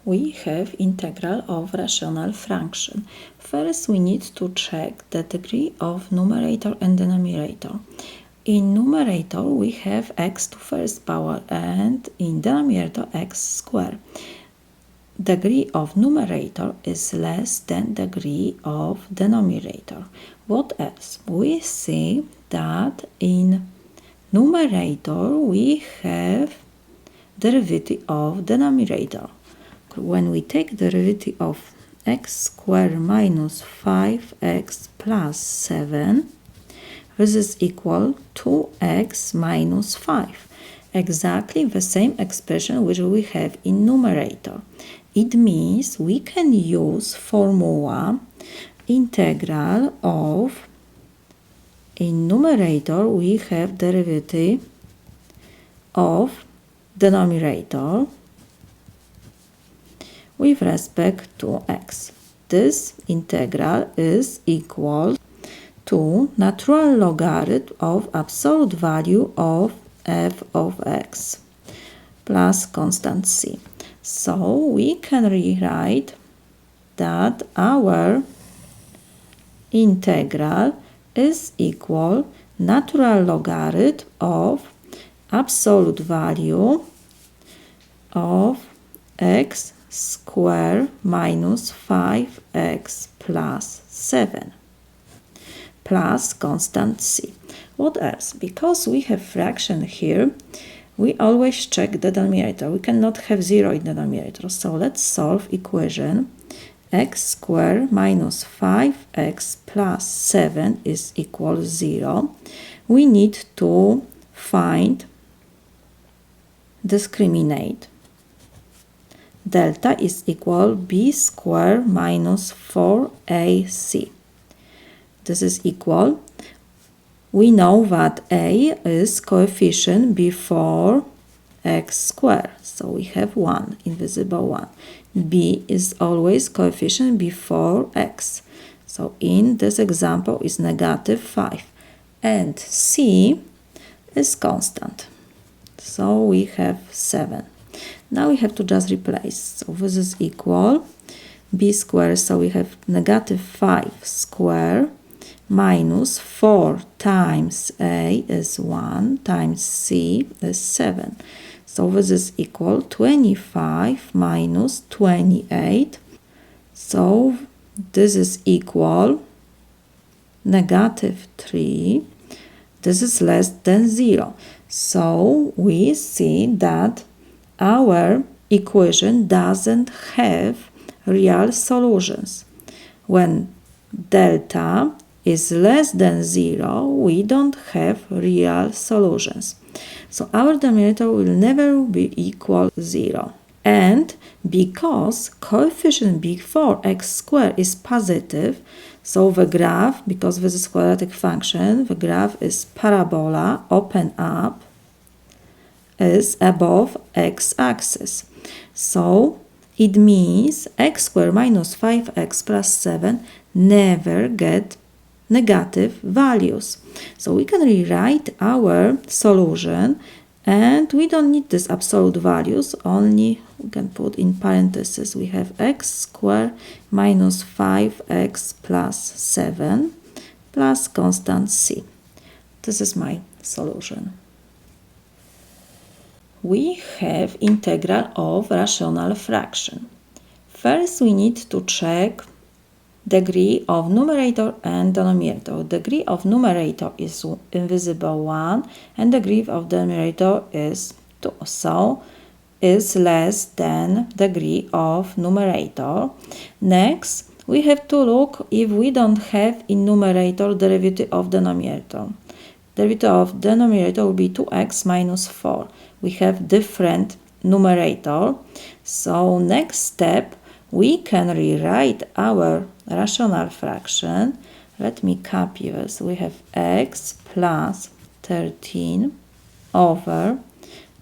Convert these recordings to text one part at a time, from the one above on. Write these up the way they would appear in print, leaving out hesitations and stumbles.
we have integral of rational function. First, we need to check the degree of numerator and denominator. In numerator, we have x to first power, and in denominator, x squared. Degree of numerator is less than degree of denominator. What else? We see that in numerator, we have derivative of denominator. When we take derivative of x squared minus 5x plus 7, this is equal to x minus 5. Exactly the same expression which we have in numerator. It means we can use formula integral of, in numerator we have derivative of denominator with respect to x. This integral is equal to natural logarithm of absolute value of f of x plus constant c. So we can rewrite that our integral is equal natural logarithm of absolute value of x squared minus 5x plus 7 plus constant c. What else? Because we have fraction here, we always check the denominator. We cannot have 0 in the denominator. So let's solve equation x squared minus 5x plus 7 is equal 0. We need to find discriminate. Delta is equal b squared minus 4ac. This is equal. We know that a is coefficient before x squared, so we have 1, invisible 1. b is always coefficient before x, so in this example is negative 5. And c is constant, so we have 7. Now we have to just replace, so this is equal b squared, so we have negative 5 squared minus 4 times a is 1 times c is 7. So this is equal 25 minus 28. So this is equal negative 3. This is less than 0. So we see that our equation doesn't have real solutions. When delta is less than 0, we don't have real solutions. So our denominator will never be equal 0. And because coefficient before x squared is positive, so the graph, because this is quadratic function, the graph is parabola, open up, is above x-axis. So it means x squared minus 5x plus 7 never get negative values. So we can rewrite our solution, and we don't need this absolute values, only we can put in parentheses we have x squared minus 5x plus 7 plus constant c. This is my solution. We have integral of rational fraction. First we need to check degree of numerator and denominator. Degree of numerator is invisible 1 and degree of denominator is 2. So is less than degree of numerator. Next, we have to look if we don't have in numerator derivative of denominator. Derivative of denominator will be 2x minus 4. We have different numerator. So next step, we can rewrite our rational fraction. Let me copy this. We have x plus 13 over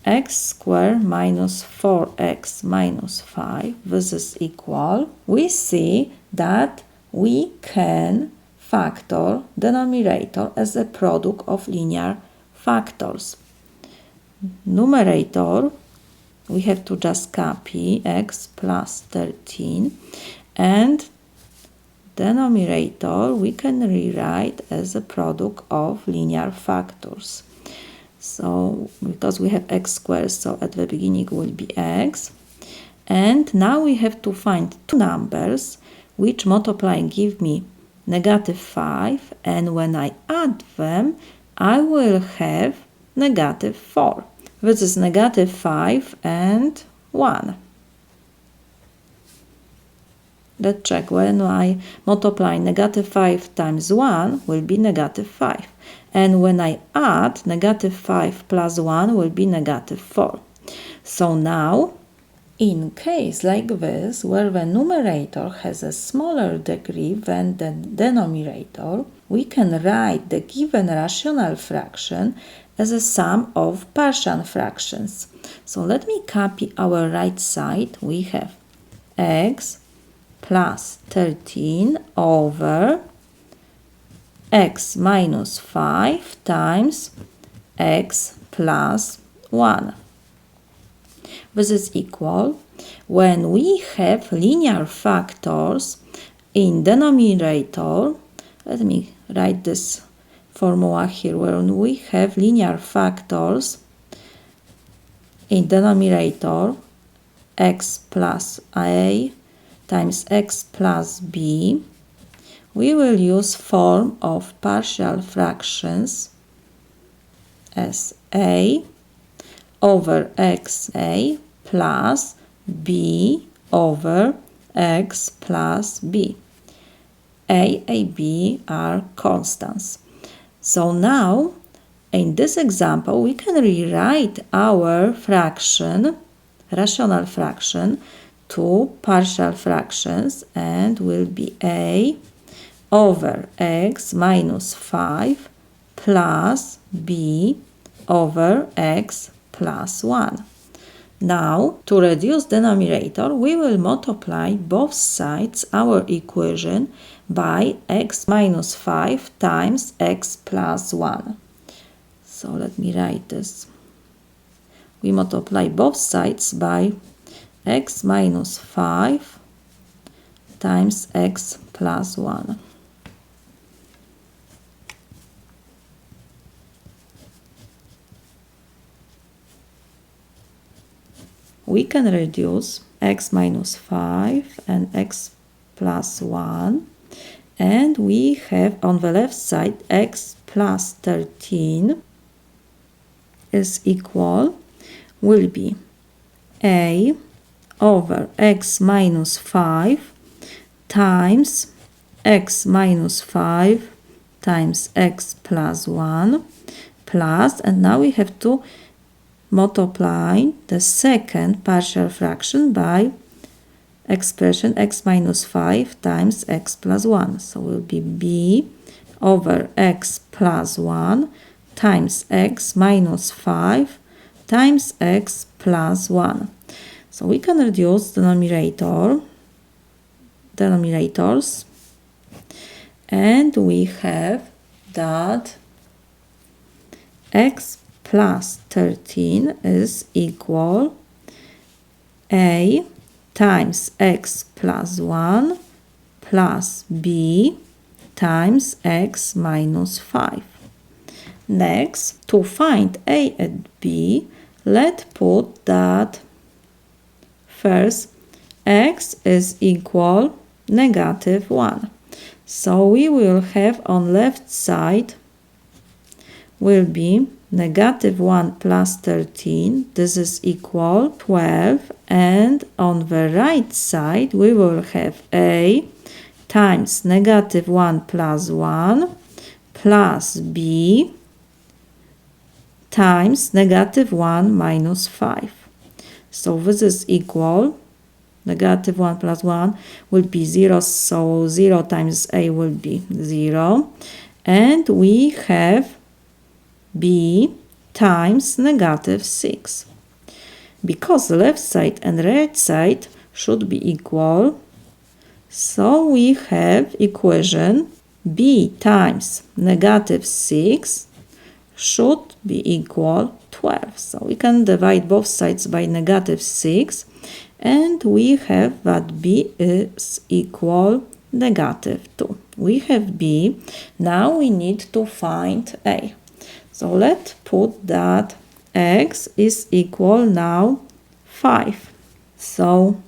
x squared minus 4x minus 5. This is equal. We see that we can factor denominator as a product of linear factors. Numerator we have to just copy x plus 13, and denominator we can rewrite as a product of linear factors. So because we have x squared, so at the beginning will be x. And now we have to find two numbers which multiply give me -5, and when I add them, I will have -4. This is -5 and 1. Let's check. When I multiply -5 times 1 will be -5. And when I add -5 plus 1 will be -4. So now, in case like this, where the numerator has a smaller degree than the denominator, we can write the given rational fraction as a sum of partial fractions. So let me copy our right side. We have x plus 13 over x minus 5 times x plus 1. This is equal. When we have linear factors in denominator, let me write this formula here. When we have linear factors in denominator, x plus a times x plus b, we will use form of partial fractions as a over xa plus b over x plus b. A, b are constants. So now, in this example, we can rewrite our fraction, rational fraction, to partial fractions, and will be a over x minus 5 plus b over x plus 1. Now, to reduce denominator, we will multiply both sides our equation by x minus 5 times x plus 1. So let me write this. We multiply both sides by x minus 5 times x plus 1. We can reduce x minus 5 and x plus 1, and we have on the left side x plus 13 is equal, will be a over x minus 5 times x minus 5 times x plus 1 plus, and now we have to multiply the second partial fraction by expression x minus 5 times x plus 1. So it will be b over x plus 1 times x minus 5 times x plus 1. So we can reduce denominators, and we have that x plus 13 is equal a times x plus 1 plus b times x minus 5. Next, to find a and b, let's put that first x is equal -1. So we will have on left side will be -1 plus 13, this is equal 12, and on the right side we will have a times -1 plus 1 plus b times -1 minus 5. So this is equal, -1 plus 1 will be 0, so 0 times a will be 0, and we have b times -6. Because left side and right side should be equal, so we have equation b times -6 should be equal 12. So we can divide both sides by negative 6, and we have that b is equal negative 2. We have b. Now we need to find a. So let's put that x is equal now 5. So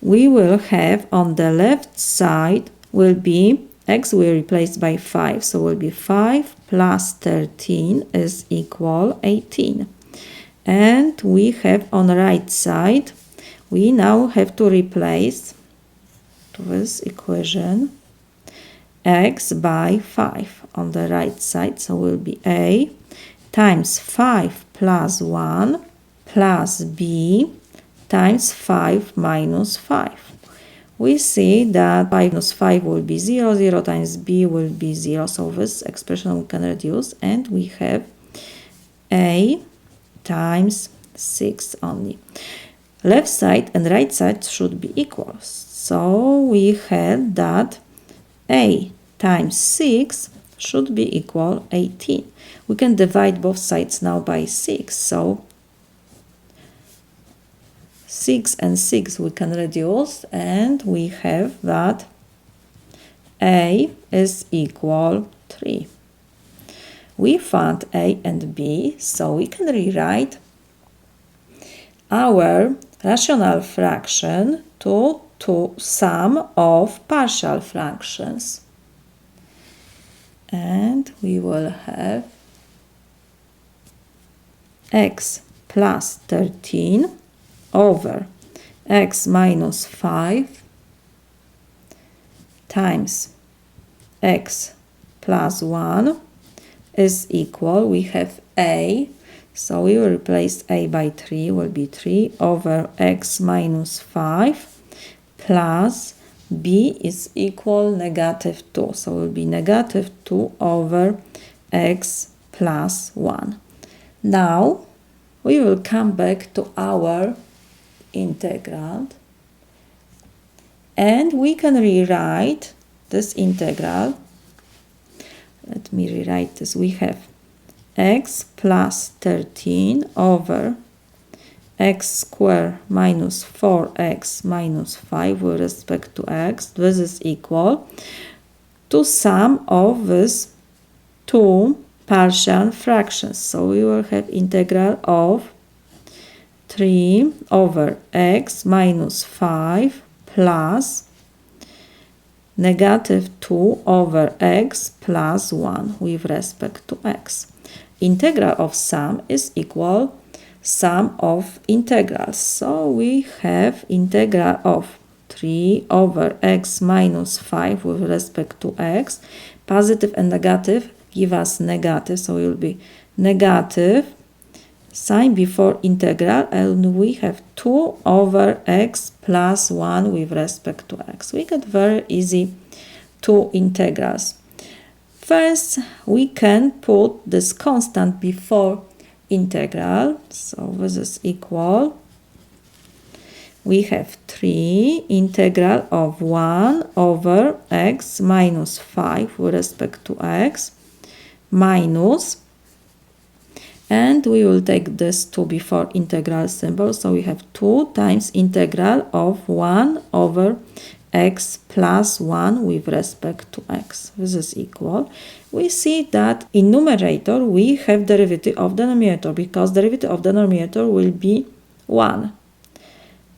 we will have on the left side will be x will replace by 5. So will be 5 plus 13 is equal 18. And we have on the right side, we now have to replace this equation x by 5 on the right side. So will be a times 5 plus 1 plus b times 5 minus 5. We see that 5 minus 5 will be 0, 0 times b will be 0. So this expression we can reduce, and we have a times 6 only. Left side and right side should be equal. So we had that a times 6 should be equal 18. We can divide both sides now by 6. So 6 and 6 we can reduce, and we have that a is equal 3. We found a and b, so we can rewrite our rational fraction to sum of partial fractions. And we will have x plus 13 over x minus 5 times x plus 1 is equal, we have a, so we will replace a by 3, will be 3 over x minus 5 plus b is equal negative 2, so will be negative 2 over x plus 1. Now we will come back to our integral, and we can rewrite this integral. Let me rewrite this. We have x plus 13 over x squared minus 4x minus 5 with respect to x. This is equal to sum of these two partial fractions. So we will have integral of 3 over x minus 5 plus negative 2 over x plus 1 with respect to x. Integral of sum is equal sum of integrals. So we have integral of 3 over x minus 5 with respect to x. Positive and negative give us negative, so it will be negative sign before integral, and we have 2 over x plus 1 with respect to x. We get very easy two integrals. First, we can put this constant before integral, so this is equal. We have 3 integral of 1 over x minus 5 with respect to x minus, and we will take this 2 before integral symbol, so we have 2 times integral of 1 over x plus 1 with respect to x. This is equal. We see that in numerator we have derivative of denominator, because derivative of denominator will be 1.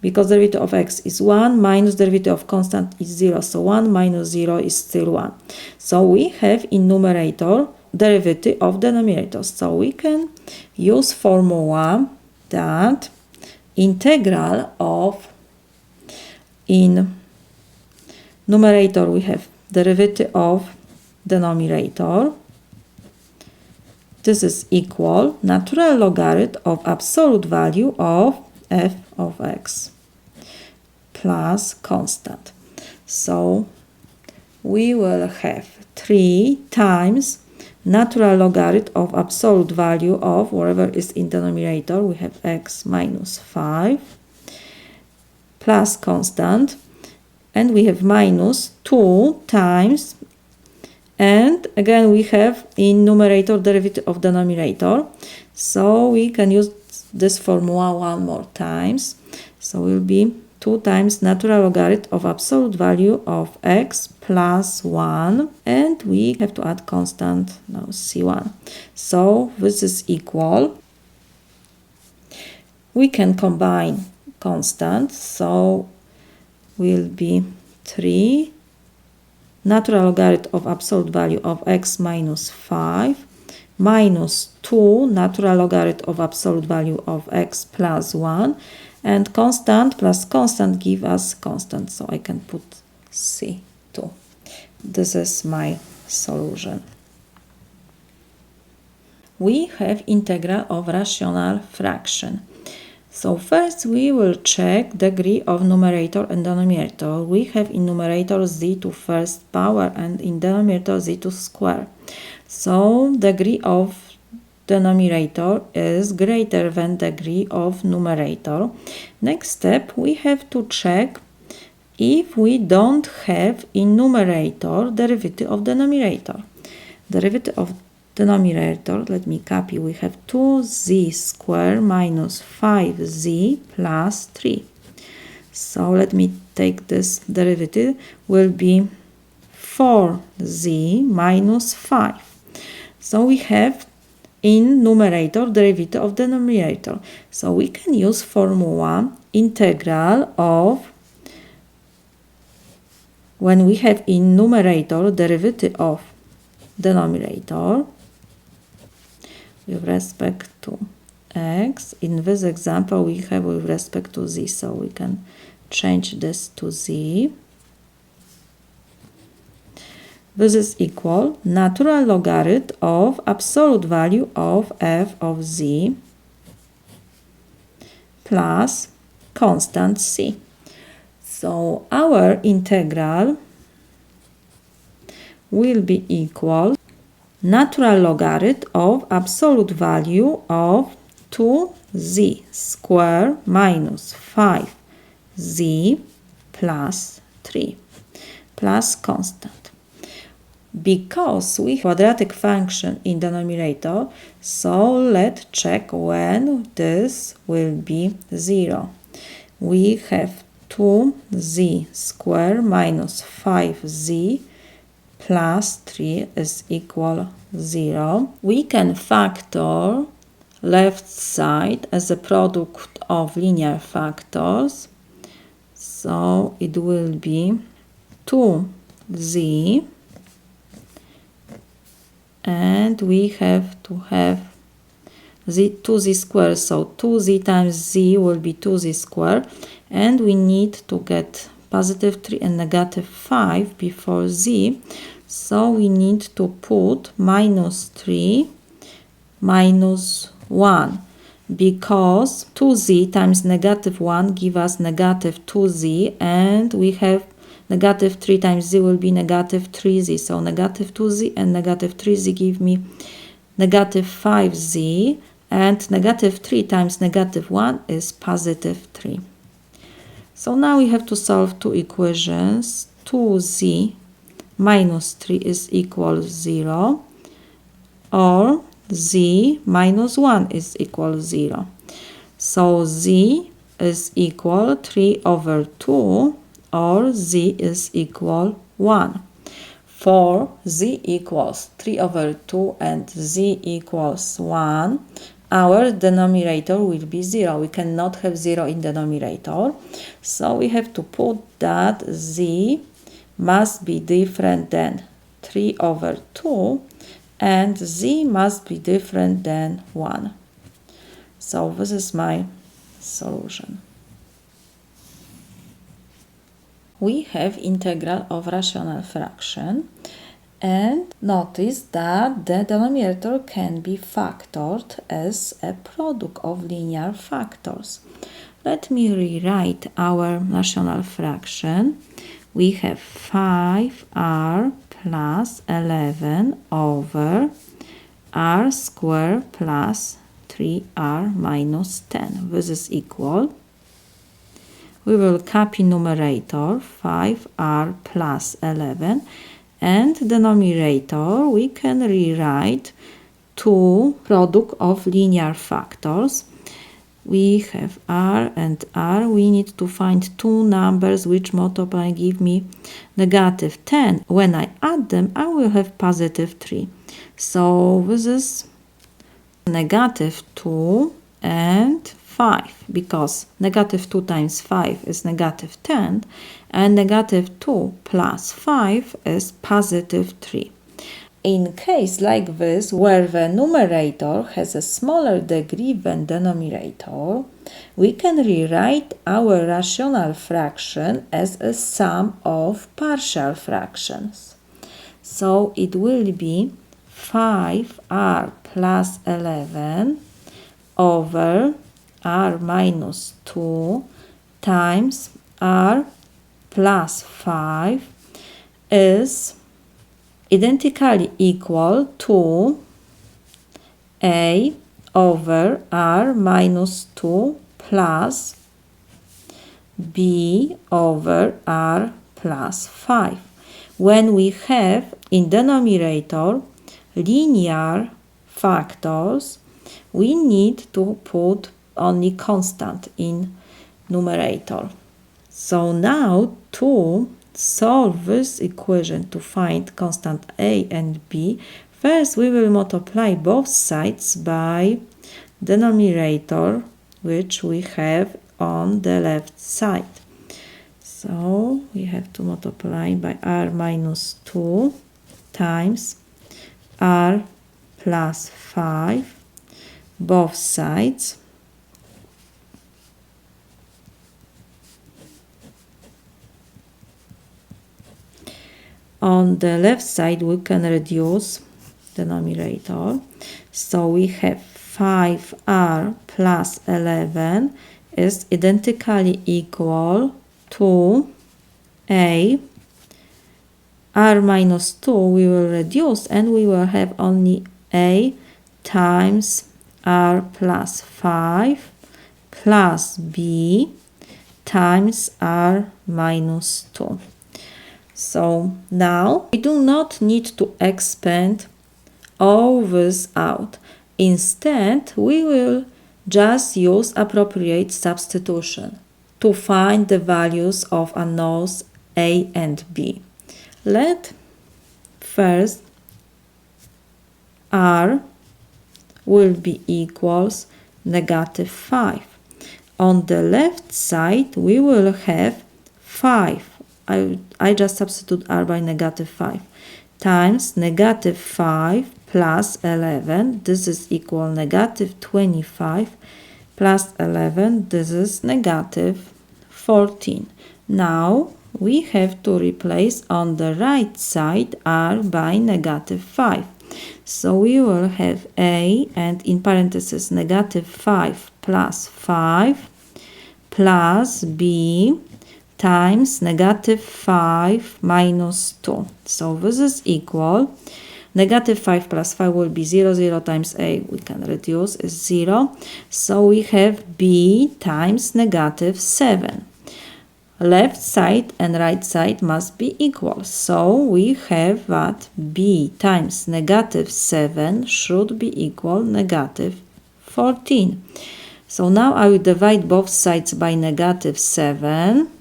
Because derivative of x is 1 minus derivative of constant is 0. So 1 minus 0 is still 1. So we have in numerator derivative of denominator. So we can use formula that integral of, in numerator we have derivative of denominator. This is equal natural logarithm of absolute value of f of x plus constant. So we will have 3 times natural logarithm of absolute value of whatever is in denominator. We have x minus 5 plus constant, and we have minus 2 times And again, we have in numerator derivative of denominator. So we can use this formula one more times. So it will be 2 times natural logarithm of absolute value of x plus 1. And we have to add constant, now c1. So this is equal. We can combine constants. So will be 3 natural logarithm of absolute value of x minus 5 minus 2 natural logarithm of absolute value of x plus 1, and constant plus constant give us constant, so I can put c2. This is my solution. We have integral of rational fraction. So first we will check degree of numerator and denominator. We have in numerator z to first power and in denominator z to square. So degree of denominator is greater than degree of numerator. Next step, we have to check if we don't have in numerator derivative of denominator. Derivative of denominator, let me copy, we have 2z squared minus 5z plus 3. So let me take this derivative, will be 4z minus 5. So we have in numerator derivative of denominator. So we can use formula integral of, when we have in numerator derivative of denominator with respect to x. In this example we have with respect to z, so we can change this to z. This is equal natural logarithm of absolute value of f of z plus constant c. So our integral will be equal natural logarithm of absolute value of 2z squared minus 5z plus 3 plus constant. Because we have quadratic function in denominator, so let's check when this will be 0. We have 2z squared minus 5z plus 3 is equal 0. We can factor left side as a product of linear factors. So it will be 2z, and we have to have 2z squared, so 2z times z will be 2z squared, and we need to get positive 3 and negative 5 before z, so we need to put minus 3 minus 1, because 2z times negative 1 give us negative 2z, and we have negative 3 times z will be negative 3z, so negative 2z and negative 3z give me negative 5z, and negative 3 times negative 1 is positive 3. So now we have to solve two equations. 2z minus 3 is equal 0, or z minus 1 is equal 0. So z is equal 3 over 2, or z is equal 1. For z equals 3 over 2 and z equals 1, our denominator will be 0. We cannot have 0 in denominator, so we have to put that z must be different than 3 over 2 and z must be different than 1. So this is my solution. We have integral of rational fraction, and notice that the denominator can be factored as a product of linear factors. Let me rewrite our rational fraction. We have 5r plus 11 over r squared plus 3r minus 10. This is equal. We will copy numerator 5r plus 11, And denominator we can rewrite two product of linear factors. We have r and r. We need to find two numbers which multiply give me negative 10. When I add them, I will have positive 3. So this is negative 2 and 5, because negative 2 times 5 is negative 10, and negative 2 plus 5 is positive 3. In case like this, where the numerator has a smaller degree than denominator, we can rewrite our rational fraction as a sum of partial fractions. So it will be 5r plus 11 over r minus 2 times r plus 5 is identically equal to a over r minus 2 plus b over r plus 5. When we have in denominator linear factors, we need to put only constant in numerator. So now to solve this equation to find constant a and b, first we will multiply both sides by denominator which we have on the left side. So we have to multiply by r minus 2 times r plus 5, both sides. On the left side, we can reduce denominator. So we have 5r plus 11 is identically equal to a. R minus 2 we will reduce, and we will have only a times r plus 5 plus b times r minus 2. So now we do not need to expand all this out. Instead, we will just use appropriate substitution to find the values of unknowns a and b. Let first r will be equals negative 5. On the left side, we will have 5. I just substitute r by negative 5 times negative 5 plus 11. This is equal negative 25 plus 11. This is negative 14. Now we have to replace on the right side r by negative 5. So we will have a and in parentheses negative 5 plus 5 plus b times negative 5 minus 2. So this is equal, negative 5 plus 5 will be 0, 0 times a, we can reduce, is 0. So we have b times negative 7. Left side and right side must be equal. So we have that b times negative 7 should be equal negative 14. So now I will divide both sides by negative 7.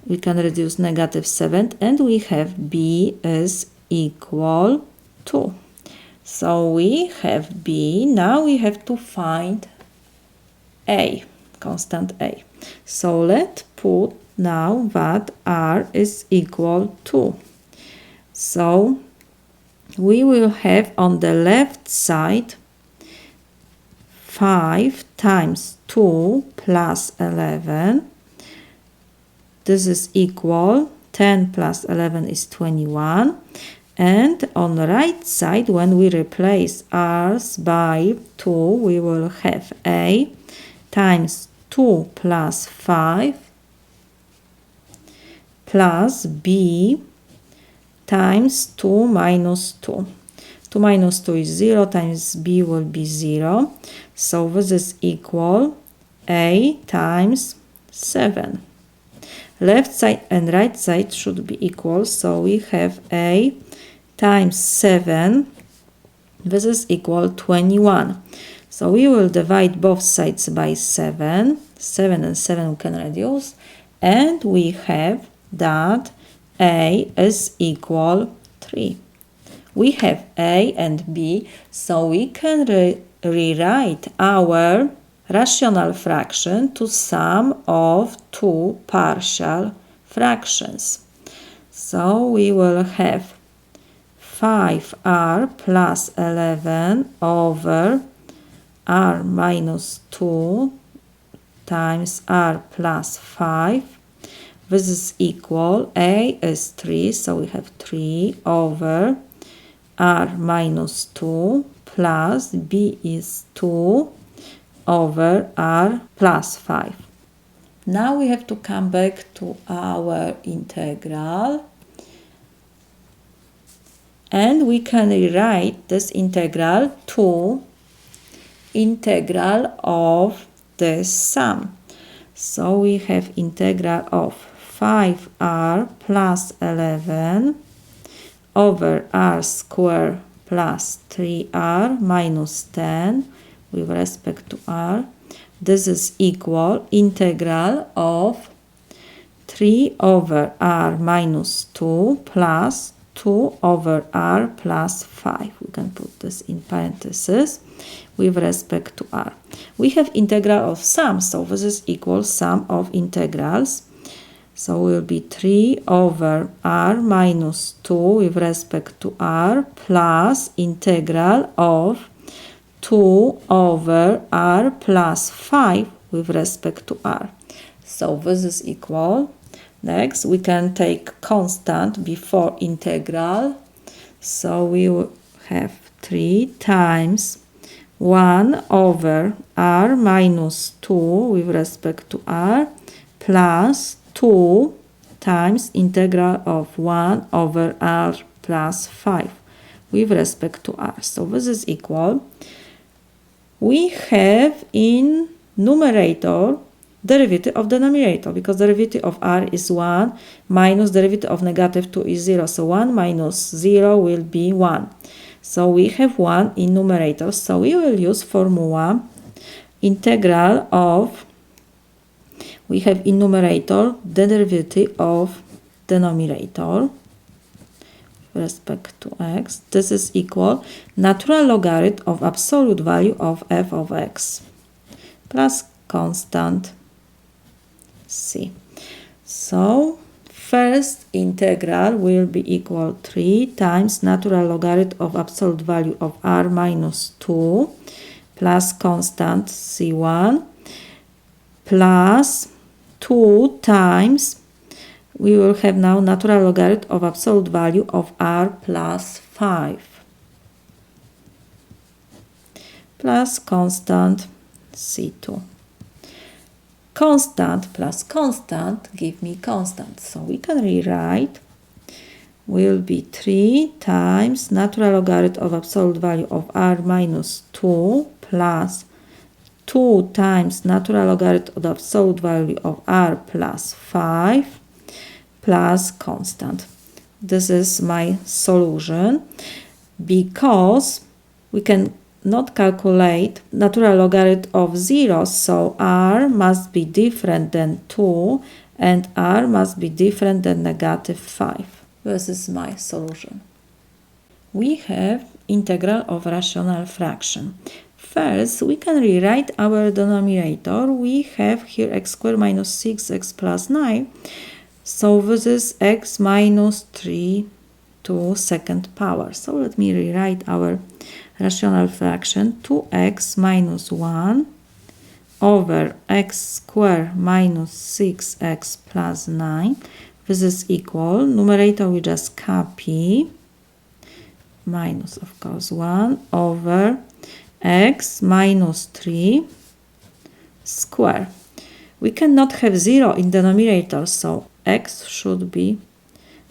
We can reduce negative 7 and we have b is equal to. So we have b. Now we have to find a, constant a. So let's put now that r is equal to. So we will have on the left side 5 times 2 plus 11. This is equal 10 plus 11 is 21. And on the right side, when we replace r's by 2, we will have a times 2 plus 5 plus b times 2 minus 2. 2 minus 2 is 0 times b will be 0. So this is equal a times 7. left side and right side should be equal, so we have a times 7, this is equal 21. So we will divide both sides by 7, 7 and 7 we can reduce, and we have that a is equal 3. We have a and b, so we can rewrite our rational fraction to sum of two partial fractions. So we will have 5r plus 11 over r minus 2 times r plus 5. This is equal, a is 3, so we have 3 over r minus 2 plus b is 2 over r plus 5. Now we have to come back to our integral, and we can rewrite this integral to integral of this sum. So we have integral of 5r plus 11 over r squared plus 3r minus 10 with respect to r. This is equal integral of 3 over r minus 2 plus 2 over r plus 5. We can put this in parentheses with respect to r. We have integral of sum, so this is equal sum of integrals. So will be 3 over r minus 2 with respect to r plus integral of 2 over r plus 5 with respect to r. So this is equal. Next, we can take constant before integral. So we will have 3 times 1 over r minus 2 with respect to r plus 2 times integral of 1 over r plus 5 with respect to r. So this is equal. We have in numerator derivative of denominator, because derivative of r is 1 minus derivative of negative 2 is 0. So 1 minus 0 will be 1. So we have 1 in numerator. So we will use formula integral of, we have in numerator the derivative of denominator with respect to x. This is equal natural logarithm of absolute value of f of x plus constant c. So first integral will be equal 3 times natural logarithm of absolute value of r minus 2 plus constant c1 plus 2 times, we will have now natural logarithm of absolute value of r plus 5 plus constant c2. Constant plus constant give me constant. So we can rewrite will be 3 times natural logarithm of absolute value of r minus 2 plus 2 times natural logarithm of absolute value of r plus 5 plus constant. This is my solution, because we can not calculate natural logarithm of 0, so r must be different than 2 and r must be different than negative 5. This is my solution. We have integral of rational fraction. First, we can rewrite our denominator. We have here x squared minus 6x plus 9. So this is x minus 3 to second power. So let me rewrite our rational fraction. 2x minus 1 over x squared minus 6x plus 9. This is equal. Numerator we just copy. Minus, of course, 1 over x minus 3 square. We cannot have 0 in denominator, so x should be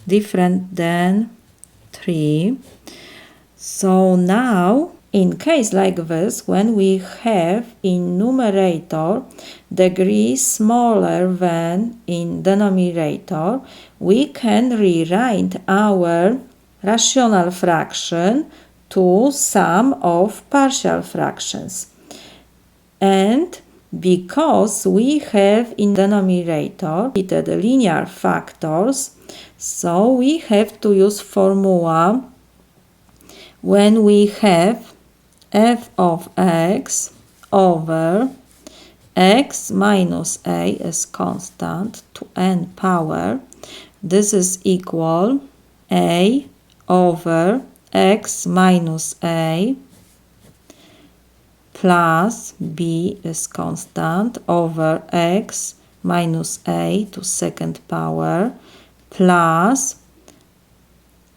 different than 3. So now In case like this, when we have in numerator degree smaller than in denominator, we can rewrite our rational fraction to sum of partial fractions. And because we have in denominator repeated linear factors, so we have to use formula when we have f of x over x minus a is constant to n power. This is equal a over x minus a plus b is constant over x minus a to second power plus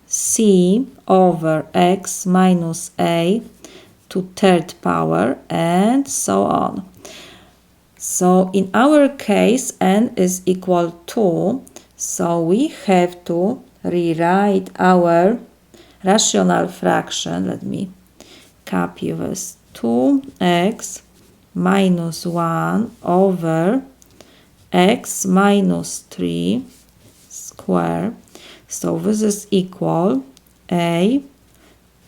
c over x minus a to third power and so on. So in our case n is equal to, so we have to rewrite our rational fraction. Let me copy this. 2x minus 1 over x minus 3 square. So this is equal a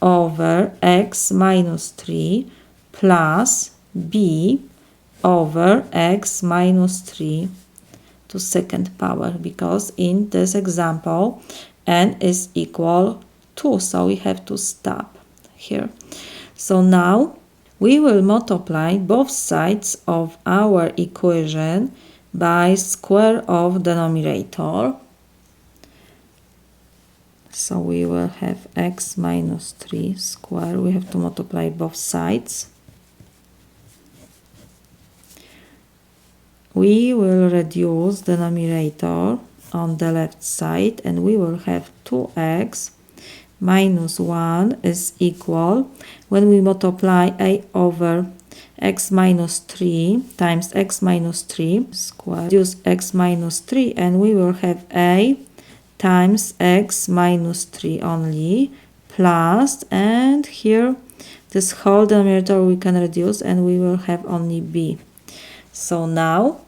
over x minus 3 plus b over x minus 3 to second power, because in this example n is equal 2, so we have to stop here. So now we will multiply both sides of our equation by square of denominator. So we will have x minus 3 square. We have to multiply both sides. We will reduce denominator on the left side and we will have 2x minus 1 is equal, when we multiply a over x minus 3 times x minus 3 square, reduce x minus 3 and we will have a times x minus 3 only plus, and here this whole denominator we can reduce and we will have only b. So now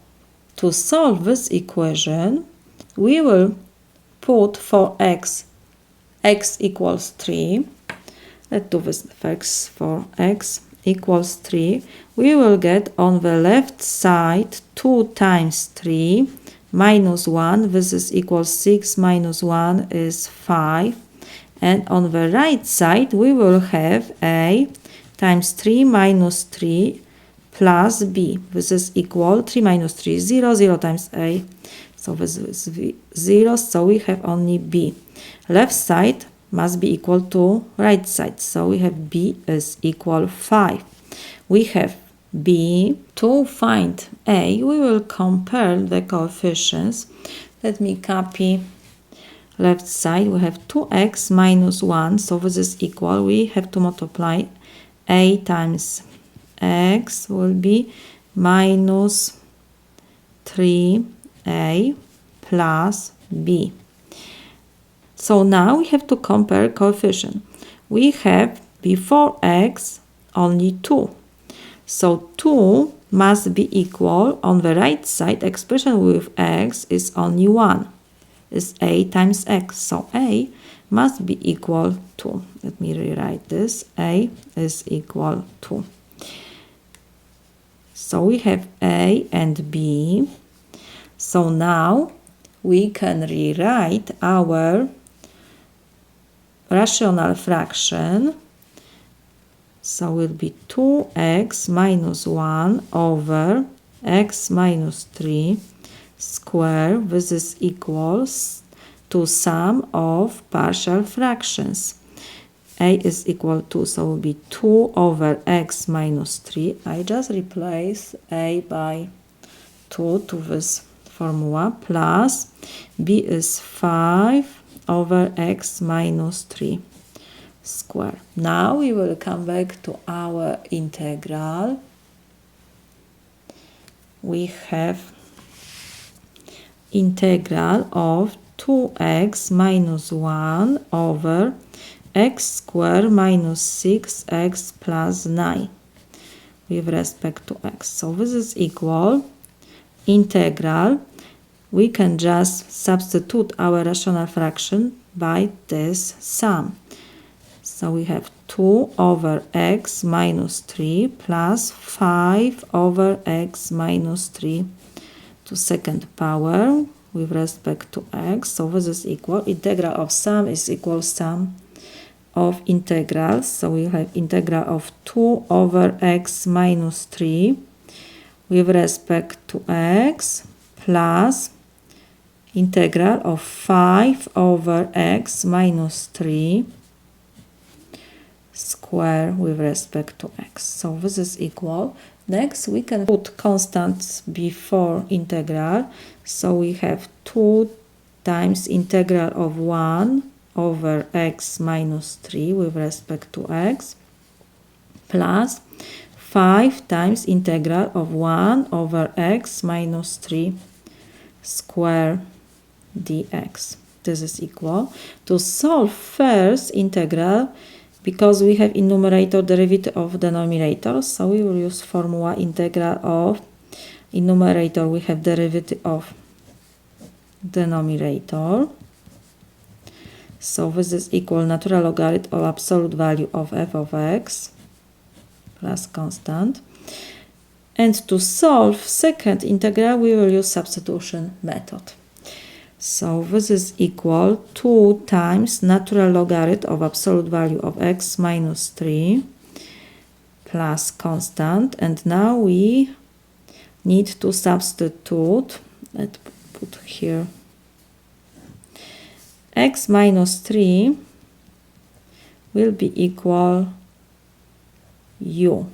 to solve this equation we will put for x equals 3. Let's do this first. For x equals 3, we will get on the left side 2 times 3 minus 1. This is equals 6 minus 1 is 5. And on the right side we will have a times 3 minus 3 plus b. This is equal 3 minus 3 0, 0 times a. So this is 0, so we have only b. Left side must be equal to right side, so we have b is equal 5. We have b. To find a, we will compare the coefficients. Let me copy left side. We have 2x minus 1, so this is equal. We have to multiply a times x will be minus 3a plus b. So now we have to compare coefficient. We have before x only 2. So 2 must be equal on the right side. Expression with x is only 1. Is a times x. So a must be equal to. Let me rewrite this. A is equal to. So we have a and b. So now we can rewrite our rational fraction. So will be 2x minus 1 over x minus 3 square. This is equals to sum of partial fractions. A is equal to, so will be 2 over x minus 3. I just replace a by 2 to this formula, plus b is 5 over x minus 3 square. Now we will come back to our integral. We have integral of 2x minus 1 over x squared minus 6x plus 9 with respect to x. So this is equal integral. We can just substitute our rational fraction by this sum. So we have 2 over x minus 3 plus 5 over x minus 3 to second power with respect to x. So this is equal, integral of sum is equal sum of integrals. So we have integral of 2 over x minus 3 with respect to x plus integral of 5 over x minus 3 square with respect to x. So this is equal. Next, we can put constants before integral. So we have 2 times integral of 1 over x minus 3 with respect to x plus 5 times integral of 1 over x minus 3 square dx. This is equal. To solve first integral, because we have in numerator derivative of denominator, so we will use formula integral of, in numerator we have derivative of denominator. So this is equal natural logarithm of absolute value of f of x plus constant. And to solve second integral, we will use substitution method. So this is equal 2 times natural logarithm of absolute value of x minus 3 plus constant. And now we need to substitute, let's put here, x minus 3 will be equal u.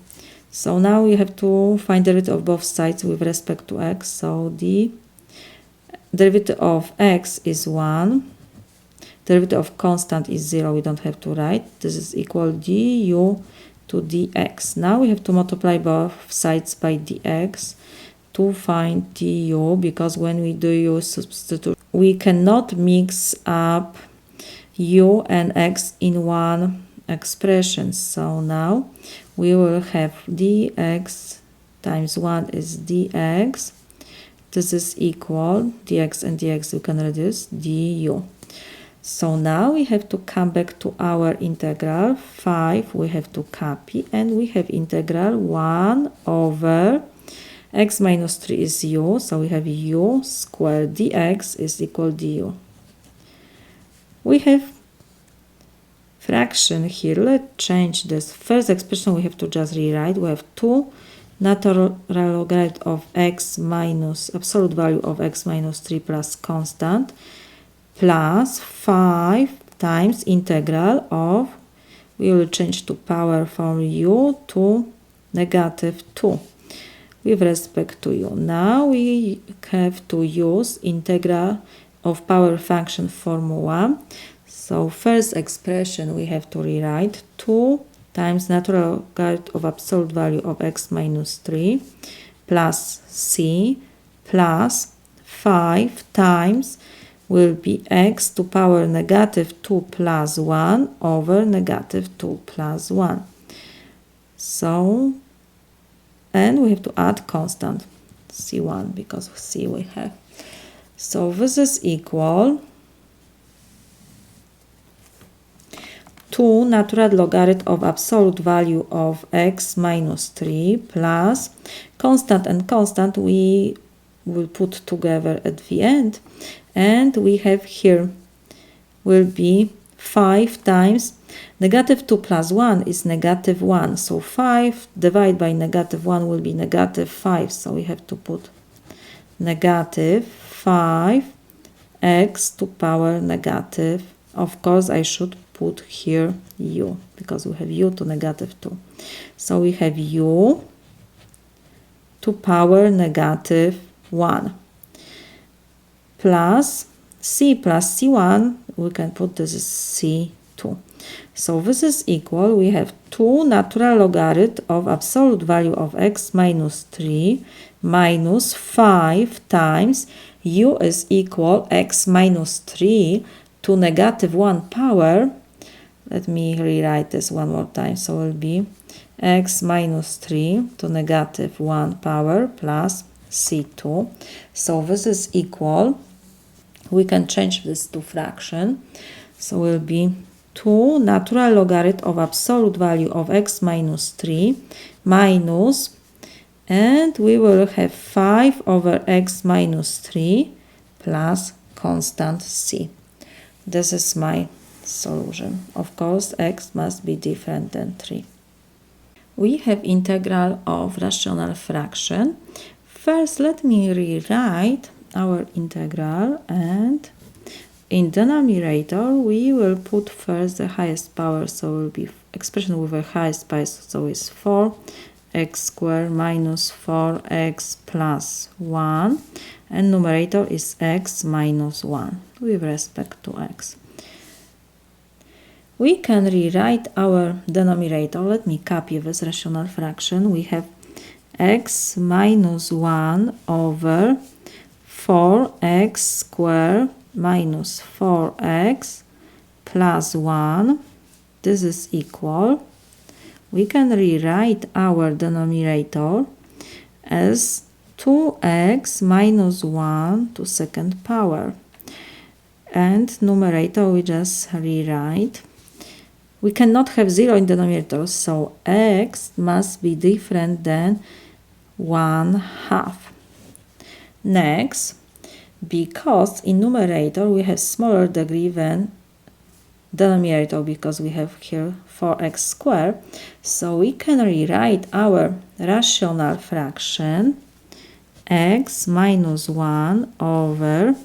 So now we have to find the derivative of both sides with respect to x. So the derivative of x is 1. Derivative of constant is 0. We don't have to write. This is equal du to dx. Now we have to multiply both sides by dx to find du, because when we do u substitute, we cannot mix up u and x in one expression. So now we will have dx times 1 is dx. This is equal dx and dx we can reduce du. So now we have to come back to our integral. 5 we have to copy, and we have integral 1 over x minus 3 is u, so we have u squared dx is equal du. We have fraction here. Let's change this. First expression we have to just rewrite. We have 2 natural logarithm of x minus absolute value of x minus 3 plus constant plus 5 times integral of, we will change to power from u to negative 2 with respect to u. Now we have to use integral of power function formula. So first expression we have to rewrite 2 times natural logarithm of absolute value of x minus 3 plus c plus 5 times will be x to power negative 2 plus 1 over negative 2 plus 1. So, and we have to add constant c1 because of c we have. So this is equal 2 natural logarithm of absolute value of x minus 3 plus constant and constant we will put together at the end, and we have here will be 5 times negative 2 plus 1 is negative 1, so 5 divided by negative 1 will be negative 5, so we have to put negative 5 x to power negative, of course I should put here u because we have u to negative 2. So we have u to power negative 1 plus c plus c1, we can put this is c2. So this is equal, we have 2 natural logarithm of absolute value of x minus 3 minus 5 times u is equal x minus 3 to negative 1 power. Let me rewrite this one more time. So it will be x minus 3 to negative 1 power plus c2. So this is equal. We can change this to fraction. So it will be 2 natural logarithm of absolute value of x minus 3 minus, and we will have 5 over x minus 3 plus constant c. This is my solution. Of course, x must be different than 3. We have integral of rational fraction. First, let me rewrite our integral, and in denominator we will put first the highest power, so it will be expression with the highest power, so it's 4x squared minus 4x plus 1, and numerator is x minus 1 with respect to x. We can rewrite our denominator. Let me copy this rational fraction. We have x minus 1 over 4x squared minus 4x plus 1. This is equal. We can rewrite our denominator as 2x minus 1 to second power. And numerator we just rewrite. We cannot have 0 in denominator, so x must be different than 1/2. Next, because in numerator we have smaller degree than denominator, because we have here 4x squared, so we can rewrite our rational fraction x minus 1 over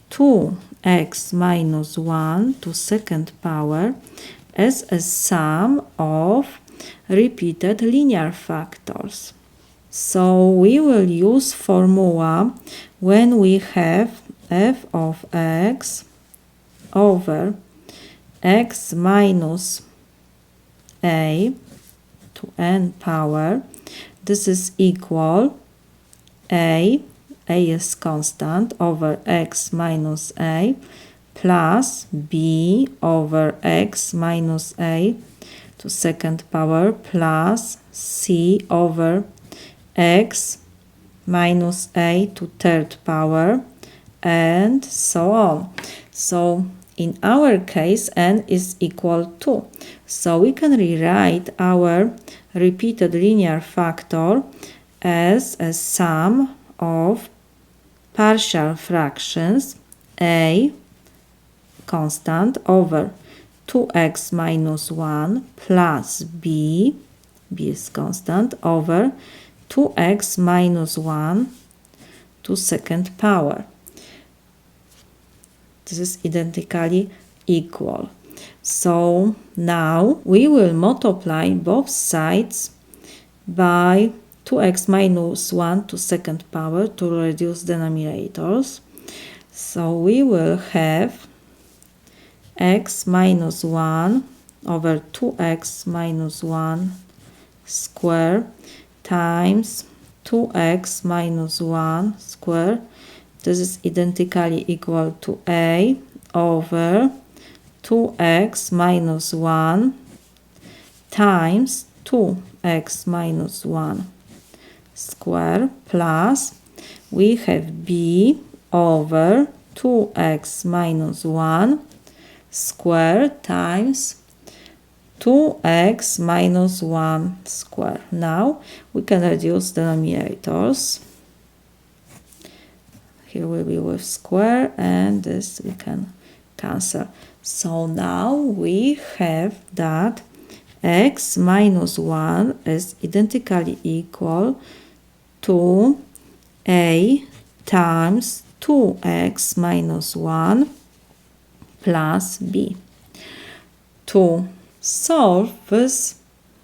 2x minus 1 to second power as a sum of repeated linear factors. So we will use formula when we have f of x over x minus a to n power. This is equal a is constant, over x minus a plus b over x minus a to second power plus c over x minus a to third power, and so on. So in our case n is equal to, so we can rewrite our repeated linear factor as a sum of partial fractions a constant over 2x minus 1 plus b is constant, over 2x minus 1 to second power. This is identically equal. So now we will multiply both sides by 2x minus 1 to second power to reduce denominators. So we will have x minus 1 over 2x minus 1 square times 2x minus 1 square. This is identically equal to a over 2x minus 1 times 2x minus 1 square plus we have b over 2x minus 1 square times 2x minus 1 square. Now we can reduce denominators. Here will be with square, and this we can cancel. So now we have that x minus 1 is identically equal to a times 2x minus 1 plus b. To solve this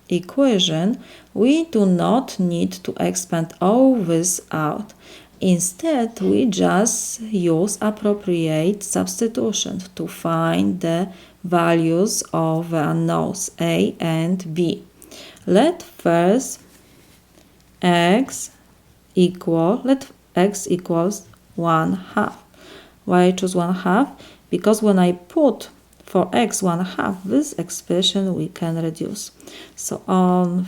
equation, we do not need to expand all this out. Instead, we just use appropriate substitution to find the values of the unknowns a and b. Let first x equals 1/2. Why I choose 1/2? Because when I put for x 1/2, this expression we can reduce. So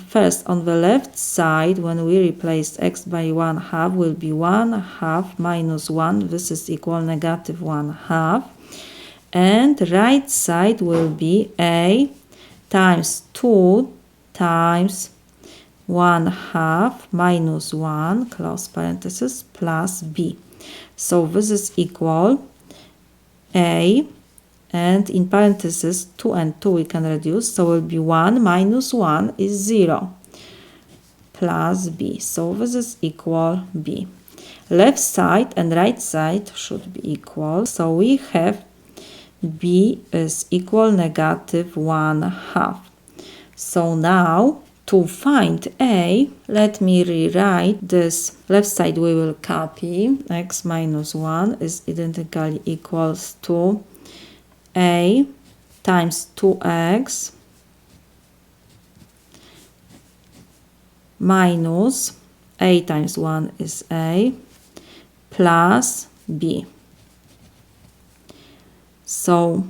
first on the left side, when we replace x by 1/2, will be 1/2 minus 1. This is equal negative 1/2. And right side will be a times 2 times 1/2 minus 1, close parenthesis, plus b. So this is equal a, and in parentheses 2 and 2 we can reduce, so it will be 1 minus 1 is 0 plus b. So this is equal b. Left side and right side should be equal, so we have b is equal negative 1/2. So now to find a, let me rewrite this. Left side we will copy. X minus 1 is identically equals to a times 2x minus a times 1 is a plus b. So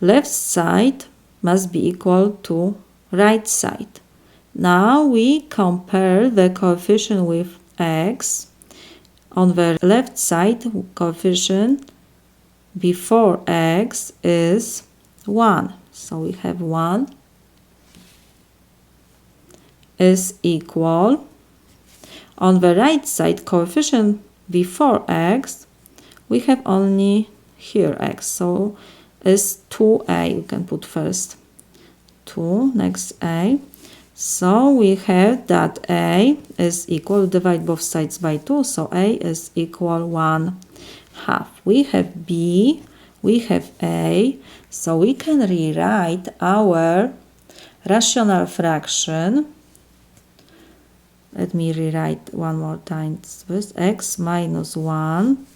left side must be equal to right side. Now we compare the coefficient with x. On the left side, coefficient before x is 1. So we have 1 is equal. On the right side, coefficient before x, we have only here x. So is 2a. You can put first 2, next a. So we have that a is equal, divide both sides by 2, so a is equal 1/2. We have b, we have a, so we can rewrite our rational fraction. Let me rewrite one more time this, x minus 1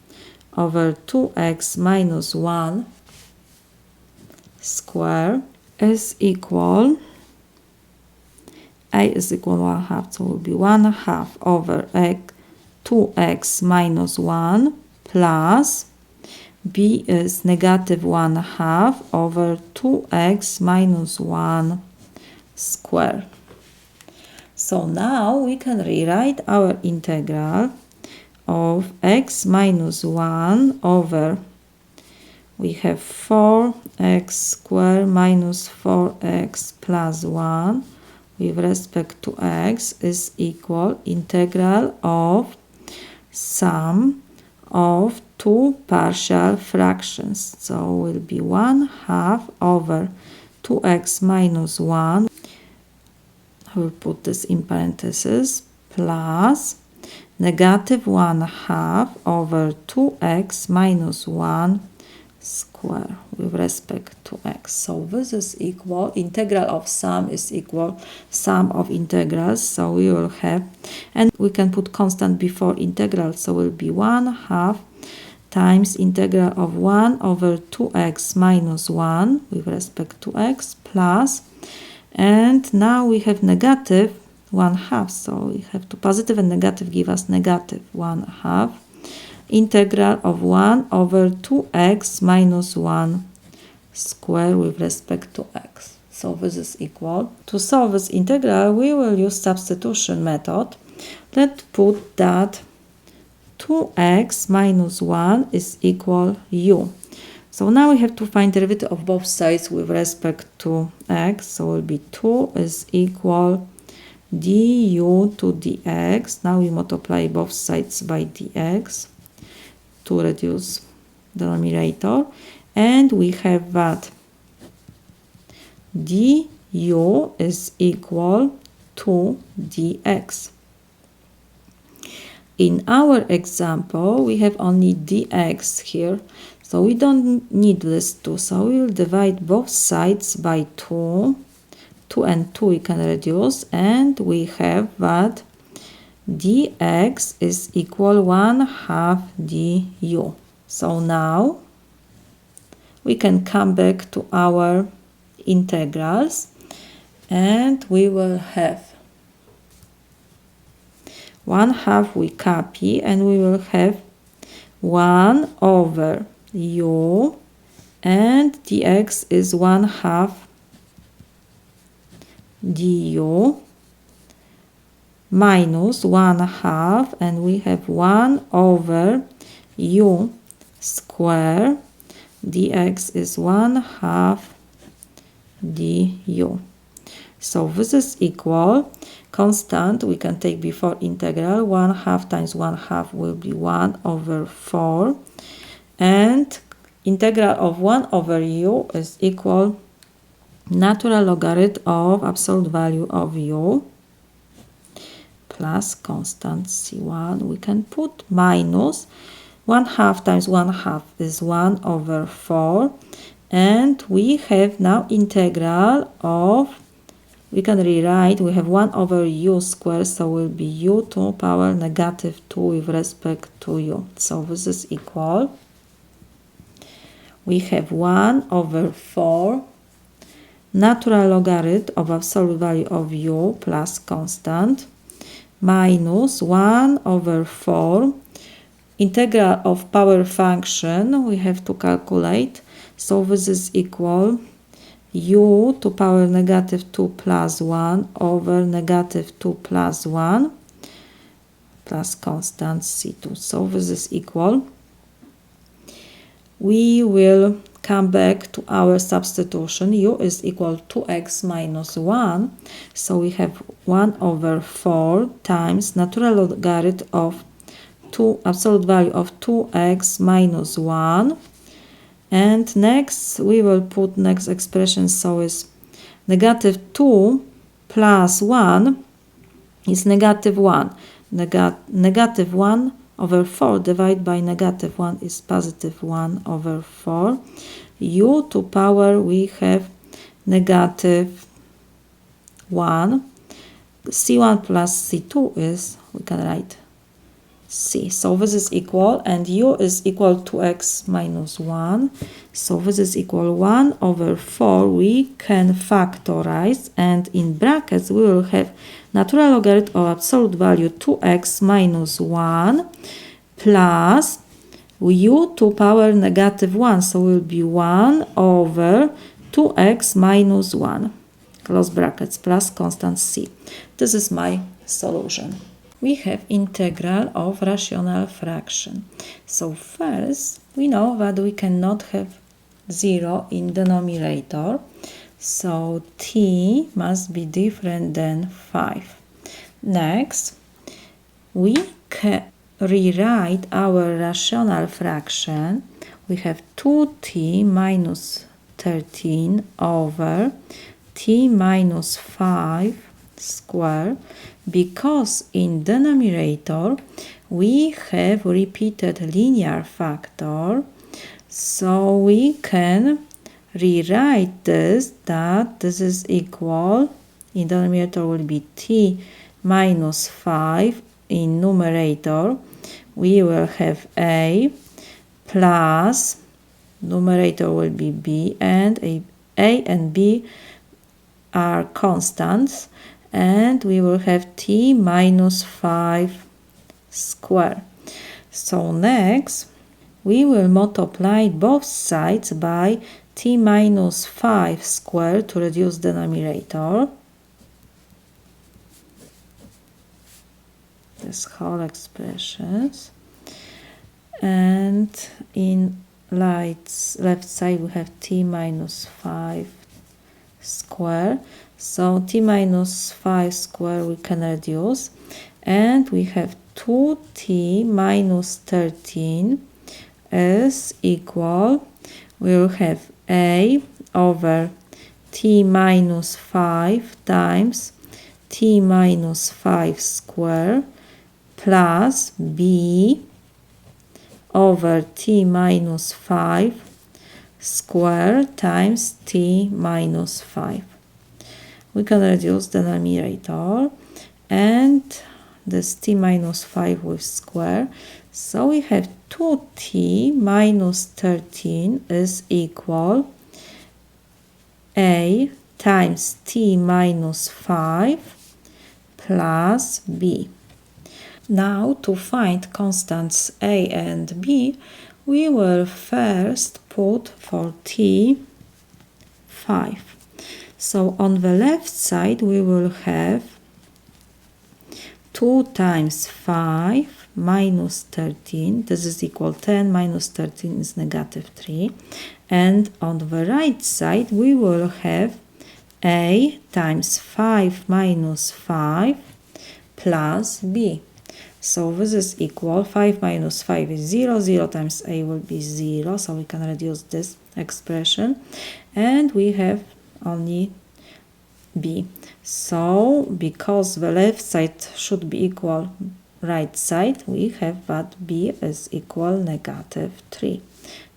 over 2x minus 1 square is equal, a is equal 1/2, so it will be 1/2 over 2x minus 1 plus b is negative 1/2 over 2x minus 1 square. So now we can rewrite our integral of x minus 1 over, we have 4x squared minus 4x plus 1 with respect to x is equal integral of sum of two partial fractions. So will be 1/2 over 2x minus 1. I will put this in parentheses, plus negative 1/2 over 2x minus 1 square with respect to x. So this is equal, integral of sum is equal sum of integrals. So we will have, and we can put constant before integral, so will be 1/2 times integral of 1 over 2x minus 1 with respect to x plus, and now we have negative 1/2, so we have to positive and negative give us negative 1/2 integral of 1 over 2x minus 1 square with respect to x. So this is equal. To solve this integral, we will use substitution method. Let's put that 2x minus 1 is equal u. So now we have to find derivative of both sides with respect to x. So it will be 2 is equal du to dx. Now we multiply both sides by dx to reduce denominator, and we have that du is equal to dx. In our example, we have only dx here, so we don't need this 2, so we will divide both sides by 2. 2 and 2 we can reduce, and we have that dx is equal 1/2 du. So now we can come back to our integrals, and we will have 1/2 we copy, and we will have 1 over u and dx is 1/2 du minus 1/2, and we have 1 over u square. Dx is 1/2 du. So this is equal constant. We can take before integral. 1/2 times 1/2 will be 1 over 4. And integral of 1 over u is equal natural logarithm of absolute value of u plus constant c1. We can put minus 1/2 times 1/2 is 1 over 4. And we have now integral of, we can rewrite, we have 1 over u squared, so will be u to power negative 2 with respect to u. So this is equal. We have 1 over 4 natural logarithm of absolute value of u plus constant minus 1 over 4 integral of power function we have to calculate. So this is equal u to power negative 2 plus 1 over negative 2 plus 1 plus constant c2. So this is equal. We will come back to our substitution. U is equal to 2x minus 1. So we have 1 over 4 times natural logarithm of absolute value of 2x minus 1. And next we will put next expression, so is negative 2 plus 1 is negative 1. Negative 1 over 4 divided by negative 1 is positive 1 over 4. U to power we have negative 1. C1 plus C2 is, we can write C. So this is equal, and u is equal to x minus 1. So this is equal 1 over 4. We can factorize, and in brackets we will have natural logarithm of absolute value 2x minus 1 plus u to power negative 1. So will be 1 over 2x minus 1, close brackets, plus constant c. This is my solution. We have integral of rational fraction. So first, we know that we cannot have 0 in denominator. So t must be different than 5. Next, we can rewrite our rational fraction. We have 2t minus 13 over t minus 5 square, because in denominator we have repeated linear factor, so we can rewrite this, that this is equal, in denominator will be t minus 5, in numerator we will have a plus, numerator will be b, and a and b are constants, and we will have t minus 5 square. So next, we will multiply both sides by t minus 5 square to reduce denominator. This whole expressions. And in left side we have t minus 5 square. So t minus 5 square we can reduce, and we have 2t minus 13 is equal, we will have a over t minus 5 times t minus 5 square plus b over t minus 5 square times t minus 5. We can reduce the numerator and this t minus 5 with square. So we have 2t minus 13 is equal a times t minus 5 plus b. Now to find constants a and b, we will first put for t 5. So on the left side we will have 2 times 5 minus 13. This is equal 10 minus 13 is negative 3. And on the right side we will have a times 5 minus 5 plus b. So this is equal 5 minus 5 is 0. 0 times a will be 0. So we can reduce this expression. And we have only b. So because the left side should be equal right side, we have that b is equal negative 3.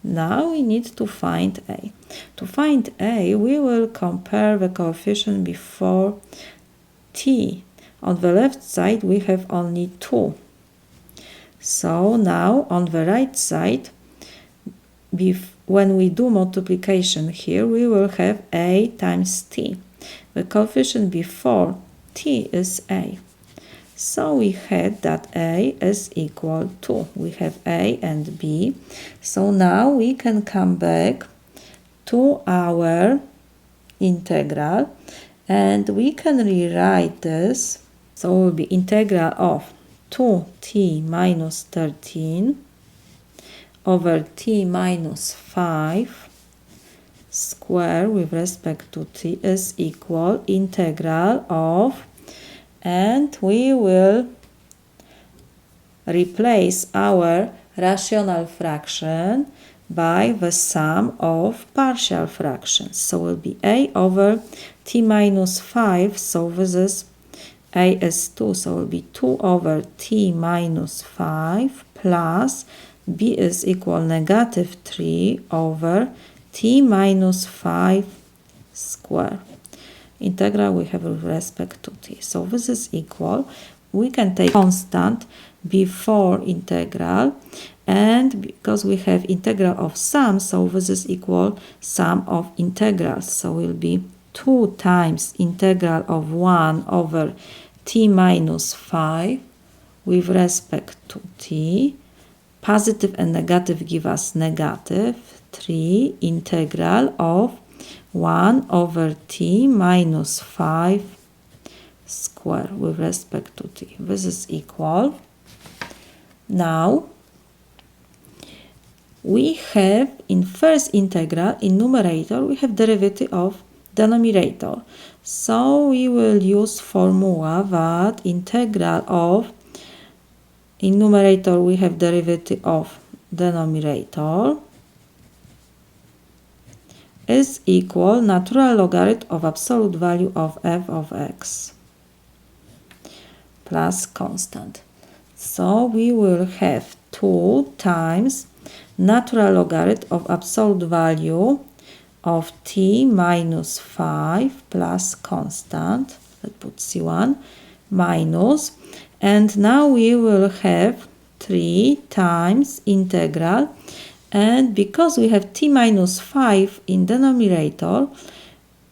Now we need to find a. To find a, we will compare the coefficient before t. On the left side we have only 2. So now on the right side, when we do multiplication here, we will have a times t. The coefficient before t is a. So we had that a is equal to. We have a and b. So now we can come back to our integral and we can rewrite this. So it will be integral of 2t minus 13 over t minus 5 square with respect to t is equal integral of, and we will replace our rational fraction by the sum of partial fractions. So it will be a over t minus 5, so this is a is 2, so it will be 2 over t minus 5 plus b is equal negative 3 over t minus 5 square. Integral we have with respect to t. So this is equal. We can take constant before integral, and because we have integral of sum, so this is equal sum of integrals. So it will be 2 times integral of 1 over t minus 5 with respect to t. Positive and negative give us negative 3 integral of 1 over t minus 5 square with respect to t. This is equal. Now we have in first integral, in numerator, we have derivative of denominator. So we will use formula that integral of, in numerator we have derivative of denominator is equal natural logarithm of absolute value of f of x plus constant. So we will have 2 times natural logarithm of absolute value of t minus 5 plus constant, let's put c1, minus, and now we will have 3 times integral, and because we have t minus 5 in denominator,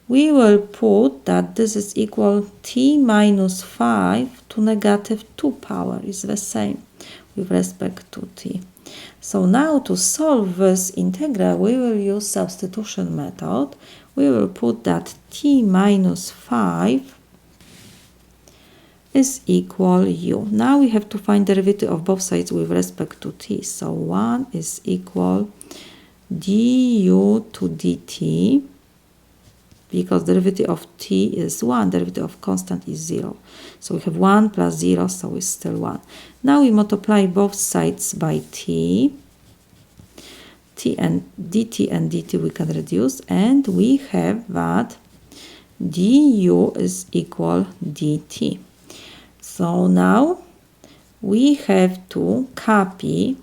we will put that this is equal t minus 5 to negative 2 power is the same with respect to t. So now to solve this integral, we will use substitution method. We will put that t minus 5 is equal u. Now we have to find derivative of both sides with respect to t. So 1 is equal du to dt, because derivative of t is 1, derivative of constant is 0. So we have 1 plus 0, so it's still 1. Now we multiply both sides by t. T and dt we can reduce, and we have that du is equal dt. So now we have to copy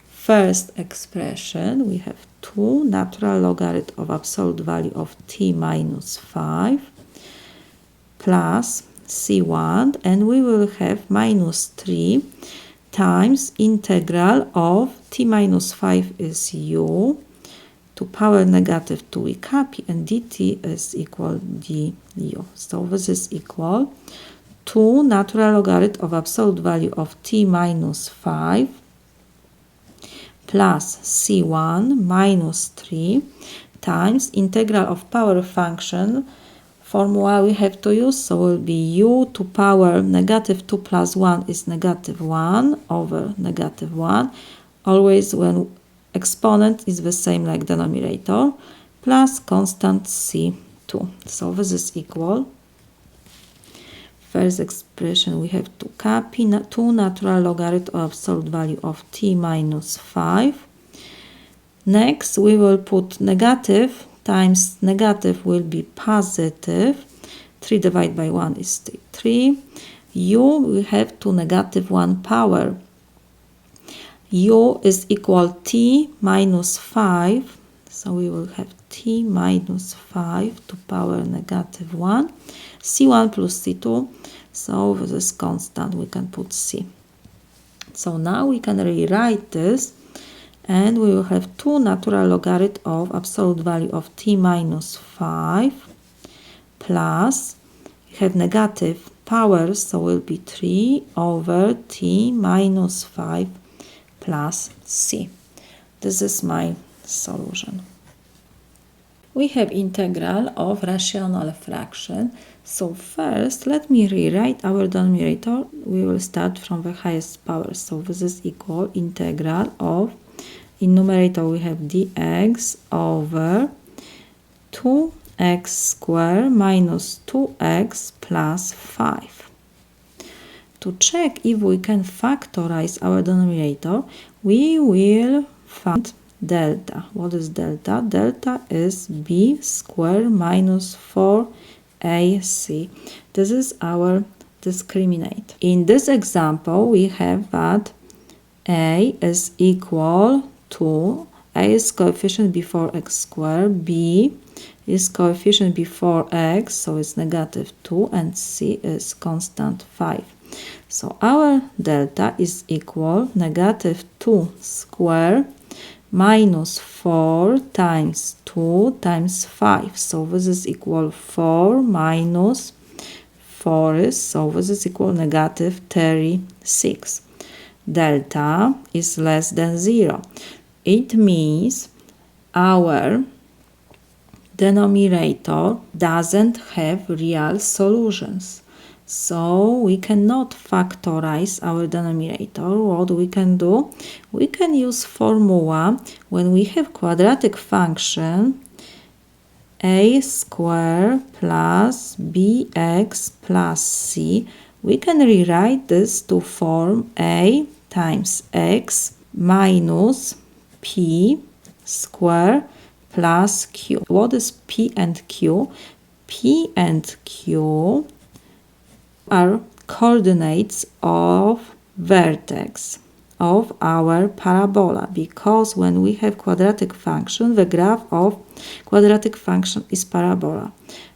first expression. We have 2 natural logarithm of absolute value of t minus 5 plus c1, and we will have minus 3 times integral of t minus 5 is u to power negative 2 we copy, and dt is equal du. So this is equal 2 natural logarithm of absolute value of t minus 5 plus c1 minus 3 times integral of power function. Formula we have to use, so will be u to power negative 2 plus 1 is negative 1 over negative 1. Always when exponent is the same like denominator, plus constant c2. So this is equal. First expression we have to copy 2 natural logarithm of absolute value of t minus 5. Next we will put negative times negative will be positive. 3 divided by 1 is 3. U we have to negative 1 power. U is equal t minus 5. So we will have t minus 5 to power negative 1. C1 plus C2. So this is constant. We can put C. So now we can rewrite this. And we will have 2 natural logarithm of absolute value of t minus 5 plus, we have negative power, so will be 3 over t minus 5 plus c. This is my solution. We have integral of rational fraction. So first, let me rewrite our denominator. We will start from the highest power. So this is equal integral of, in numerator we have dx over 2x squared minus 2x plus 5. To check if we can factorize our denominator, we will find delta. What is delta? Delta is b squared minus 4ac. This is our discriminant. In this example, we have that a is equal to, a is coefficient before x squared, b is coefficient before x, so it's negative 2, and c is constant 5. So our delta is equal negative 2 squared minus 4 times 2 times 5. So this is equal 4 minus 4 is, so this is equal negative 36. Delta is less than 0. It means our denominator doesn't have real solutions. So we cannot factorize our denominator. What we can do? We can use formula when we have quadratic function a squared plus bx plus c. We can rewrite this to form a times x minus p squared plus q. What is p and q? P and q are coordinates of vertex of our parabola, because when we have quadratic function, the graph of quadratic function is parabola.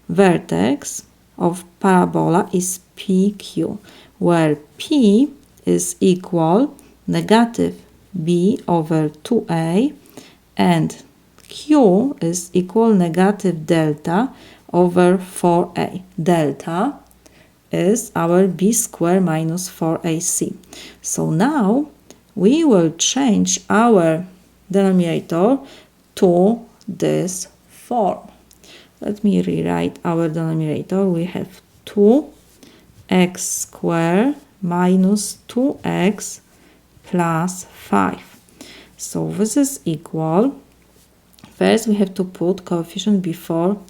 Vertex of parabola is PQ, where P is equal negative b over 2a and q is equal negative delta over 4a. Delta is our b squared minus 4ac. So now we will change our denominator to this form. Let me rewrite our denominator. We have 2x squared minus 2x plus 5. So this is equal. First we have to put coefficient before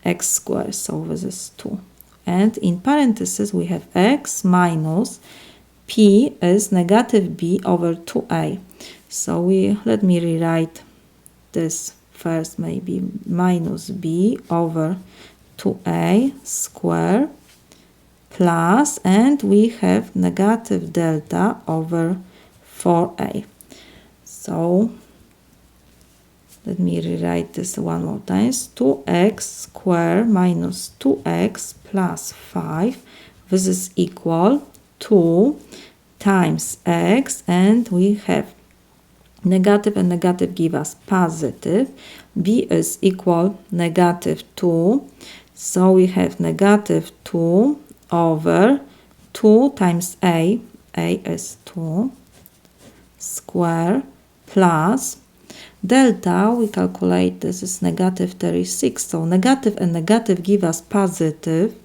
x squared. So this is 2. And in parentheses we have x minus p is negative b over 2a. So let me rewrite this first, maybe minus b over 2a squared plus, and we have negative delta over 4a. So let me rewrite this one more time. 2x squared minus 2x plus 5. This is equal 2 times x, and we have negative and negative give us positive. B is equal negative 2. So we have negative 2 over 2 times a is 2 square plus delta, we calculate this is negative 36. So negative and negative give us positive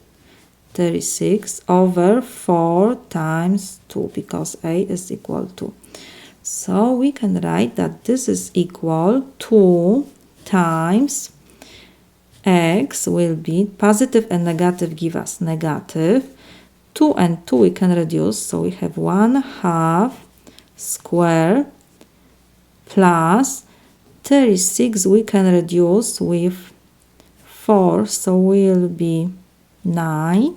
36 over 4 times 2 because a is equal to. So we can write that this is equal to 2 times x will be positive and negative give us negative. 2 and 2 we can reduce, so we have 1/2 square plus 36 we can reduce with 4, so will be 9.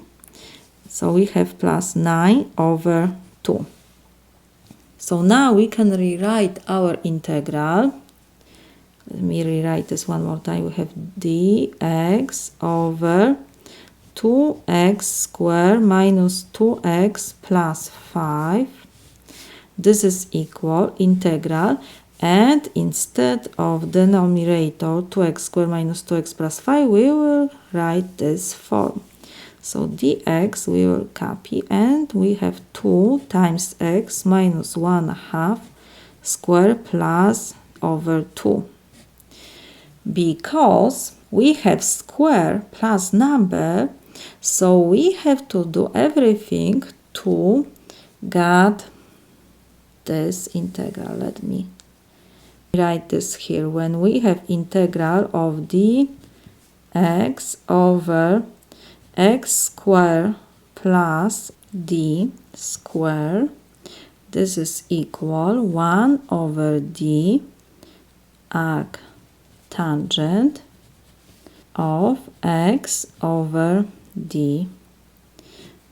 So we have plus 9 over 2. So now we can rewrite our integral. Let me rewrite this one more time. We have dx over 2x squared minus 2x plus 5. This is equal integral, and instead of denominator 2x squared minus 2x plus 5, we will write this form. So dx we will copy, and we have 2 times x minus 1/2 square plus over 2. Because we have square plus number, so we have to do everything to get this integral. Let me write this here. When we have integral of dx over x squared plus d squared, this is equal 1 over d arctangent of x over d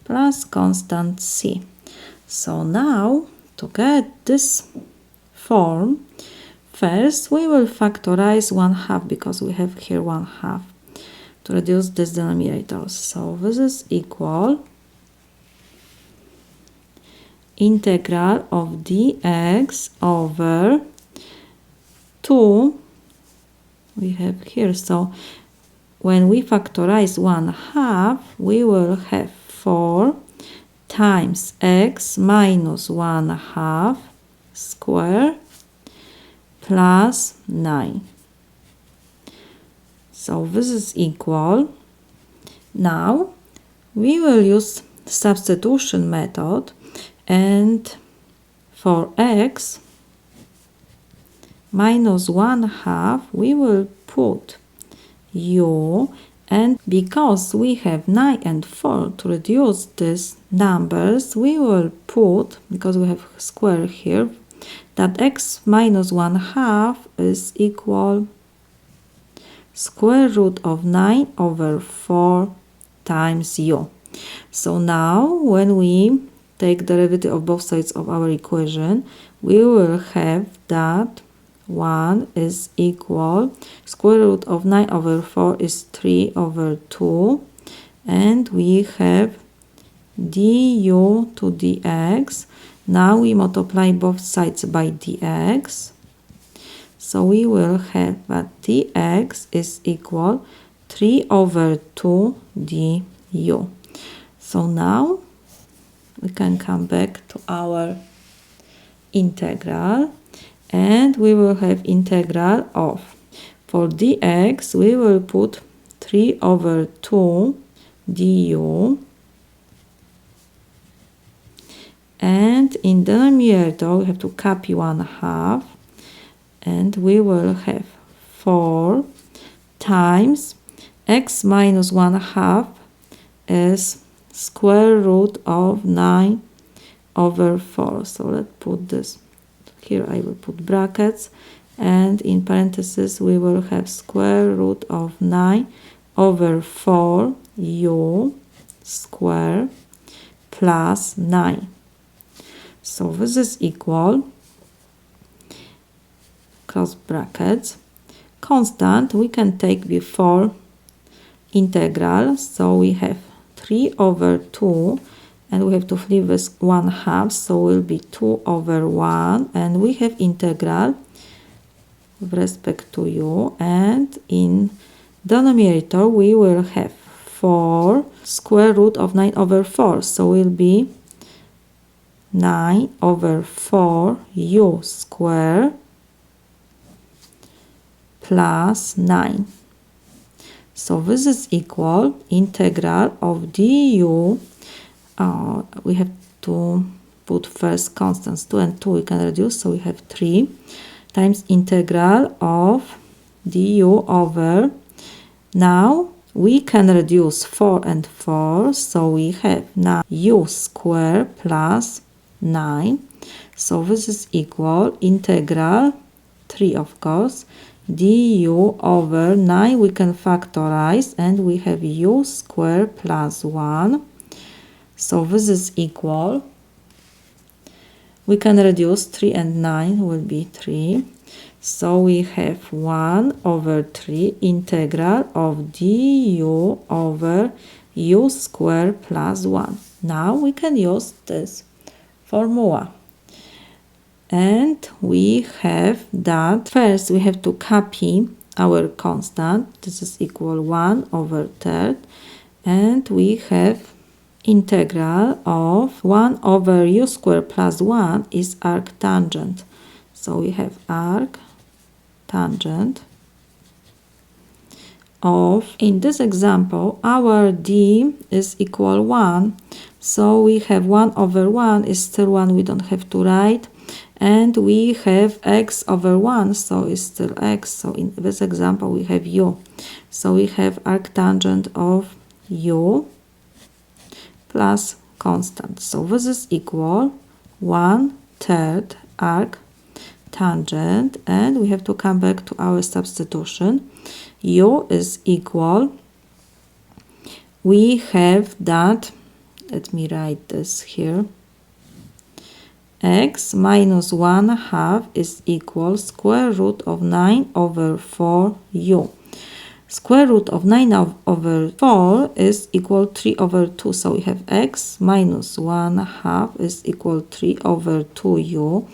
plus constant c. So now to get this form, first we will factorize 1/2 because we have here 1/2 to reduce this denominator. So this is equal integral of dx over 2 we have here. So when we factorize 1/2, we will have 4 times x minus 1/2 square plus 9. So this is equal. Now we will use substitution method, and for x minus 1/2 we will put u, and because we have 9 and 4 to reduce these numbers, we will put, because we have square here, that x minus 1/2 is equal square root of 9 over 4 times u. So now when we take derivative of both sides of our equation, we will have that 1 is equal square root of 9 over 4 is 3 over 2, and we have du to dx. Now we multiply both sides by dx, so we will have that dx is equal 3 over 2 du. So now we can come back to our integral, and we will have integral of, for dx we will put 3 over 2 du, and in denominator we have to copy 1/2, and we will have 4 times x minus 1/2 is square root of 9 over 4. So let's put this here. I will put brackets, and in parentheses we will have square root of 9 over 4 u square plus 9. So this is equal, close brackets, constant we can take before integral, so we have 3 over 2, and we have to flip this 1/2, so will be 2 over 1, and we have integral with respect to u, and in denominator we will have 4 square root of 9 over 4, so will be 9 over 4 u square plus 9. So this is equal integral of du. We have to put first constants 2 and 2 we can reduce, so we have 3 times integral of du over, now we can reduce 4 and 4, so we have now u square plus 9. So this is equal integral 3, of course, du over 9 we can factorize, and we have u square plus 1. So this is equal, we can reduce 3 and 9 will be 3. So we have 1 over 3 integral of du over u square plus 1. Now we can use this formula. And we have that first we have to copy our constant. This is equal 1 over third. And we have integral of 1 over u square plus 1 is arctangent. So we have arctangent of, in this example, our d is equal 1. So we have 1 over 1 is still 1, we don't have to write. And we have x over 1, so it's still x. So in this example, we have u. So we have arctangent of u plus constant. So this is equal 1/3 arctangent, and we have to come back to our substitution. U is equal, we have that, let me write this here, x minus 1/2 is equal square root of 9 over 4u. Square root of 9 over 4 is equal 3 over 2. So we have x minus 1/2 is equal 3 over 2u.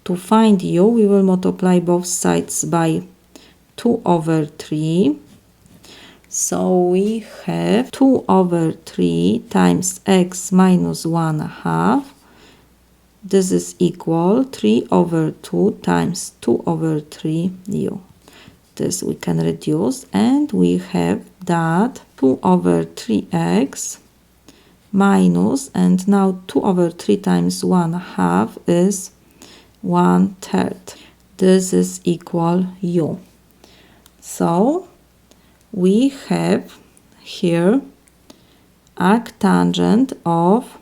To find u, we will multiply both sides by 2 over 3. So we have 2 over 3 times x minus 1/2. This is equal 3 over 2 times 2 over 3u. This we can reduce, and we have that 2 over 3x minus, and now 2 over 3 times 1/2 is 1/3. This is equal u. So we have here arctangent of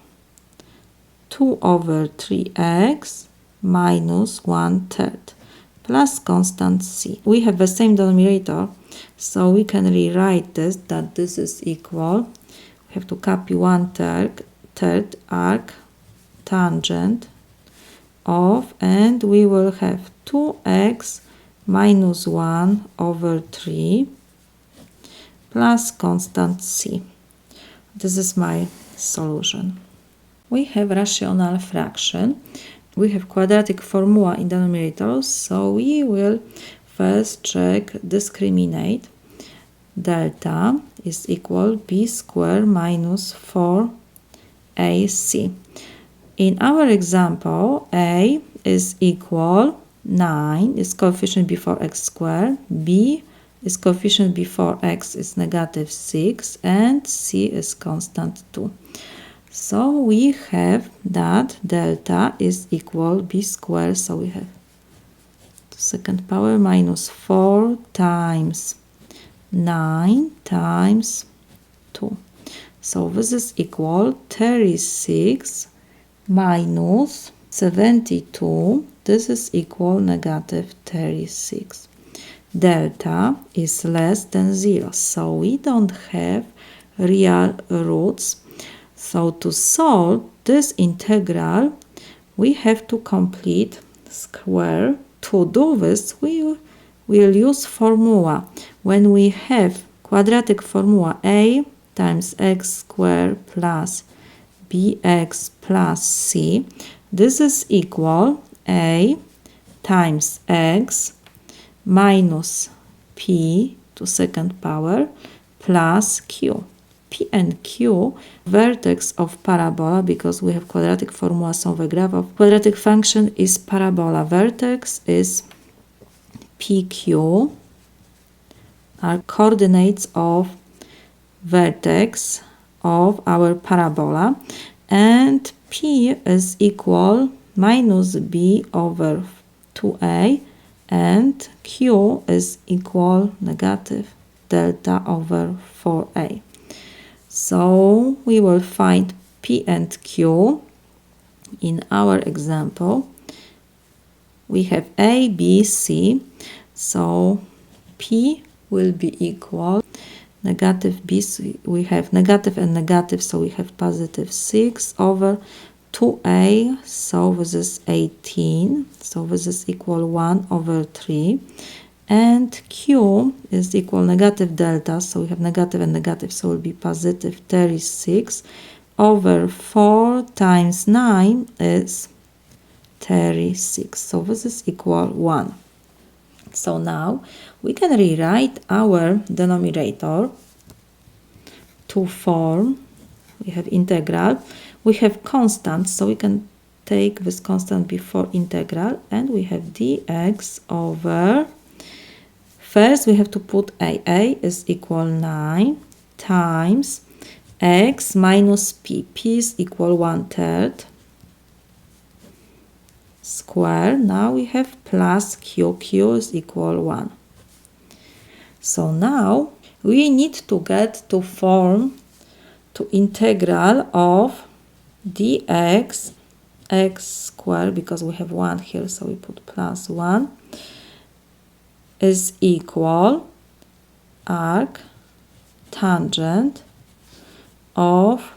2 over 3x minus 1/3 plus constant c. We have the same denominator, so we can rewrite this, that this is equal, we have to copy 1/3 arctangent of, and we will have 2x minus 1 over 3 plus constant c. This is my solution. We have rational fraction. We have quadratic formula in denominator, so we will first check discriminate. Delta is equal b squared minus 4ac. In our example, a is equal 9, is coefficient before x squared, b is coefficient before x is negative 6, and c is constant 2. So we have that delta is equal b squared, so we have second power minus 4 times 9 times 2. So this is equal 36 minus 72. This is equal negative 36. Delta is less than 0, so we don't have real roots. So to solve this integral, we have to complete square. To do this, we will use formula. When we have quadratic formula, a times x squared plus bx plus c, this is equal a times x minus p to second power plus q. P and Q, vertex of parabola, because we have quadratic formula, so the graph of quadratic function is parabola. Vertex is PQ, are coordinates of vertex of our parabola, and P is equal minus B over 2a, and Q is equal negative delta over 4a. So we will find P and Q in our example. We have A, B, C, so P will be equal negative B, we have negative and negative, so we have positive 6 over 2a, so this is 18, so this is equal 1 over 3, and Q is equal negative delta, so we have negative and negative, so it will be positive 36 over 4 times 9 is 36, so this is equal 1. So now we can rewrite our denominator to form, we have integral, we have constant, so we can take this constant before integral, and we have dx over, first we have to put a is equal 9 times x minus p is equal 1/3 square. Now we have plus q is equal 1. So now we need to get to form to integral of dx x squared, because we have 1 here, so we put plus 1, is equal arc tangent of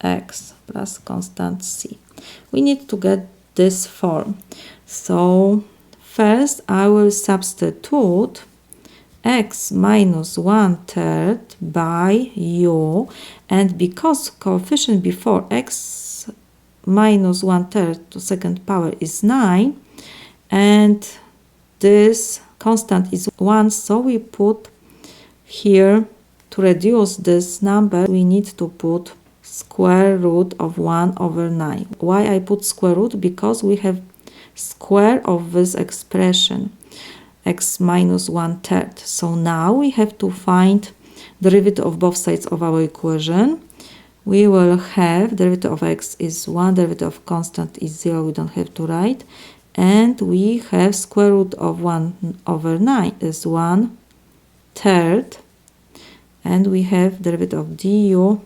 x plus constant c. We need to get this form. So first I will substitute x minus 1/3 by u, and because coefficient before x minus 1/3 to second power is 9, and this constant is 1, so we put here, to reduce this number, we need to put square root of 1 over 9. Why I put square root? Because we have square of this expression, x minus 1/3. So now we have to find derivative of both sides of our equation. We will have derivative of x is 1, derivative of constant is 0, we don't have to write, and we have square root of 1 over 9 is 1/3, and we have derivative of du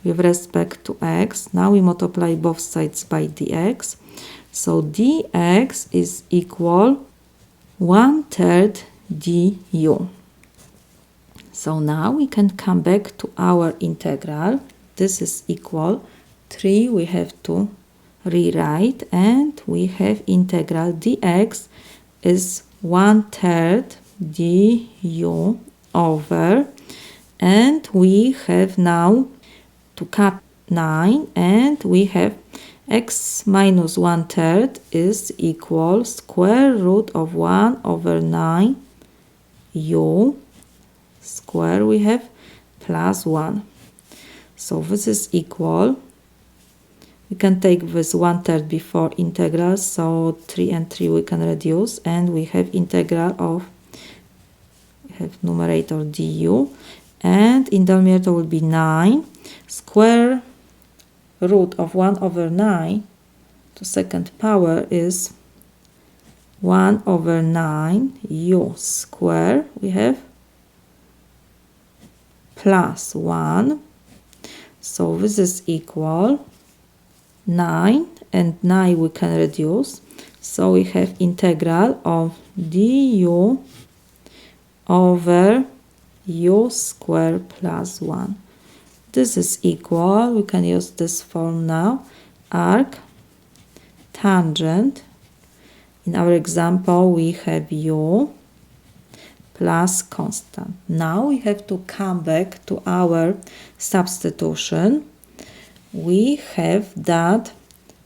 with respect to x. Now we multiply both sides by dx, so dx is equal 1/3 du. So now we can come back to our integral. This is equal 3, we have to rewrite, and we have integral dx is 1/3 du over, and we have now to cut 9, and we have x minus 1/3 is equal square root of 1 over 9 u square, we have plus 1. So this is equal, we can take this 1/3 before integral, so 3 and 3 we can reduce, and we have integral of, we have numerator du, and in denominator will be 9, square root of 1 over 9 to second power is 1 over 9 u square, we have plus 1, so this is equal 9, and 9 we can reduce, so we have integral of du over u square plus 1. This is equal, we can use this form now, arc tangent, in our example we have u plus constant. Now we have to come back to our substitution. We have that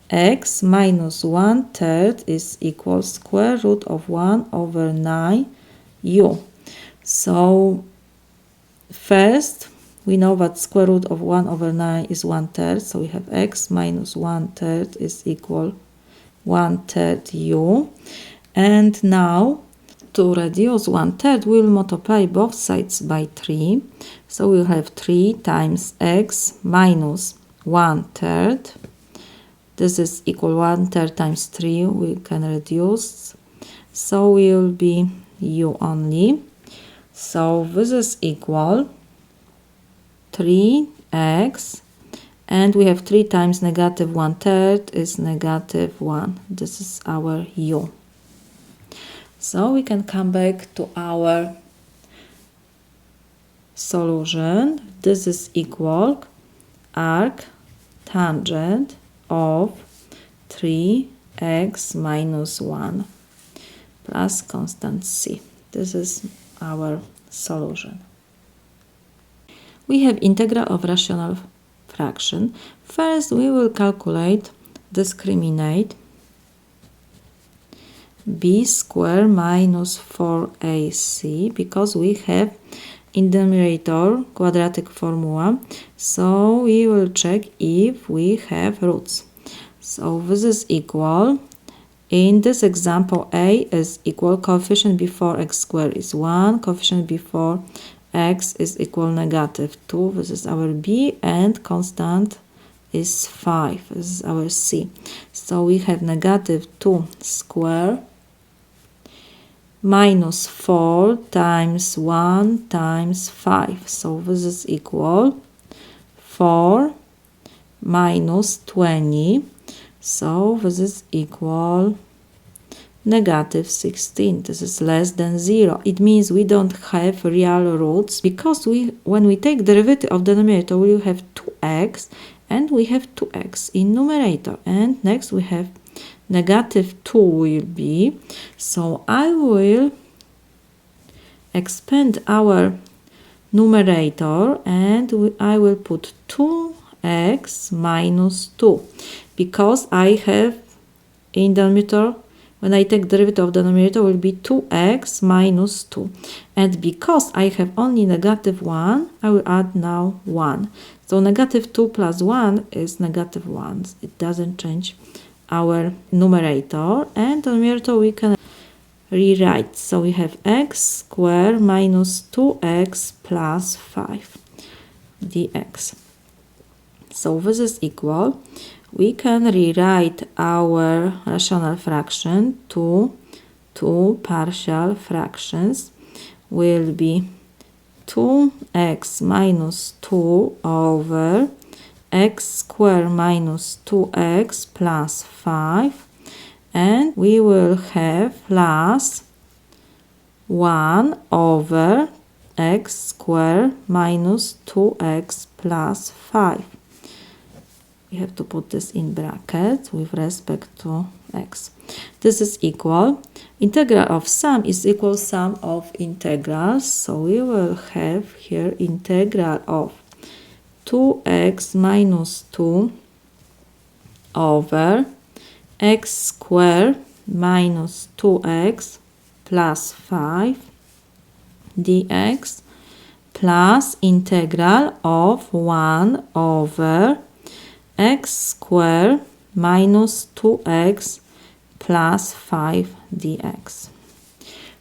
x minus 1/3 is equal square root of 1 over 9 u. So first we know that square root of 1 over 9 is 1/3, so we have x minus 1/3 is equal 1/3 u. And now to reduce 1/3, we will multiply both sides by 3. So we'll have 3 times x minus 1/3. This is equal 1/3 times 3. We can reduce. So we will be u only. So this is equal 3x. And we have 3 times negative 1/3 is negative 1. This is our u. So we can come back to our solution. This is equal arc tangent of 3x minus 1 plus constant c. This is our solution. We have integral of rational fraction. First, we will calculate, discriminate b squared minus 4ac because we have in the numerator quadratic formula. So we will check if we have roots. So this is equal. In this example, a is equal, coefficient before x squared is 1, coefficient before x is equal negative 2. This is our b, and constant is 5. This is our c. So we have negative 2 square minus 4 times 1 times 5. So this is equal 4 minus 20. So this is equal negative 16. This is less than 0. It means we don't have real roots because when we take derivative of the denominator, we will have 2x and we have 2x in numerator. And next we have negative 2 will be. So I will expand our numerator and I will put 2x minus 2 because I have in the numerator, when I take derivative of the numerator, will be 2x minus 2. And because I have only negative 1, I will add now 1. So negative 2 plus 1 is negative 1. It doesn't change our numerator. And the numerator we can rewrite. So we have x squared minus 2x plus 5 dx. So this is equal. We can rewrite our rational fraction to two partial fractions. Will be 2x minus 2 over x squared minus 2x plus 5. And we will have plus 1 over x squared minus 2x plus 5. We have to put this in brackets with respect to x. This is equal. Integral of sum is equal sum of integrals. So we will have here integral of 2x minus 2 over x squared minus 2x plus 5 dx plus integral of 1 over x squared minus 2x plus 5 dx.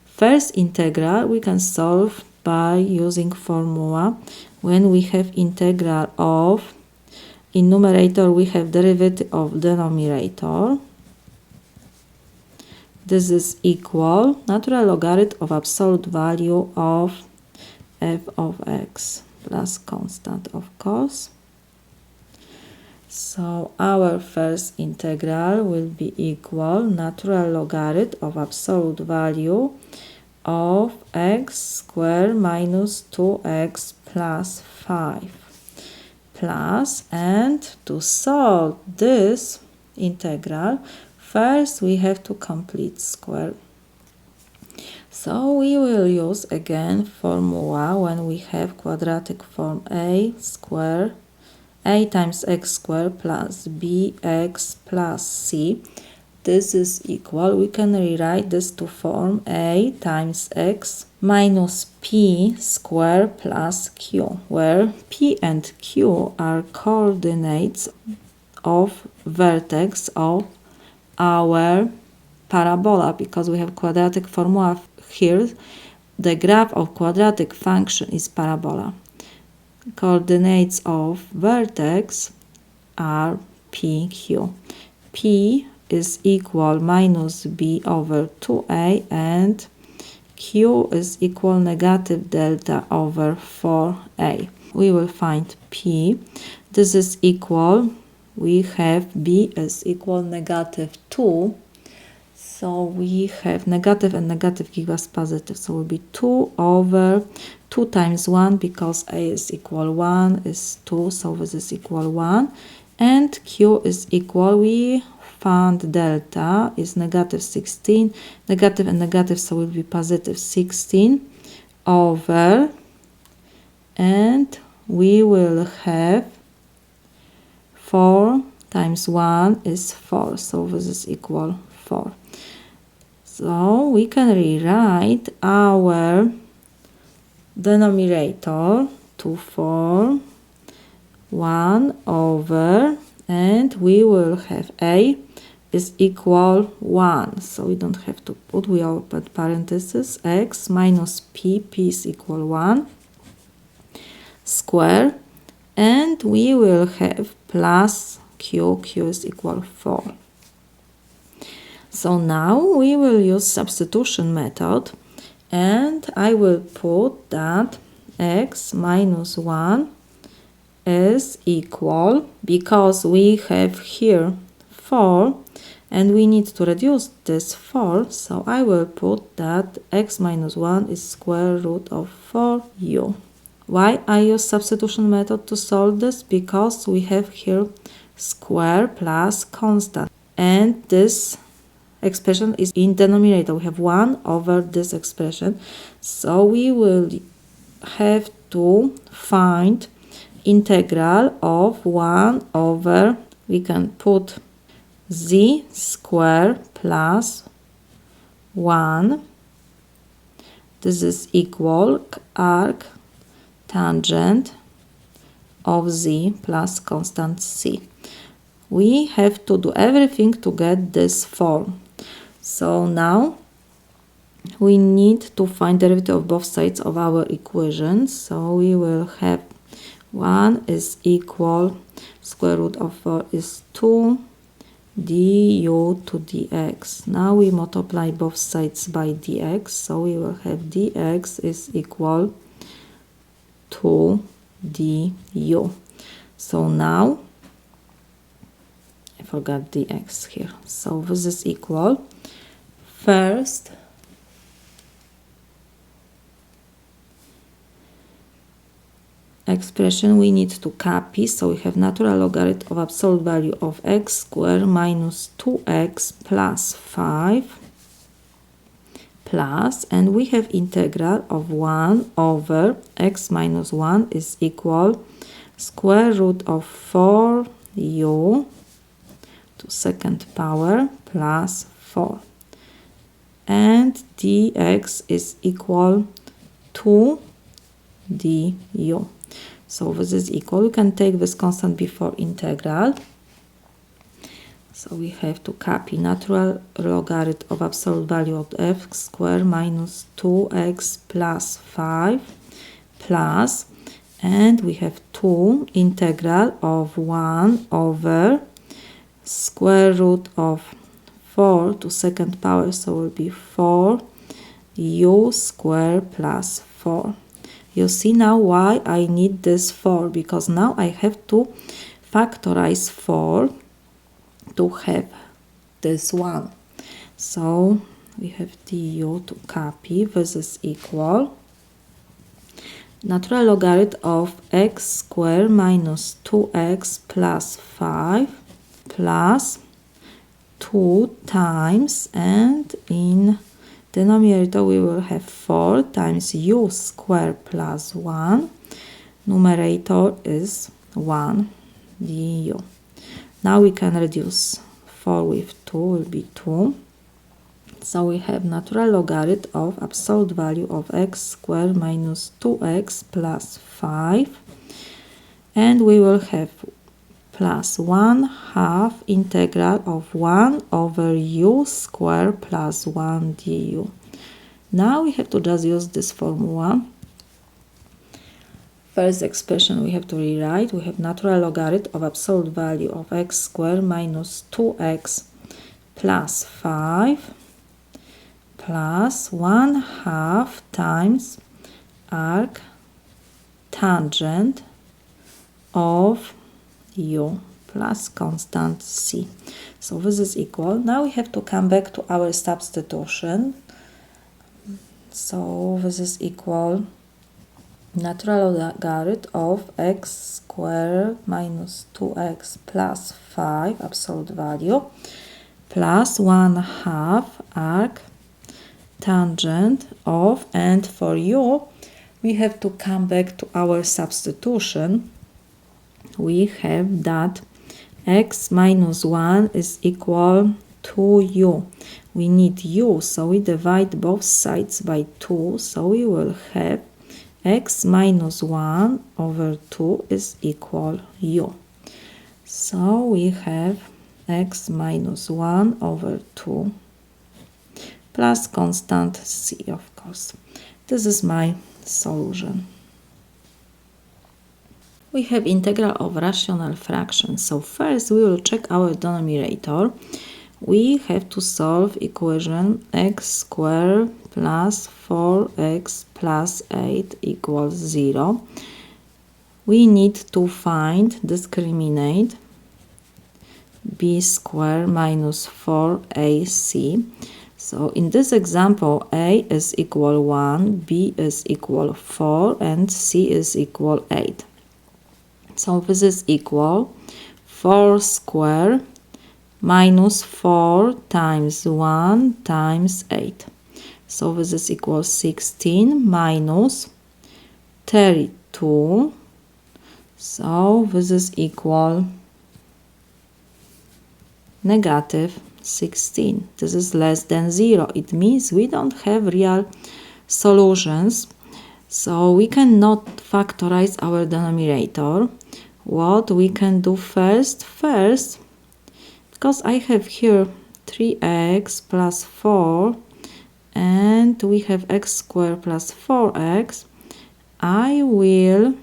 First integral we can solve by using formula. When we have integral of, in numerator we have derivative of denominator. This is equal natural logarithm of absolute value of f of x plus constant, of course. So our first integral will be equal natural logarithm of absolute value of x squared minus 2x plus 5 plus, and to solve this integral, first we have to complete square. So we will use again formula when we have quadratic form a squared, a times x squared plus bx plus c. This is equal. We can rewrite this to form a times x minus p squared plus q, where p and q are coordinates of vertex of our parabola, because we have quadratic formula here the graph of quadratic function is parabola. Coordinates of vertex are p, q. P is equal minus b over 2a and q is equal negative delta over 4a. We will find p. This is equal, we have b is equal negative 2. So we have negative and negative give us positive. So it will be 2 over 2 times 1 because a is equal 1 is 2. So this is equal 1. And q is equal, we found delta is negative 16. Negative and negative, so it will be positive 16 over, and we will have 4 times 1 is 4. So this is equal 4. So we can rewrite our denominator to 4, 1 over, and we will have a is equal 1. So we don't have to put, we open parentheses, x minus p, p is equal 1, square, and we will have plus q, q is equal 4. So now we will use substitution method, and I will put that x minus 1 is equal, because we have here 4 and we need to reduce this 4, so I will put that x minus 1 is square root of 4u. Why I use substitution method to solve this? Because we have here square plus constant, and this expression is in denominator. We have 1 over this expression, so we will have to find integral of 1 over, we can put z square plus 1. This is equal arc tangent of z plus constant c. We have to do everything to get this form. So now we need to find derivative of both sides of our equation. So we will have 1 is equal, square root of 4 is 2 du to dx. Now we multiply both sides by dx, so we will have dx is equal to du. So now I forgot dx here. So this is equal, first expression we need to copy, so we have natural logarithm of absolute value of x squared minus 2x plus 5 plus, and we have integral of 1 over x minus 1 is equal square root of 4u to second power plus 4, and dx is equal to du. So this is equal, we can take this constant before integral. So we have to copy natural logarithm of absolute value of x squared minus 2x plus 5 plus, and we have 2 integral of 1 over square root of 4 to second power, so it will be 4u squared plus 4. You see now why I need this 4, because now I have to factorize 4 to have this 1. So we have du to copy, this is equal natural logarithm of x squared minus 2x plus 5 plus 2 times, and in denominator we will have 4 times u squared plus 1. Numerator is 1 du. Now we can reduce 4 with 2, will be 2. So we have natural logarithm of absolute value of x squared minus 2x plus 5. And we will have plus 1/2 integral of 1 over u squared plus 1 du. Now we have to just use this formula. First expression we have to rewrite. We have natural logarithm of absolute value of x squared minus 2x plus 5 plus 1/2 times arc tangent of u plus constant c. So this is equal. Now we have to come back to our substitution. So this is equal natural logarithm of x squared minus 2x plus 5 absolute value plus 1/2 arc tangent of, and for u we have to come back to our substitution. We have that x minus 1 is equal to u. We need u, so we divide both sides by 2, so we will have x minus 1 over 2 is equal u. So we have x minus 1 over 2 plus constant c, of course. This is my solution. We have integral of rational fractions. So first we will check our denominator. We have to solve equation x squared plus 4x plus 8 equals 0. We need to find discriminant b squared minus 4ac. So in this example, a is equal 1, b is equal 4, and c is equal 8. So this is equal 4 squared minus 4 times 1 times 8. So this is equal 16 minus 32. So this is equal negative 16. This is less than 0. It means we don't have real solutions. So we cannot factorize our denominator. What we can do first, because I have here 3x plus 4 and we have x squared plus 4x, I will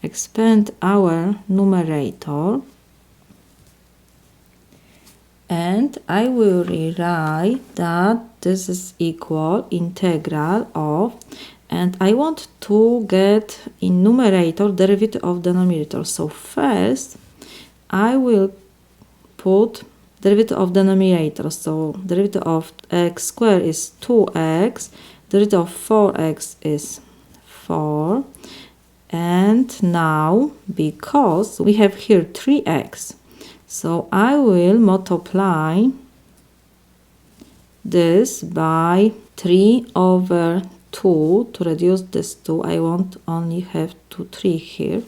expand our numerator and I will rewrite that this is equal integral of, and I want to get in numerator derivative of denominator. So first I will put derivative of denominator. So derivative of x squared is 2x, derivative of 4x is 4. And now, because we have here 3x, so I will multiply this by 3 over 2 to reduce this 2. I won't only have 3 here.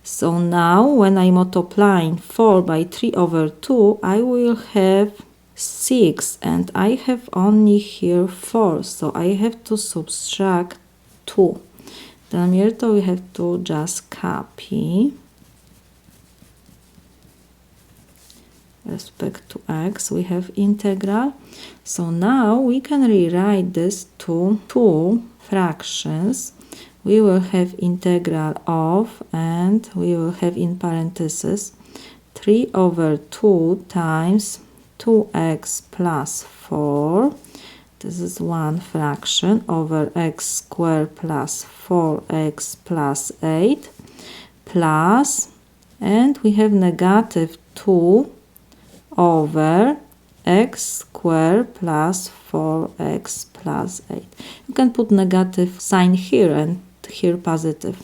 So now when I multiply 4 by 3 over 2, I will have 6 and I have only here 4. So I have to subtract 2. Denominator we have to just copy. Respect to x, we have integral. So now we can rewrite this to two fractions. We will have integral of, and we will have in parentheses 3 over 2 times 2x plus 4. This is one fraction over x squared plus 4x plus 8 plus, and we have negative 2 over x squared plus 4x plus 8. You can put negative sign here and here positive.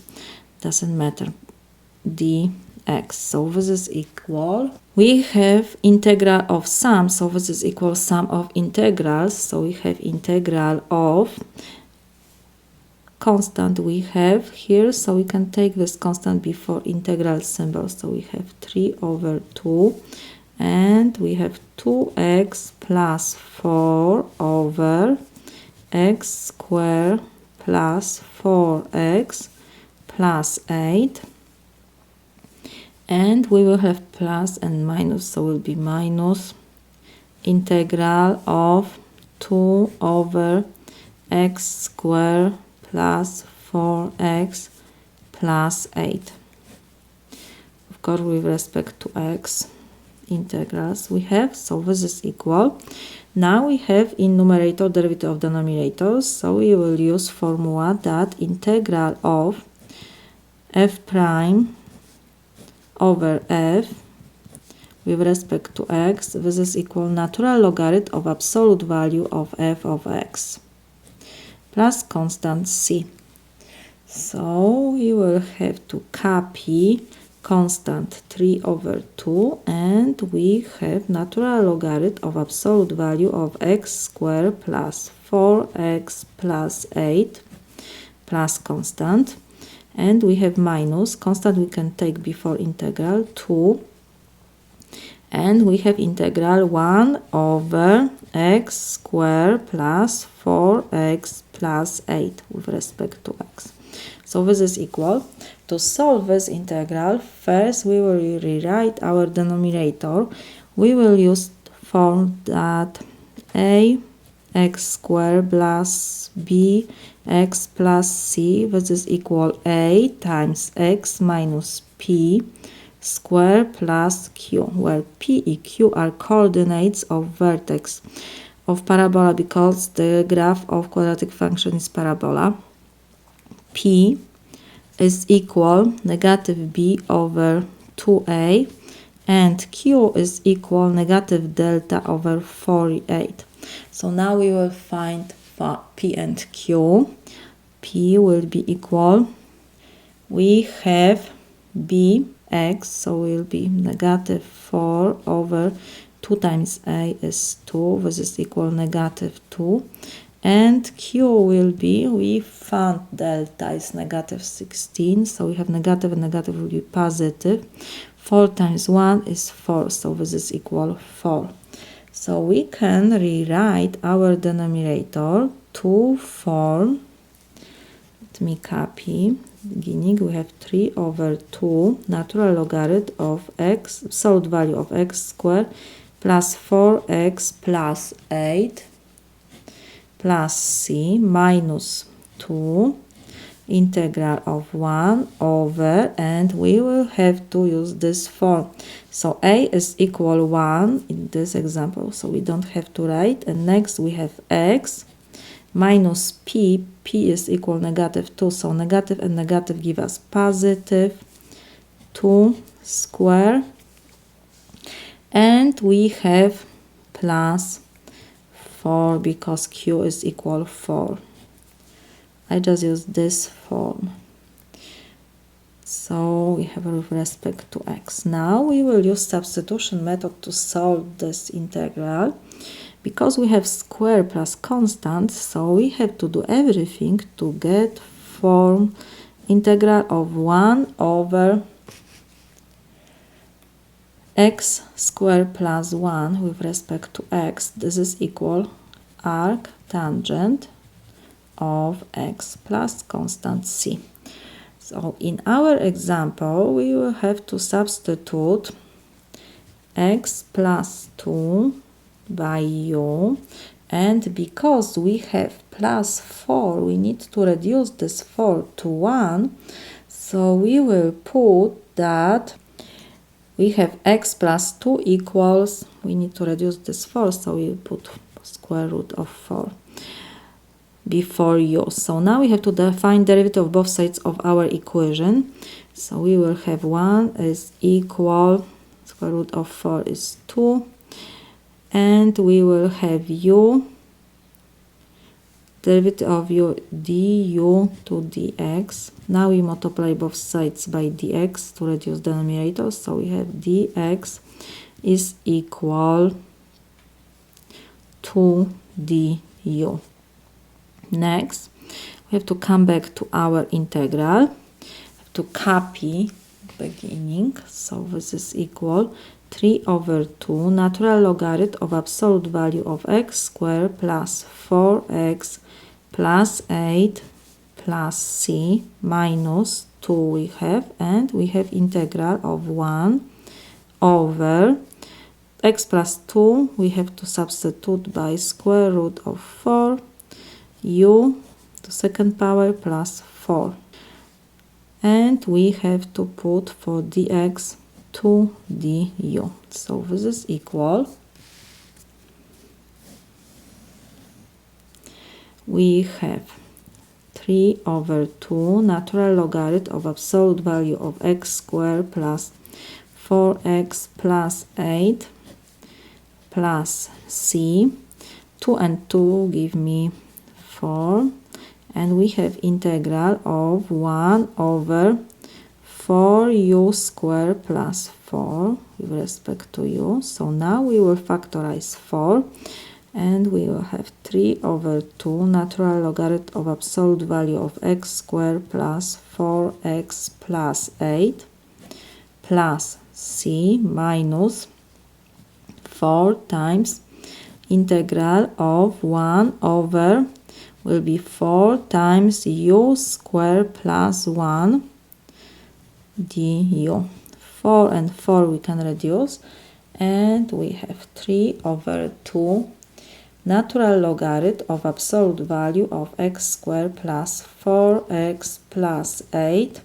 Doesn't matter. dx. So this is equal. We have integral of sum. So this is equal sum of integrals. So we have integral of constant we have here. So we can take this constant before integral symbol. So we have 3 over 2. And we have 2x plus 4 over x squared plus 4x plus 8. And we will have plus and minus, so will be minus integral of 2 over x squared plus 4x plus 8. Of course, with respect to x integrals we have, so this is equal. Now we have in numerator derivative of denominator, so we will use formula that integral of f prime over f with respect to x, this is equal natural logarithm of absolute value of f of x plus constant c. So we will have to copy constant 3 over 2 and we have natural logarithm of absolute value of x squared plus 4x plus 8 plus constant, and we have minus constant we can take before integral 2, and we have integral 1 over x squared plus 4x plus 8 with respect to x. So this is equal. To solve this integral, first we will rewrite our denominator. We will use form that a x squared plus b x plus c, this is equal a times x minus p square plus q, where p and q are coordinates of vertex of parabola because the graph of quadratic function is parabola. P is equal negative b over 2a and q is equal negative delta over 48. So now we will find p and q. P will be equal, we have bx, so will be negative 4 over 2 times a is 2, this is equal negative 2, and q will be, we found delta is negative 16, so we have negative and negative will be positive. 4 times 1 is 4, so this is equal 4. So we can rewrite our denominator to form, let me copy, beginning we have 3 over 2 natural logarithm of x, absolute value of x squared plus 4x plus 8 plus c minus 2 integral of 1 over, and we will have to use this form. So a is equal 1 in this example, so we don't have to write, and next we have x minus p, p is equal negative 2, so negative and negative give us positive 2 square, and we have plus 4 because q is equal 4. I just use this form. So we have with respect to x. Now we will use substitution method to solve this integral. Because we have square plus constant, so we have to do everything to get form integral of 1 over x squared plus 1 with respect to x. This is equal arc tangent of x plus constant c. So in our example, we will have to substitute x plus 2 by u, and because we have plus 4, we need to reduce this 4 to 1, so we will put that we have x plus 2 equals, we need to reduce this 4, so we put square root of 4 before u. So now we have to define derivative of both sides of our equation. So we will have 1 is equal, square root of 4 is 2, and we will have u, derivative of u du to dx. Now we multiply both sides by dx to reduce the numerator, so we have dx is equal to du. Next, we have to come back to our integral, have to copy beginning, so this is equal 3 over 2 natural logarithm of absolute value of x squared plus 4x plus 8 plus c minus 2 we have, and we have integral of 1 over x plus 2, we have to substitute by square root of 4 u to second power plus 4. And we have to put for dx 2 du. So this is equal. We have 3 over 2 natural logarithm of absolute value of x squared plus 4x plus 8 plus c. 2 and 2 give me 4. And we have integral of 1 over 4u squared plus 4 with respect to u. So now we will factorize 4. And we will have 3 over 2 natural logarithm of absolute value of x squared plus 4x plus 8 plus c minus 4 times integral of 1 over will be 4 times u squared plus 1 du. 4 and 4 we can reduce, and we have 3 over 2 natural logarithm of absolute value of x squared plus 4x plus 8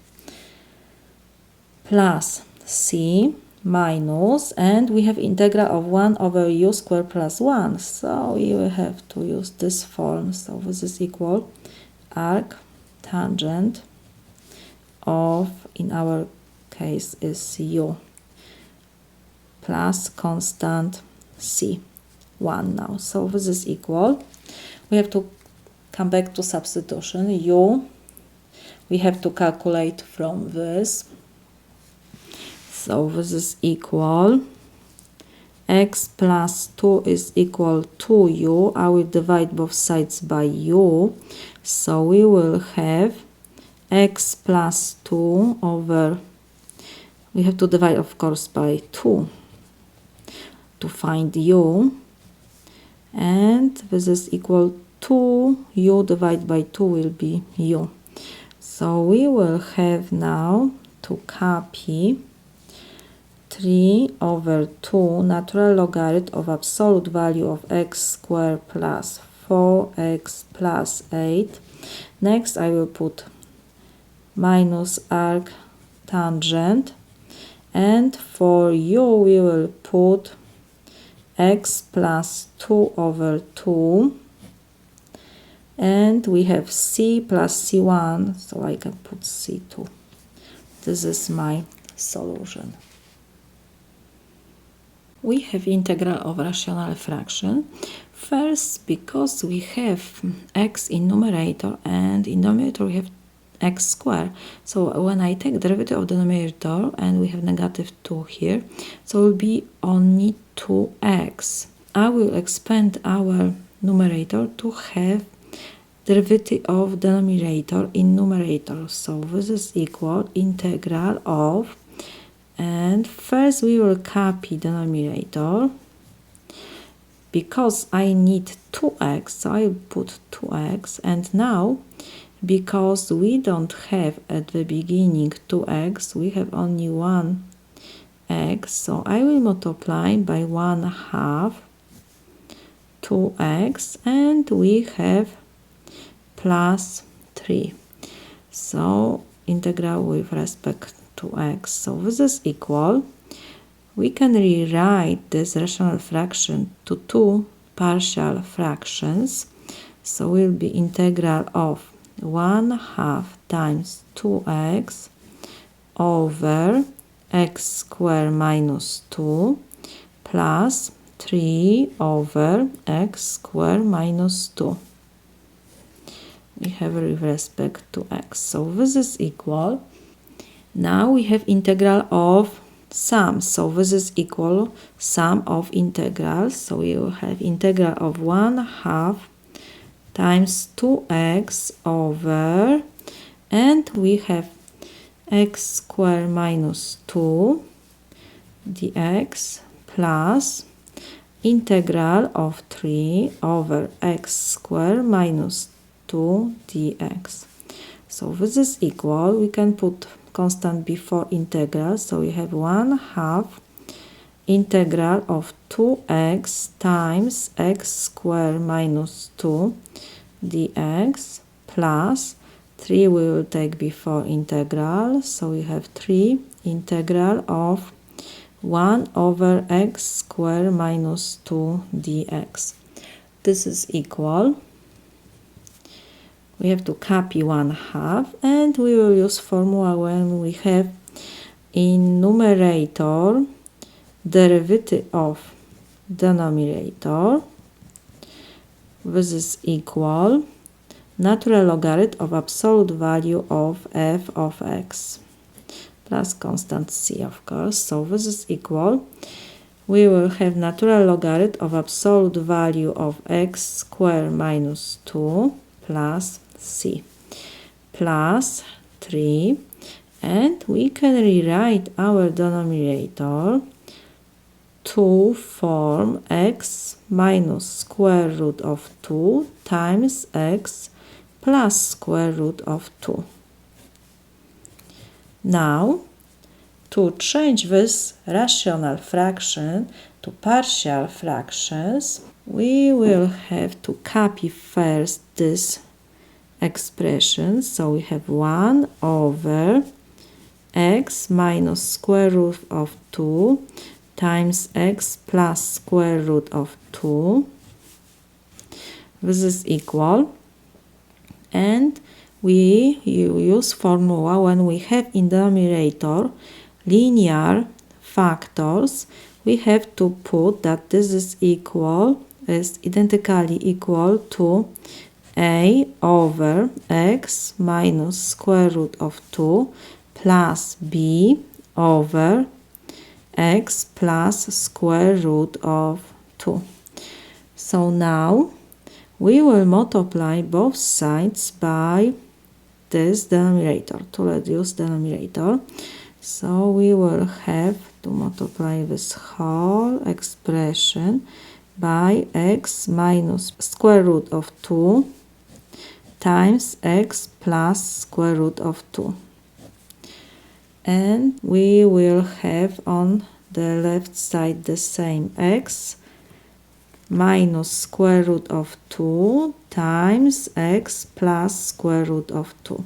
plus c minus, and we have integral of 1 over u squared plus 1. So we will have to use this form. So this is equal arc tangent of, in our case, is u plus constant c. 1 now. So this is equal. We have to come back to substitution. U, we have to calculate from this. So this is equal. X plus 2 is equal to u. I will divide both sides by u. So we will have x plus 2 over, we have to divide of course by 2 to find u. And this is equal to u divided by 2 will be u. So we will have now to copy 3 over 2 natural logarithm of absolute value of x squared plus 4x plus 8. Next I will put minus arc tangent, and for u we will put x plus 2 over 2, and we have c plus c1, so I can put c2. This is my solution. We have integral of rational fraction. First, because we have x in numerator and in denominator we have x squared. So when I take derivative of denominator and we have negative 2 here, so it will be only 2x. I will expand our numerator to have derivative of denominator in numerator. So this is equal integral of, and first we will copy denominator because I need 2x, so I will put 2x, and now because we don't have at the beginning 2x, we have only 1x, so I will multiply by 1/2 2x, and we have plus 3. So integral with respect to x. So this is equal. We can rewrite this rational fraction to 2 partial fractions. So will be integral of 1/2 times 2x over x squared minus 2 plus 3 over x squared minus 2. We have with respect to x. So this is equal. Now we have integral of sum. So this is equal sum of integrals. So we will have integral of 1/2 times 2x over, and we have x squared minus 2 dx plus integral of 3 over x squared minus 2 dx. So this is equal. We can put constant before integral. So we have 1/2 integral of 2x times x squared minus 2 dx plus 3 we will take before integral, so we have 3 integral of 1 over x squared minus 2 dx. This is equal. We have to copy 1/2 and we will use formula when we have in numerator derivative of denominator. This is equal natural logarithm of absolute value of f of x plus constant c, of course. So this is equal. We will have natural logarithm of absolute value of x squared minus 2 plus c plus 3, and we can rewrite our denominator to form x minus square root of 2 times x plus square root of 2. Now, to change this rational fraction to partial fractions, we will have to copy first this expression. So we have 1 over x minus square root of 2 times x plus square root of 2. This is equal. And we use formula when we have in denominator linear factors. We have to put that this is identically equal to a over x minus square root of 2 plus b over x plus square root of 2. So now we will multiply both sides by this denominator to reduce denominator. So we will have to multiply this whole expression by x minus square root of 2 times x plus square root of 2. And we will have on the left side the same x minus square root of 2 times x plus square root of 2.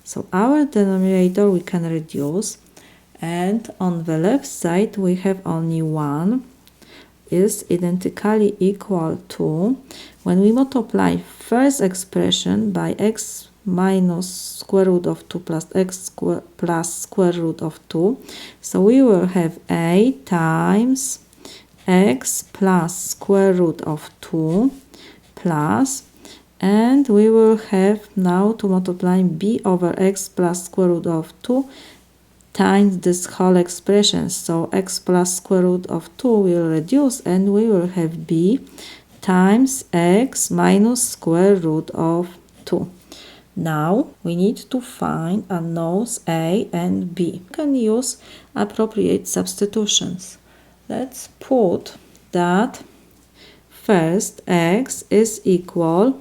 So our denominator we can reduce, and on the left side we have only 1 is identically equal to, when we multiply first expression by x minus square root of 2 plus x square plus square root of 2, so we will have a times x plus square root of 2 plus, and we will have now to multiply b over x plus square root of 2 times this whole expression. So x plus square root of 2 will reduce, and we will have b times x minus square root of 2. Now we need to find unknowns a and b. We can use appropriate substitutions. Let's put that first x is equal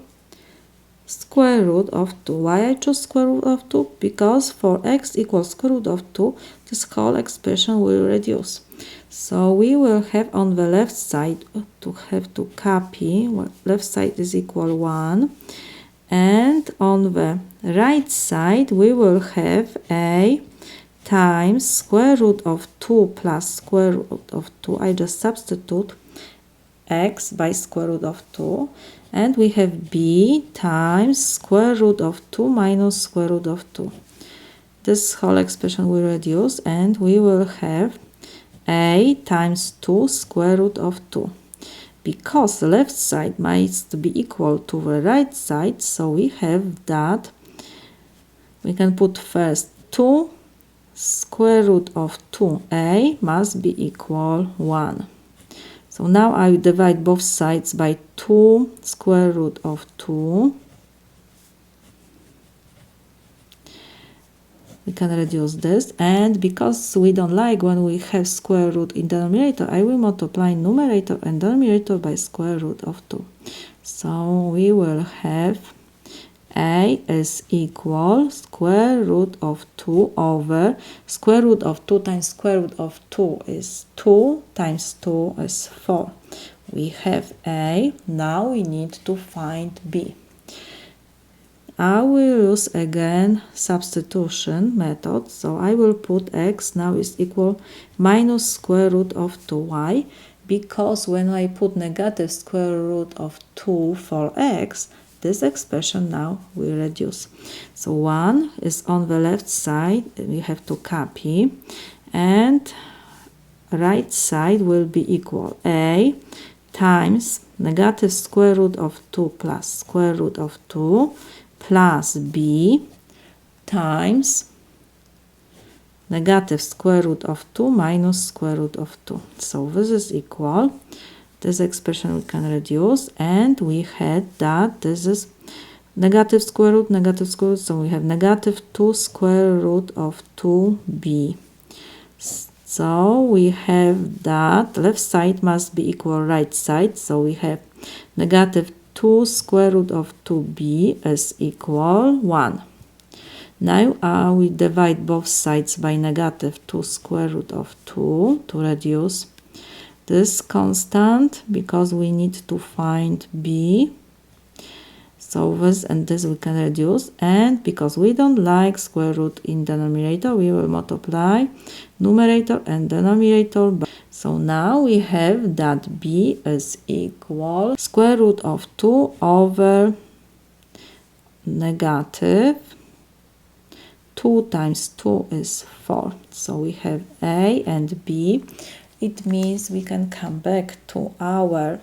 square root of 2. Why I choose square root of 2? Because for x equals square root of 2, this whole expression will reduce. So we will have on the left side to copy, left side is equal 1. And on the right side we will have a times square root of 2 plus square root of 2. I just substitute x by square root of 2. And we have b times square root of 2 minus square root of 2. This whole expression will reduce, and we will have a times 2 square root of 2. Because the left side must be equal to the right side, so we have that we can put first 2 square root of 2a must be equal 1. So now I divide both sides by 2 square root of 2. We can reduce this, and because we don't like when we have square root in denominator, I will multiply numerator and denominator by square root of 2. So we will have a is equal square root of 2 over square root of 2 times square root of 2 is 2 times 2 is 4. We have a. Now we need to find b. I will use again substitution method. So I will put x now is equal minus square root of 2y, because when I put negative square root of 2 for x, this expression now will reduce. So 1 is on the left side, we have to copy, and right side will be equal a times negative square root of 2 plus square root of 2 plus b times negative square root of 2 minus square root of 2. So this is equal. This expression we can reduce, and we had that this is negative square root, so we have negative 2 square root of 2b. So we have that left side must be equal right side, so we have negative 2 square root of 2b is equal 1. Now we divide both sides by negative 2 square root of 2 to reduce this constant, because we need to find b. So this and this we can reduce, and because we don't like square root in denominator, we will multiply numerator and denominator. So now we have that b is equal square root of 2 over negative 2 times 2 is 4. So we have a and b. It means we can come back to our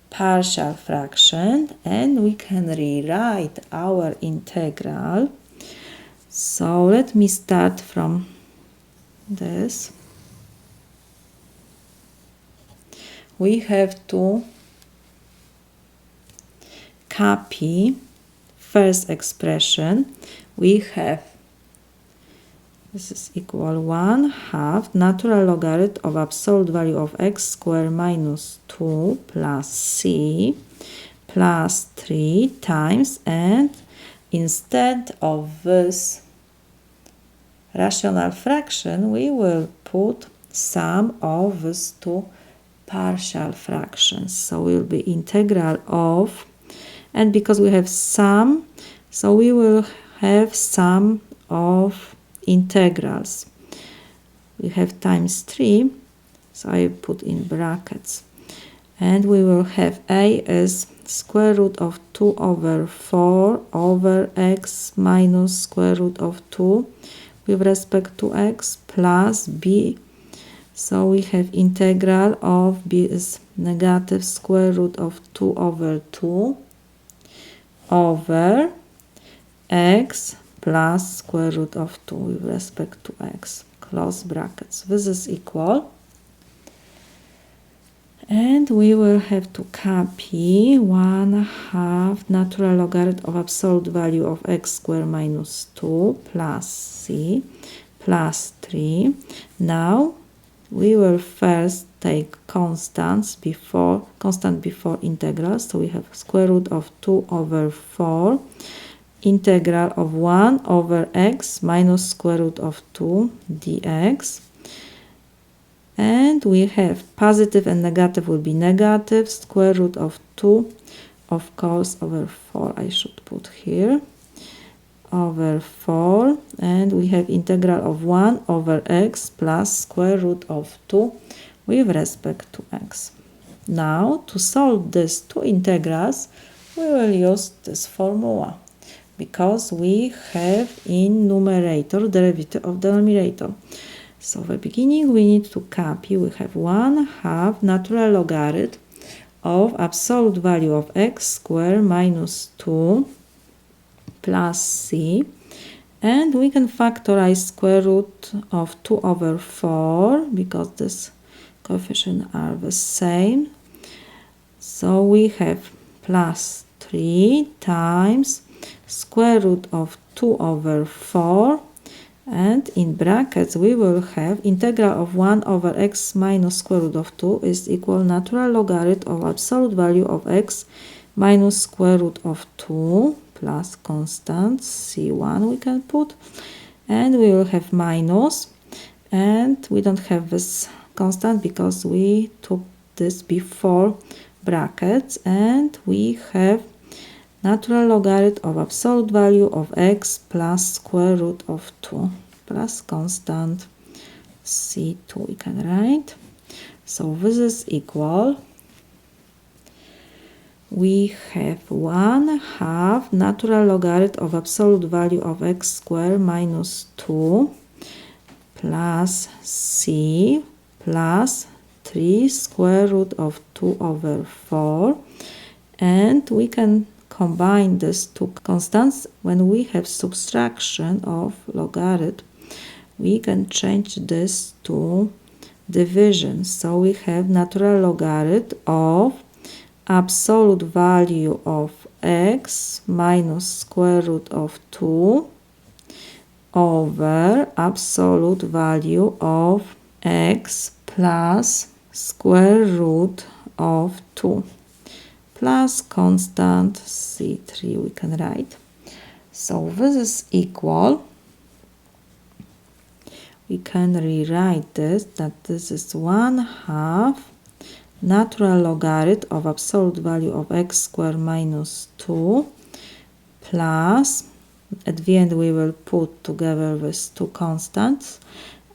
partial fraction and we can rewrite our integral. So let me start from this. We have to copy first expression. We have this is equal 1/2 natural logarithm of absolute value of x squared minus 2 plus c plus 3 times, and instead of this rational fraction we will put sum of these two partial fractions. So will be integral of, and because we have sum, so we will have sum of integrals. We have times 3, so I put in brackets, and we will have a is square root of 2 over 4 over x minus square root of 2 with respect to x plus b. So we have integral of b is negative square root of 2 over 2 over x plus square root of 2 with respect to x, close brackets. This is equal. And we will have to copy 1/2 natural logarithm of absolute value of x squared minus 2 plus c plus 3. Now we will first take constant before integral. So we have square root of 2 over 4 integral of 1 over x minus square root of 2 dx. And we have positive and negative will be negative, square root of 2, of course, over 4, I should put here, over 4, and we have integral of 1 over x plus square root of 2 with respect to x. Now, to solve these two integrals, we will use this formula, because we have in numerator derivative of denominator. So at the beginning we need to copy. We have 1/2 natural logarithm of absolute value of x squared minus 2 plus c, and we can factorize square root of 2 over 4 because this coefficients are the same. So we have plus 3 times square root of 2 over 4, and in brackets we will have integral of 1 over x minus square root of 2 is equal natural logarithm of absolute value of x minus square root of 2 plus constant c1 we can put, and we will have minus, and we don't have this constant because we took this before brackets, and we have natural logarithm of absolute value of x plus square root of 2 plus constant c2 we can write. So this is equal. We have 1/2 natural logarithm of absolute value of x squared minus 2 plus c plus 3 square root of 2 over 4. And we can combine these two constants when we have subtraction of logarithm. We can change this to division. So we have natural logarithm of absolute value of x minus square root of 2 over absolute value of x plus square root of 2 plus constant c3 we can write. So this is equal. We can rewrite this, that this is 1/2 natural logarithm of absolute value of x squared minus 2 plus, at the end we will put together these two constants,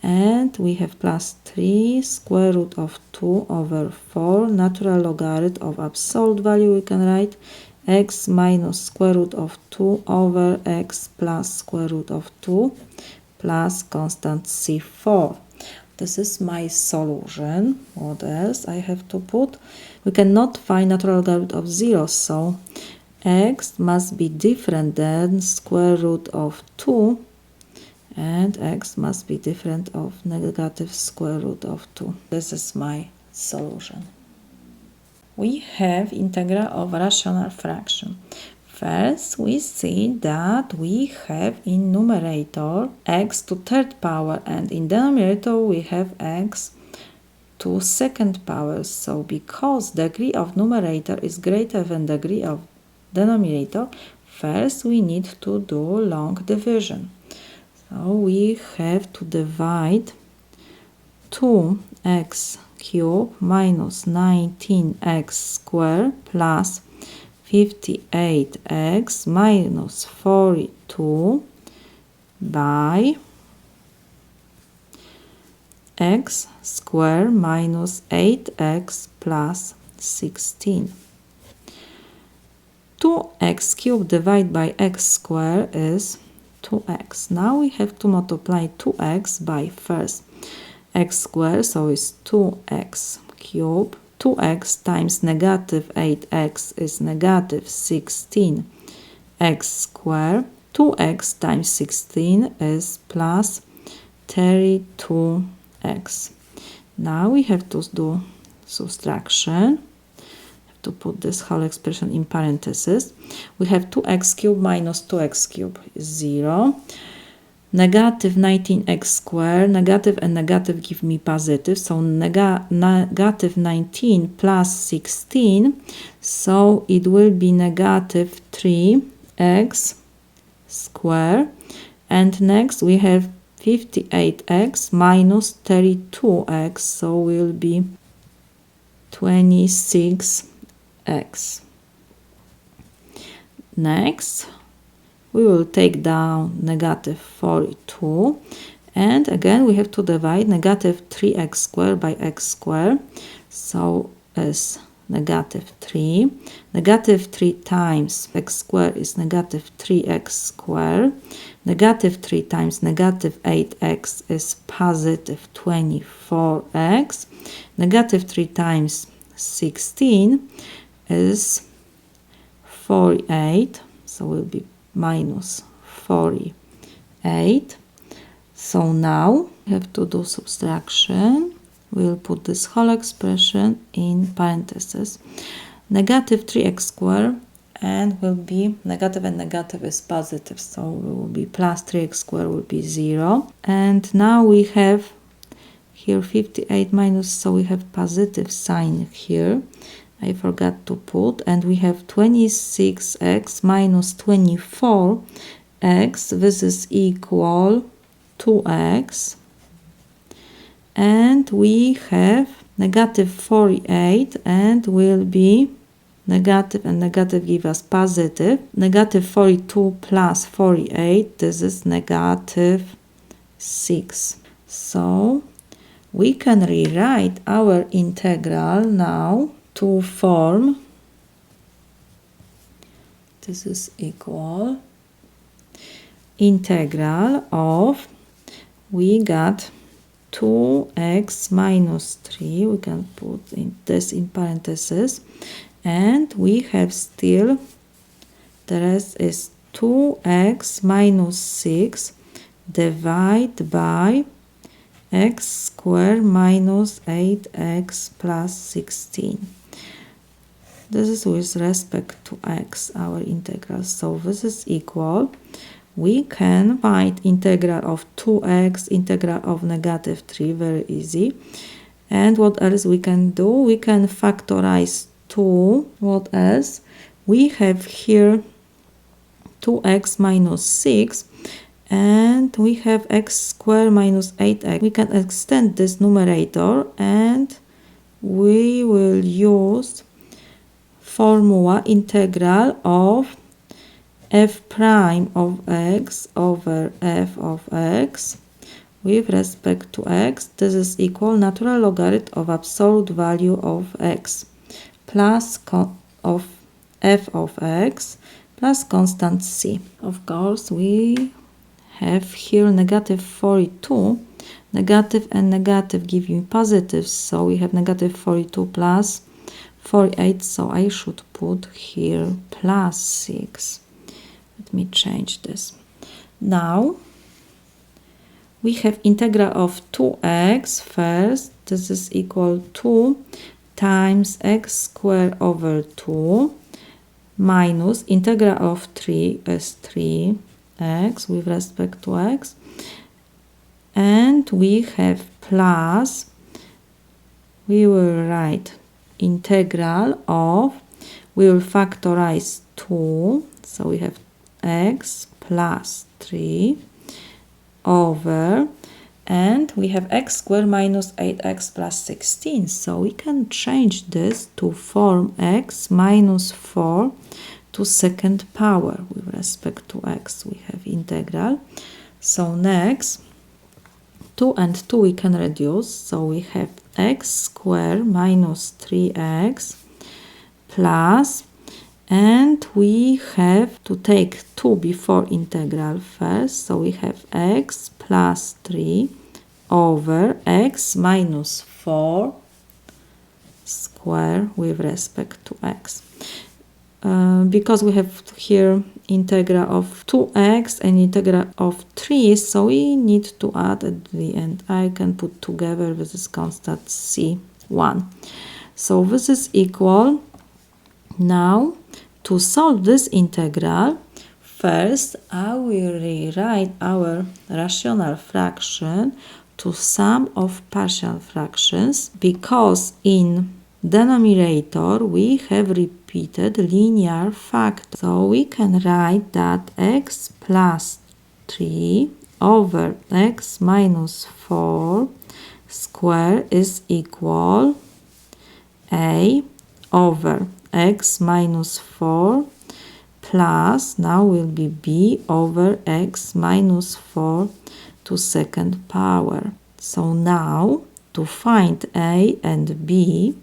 and we have plus 3 square root of 2 over 4 natural logarithm of absolute value we can write x minus square root of 2 over x plus square root of 2 plus constant c4. This is my solution. What else I have to put? We cannot find natural logarithm of 0, so x must be different than square root of 2, and x must be different of negative square root of 2. This is my solution. We have integral of rational fraction. First, we see that we have in numerator x to third power, and in denominator we have x to second power. So because degree of numerator is greater than degree of denominator, first we need to do long division. So we have to divide 2x cubed minus 19x squared plus 58x minus 42 by x squared minus 8x plus 16. 2x cubed divided by x squared is 2x. Now we have to multiply 2x by first x squared, so it's 2x cubed. 2x times negative 8x is negative 16x squared. 2x times 16 is plus 32x. Now we have to do subtraction. To put this whole expression in parentheses. We have 2x cubed minus 2x cubed is 0. Negative 19x squared, negative and negative give me positive, so negative 19 plus 16, so it will be negative 3x squared. And next we have 58x minus 32x, so will be 26x. Next, we will take down negative 42, and again we have to divide negative 3x squared by x squared, so as negative 3. Negative 3 times x squared is negative 3x squared. Negative 3 times negative 8x is positive 24x. Negative 3 times 16 is 48, so will be minus 48. So now we have to do subtraction. We'll put this whole expression in parentheses. Negative 3x squared, and will be negative and negative is positive, so it will be plus 3x squared will be 0. And now we have here 58 minus, so we have positive sign here. I forgot to put, and we have 26x minus 24x. This is equal 2x. And we have negative 48 and will be Negative and negative give us positive. Negative 42 plus 48, this is negative 6. So we can rewrite our integral now to form, this is equal, integral of, we got 2x minus 3, we can put this in parentheses, and we have still, the rest is 2x minus 6 divided by x squared minus 8x plus 16. This is with respect to x, our integral. So this is equal. We can find integral of 2x, integral of negative 3, very easy. And what else we can do? We can factorize 2. What else? We have here 2x minus 6. And we have x squared minus 8x. We can extend this numerator and we will use formula integral of f prime of x over f of x with respect to x. This is equal natural logarithm of absolute value of x plus of f of x plus constant c. Of course, we have here negative 42. Negative and negative give you positive, so we have negative 42 plus 48, so I should put here plus 6. Let me change this. Now we have integral of 2x first. This is equal to times x squared over 2 minus integral of 3 is 3x with respect to x, and we have plus, we will write integral of, we will factorize 2, so we have x plus 3 over, and we have x squared minus 8x plus 16, so we can change this to form x minus 4 to second power with respect to x. We have integral. So next, 2 and 2 we can reduce, so we have x squared minus 3x plus, and we have to take 2 before integral first, so we have x plus 3 over x minus 4 square with respect to x. Because we have here integral of 2x and integral of 3, so we need to add at the end. I can put together with this constant c1. So this is equal. Now to solve this integral, first I will rewrite our rational fraction to sum of partial fractions, because in denominator we have repeated linear factor. So we can write that x plus 3 over x minus 4 square is equal a over x minus 4 plus, now will be b over x minus 4 to second power. So now to find a and b,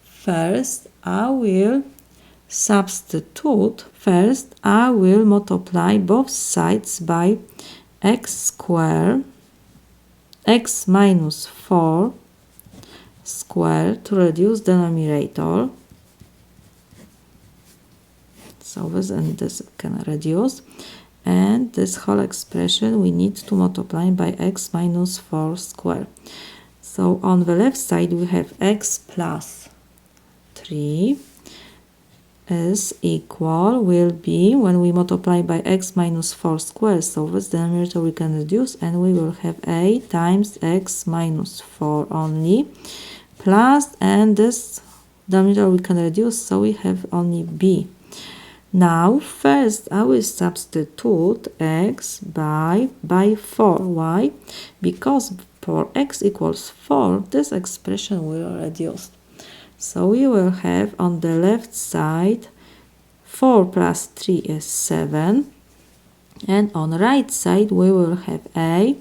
first I will substitute. First I will multiply both sides by x squared, x minus 4 squared to reduce denominator. So this and this can reduce, and this whole expression we need to multiply by x minus 4 squared. So on the left side we have x plus 3 is equal, will be, when we multiply by x minus 4 squared, so this denominator we can reduce, and we will have a times x minus 4 only, plus, and this denominator we can reduce, so we have only b. Now first I will substitute x by 4. Why? Because for x equals 4 this expression will reduce. So we will have on the left side 4 plus 3 is 7, and on the right side we will have a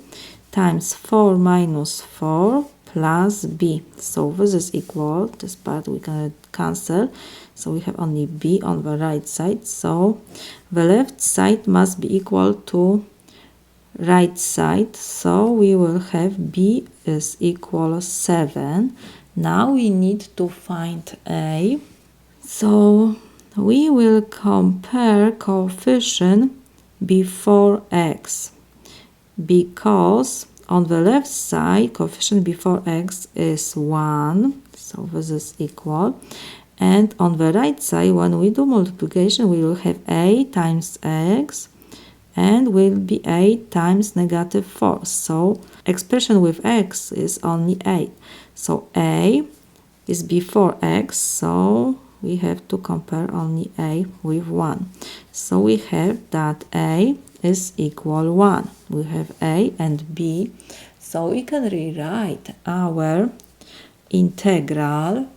times 4 minus 4 plus b. So this is equal, this part we can cancel, so we have only b on the right side, so the left side must be equal to right side, so we will have b is equal 7. Now we need to find a, so we will compare coefficient before x, because on the left side coefficient before x is 1, so this is equal, and on the right side when we do multiplication we will have a times x and will be 8 times negative 4. So expression with x is only 8. So a is before x, so we have to compare only a with 1. So we have that a is equal 1. We have a and b. So we can rewrite our integral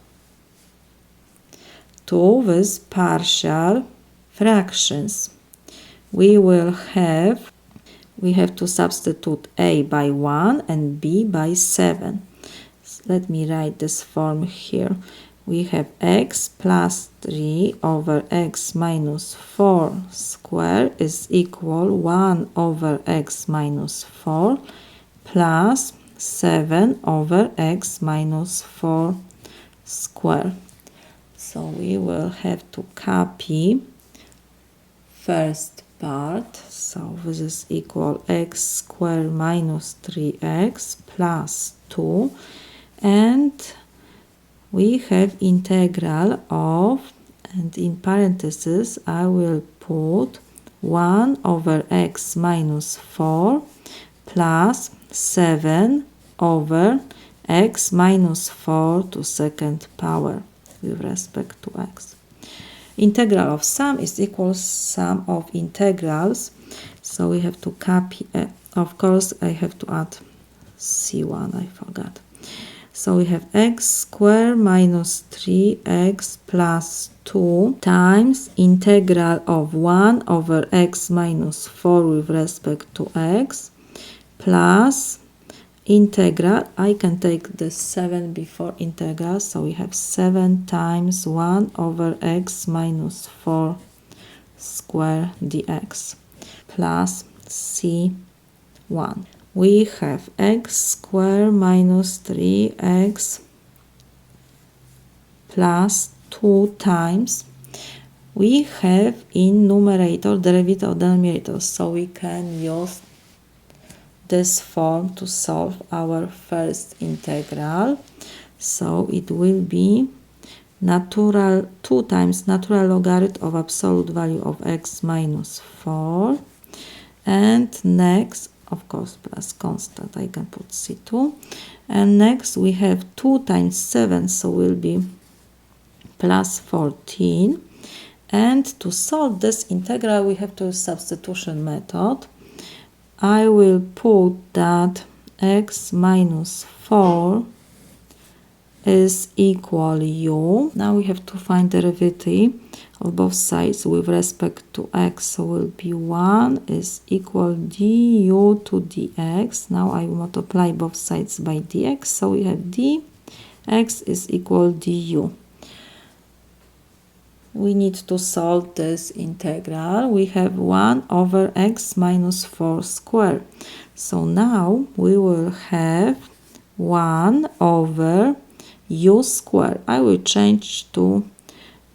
to this partial fractions. We have to substitute a by 1 and b by 7. So let me write this form here. We have x plus 3 over x minus 4 square is equal 1 over x minus 4 plus 7 over x minus 4 square. So we will have to copy first part, so this is equal x squared minus 3x plus 2, and we have integral of, and in parentheses I will put 1 over x minus 4 plus 7 over x minus 4 to second power with respect to x. Integral of sum is equal sum of integrals, so we have to copy, of course I have to add c1, I forgot. So we have x squared minus 3x plus 2 times integral of 1 over x minus 4 with respect to x plus integral, I can take the 7 before integral, so we have 7 times 1 over x minus 4 square dx plus c1. We have x squared minus 3x plus 2 times, we have in numerator derivative of denominator, so we can use this form to solve our first integral. So it will be 2 times natural logarithm of absolute value of x minus 4, and next, of course, plus constant, I can put c2, and next we have 2 times 7, so will be plus 14, and to solve this integral we have to use substitution method. I will put that x minus 4 is equal u. Now we have to find derivative of both sides with respect to x, so will be 1 is equal du to dx. Now I multiply both sides by dx, so we have dx is equal du. We need to solve this integral. We have 1 over x minus 4 squared. So now we will have 1 over u squared. I will change to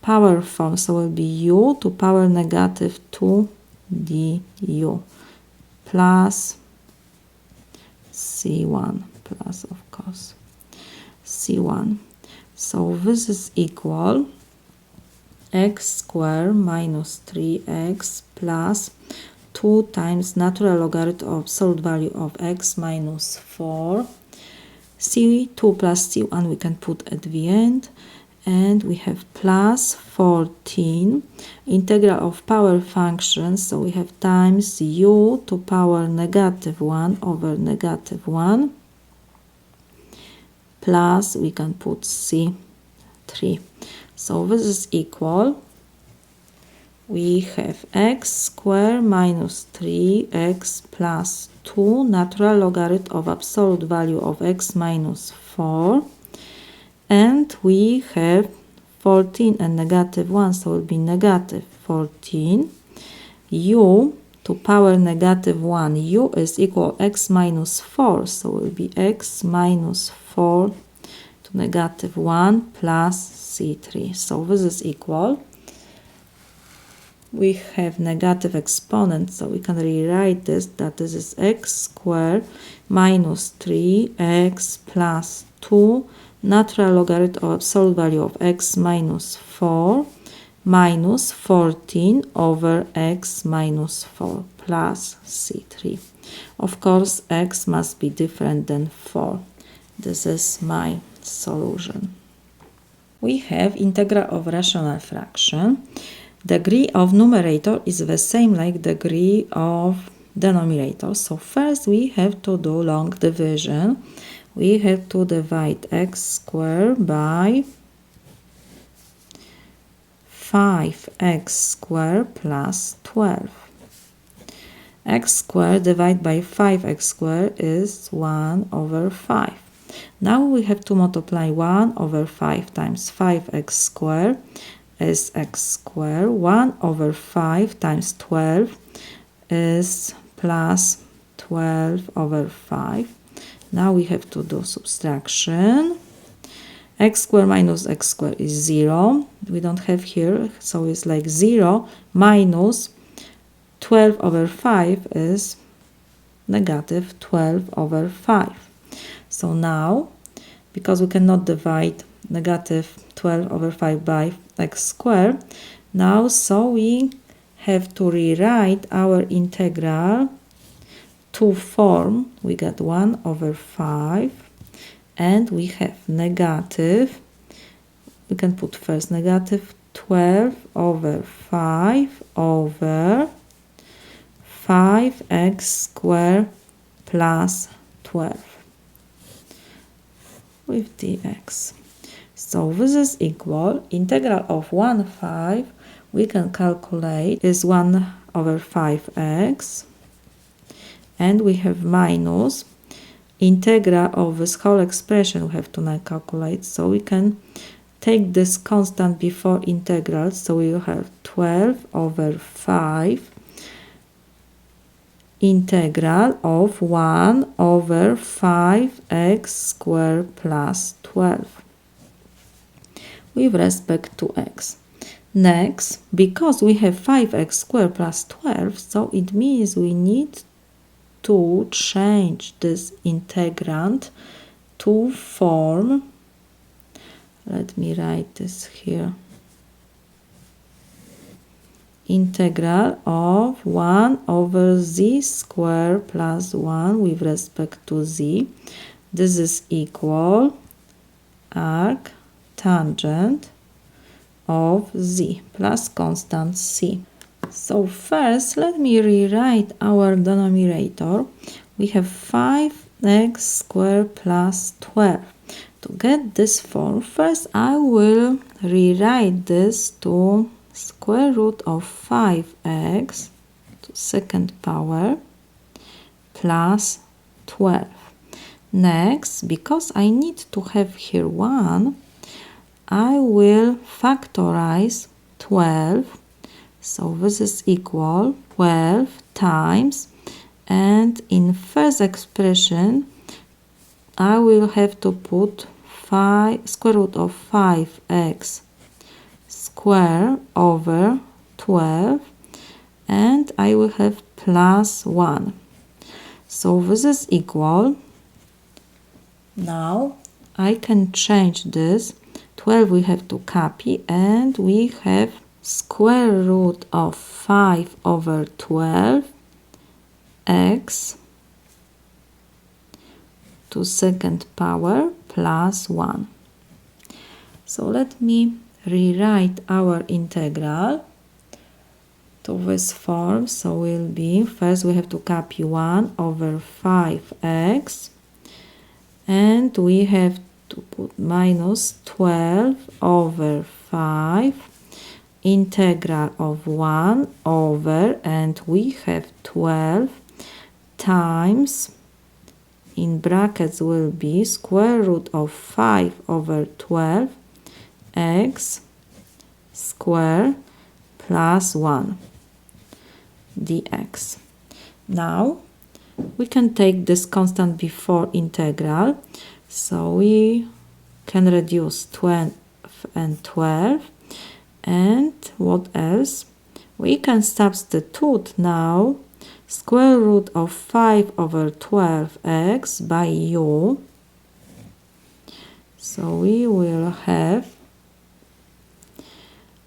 power form, so it will be u to power negative 2 du plus c1 plus, of course, c1. So this is equal x squared minus 3x plus 2 times natural logarithm of absolute value of x minus 4. c2 plus c1 we can put at the end, and we have plus 14 integral of power function, so we have times u to power negative 1 over negative 1 plus we can put c2 3. So this is equal. We have x squared minus 3x plus 2 natural logarithm of absolute value of x minus 4. And we have 14 and negative 1, so it will be negative 14. U to power negative 1, u is equal x minus 4, so it will be x minus 4 to negative 1 plus c3. So this is equal. We have negative exponent, so we can rewrite this, that this is x squared minus 3x plus 2 natural logarithm of absolute value of x minus 4 minus 14 over x minus 4 plus c3. Of course, x must be different than 4. This is my solution. We have integral of rational fraction. Degree of numerator is the same like degree of denominator. So first we have to do long division. We have to divide x squared by 5x squared plus 12. X squared divided by 5x squared is 1 over 5. Now we have to multiply 1 over 5 times 5x squared is x squared. 1 over 5 times 12 is plus 12 over 5. Now we have to do subtraction. X squared minus x squared is 0. We don't have here, so it's like 0 minus 12 over 5 is negative 12 over 5. So now, because we cannot divide negative 12 over 5 by x squared, now so we have to rewrite our integral to form. We get 1 over 5 and we have negative, we can put first negative 12 over 5 over 5x squared plus 12 with dx. So this is equal, integral of 1, 5, we can calculate is 1 over 5x, and we have minus integral of this whole expression we have to now calculate, so we can take this constant before integral, so we will have 12 over 5 integral of 1 over 5x squared plus 12 with respect to x. Next, because we have 5x squared plus 12, so it means we need to change this integrand to form, let me write this here, integral of 1 over z squared plus 1 with respect to z. This is equal arc tangent of z plus constant c. So first let me rewrite our denominator. We have 5x squared plus 12. To get this form, first I will rewrite this to square root of 5x to second power plus 12. Next, because I need to have here 1, I will factorize 12. So this is equal 12 times, and in first expression I will have to put square root of 5x square over 12, and I will have plus 1. So this is equal. Now I can change this. 12 we have to copy, and we have square root of 5 over 12 x to second power plus 1. So let me rewrite our integral to this form. So will be, first we have to copy 1 over 5x, and we have to put minus 12 over 5 integral of 1 over, and we have 12 times, in brackets will be square root of 5 over 12 x square plus 1 dx. Now we can take this constant before integral, so we can reduce 12 and 12, and what else? We can substitute now square root of 5 over 12x by u. So we will have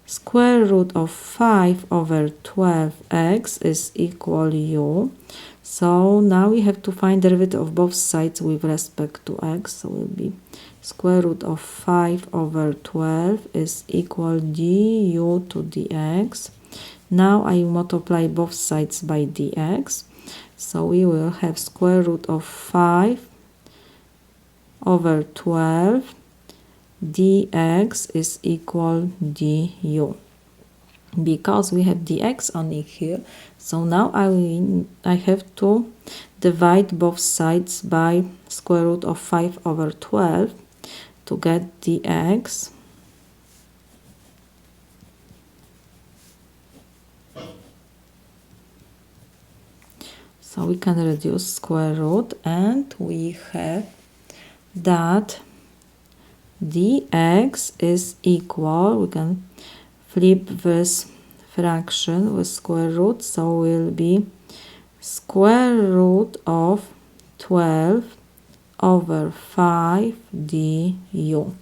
square root of 5 over 12x is equal u. So now we have to find derivative of both sides with respect to x. So it will be square root of 5 over 12 is equal du to dx. Now I multiply both sides by dx. So we will have square root of 5 over 12 dx is equal du. Because we have dx only here, so now I have to divide both sides by square root of 5 over 12 to get dx. So we can reduce square root, and we have that dx is equal, we can flip this fraction with square root, so will be square root of 12 over 5 du.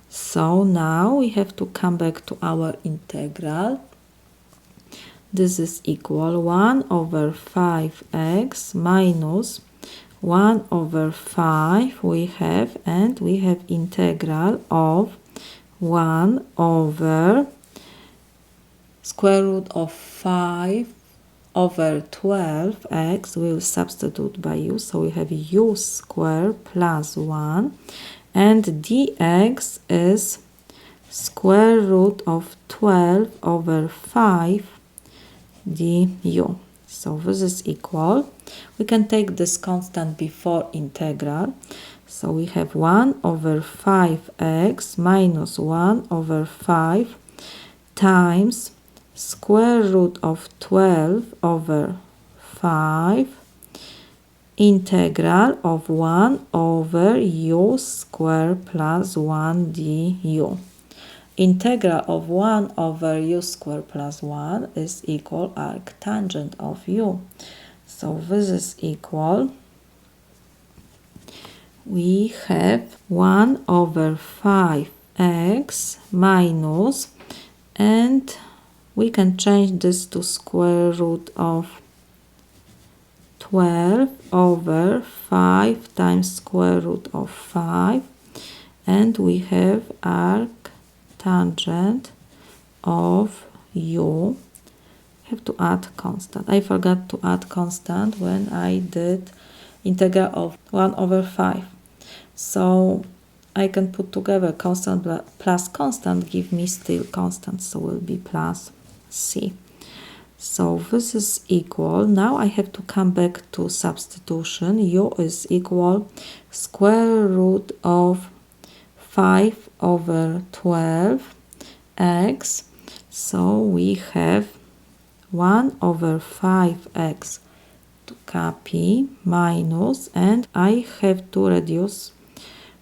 So now we have to come back to our integral. This is equal 1 over 5x minus 1 over 5 we have, and we have integral of 1 over square root of 5 over 12x. We will substitute by u, so we have u squared plus 1, and dx is square root of 12 over 5 du. So this is equal. We can take this constant before integral. So we have 1 over 5x minus 1 over 5 times square root of 12 over 5 integral of 1 over u squared plus 1 du. Integral of 1 over u squared plus 1 is equal arctangent of u. So this is equal, we have 1 over 5x minus, and we can change this to square root of 12 over 5 times square root of 5, and we have arctangent of u. Have to add constant. I forgot to add constant when I did integral of 1 over 5. So I can put together constant plus constant, give me still constant, so will be plus c. So this is equal. Now I have to come back to substitution. U is equal square root of 5 over 12x. So we have 1 over 5x to copy minus, and I have to reduce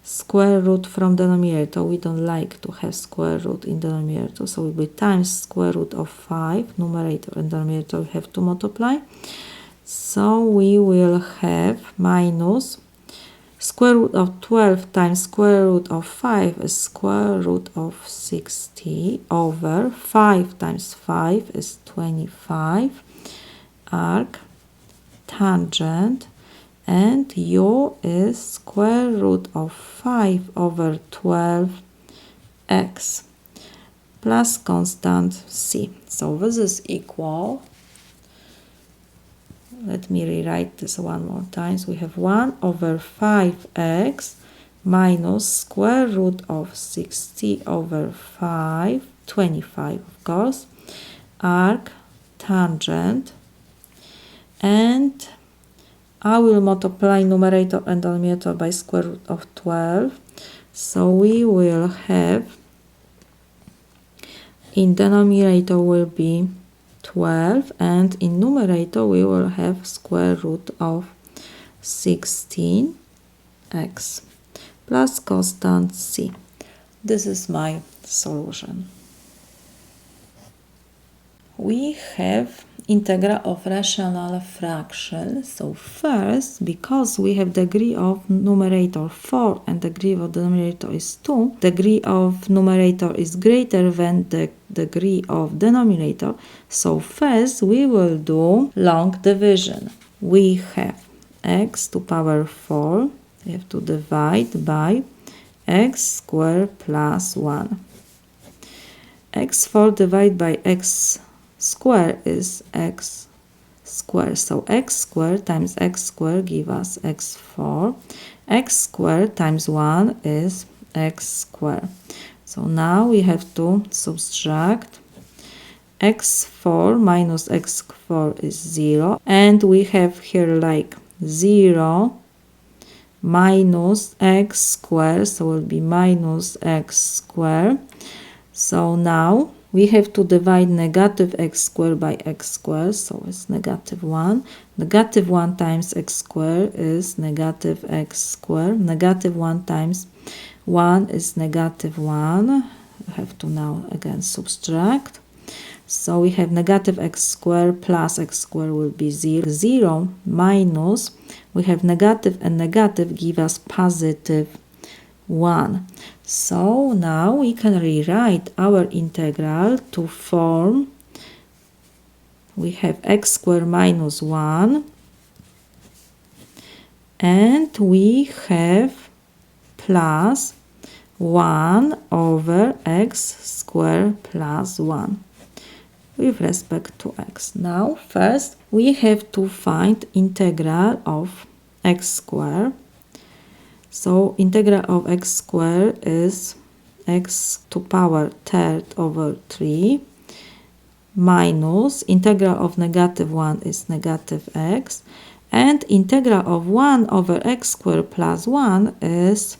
square root from denominator. We don't like to have square root in denominator, so it will be times square root of 5, numerator and denominator we have to multiply. So we will have minus square root of 12 times square root of 5 is square root of 60 over 5 times 5 is 25 arctangent, and u is square root of 5 over 12x plus constant c. So this is equal, let me rewrite this one more time. So we have 1 over 5x minus square root of 60 over 5, 25 of course, arc, tangent, and I will multiply numerator and denominator by square root of 12. So we will have, in denominator will be 12 and in numerator we will have square root of 16x plus constant c. This is my solution. We have integral of rational fraction. So first, because we have degree of numerator 4 and degree of denominator is 2, degree of numerator is greater than the degree of denominator. So first we will do long division. We have x to power 4, we have to divide by x squared plus 1. x4 divided by x square is x squared. So x squared times x squared give us x4. X squared times 1 is x squared. So now we have to subtract x4 minus x4 is 0. And we have here like 0 minus x squared. So it will be minus x squared. So now we have to divide negative x squared by x squared, so it's negative 1. Negative 1 times x squared is negative x squared. Negative 1 times 1 is negative 1. We have to now again subtract. So we have negative x squared plus x squared will be 0. 0 minus, we have negative and negative give us positive 1. So now we can rewrite our integral to form, we have x squared minus 1 and we have plus 1 over x squared plus 1 with respect to x. Now first we have to find integral of x squared. So integral of x squared is x to power third over 3 minus integral of negative 1 is negative x and integral of 1 over x squared plus 1 is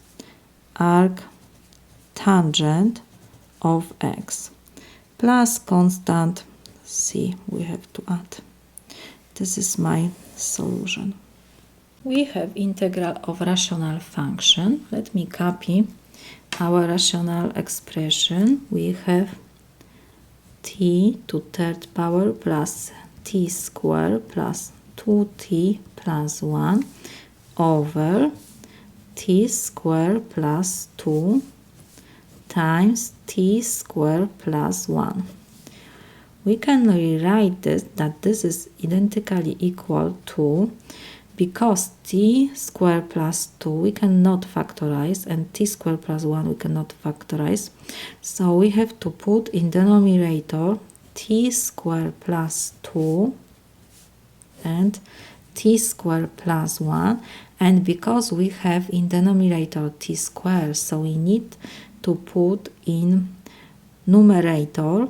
arc tangent of x plus constant c we have to add. This is my solution. We have integral of rational function. Let me copy our rational expression. We have t to third power plus t squared plus 2t plus 1 over t squared plus 2 times t squared plus 1. We can rewrite this that this is identically equal to, because t squared plus 2 we cannot factorize and t squared plus 1 we cannot factorize. So we have to put in denominator t squared plus 2 and t squared plus 1. And because we have in denominator t squared, so we need to put in numerator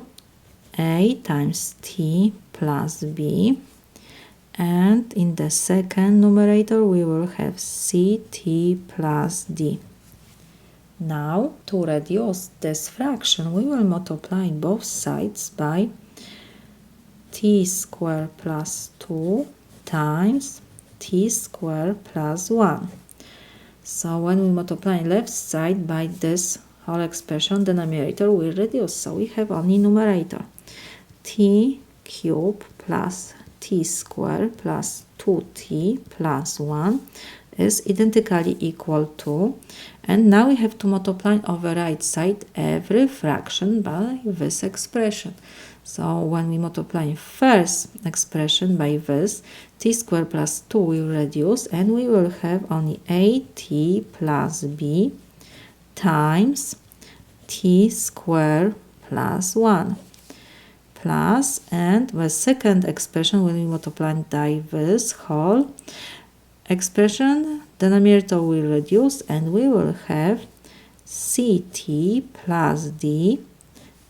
a times t plus b. And in the second numerator we will have ct plus d. Now to reduce this fraction we will multiply both sides by t squared plus 2 times t squared plus 1. So when we multiply left side by this whole expression, denominator will reduce. So we have only numerator t cubed plus t squared plus 2t plus 1 is identically equal to, and now we have to multiply over right side every fraction by this expression. So when we multiply first expression by this, t squared plus 2 will reduce and we will have only at plus b times t squared plus 1. Plus, and the second expression when we multiply by this whole expression, denominator will reduce and we will have ct plus d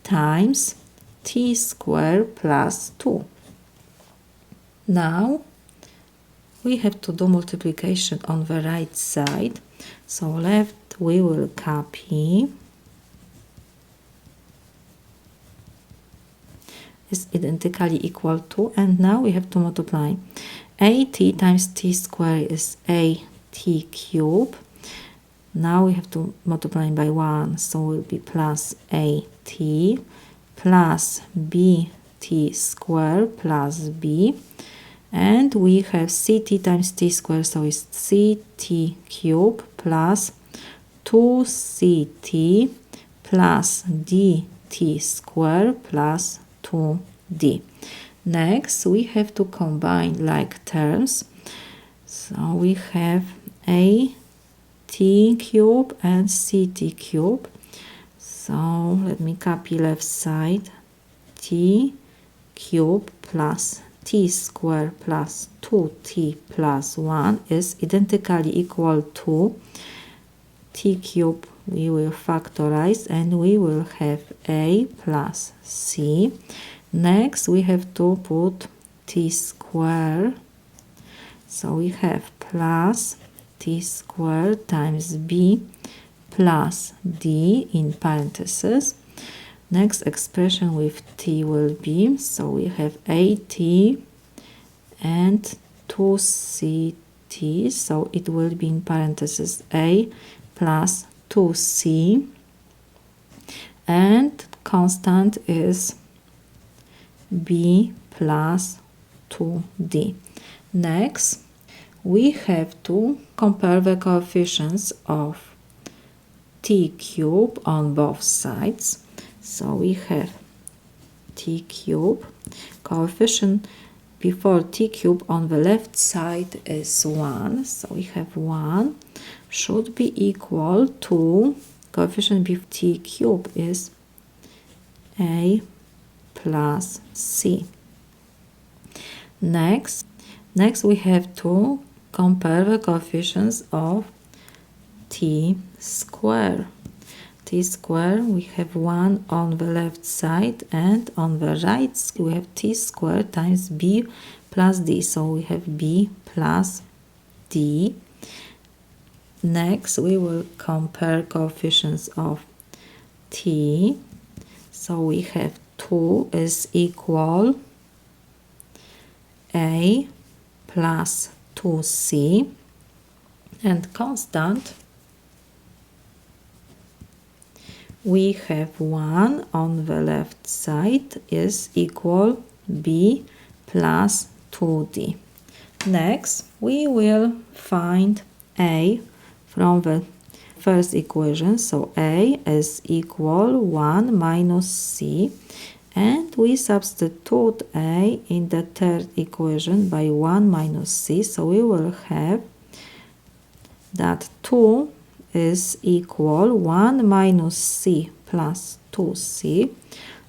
times t squared plus 2. Now we have to do multiplication on the right side. So left we will copy. Is identically equal to, and now we have to multiply. At times t squared is at cubed. Now we have to multiply by 1, so it will be plus at plus bt squared plus b. And we have ct times t squared, so it's ct cubed plus 2ct plus dt squared plus 2d. Next, we have to combine like terms. So we have a t cube and ct cube. So let me copy left side. T cube plus t squared plus 2t plus 1 is identically equal to t cube. We will factorize and we will have a plus c. Next we have to put t squared. So we have plus t squared times b plus d in parentheses. Next expression with t will be, so we have at and 2ct, so it will be in parentheses a plus 2c, and constant is b plus 2d. Next, we have to compare the coefficients of t cube on both sides. So we have t cube, coefficient before t cube on the left side is 1, so we have 1 should be equal to coefficient before t cube is a plus c. Next we have to compare the coefficients of t squared. T squared, we have 1 on the left side, and on the right we have t squared times b plus d, so we have b plus d. Next we will compare coefficients of t, so we have 2 is equal a plus 2c, and constant we have 1 on the left side is equal b plus 2d. Next, we will find a from the first equation. So a is equal 1 minus c, and we substitute a in the third equation by 1 minus c. So we will have that 2 is equal 1 minus c plus 2c.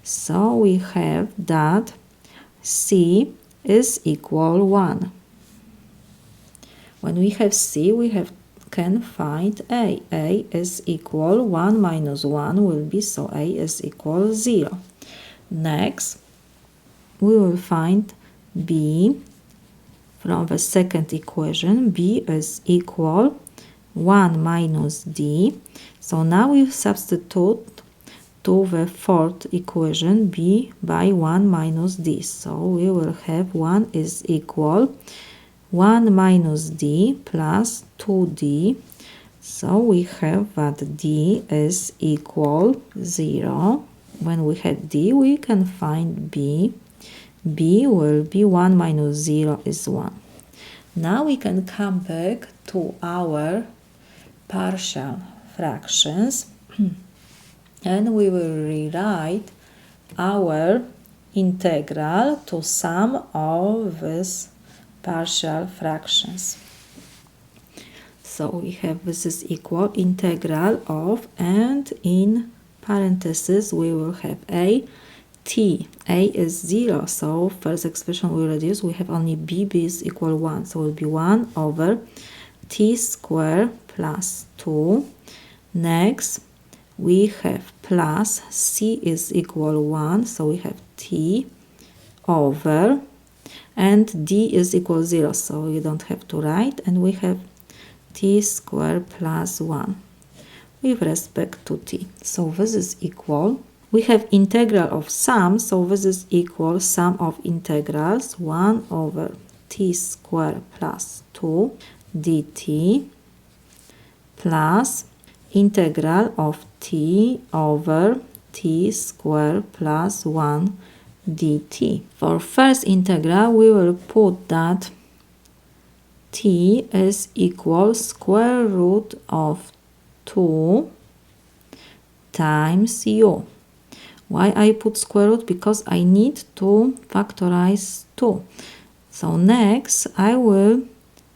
So we have that c is equal 1. When we have c, we can find a. A is equal 1 minus 1 will be, so a is equal 0. Next, we will find b from the second equation. B is equal 1 minus d. So now we substitute to the fourth equation b by 1 minus d. So we will have 1 is equal 1 minus d plus 2d. So we have that d is equal 0. When we have d, we can find b. b will be 1 minus 0 is 1. Now we can come back to our partial fractions and we will rewrite our integral to sum of these partial fractions. So we have this is equal integral of, and in parentheses we will have a t. A is 0, so first expression we reduce, we have only b. B is equal 1, so it will be 1 over t squared plus 2. Next, we have plus c is equal 1, so we have t over, and d is equal 0, so you don't have to write, and we have t squared plus 1 with respect to t. So this is equal. We have integral of sum, so this is equal sum of integrals 1 over t squared plus 2 dt plus integral of t over t squared plus 1 dt. For first integral, we will put that t is equal square root of 2 times u. Why I put square root? Because I need to factorize 2. So next, I will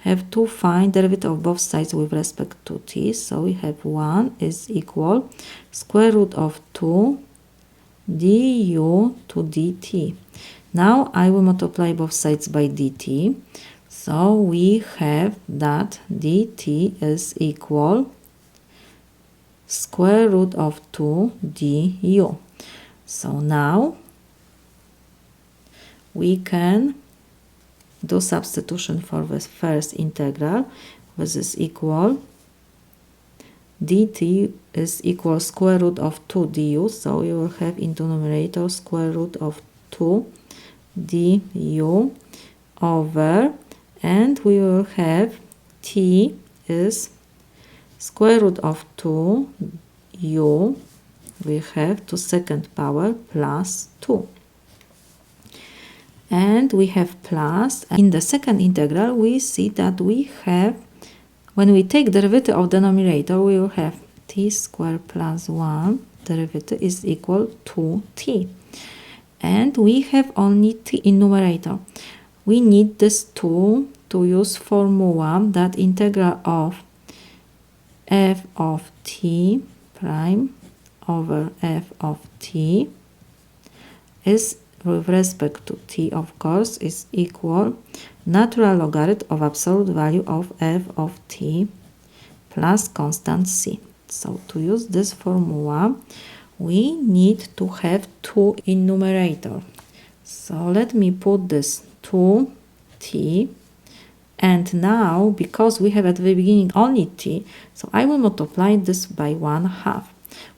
have to find derivative of both sides with respect to t. So we have 1 is equal square root of 2 du to dt. Now I will multiply both sides by dt. So we have that dt is equal square root of 2 du. So now we can do substitution for the first integral. This is equal dt is equal square root of 2 du. So we will have in denominator square root of 2 du over, and we will have t is square root of 2 u. We have to second power plus 2. And we have plus. In the second integral, we see that we have, when we take derivative of denominator, we will have t squared plus 1 derivative is equal to t. And we have only t in numerator. We need this 2 to use formula that integral of f of t prime over f of t is, with respect to t, of course, is equal natural logarithm of absolute value of f of t plus constant c. So to use this formula, we need to have 2 in numerator. So let me put this 2t, and now because we have at the beginning only t, so I will multiply this by 1/2.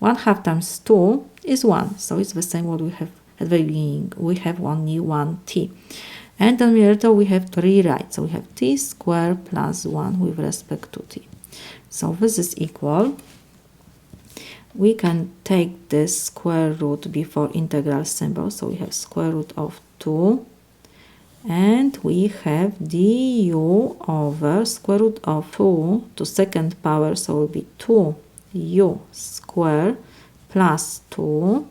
1/2 times 2 is 1, so it's the same what we have at the beginning. We have only 1t. And the numerator we have to rewrite. So we have t squared plus 1 with respect to t. So this is equal. We can take this square root before integral symbol. So we have square root of 2. And we have du over square root of 2 to second power. So it will be 2u squared plus 2.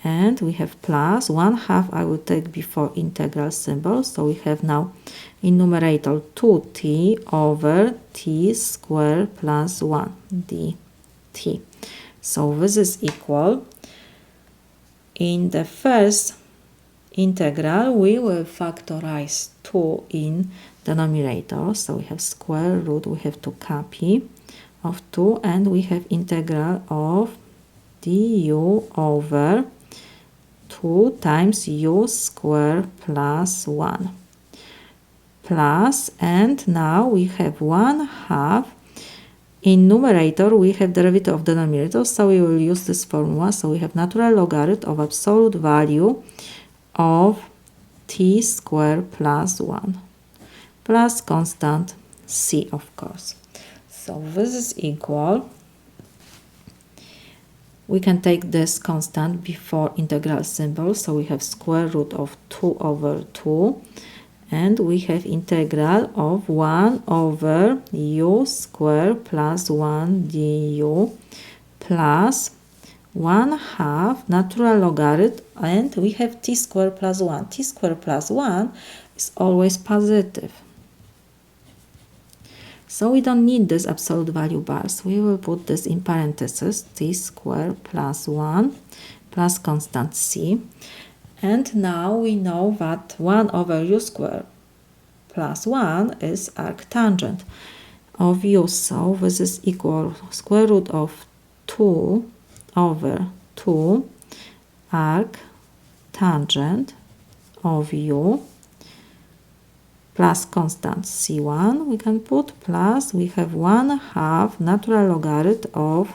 And we have plus 1/2 I will take before integral symbol. So we have now in numerator 2t over t squared plus 1 dt. So this is equal. In the first integral, we will factorize 2 in denominator. So we have square root, we have to copy of 2, and we have integral of du over 2 times u squared plus 1 plus, and now we have 1/2. In numerator we have derivative of denominator, so we will use this formula. So we have natural logarithm of absolute value of t squared plus 1 plus constant c, of course. So this is equal. We can take this constant before integral symbol. So we have square root of 2 over 2. And we have integral of 1 over u squared plus 1 du plus 1/2 natural logarithm, and we have t squared plus 1. T squared plus 1 is always positive. So we don't need this absolute value bars. We will put this in parentheses, t squared plus 1 plus constant c. And now we know that 1 over u squared plus 1 is arctangent. of u. So this is equal square root of 2 over 2 arc tangent of u plus constant c1 we can put, plus we have 1/2 natural logarithm of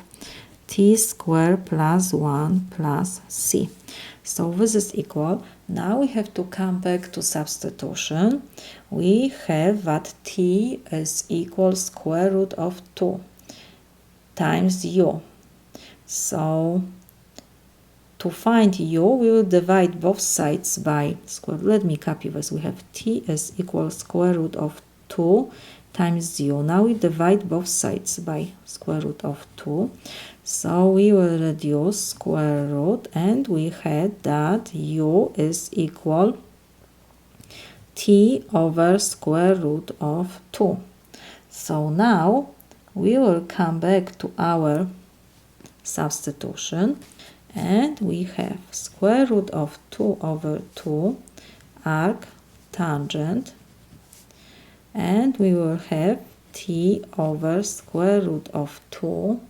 t squared plus 1 plus c. So this is equal. Now we have to come back to substitution. We have that t is equal square root of 2 times u. So to find u, we will divide both sides by square. Let me copy this. We have t is equal square root of 2 times u. Now we divide both sides by square root of 2. So we will reduce square root, and we had that u is equal t over square root of 2. So now we will come back to our substitution, and we have square root of 2 over 2 arc tangent, and we will have t over square root of 2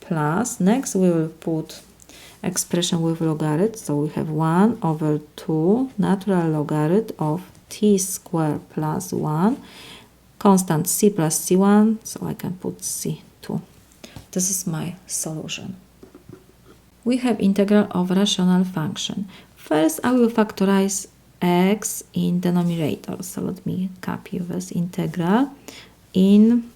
plus, next we will put expression with logarithm, so we have 1 over 2 natural logarithm of t squared plus 1, constant c plus c1, so I can put c2. This is my solution. We have integral of rational function. First I will factorize x in denominator, so let me copy this integral. In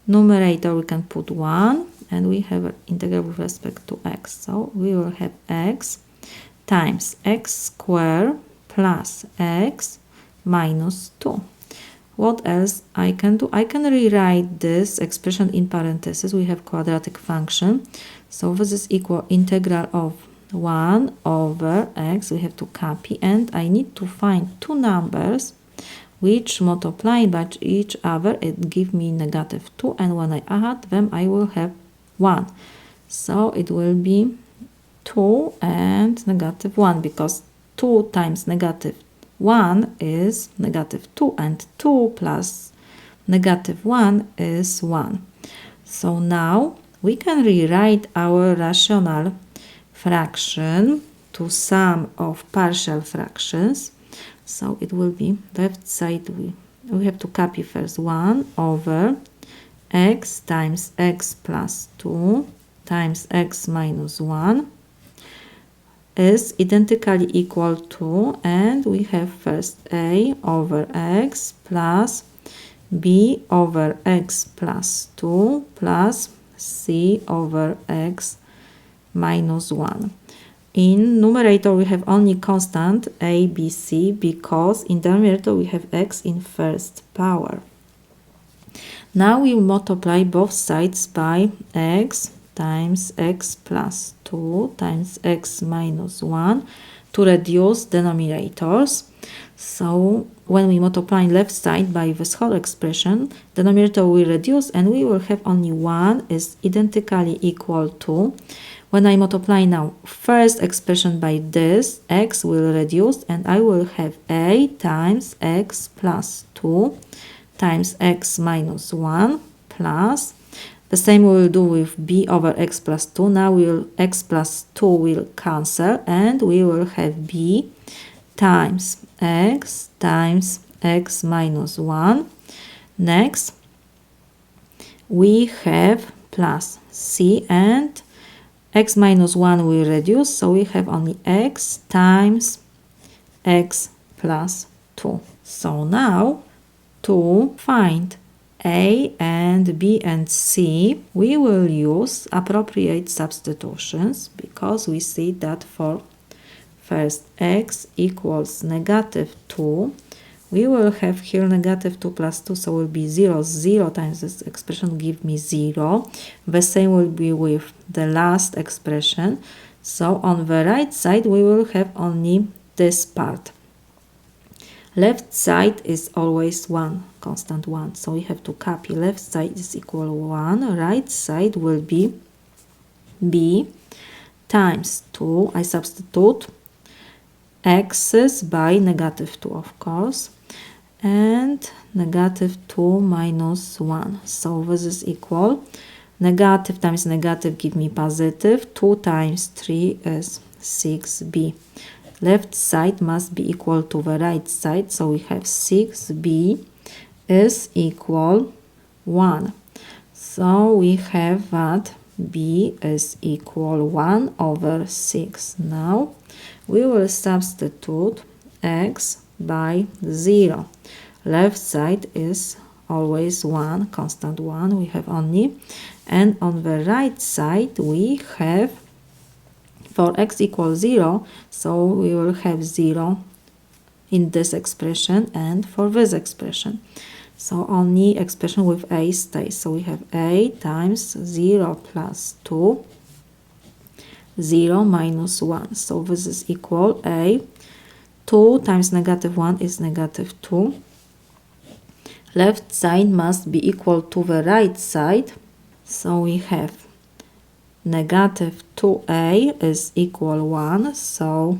numerator we can put 1, and we have an integral with respect to x. So we will have x times x squared plus x minus 2. What else I can do? I can rewrite this expression in parentheses. We have quadratic function. So this is equal integral of 1 over x. We have to copy, and I need to find two numbers which multiplying by each other it give me -2, and when I add them I will have 1. So it will be 2 and -1, because 2 times -1 is -2, and 2 plus -1 is 1. So now we can rewrite our rational fraction to sum of partial fractions. So it will be left side, we have to copy first 1 over x times x plus 2 times x minus 1 is identically equal to, and we have first a over x plus b over x plus 2 plus c over x minus 1. In numerator we have only constant a, b, c, because in denominator we have x in first power. Now we multiply both sides by x times x plus 2 times x minus 1 to reduce denominators. So when we multiply left side by this whole expression, denominator will reduce, and we will have only 1 is identically equal to. When I multiply now first expression by this, x will reduce, and I will have a times x plus 2 times x minus 1 plus, the same we will do with b over x plus 2. Now x plus 2 will cancel, and we will have b times x minus 1. Next we have plus c, and x minus 1 will reduce, so we have only x times x plus 2. So now to find a and b and c, we will use appropriate substitutions, because we see that for first x equals -2, we will have here -2 plus 2, so will be 0. 0 times this expression give me 0. The same will be with the last expression. So on the right side we will have only this part. Left side is always 1, constant 1. So we have to copy left side is equal 1. Right side will be b times 2. I substitute x's by -2, of course. and negative 2 minus 1. So this is equal. Negative times negative give me positive. 2 times 3 is 6b. Left side must be equal to the right side. So we have 6b is equal 1. So we have that b is equal 1 over 6. Now we will substitute x by 0. Left side is always 1, constant 1 we have only. And on the right side we have, for x equals 0, so we will have 0 in this expression and for this expression. So only expression with a stays. So we have a times 0 plus 2, 0 minus 1. So this is equal a. 2 times negative 1 is negative 2. Left side must be equal to the right side. So we have negative 2a is equal 1. So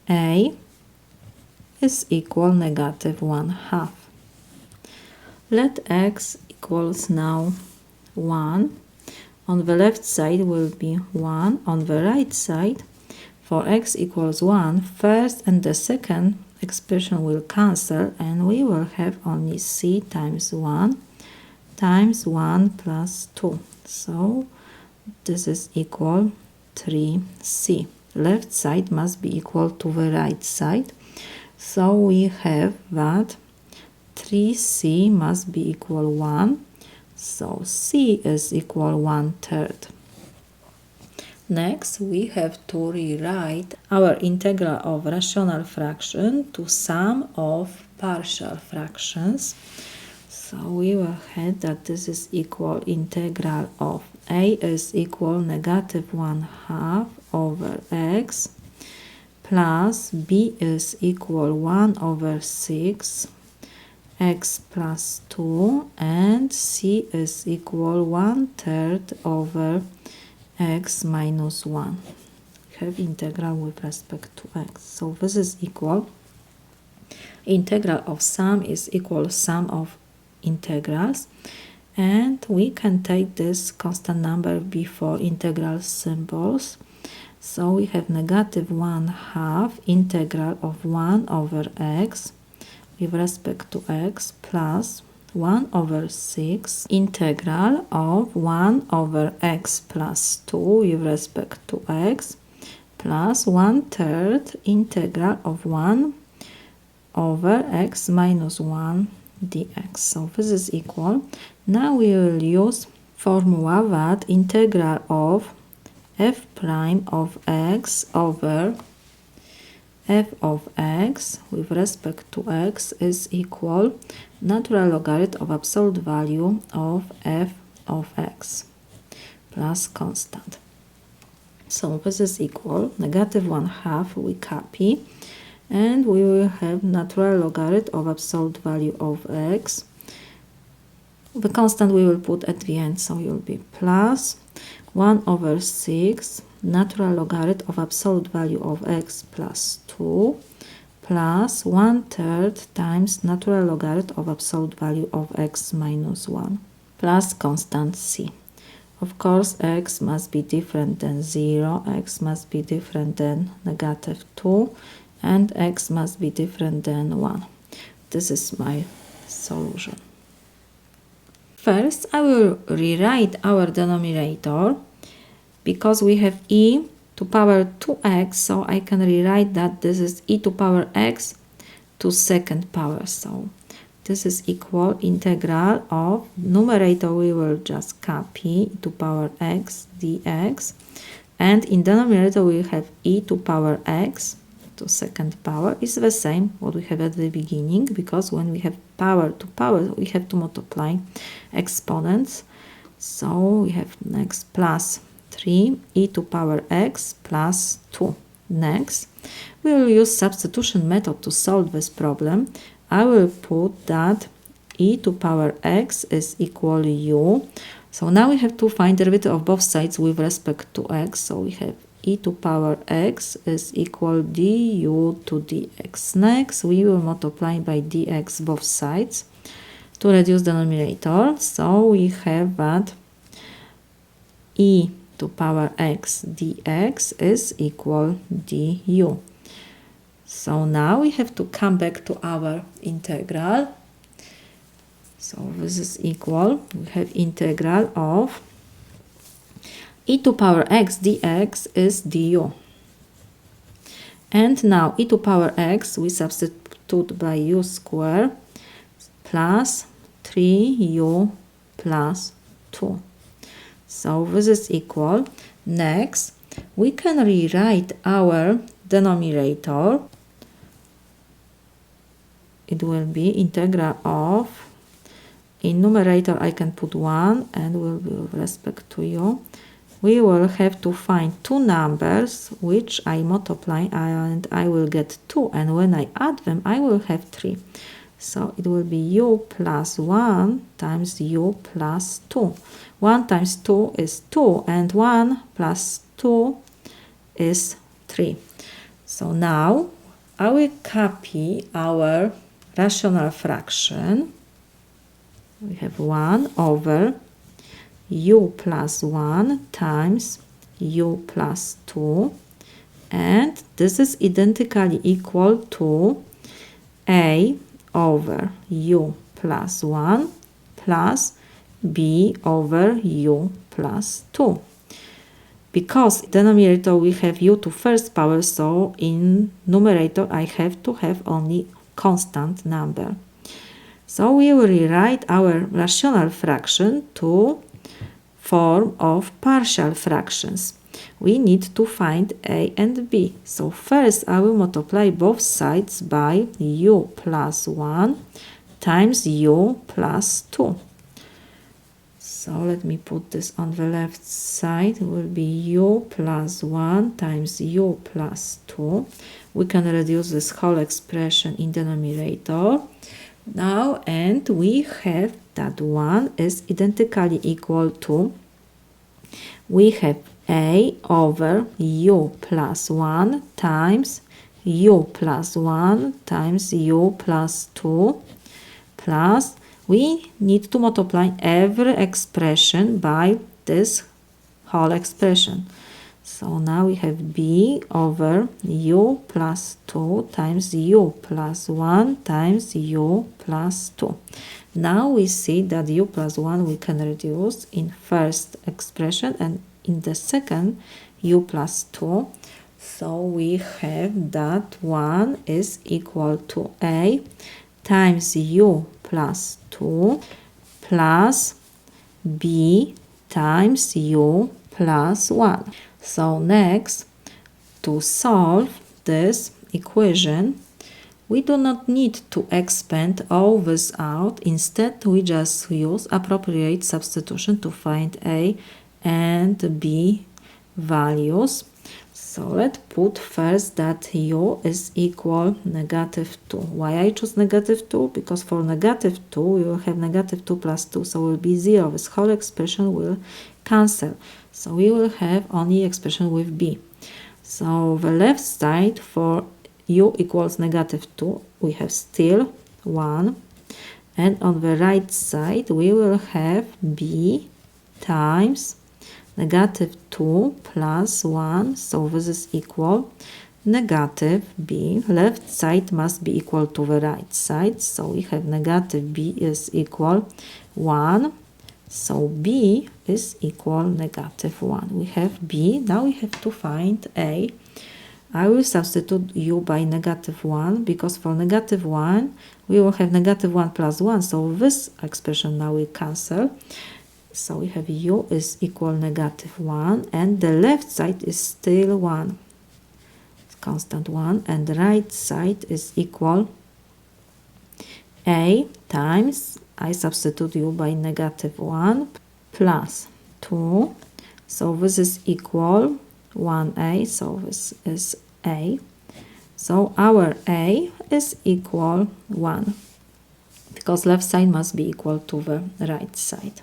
a is equal negative 1/2. Let x equals now 1. On the left side will be 1. On the right side, for x equals 1, first and the second expression will cancel and we will have only c times 1 plus 2. So this is equal 3c. Left side must be equal to the right side. So we have that 3c must be equal 1. So c is equal 1/3. Next, we have to rewrite our integral of rational fraction to sum of partial fractions. So we will have that this is equal integral of a is equal negative 1/2 over x plus b is equal 1 over 6 x plus 2 and c is equal 1/3 over x minus 1. Have integral with respect to x. So this is equal. Integral of sum is equal sum of integrals. And we can take this constant number before integral symbols. So we have negative 1/2 integral of 1 over x with respect to x plus 1 over 6 integral of 1 over x plus 2 with respect to x plus 1/3 integral of 1 over x minus 1 dx. So this is equal. Now we will use formula that integral of f prime of x over f of x with respect to x is equal natural logarithm of absolute value of f of x plus constant. So this is equal negative 1/2 we copy and we will have natural logarithm of absolute value of x. The constant we will put at the end, so it will be plus 1 over 6 natural logarithm of absolute value of x plus 2 plus 1/3 times natural logarithm of absolute value of x minus 1 plus constant c. Of course, x must be different than 0, x must be different than negative 2, and x must be different than 1. This is my solution. First, I will rewrite our denominator because we have e to power 2x, so I can rewrite that this is e to power x to second power. So this is equal integral of numerator we will just copy e to power x dx, and in denominator we have e to power x to second power is the same what we have at the beginning, because when we have power to power we have to multiply exponents. So we have next plus 3 e to power x plus 2. Next, we will use substitution method to solve this problem. I will put that e to power x is equal u. So now we have to find derivative of both sides with respect to x. So we have e to power x is equal du to dx. Next, we will multiply by dx both sides to reduce the denominator. So we have that e to power x dx is equal du. So now we have to come back to our integral. So this is equal, we have integral of e to power x dx is du. And now e to power x we substitute by u square plus 3u plus 2. So this is equal. Next, we can rewrite our denominator. It will be integral of, in numerator I can put 1 and will be with respect to u. We will have to find two numbers which I multiply and I will get 2, and when I add them I will have 3. So it will be u plus 1 times u plus 2. 1 times 2 is 2 and 1 plus 2 is 3. So now I will copy our rational fraction. We have 1 over u plus 1 times u plus 2, and this is identically equal to a over u plus 1 plus b over u plus 2. Because denominator we have u to first power, so in numerator I have to have only constant number. So we will rewrite our rational fraction to form of partial fractions. We need to find a and b. So first I will multiply both sides by u plus 1 times u plus 2. So let me put this on the left side. It will be u plus 1 times u plus 2. We can reduce this whole expression in denominator. Now, and we have that 1 is identically equal to, we have a over u plus 1 times u plus 1 times u plus 2 plus, we need to multiply every expression by this whole expression. So now we have b over u plus 2 times u plus 1 times u plus 2. Now we see that u plus 1 we can reduce in first expression and in the second u plus 2. So we have that 1 is equal to a times u plus 2 plus b times u plus 1. So next, to solve this equation, we do not need to expand all this out. Instead, we just use appropriate substitution to find a and b values. So let's put first that u is equal negative 2. Why I choose negative 2? Because for negative 2 we will have negative 2 plus 2, so will be 0. This whole expression will cancel. So we will have only expression with b. So the left side for u equals negative 2, we have still 1. And on the right side we will have b times negative 2 plus 1, so this is equal negative b. Left side must be equal to the right side, so we have negative b is equal 1, so b is equal negative 1. We have b, now we have to find a. I will substitute u by negative 1, because for negative 1 we will have negative 1 plus 1, so this expression now will cancel. So we have u is equal negative 1 and the left side is still 1, constant 1, and the right side is equal a times, I substitute u by negative 1 plus 2, so this is equal 1a, so this is a. So our a is equal 1, because left side must be equal to the right side.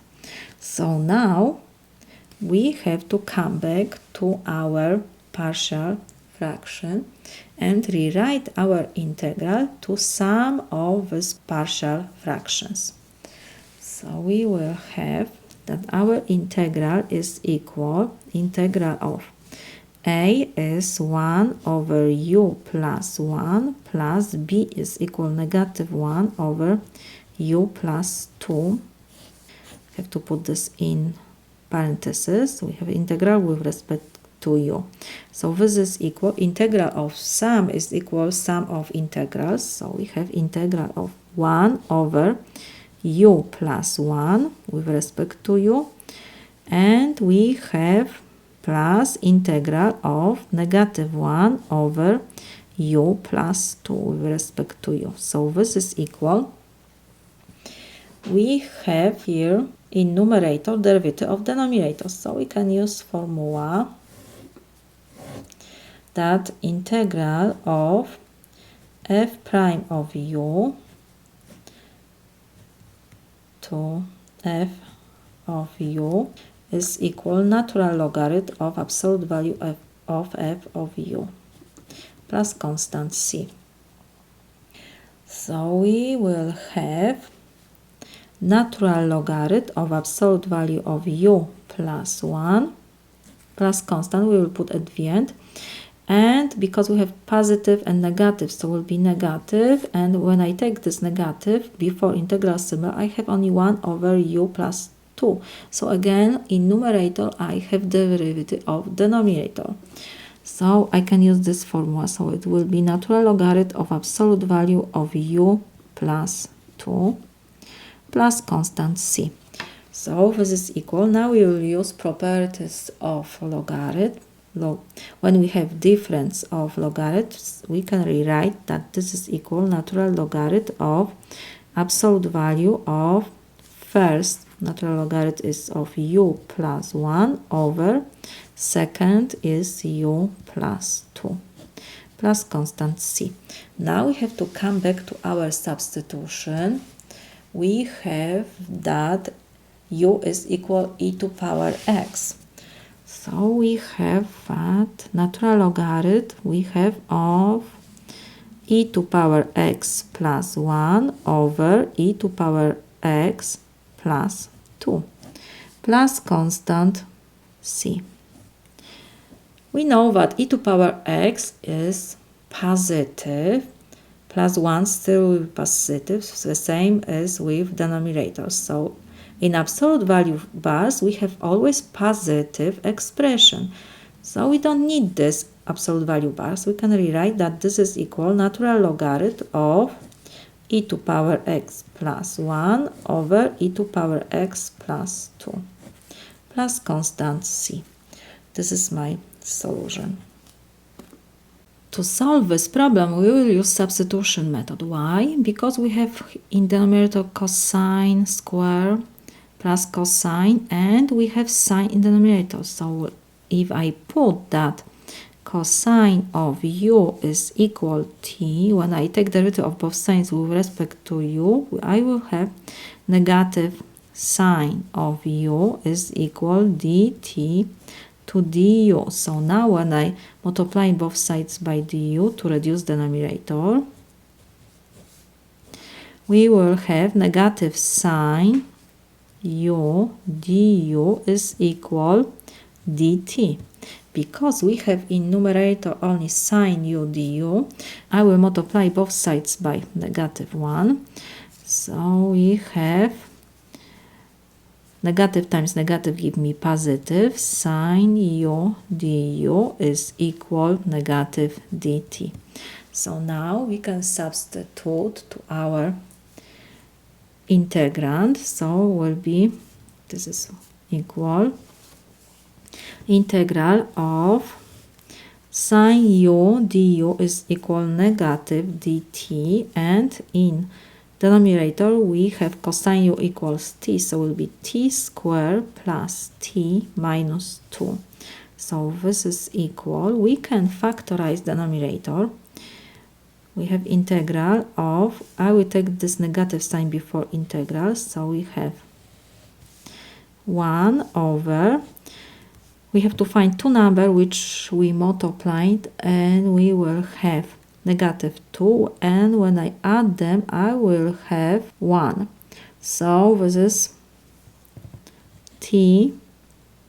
So now we have to come back to our partial fraction and rewrite our integral to sum of these partial fractions. So we will have that our integral is equal integral of a is 1 over u plus 1 plus b is equal negative 1 over u plus 2. Have to put this in parentheses. We have integral with respect to u. So this is equal integral of sum is equal sum of integrals. So we have integral of 1 over u plus 1 with respect to u, and we have plus integral of negative 1 over u plus 2 with respect to u. So this is equal. We have here in numerator derivative of denominator, so we can use formula that integral of f prime of u to f of u is equal natural logarithm of absolute value of f of u plus constant c. So we will have natural logarithm of absolute value of u plus 1 plus constant we will put at the end, and because we have positive and negative, so will be negative, and when I take this negative before integral symbol I have only 1 over u plus 2. So again in numerator I have derivative of denominator, so I can use this formula. So it will be natural logarithm of absolute value of u plus 2 plus constant c. So this is equal. Now we will use properties of logarithm. When we have difference of logarithms, we can rewrite that this is equal natural logarithm of absolute value of first natural logarithm is of u plus 1 over second is u plus 2 plus constant c. Now we have to come back to our substitution. We have that u is equal e to power x. So we have that natural logarithm we have of e to power x plus 1 over e to power x plus 2 plus constant c. We know that e to power x is positive, plus 1 still will be positive, so the same as with denominator. So in absolute value bars we have always positive expression, so we don't need this absolute value bars. We can rewrite that this is equal natural logarithm of e to power x plus 1 over e to power x plus 2 plus constant c. This is my solution. To solve this problem, we will use substitution method. Why? Because we have in denominator cosine square plus cosine, and we have sine in denominator. So if I put that cosine of u is equal t, when I take derivative of both sides with respect to u, I will have negative sine of u is equal dt to du. So now when I multiply both sides by du to reduce denominator, we will have negative sine u du is equal dt. Because we have in numerator only sine u du, I will multiply both sides by negative 1. So we have negative times negative give me positive. Sine u du is equal negative dt. So now we can substitute to our integrand. So will be, this is equal integral of sine u du is equal negative dt, and in denominator we have cosine u equals t, so will be t squared plus t minus 2. So this is equal, we can factorize denominator. We have integral of, I will take this negative sign before integral, so we have 1 over, we have to find two numbers which we multiplied, and we will have -2, and when I add them I will have 1. So this is t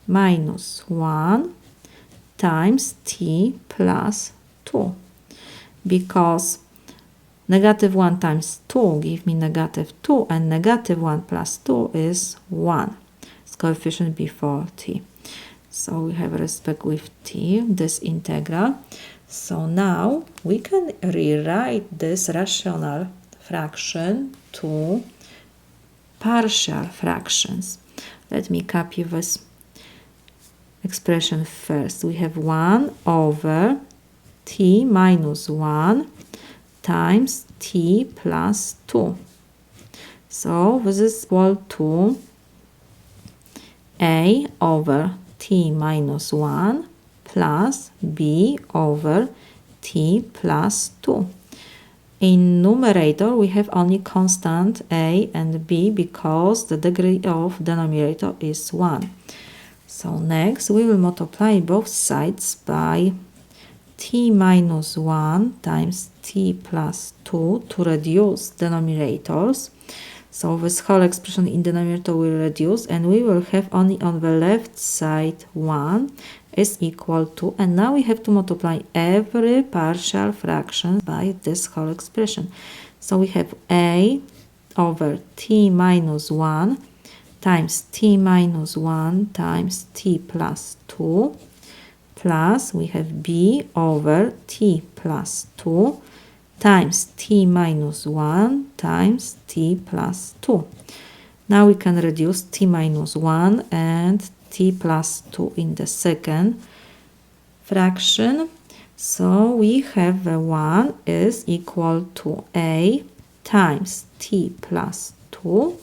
minus 1 times t plus 2, because -1 times 2 give me -2, and -1 plus 2 is 1. It's coefficient before t. So we have respect with t, this integral. So now we can rewrite this rational fraction to partial fractions. Let me copy this expression first. We have 1 over t minus 1 times t plus 2. So this is equal to a over t minus 1 plus b over t plus 2. In numerator we have only constant a and b because the degree of denominator is 1. So next we will multiply both sides by t minus 1 times t plus 2 to reduce denominators. So this whole expression in denominator will reduce, and we will have only on the left side 1 is equal to, and now we have to multiply every partial fraction by this whole expression. So we have a over t minus 1 times t minus 1 times t plus 2, plus we have b over t plus 2 times t minus 1 times t plus 2. Now we can reduce t minus 1 and t plus 2 in the second fraction. So we have the 1 is equal to a times t plus 2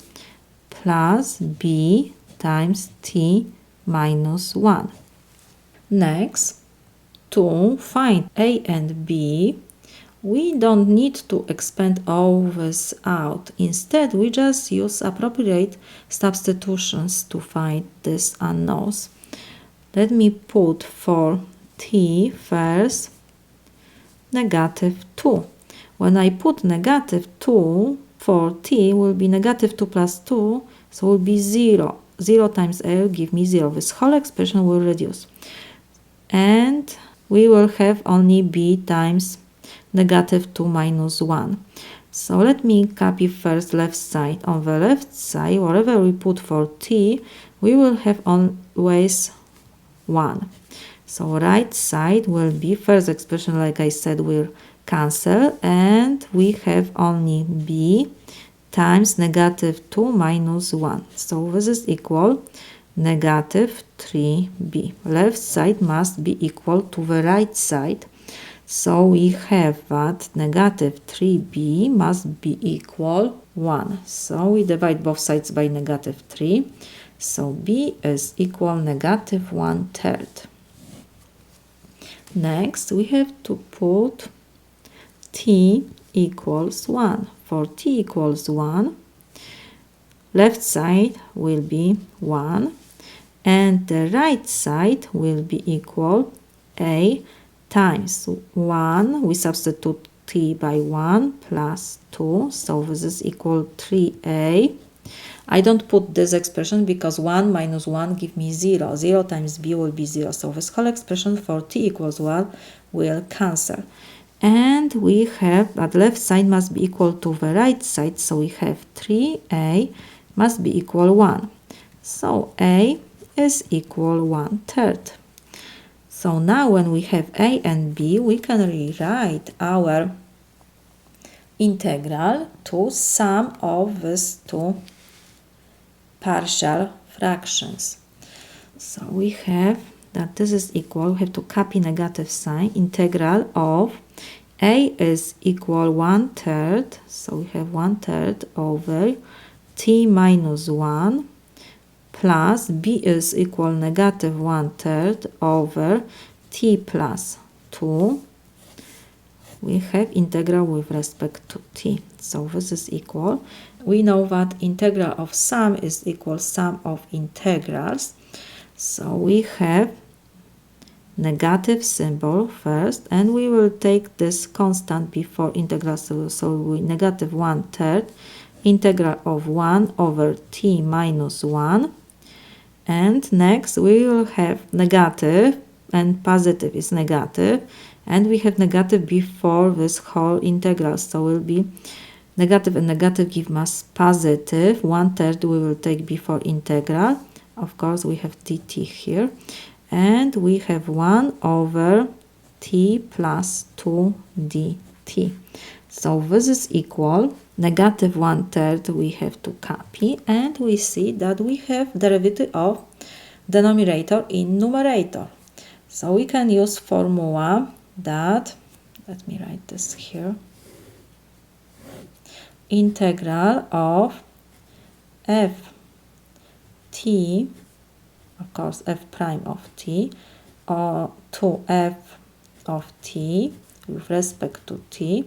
plus b times t minus 1. Next, to find a and b, we don't need to expand all this out. Instead, we just use appropriate substitutions to find these unknowns. Let me put for t first -2. When I put -2 for t, will be -2 plus 2, so will be 0. 0 times a will give me 0. This whole expression will reduce. And we will have only b times -2 minus 1. So let me copy first left side. On the left side, whatever we put for t, we will have always 1. So right side will be, first expression like I said will cancel, and we have only b times -2 minus 1. So this is equal -3b. Left side must be equal to the right side. So we have that -3b must be equal 1. So we divide both sides by -3. So b is equal -1/3. Next, we have to put t equals 1. For t equals 1, left side will be 1, and the right side will be equal a times 1. We substitute t by 1 plus 2, so this is equal 3a. I don't put this expression because 1 minus 1 give me 0. 0 times b will be 0. So this whole expression for t equals 1 will cancel. And we have that left side must be equal to the right side. So we have 3a must be equal 1. So a is equal 1/3. So now when we have a and b, we can rewrite our integral to sum of these two partial fractions. So we have that this is equal, we have to copy negative sign, integral of a is equal 1/3, so we have 1/3 over t minus 1 plus b is equal -1/3 over t plus 2. We have integral with respect to t. So this is equal. We know that integral of sum is equal sum of integrals. So we have negative symbol first, and we will take this constant before integral, so we negative 1/3 integral of 1 over t minus 1. And next we will have negative, and positive is negative, and we have negative before this whole integral, so will be negative and negative give us positive. 1/3 we will take before integral. Of course, we have dt here. And we have 1 over t plus 2 dt. So this is equal negative 1/3 we have to copy, and we see that we have derivative of denominator in numerator. So we can use formula that, let me write this here, integral of f t, of course f prime of t, or to f of t with respect to t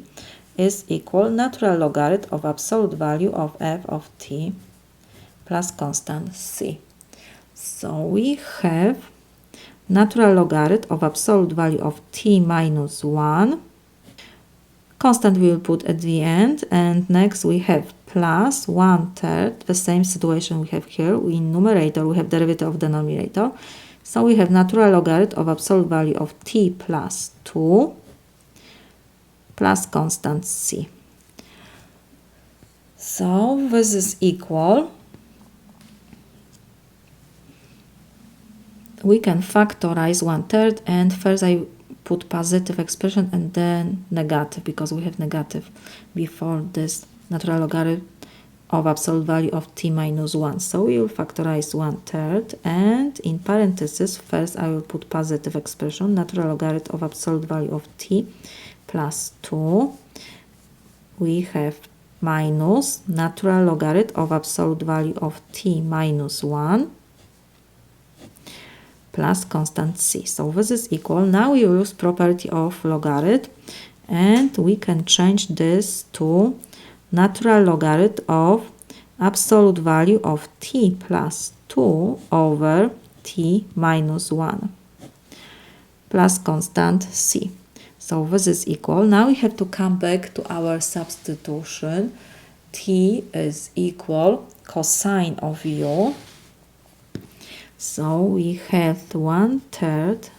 is equal natural logarithm of absolute value of f of t plus constant c. So we have natural logarithm of absolute value of t minus 1. Constant we will put at the end, and next we have plus 1/3, the same situation we have here. In numerator we have derivative of denominator, so we have natural logarithm of absolute value of t plus 2 plus constant c. So this is equal, we can factorize 1/3, and first I put positive expression and then negative, because we have negative before this natural logarithm of absolute value of t minus 1. So we will factorize 1/3, and in parentheses first I will put positive expression, natural logarithm of absolute value of t plus 2. We have minus natural logarithm of absolute value of t minus 1 plus constant c. So this is equal. Now we use property of logarithm, and we can change this to natural logarithm of absolute value of t plus 2 over t minus 1 plus constant c. So this is equal. Now we have to come back to our substitution. T is equal cosine of u. So we have 1/3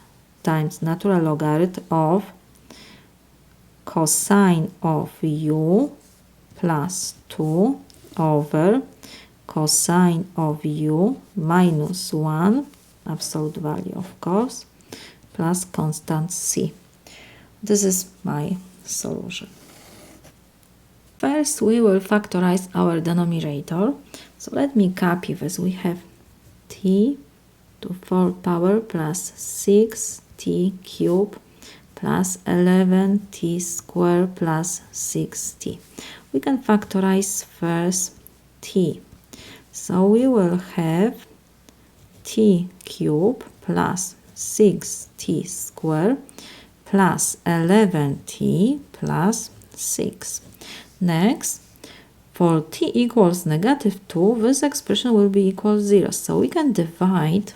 times natural logarithm of cosine of u plus 2 over cosine of u minus 1, absolute value of course, plus constant c. This is my solution. First we will factorize our denominator. So let me copy this. We have t to 4th power plus 6t cube plus 11t square plus 6t. We can factorize first t. So we will have t cube plus 6t square plus 11t plus 6. Next, for t equals negative 2, this expression will be equal 0. So we can divide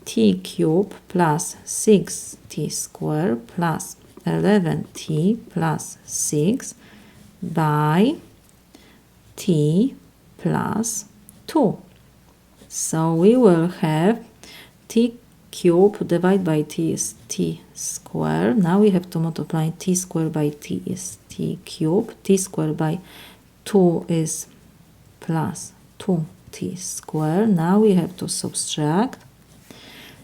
t cube plus 6t square plus 11t plus 6 by t plus 2. So we will have t cube divided by t is t square. Now we have to multiply t square by t is t cube. T square by 2 is plus 2t square. Now we have to subtract.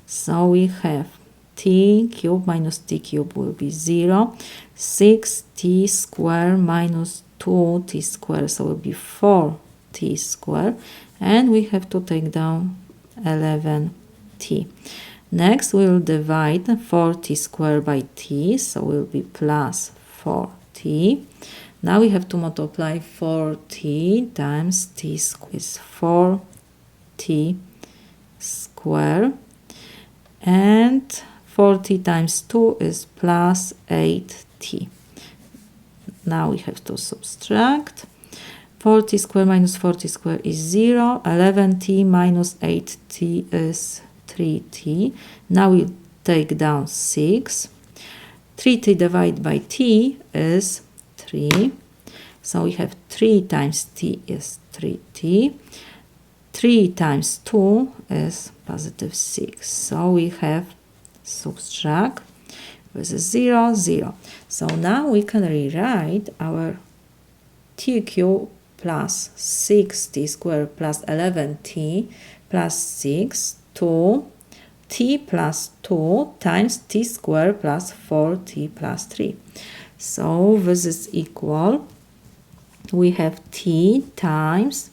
So we have t cube minus t cube will be 0. 6t square minus 2t square, so it will be 4t square. And we have to take down 11t. Next we will divide 4t square by t, so it will be plus 4t. Now we have to multiply 4t times t square is 4t square, and 4t times 2 is plus 8t. Now we have to subtract. 4t square minus 4t square is 0. 11t minus 8t is 3t. Now we take down 6. 3t divided by t is 3. So we have 3 times t is 3t. 3 times 2 is positive 6. So we have subtract. This is 0, 0. So now we can rewrite our t cubed plus 6t squared plus 11t plus 6 to t plus 2 times t squared plus 4t plus 3. So this is equal. We have t times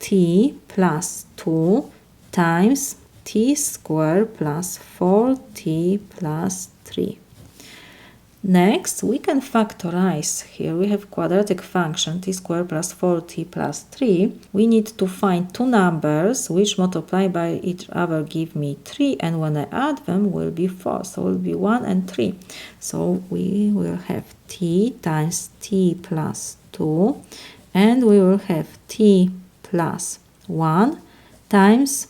t plus 2 times t squared plus 4t plus 3. Next, we can factorize. Here we have quadratic function t squared plus 4t plus 3. We need to find two numbers which multiply by each other give me 3, and when I add them will be 4. So it will be 1 and 3. So we will have t times t plus 2, and we will have t plus 1 times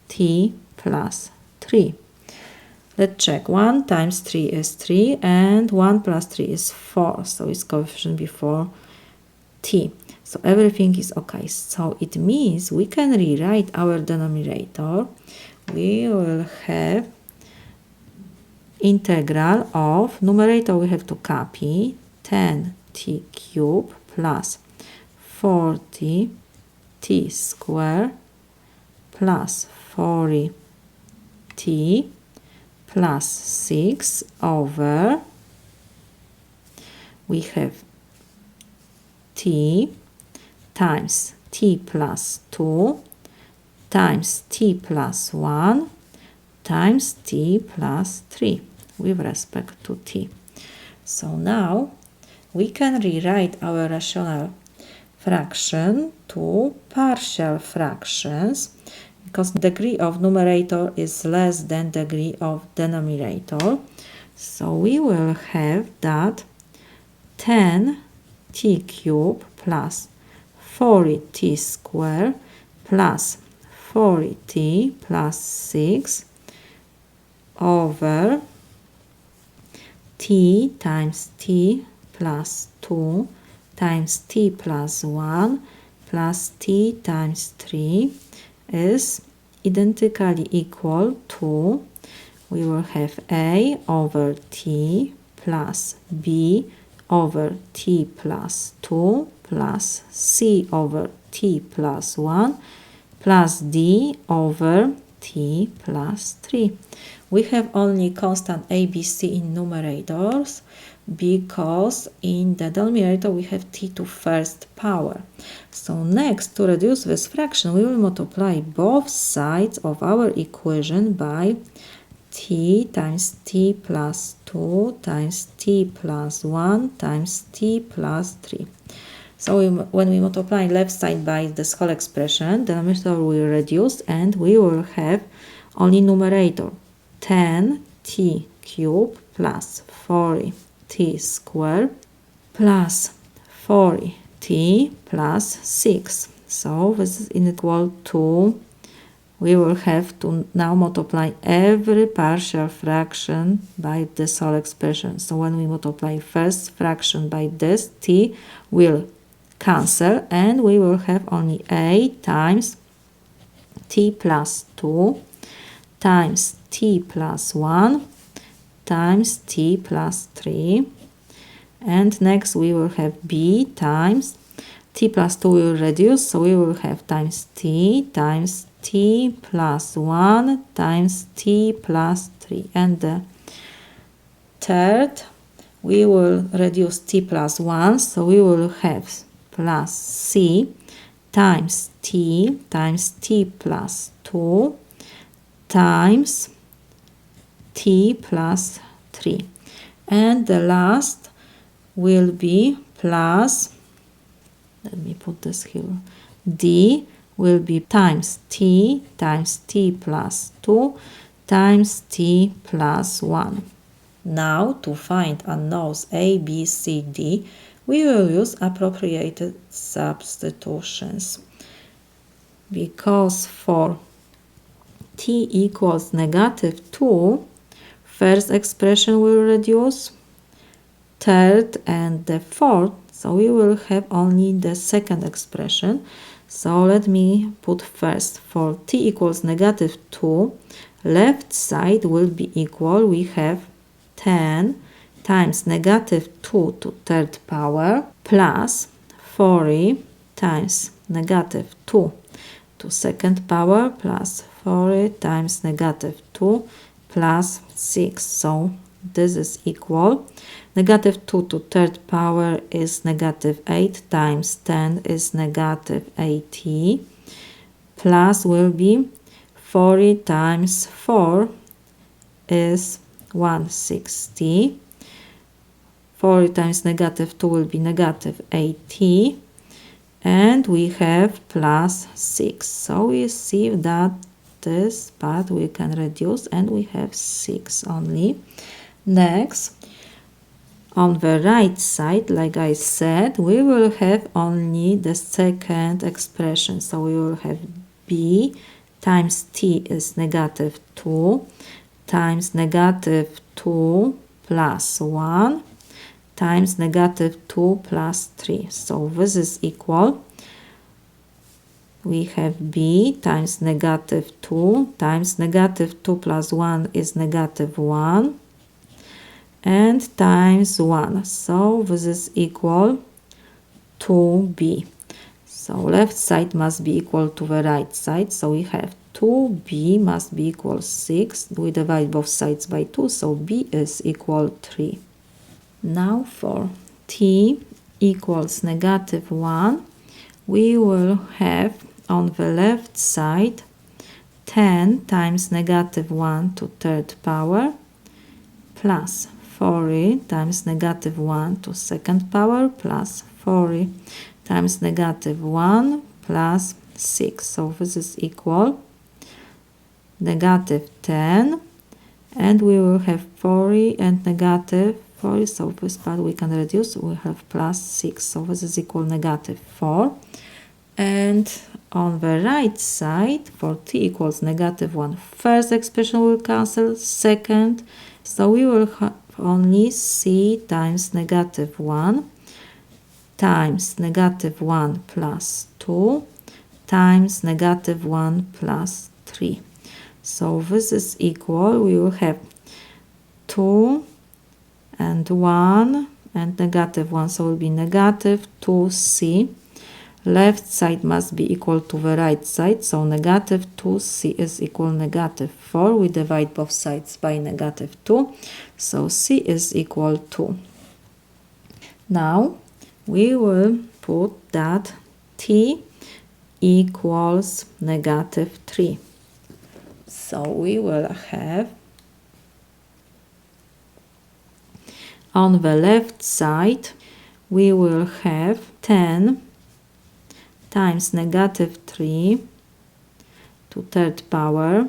t plus 3. Let's check. 1 times 3 is 3 and 1 plus 3 is 4. So it's coefficient before t. So everything is okay. So it means we can rewrite our denominator. We will have integral of numerator. We have to copy 10t cubed plus 40t squared plus 40t plus 6 over, we have t times t plus 2 times t plus 1 times t plus 3 with respect to t. So now we can rewrite our rational fraction to partial fractions, because degree of numerator is less than degree of denominator. So we will have that 10t cubed plus 40t squared plus 40t plus 6 over t times t plus 2 times t plus 1 plus t times 3 is identically equal to, we will have a over t plus b over t plus 2 plus c over t plus 1 plus d over t plus 3. We have only constant a, b, c in numerators, because in the denominator we have t to first power. So next, to reduce this fraction, we will multiply both sides of our equation by t times t plus 2 times t plus 1 times t plus 3. So when we multiply left side by this whole expression, the denominator will reduce and we will have only numerator 10t cubed plus 40t squared plus 40t plus 6. So this is equal to, we will have to now multiply every partial fraction by this whole expression. So when we multiply first fraction by this, t will cancel and we will have only a times t plus 2 times t plus 1 times t plus 3, and next we will have b times t plus 2 will reduce, so we will have times t plus 1 times t plus 3, and the third we will reduce t plus 1, so we will have plus c times t plus 2 times t plus 3, and the last will be plus, let me put this here, d will be times t plus 2 times t plus 1. Now to find unknowns a, b, c, d, we will use appropriated substitutions, because for t equals negative 2, first expression will reduce, third and the fourth, so we will have only the second expression. So let me put first, for t equals negative 2, left side will be equal, we have 10 times negative 2 to third power plus 40 times negative 2 to second power plus 40 times negative 2 plus 6. So this is equal. Negative 2 to third power is negative 8 times 10 is negative 80 plus will be 40 times 4 is 160. 40 times negative 2 will be negative 80. And we have plus 6. So we see that this part we can reduce and we have 6 only. Next, on the right side, like I said, we will have only the second expression. So we will have b times t is negative 2 times negative 2 plus 1 times negative 2 plus 3. So this is equal. We have b times negative 2 times negative 2 plus 1 is negative 1 and times 1. So this is equal to b. So left side must be equal to the right side. So we have 2b must be equal 6. We divide both sides by 2. So b is equal 3. Now for t equals negative 1, we will have on the left side 10 times negative 1 to third power plus 40 times negative 1 to second power plus 40 times negative 1 plus 6. So this is equal negative 10, and we will have 40 and negative 40. So this part we can reduce. We have plus 6. So this is equal negative 4. And on the right side, for t equals negative 1, first expression will cancel, second. So we will have only c times negative 1 times negative 1 plus 2 times negative 1 plus 3. So this is equal. We will have 2 and 1 and negative 1. So it will be negative 2c. Left side must be equal to the right side. So negative 2c is equal negative 4. We divide both sides by negative 2. So c is equal to. Now we will put that t equals negative 3. So we will have on the left side, we will have 10 times negative 3 to third power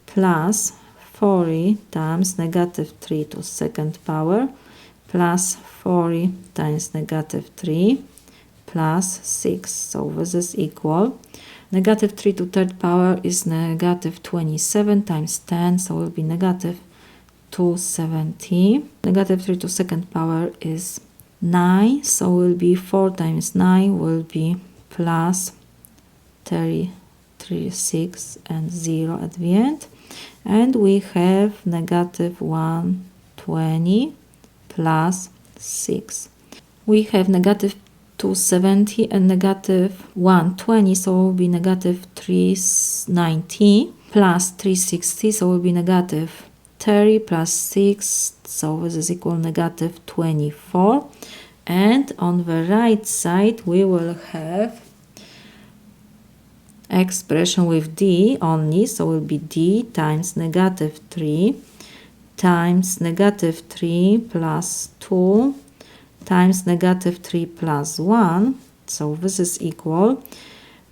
plus 40 times negative 3 to second power plus 40 times negative 3 plus 6. So this is equal. Negative 3 to third power is negative 27 times 10, so it will be negative 270. Negative 3 to second power is 9, so will be 4 times 9 will be plus 36 and 0 at the end. And we have negative 120 plus 6. We have negative 270 and negative 120, so it will be negative 390 plus 360, so it will be negative 30 plus 6, so this is equal negative 24. And on the right side we will have expression with d only, so it will be d times negative 3 times negative 3 plus 2 times negative 3 plus 1. So this is equal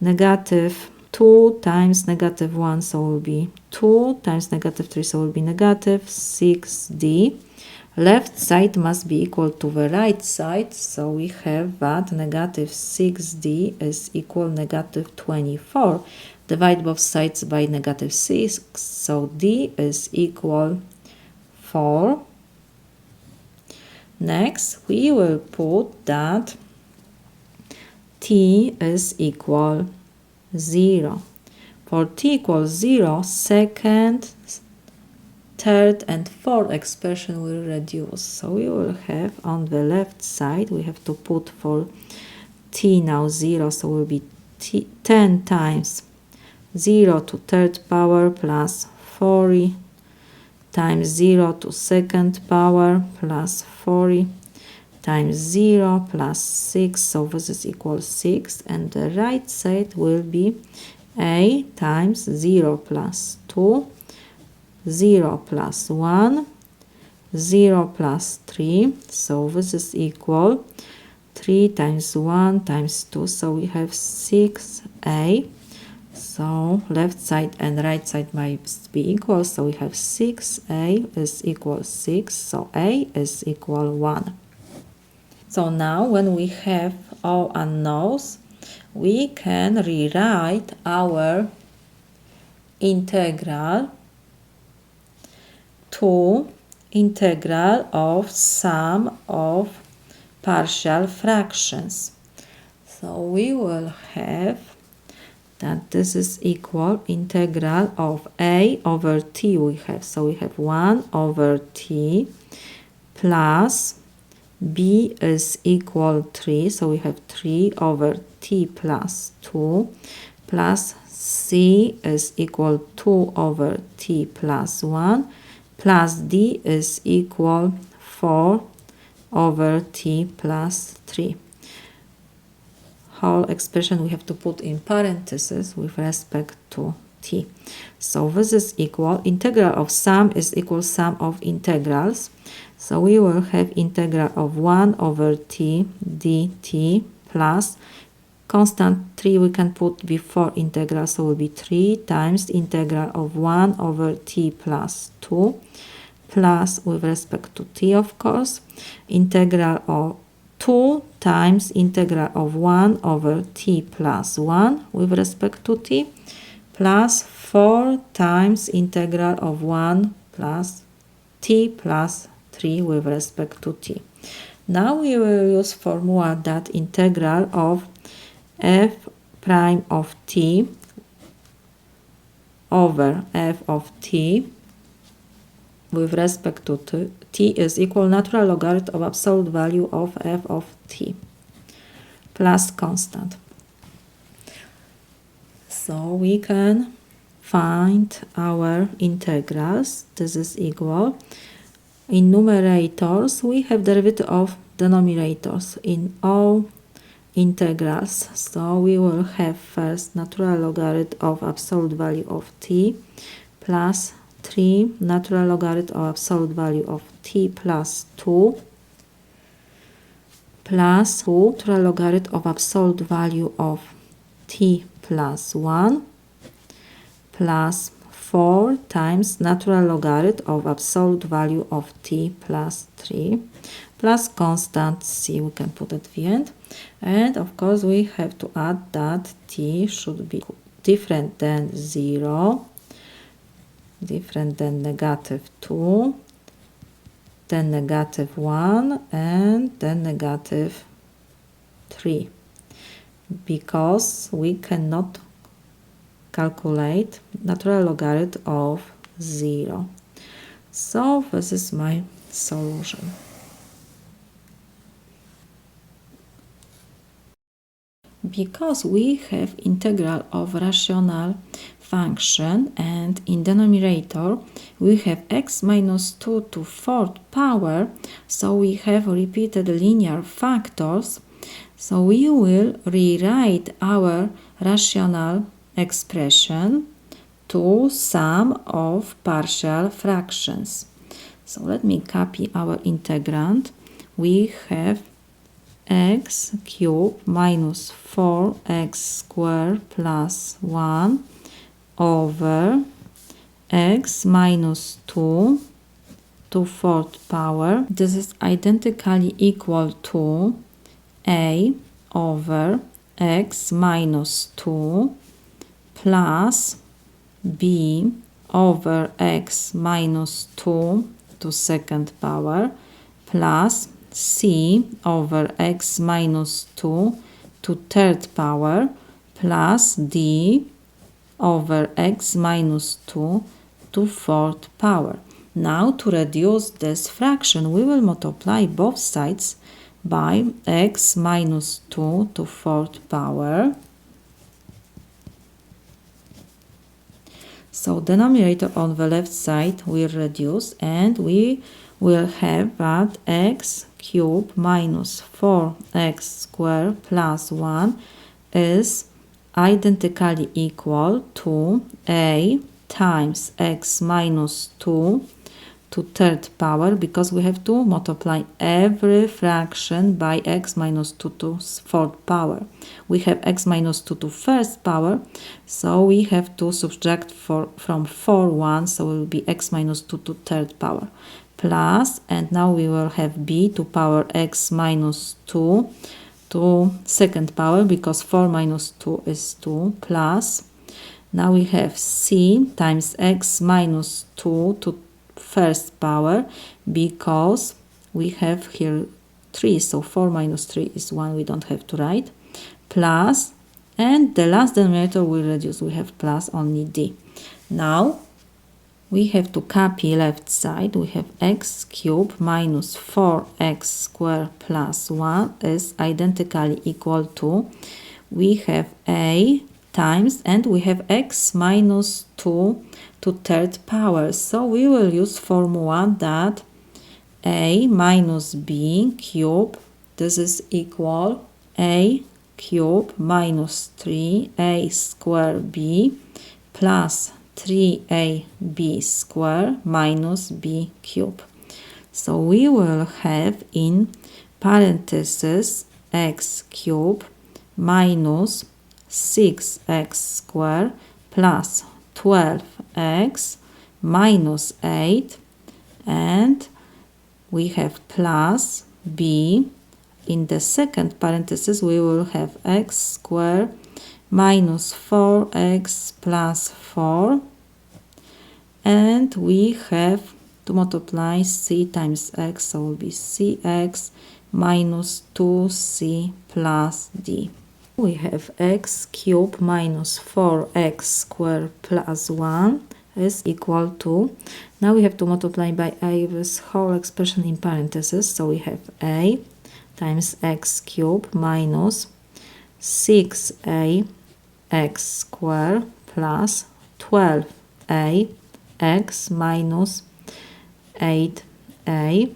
negative 2 times negative 1, so it will be 2 times negative 3, so it will be negative 6d. Left side must be equal to the right side, so we have that negative 6d is equal negative 24. divide both sides by negative 6, so d is equal 4. Next, we will put that t is equal 0. For t equals 0, second, third and fourth expression will reduce. So we will have on the left side, we have to put for t now 0, so will be 10 times 0 to third power plus 40 times 0 to second power plus 40 times 0 plus 6, so this is equal 6, and the right side will be a times 0 plus 2, 0 plus 1, 0 plus 3, so this is equal 3 times 1 times 2, so we have 6a. So left side and right side must be equal, so we have 6a is equal 6, so a is equal 1. So now when we have all unknowns, we can rewrite our integral to integral of sum of partial fractions. So we will have that this is equal integral of a over t we have. So we have 1 over t plus b is equal 3. So we have 3 over t plus 2 plus c is equal 2 over t plus 1 plus d is equal 4 over t plus 3. Whole expression we have to put in parentheses with respect to t. So this is equal, integral of sum is equal sum of integrals. So we will have integral of 1 over t dt plus constant 3 we can put before integral, so will be 3 times integral of 1 over t plus 2 plus, with respect to t of course, integral of 2 times integral of 1 over t plus 1 with respect to t plus 4 times integral of 1 plus t plus 3 with respect to t. Now we will use formula that integral of f prime of t over f of t with respect to t is equal natural logarithm of absolute value of f of t plus constant. So we can find our integrals. This is equal. In numerators, we have derivative of denominators in all integrals. So we will have first natural logarithm of absolute value of t plus 3 natural logarithm of absolute value of t plus 2 plus 2 natural logarithm of absolute value of t plus 1 plus 4 times natural logarithm of absolute value of t plus 3 plus constant c, we can put at the end. And of course we have to add that t should be different than 0, different than negative 2, then negative 1, and then negative 3, because we cannot calculate natural logarithm of 0. So this is my solution. Because we have integral of rational function and in denominator we have x minus 2 to 4th power, so we have repeated linear factors, so we will rewrite our rational expression to sum of partial fractions. So let me copy our integrand. We have x cubed minus 4x squared plus 1 over x minus 2 to 4th power. This is identically equal to a over x minus 2 plus b over x minus 2 to second power plus c over x minus 2 to third power plus d over x minus 2 to fourth power. Now, to reduce this fraction, we will multiply both sides by x minus 2 to fourth power. So denominator on the left side will reduce, and we will have that x cubed minus 4x squared plus 1 is identically equal to a times x minus 2 to third power, because we have to multiply every fraction by x minus 2 to fourth power. We have x minus 2 to first power, so we have to subtract from 4 1, so it will be x minus 2 to third power plus, and now we will have b to power x minus 2 to second power, because 4 minus 2 is 2 plus, now we have c times x minus 2 to first power, because we have here 3, so 4 minus 3 is 1, we don't have to write, plus, and the last denominator will reduce, we have plus only d. Now we have to copy left side, we have x cubed minus 4x squared plus 1 is identically equal to, we have a times, and we have x minus 2 to third power. So we will use formula that a minus b cubed, this is equal a cubed minus 3a squared b plus 3ab squared minus b cubed. So we will have in parentheses x cubed minus 6x squared plus 12x minus 8, and we have plus b. In the second parenthesis we will have x squared minus 4x plus 4, and we have to multiply c times x, so it will be cx minus 2c plus d. We have x cubed minus 4x squared plus 1 is equal to, now we have to multiply by a this whole expression in parentheses, so we have a times x cubed minus 6a x squared plus 12a x minus 8a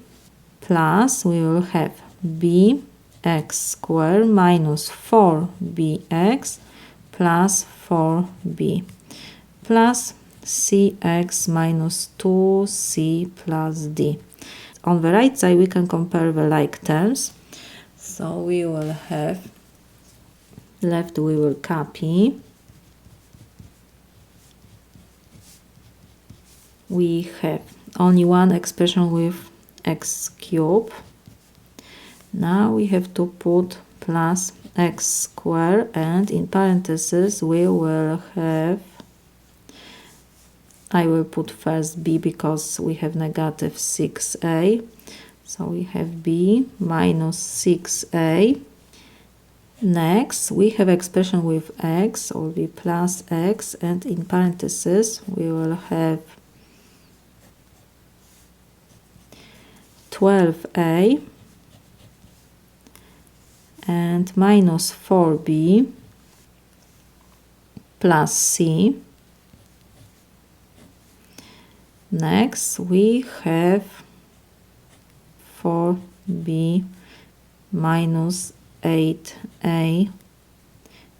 plus, we will have b x squared minus 4bx plus 4b plus cx minus 2c plus d. On the right side we can compare the like terms, so we will have left, we will copy, we have only one expression with x cubed. Now we have to put plus x squared, and in parentheses we will have, I will put first b because we have negative 6a, so we have b minus 6a. Next we have expression with x, so will be plus x, and in parentheses we will have 12a and minus 4b plus c. Next we have 4b minus 8a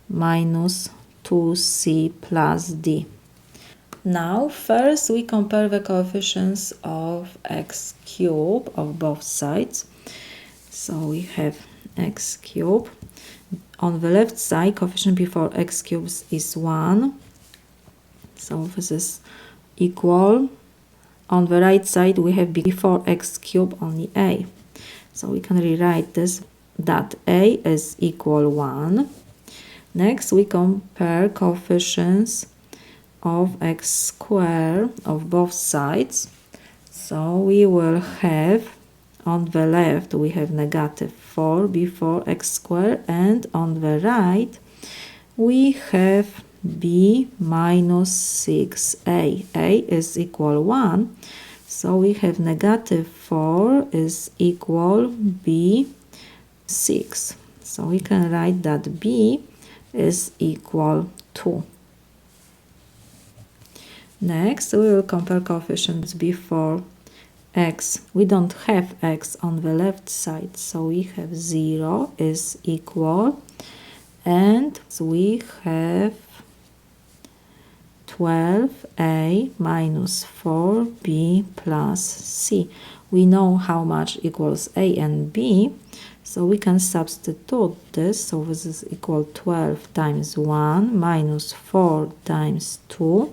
minus 2c plus d. Now first we compare the coefficients of x cubed of both sides. So we have x cubed. On the left side, coefficient before x cubed is 1. So this is equal. On the right side we have before x cubed only a. So we can rewrite this that a is equal 1. Next, we compare coefficients of x squared of both sides. So we will have, on the left we have negative 4 before x squared, and on the right we have b minus 6a. A is equal 1, so we have negative 4 is equal b 6. So we can write that b is equal 2. Next, we will compare coefficients before x. We don't have x on the left side, so we have 0 is equal, and we have 12a minus 4b plus c. We know how much equals a and b, so we can substitute this. So this is equal 12 times 1 minus 4 times 2,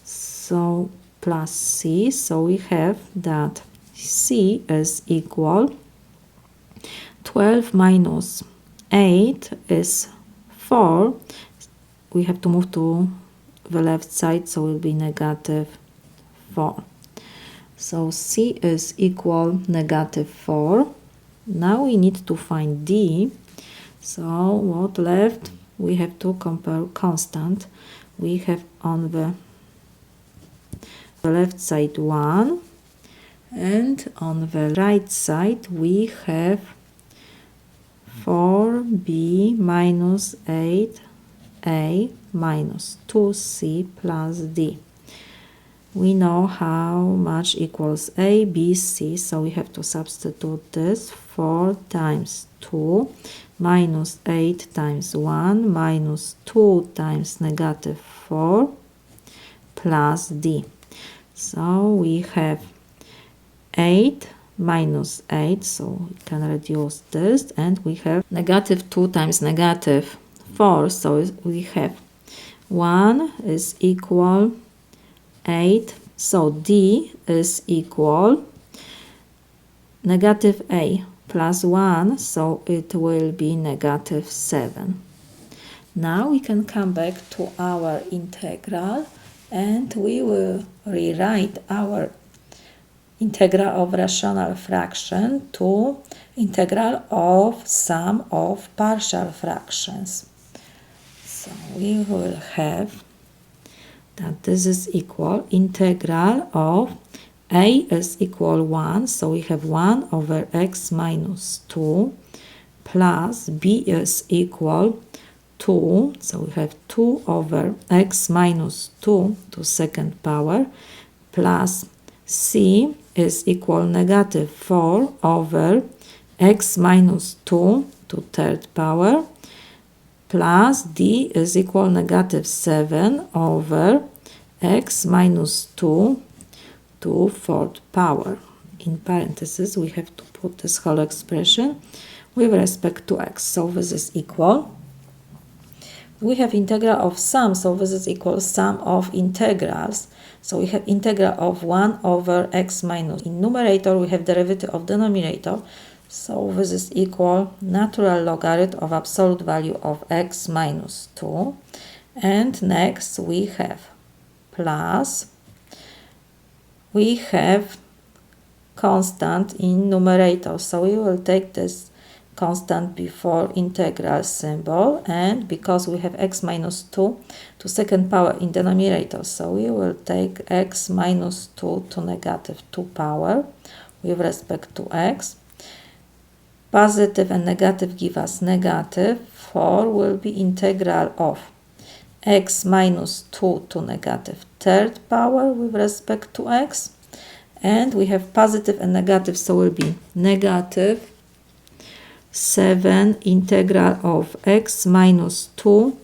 so plus c. So we have that c is equal 12 minus 8 is 4. We have to move to the left side, so it will be negative 4. So c is equal negative 4. Now we need to find d. So what left? We have to compare constant. We have on the left side 1, and on the right side we have 4b minus 8a minus 2c plus d. We know how much equals a, b, c, so we have to substitute this. 4 times 2 minus 8 times 1 minus 2 times negative 4 plus d. So we have 8 minus 8, so we can reduce this, and we have negative 2 times negative 4, so we have 1 is equal 8, so d is equal negative a plus 1, so it will be negative 7. Now we can come back to our integral, and we will rewrite our integral of rational fraction to integral of sum of partial fractions. So we will have that this is equal integral of a is equal 1, so we have 1 over x minus 2 plus b is equal 2, so we have 2 over x minus 2 to second power plus c is equal negative 4 over x minus 2 to third power plus d is equal negative 7 over x minus 2 to fourth power. In parentheses we have to put this whole expression with respect to x. So this is equal. We have integral of sum, so this is equal sum of integrals. So we have integral of 1 over x minus. In numerator we have derivative of denominator. So this is equal natural logarithm of absolute value of x minus 2. And next we have plus, we have constant in numerator. So we will take this constant before integral symbol, and because we have x minus 2 to second power in denominator, so we will take x minus 2 to negative 2 power with respect to x. Positive and negative give us negative. 4 will be integral of x minus 2 to negative third power with respect to x. And we have positive and negative, so will be negative 7 integral of x minus 2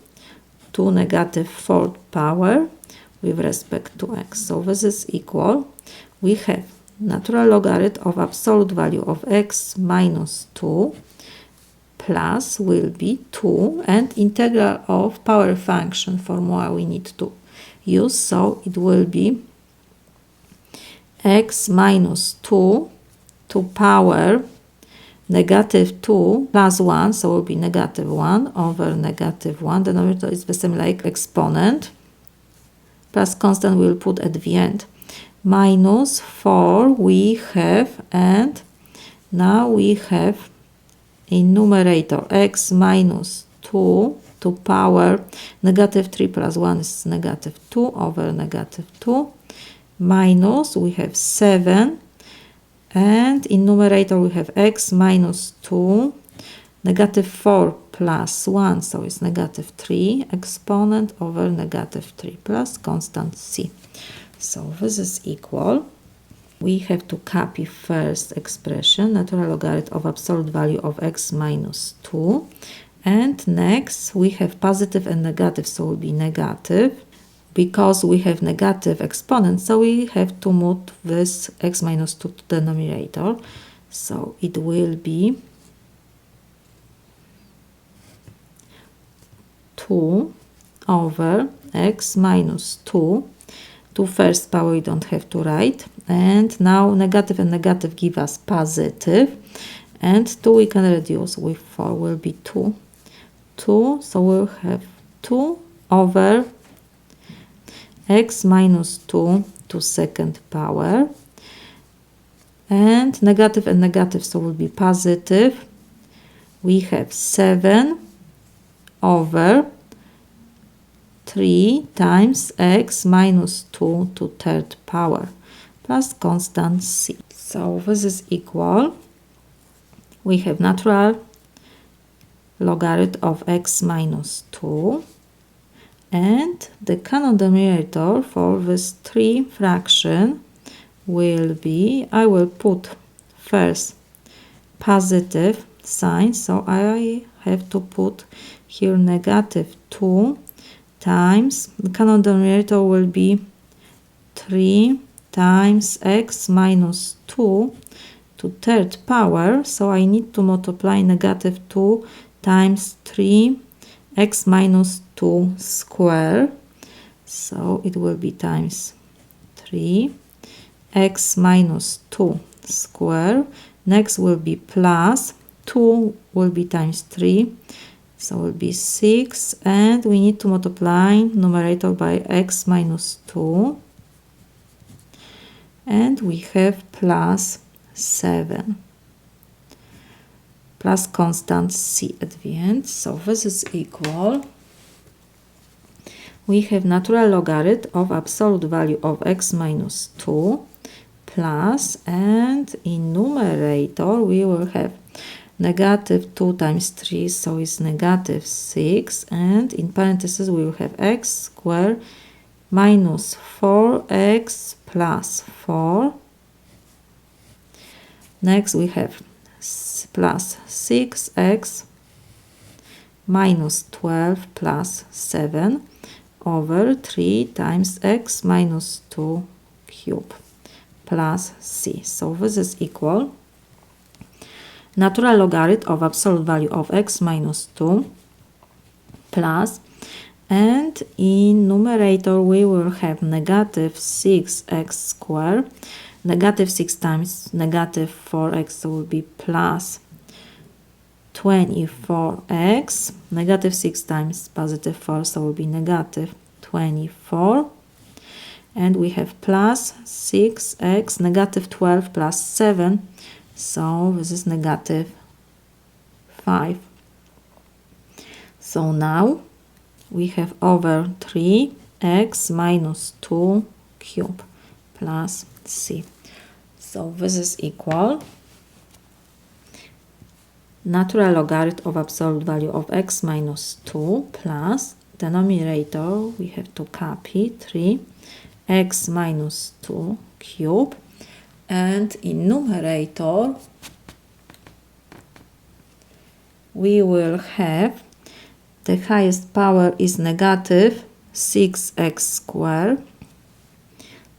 to negative fourth power with respect to x. So this is equal. We have natural logarithm of absolute value of x minus 2 plus will be 2, and integral of power function formula we need to use. So it will be x minus 2 to power negative 2 plus 1, so it will be negative 1 over negative 1. The denominator is the same like exponent. Plus constant we will put at the end. Minus 4 we have, and now we have in numerator x minus 2 to power negative 3 plus 1 is negative 2 over negative 2. Minus we have 7. And in numerator we have x minus 2, negative 4 plus 1, so it's negative 3, exponent over negative 3 plus constant c. So this is equal. We have to copy first expression, natural logarithm of absolute value of x minus 2. And next we have positive and negative, so it will be negative. Because we have negative exponent, so we have to move this x minus 2 to the denominator. So it will be 2 over x minus 2. To first power we don't have to write. And now negative and negative give us positive. And 2 we can reduce with 4 will be 2. 2, so we'll have 2 over x minus 2 to second power, and negative, so will be positive. We have 7 over 3 times x minus 2 to third power plus constant c. So this is equal. We have natural logarithm of x minus 2. And the common denominator for this 3 fraction will be, I will put first positive sign, so I have to put here negative 2 times, the common denominator will be 3 times x minus 2 to third power, so I need to multiply negative 2 times 3 x minus 2 square, so it will be times 3 x minus 2 square. Next will be plus 2 will be times 3, so it will be 6, and we need to multiply numerator by x minus 2, and we have plus 7 plus constant c at the end. So this is equal. We have natural logarithm of absolute value of x minus 2 plus, and in numerator we will have negative 2 times 3, so it's negative 6, and in parentheses we will have x squared minus 4x plus 4. Next we have plus 6x minus 12 plus 7 over 3 times x minus 2 cube plus c. So this is equal natural logarithm of absolute value of x minus 2 plus, and in numerator we will have negative 6x squared, negative 6 times negative 4x, so will be plus 24x, negative 6 times positive 4, so will be negative 24, and we have plus 6x, negative 12 plus 7, so this is negative 5. So now we have over 3x minus 2 cube plus c. So this is equal natural logarithm of absolute value of x minus 2 plus denominator we have to copy 3x minus 2 cube, and in numerator we will have the highest power is negative 6x squared,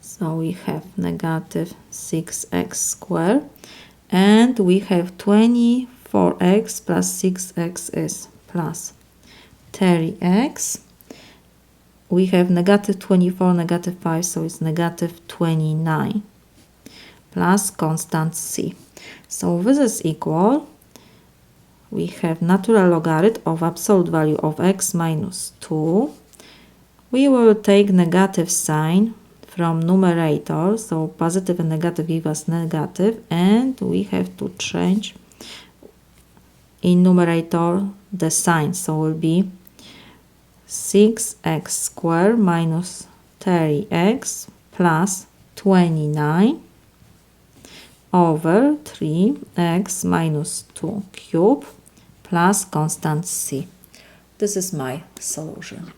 so we have negative 6x squared, and we have 24x plus 6x is plus 30x. We have negative 24, negative 5, so it's negative 29 plus constant c. So this is equal we have natural logarithm of absolute value of x minus 2. We will take negative sign from numerator, so positive and negative give us negative, and we have to change in numerator the sign, so will be 6x squared minus 30x plus 29 over 3x minus 2 cube plus constant c. This is my solution.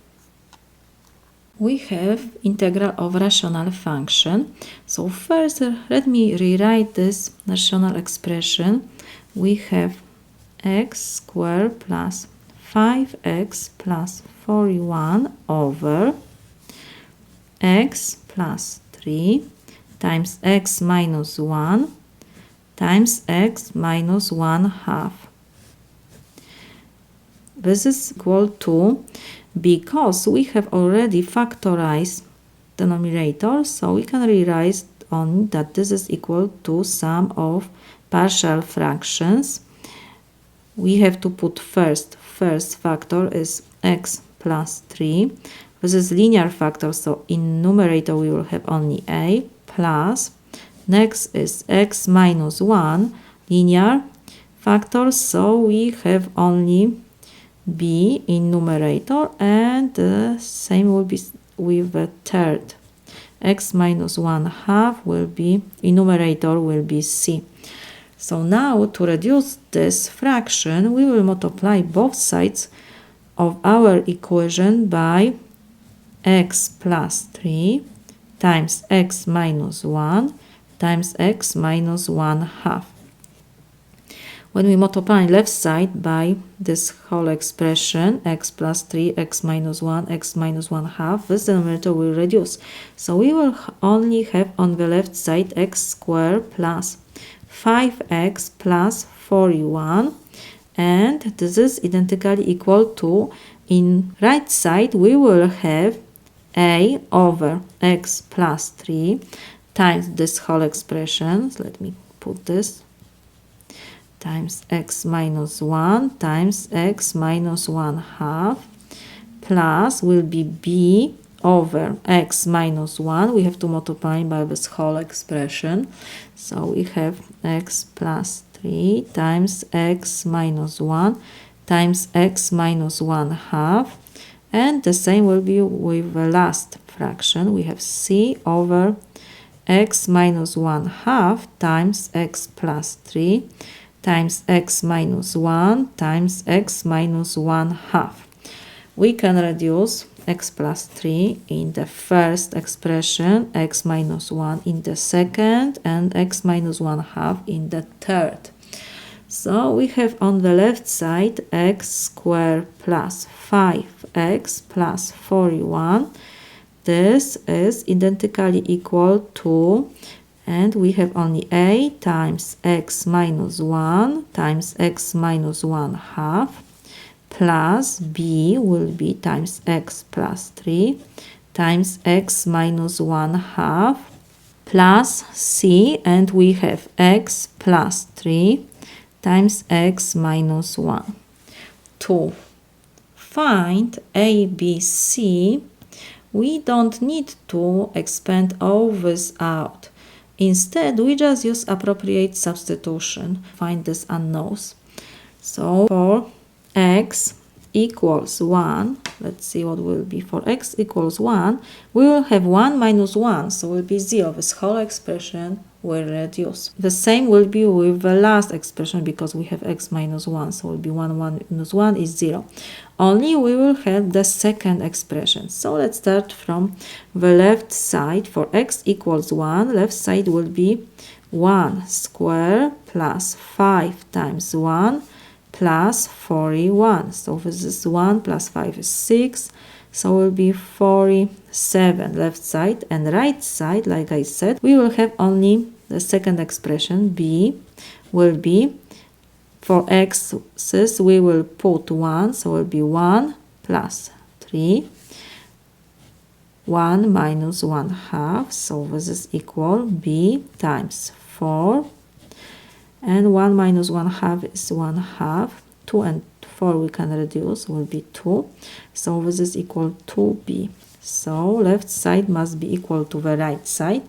We have integral of rational function. So first let me rewrite this rational expression. We have x squared plus 5x plus 41 over x plus 3 times x minus 1 times x minus 1 half. This is equal to, because we have already factorized denominator, so we can rewrite on that this is equal to sum of partial fractions. We have to put first factor is x plus 3. This is linear factor, so in numerator we will have only a plus. Next is x minus 1, linear factor, so we have only b in numerator, and the same will be with the third. X minus 1 half will be, in numerator will be c. So now to reduce this fraction, we will multiply both sides of our equation by x plus 3 times x minus 1 times x minus 1 half. When we multiply left side by this whole expression, x plus 3, x minus 1, x minus 1 half, this denominator will reduce. So we will only have on the left side x squared plus 5x plus 41, and this is identically equal to, in right side we will have a over x plus 3 times this whole expression. Let me put this, times x minus 1 times x minus 1 half, plus will be b over x minus 1. We have to multiply by this whole expression. So we have x plus 3 times x minus 1 times x minus 1 half. And the same will be with the last fraction. We have c over x minus 1 half times x plus 3 times x minus 1 times x minus 1 half. We can reduce x plus 3 in the first expression, x minus 1 in the second, and x minus 1 half in the third. So we have on the left side x squared plus 5x plus 41. This is identically equal to, and we have only a times x minus 1 times x minus 1 half, plus b will be times x plus 3 times x minus 1 half, plus c, and we have x plus 3 times x minus 1. To find a, b, c, we don't need to expand all this out. Instead, we just use appropriate substitution, find these unknowns. So for x equals 1, let's see what will be for x equals 1, we will have 1 minus 1, so it will be 0. This whole expression will reduce. The same will be with the last expression, because we have x minus 1, so it will be 1 minus 1 is 0. Only we will have the second expression. So let's start from the left side. For x equals 1, left side will be 1 squared plus 5 times 1 plus 41. So this is 1 plus 5 is 6. So it will be 47 left side, and right side, like I said, we will have only the second expression. B will be, for x's we will put 1, so it will be 1 plus 3, 1 minus 1 half, so this is equal b times 4, and 1 minus 1 half is 1 half, 2 and 4 we can reduce, will be 2. So this is equal to b. So left side must be equal to the right side.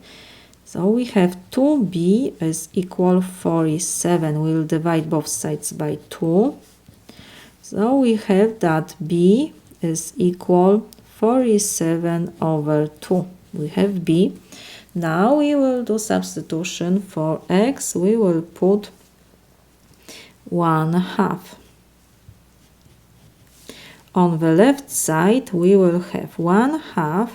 So we have 2b is equal 47. We will divide both sides by 2. So we have that b is equal 47 over 2. We have b. Now we will do substitution for x. We will put 1/2. On the left side we will have 1/2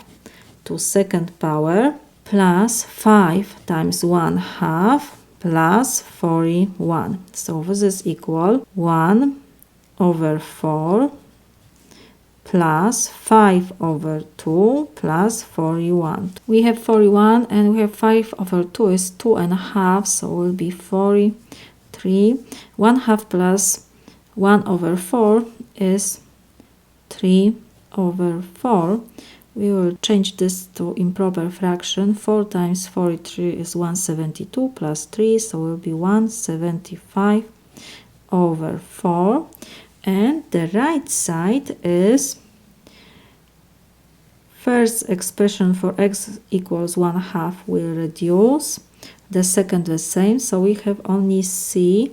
to second power plus 5 times 1/2 plus 41. So this is equal 1 over 4 plus 5 over 2 plus 41. We have 41 and we have 5 over 2 is 2.5, so it will be 43. 1/2 plus 1 over 4 is 3 over 4. We will change this to improper fraction. 4 times 43 is 172 plus 3, so it will be 175 over 4. And the right side is first expression for x equals 1/2 will reduce. The second the same, so we have only c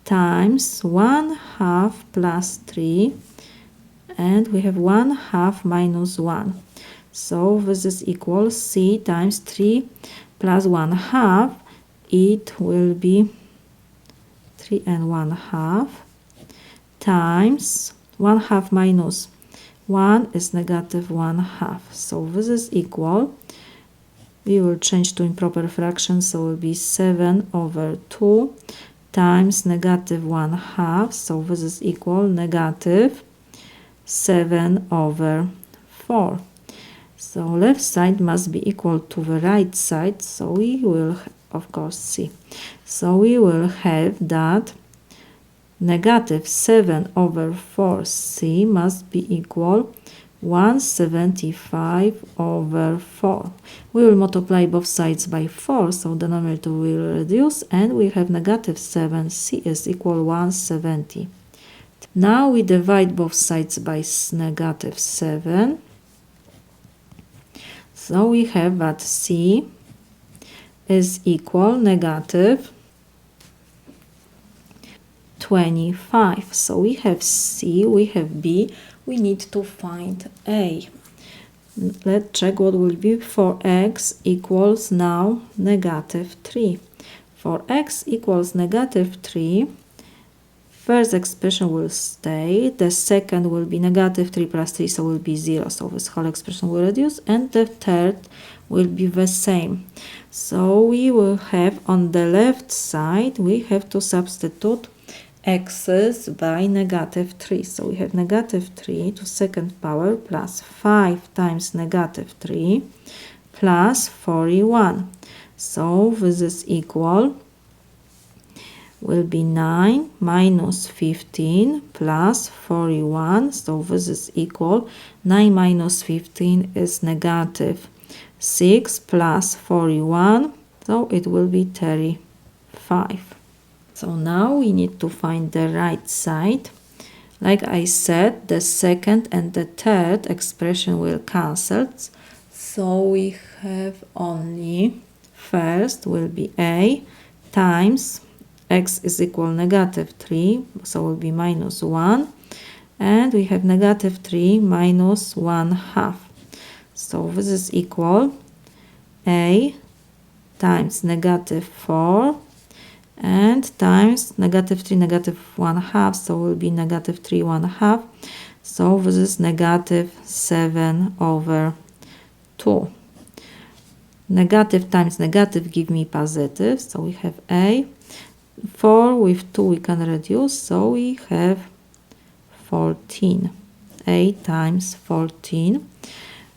times 1/2 plus 3, and we have 1/2 minus 1. So this is equal c times 3 plus 1/2. It will be 3 and 1/2 times 1/2 minus 1 is negative 1/2. So this is equal, we will change to improper fraction, so it will be 7 over 2 times negative 1/2. So this is equal negative 7 over 4. So left side must be equal to the right side, so we will of course see. So we will have that negative 7 over 4c must be equal 175 over 4. We will multiply both sides by 4, so denominator will reduce, and we have negative 7c is equal 170. Now we divide both sides by negative 7. So we have that c is equal negative 25. So we have c, we have b, we need to find a. Let's check what will be for x equals now negative 3. For x equals negative 3, first expression will stay, the second will be negative 3 plus 3, so will be 0, so this whole expression will reduce, and the third will be the same. So we will have on the left side, we have to substitute x's by negative 3. So we have negative 3 to second power plus 5 times negative 3 plus 41. So this is equal, will be 9 minus 15 plus 41. So this is equal, 9 minus 15 is negative 6 plus 41. So it will be 35. So now we need to find the right side. Like I said, the second and the third expression will cancel. So we have only first will be a times x is equal negative 3, so will be minus 1. And we have negative 3 minus 1/2. So this is equal a times negative 4 and times negative 3, negative 1/2, so will be negative 3 1/2. So this is negative 7 over 2. Negative times negative give me positive, so we have a. 4 with 2 we can reduce, so we have 14. A times 14.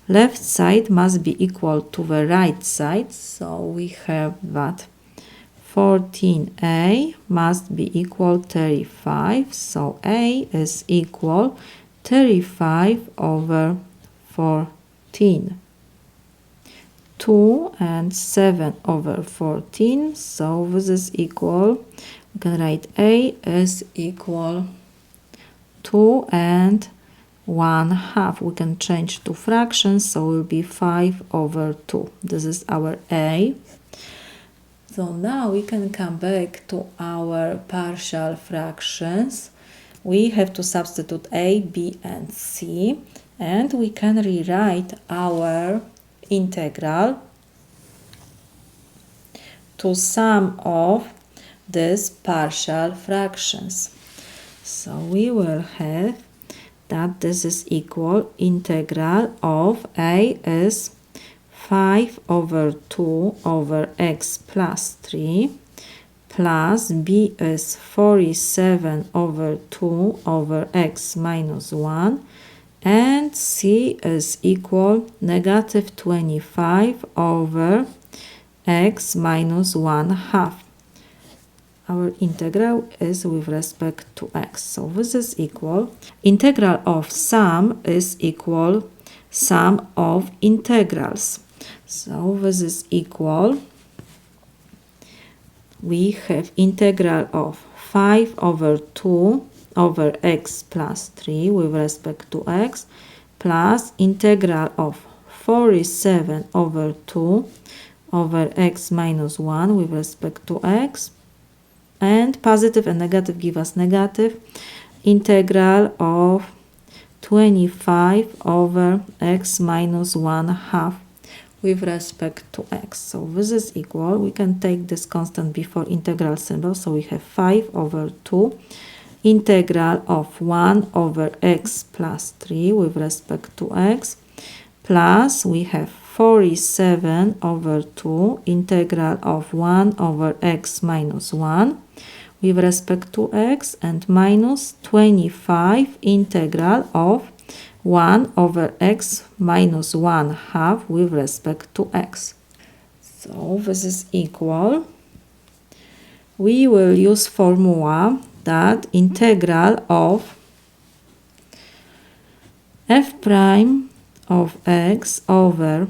Left side must be equal to the right side, so we have that 14a must be equal 35, so a is equal 35 over 14. 2 and 7 over 14, so this is equal, we can write a is equal 2 and 1/2. We can change to fractions, so it will be 5/2. This is our A. So now we can come back to our partial fractions. We have to substitute A, B, and C, and we can rewrite our integral to sum of these partial fractions. So we will have that this is equal integral of A is 5/2 over x plus 3 plus B is 47/2 over x minus 1 and C is equal negative 25 over x minus 1/2. Our integral is with respect to x. So this is equal. Integral of sum is equal sum of integrals. So this is equal. We have integral of 5/2 over x plus 3 with respect to x plus integral of 47/2 over x minus 1 with respect to x, and positive and negative give us negative. Integral of 25 over x minus 1/2 with respect to x. So this is equal. We can take this constant before integral symbol. So we have 5/2 integral of 1 over x plus 3 with respect to x plus we have 47/2 integral of 1 over x minus 1 with respect to x and minus 25 integral of 1 over x minus 1/2 with respect to x. So this is equal. We will use formula that integral of f prime of x over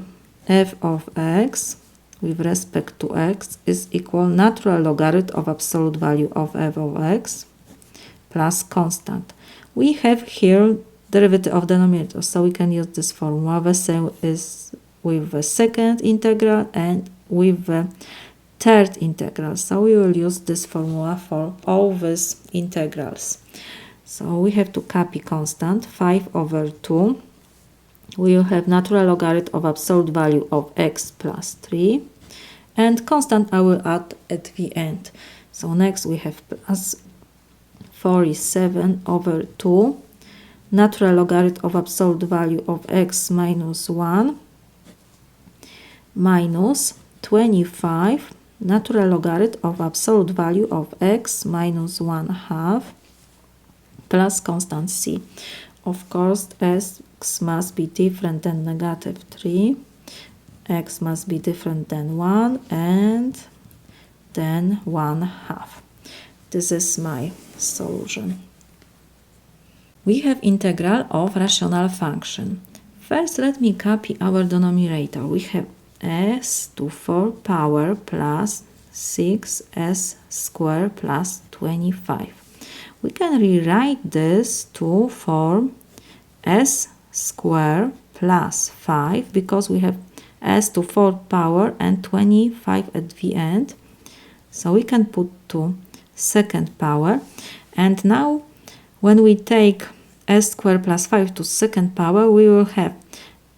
f of x with respect to x is equal natural logarithm of absolute value of f of x plus constant. We have here derivative of denominator, so we can use this formula. The same is with the second integral and with the third integral. So we will use this formula for all these integrals. So we have to copy constant 5/2. We will have natural logarithm of absolute value of x plus 3 and constant I will add at the end. So next we have plus 47/2 natural logarithm of absolute value of x minus 1 minus 25 natural logarithm of absolute value of x minus 1/2 plus constant c. Of course, x must be different than negative 3, x must be different than 1 and then 1/2. This is my solution. We have integral of rational function. First, let me copy our denominator. We have s to 4 power plus 6s squared plus 25. We can rewrite this to form s squared plus 5 because we have s to 4 power and 25 at the end. So we can put to second power. And now when we take s squared plus 5 to second power, we will have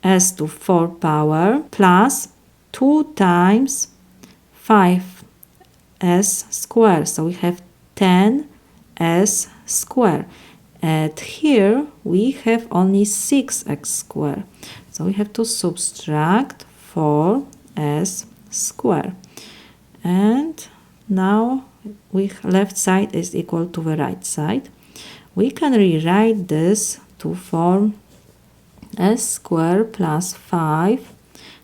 s to 4 power plus 2 times 5s squared. So we have 10s squared. And here we have only 6x squared. So we have to subtract 4s squared. And now left side is equal to the right side. We can rewrite this to form s squared plus 5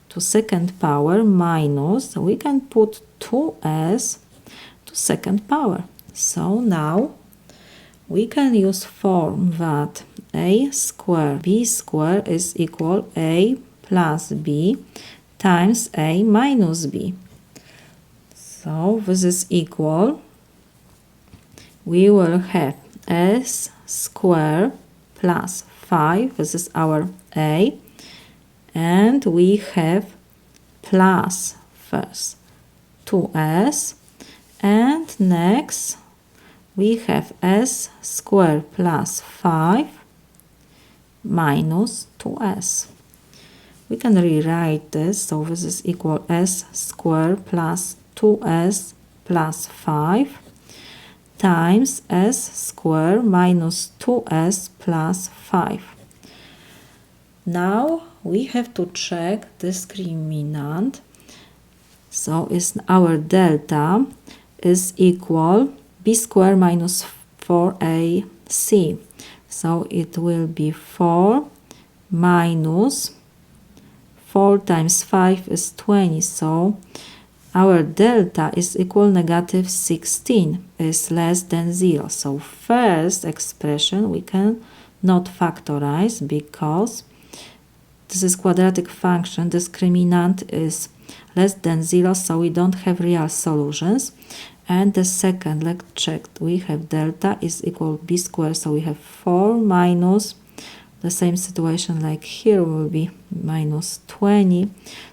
to second power minus, we can put 2s to second power. So now we can use form that a squared b squared is equal a plus b times a minus b. So this is equal. We will have s square plus 5. This is our a. And we have plus first 2s. And next we have s square plus 5 minus 2s. We can rewrite this, so this is equal s square plus 2s plus 5 times s square minus 2s plus 5. Now we have to check discriminant. So is our delta is equal b square minus 4ac. So it will be 4 minus 4 times 5 is 20. So our delta is equal negative 16, is less than 0. So first expression we can not factorize because this is quadratic function. Discriminant is less than 0, so we don't have real solutions. And the second, let's check. We have delta is equal b squared, so we have 4 minus, the same situation like here will be minus 20.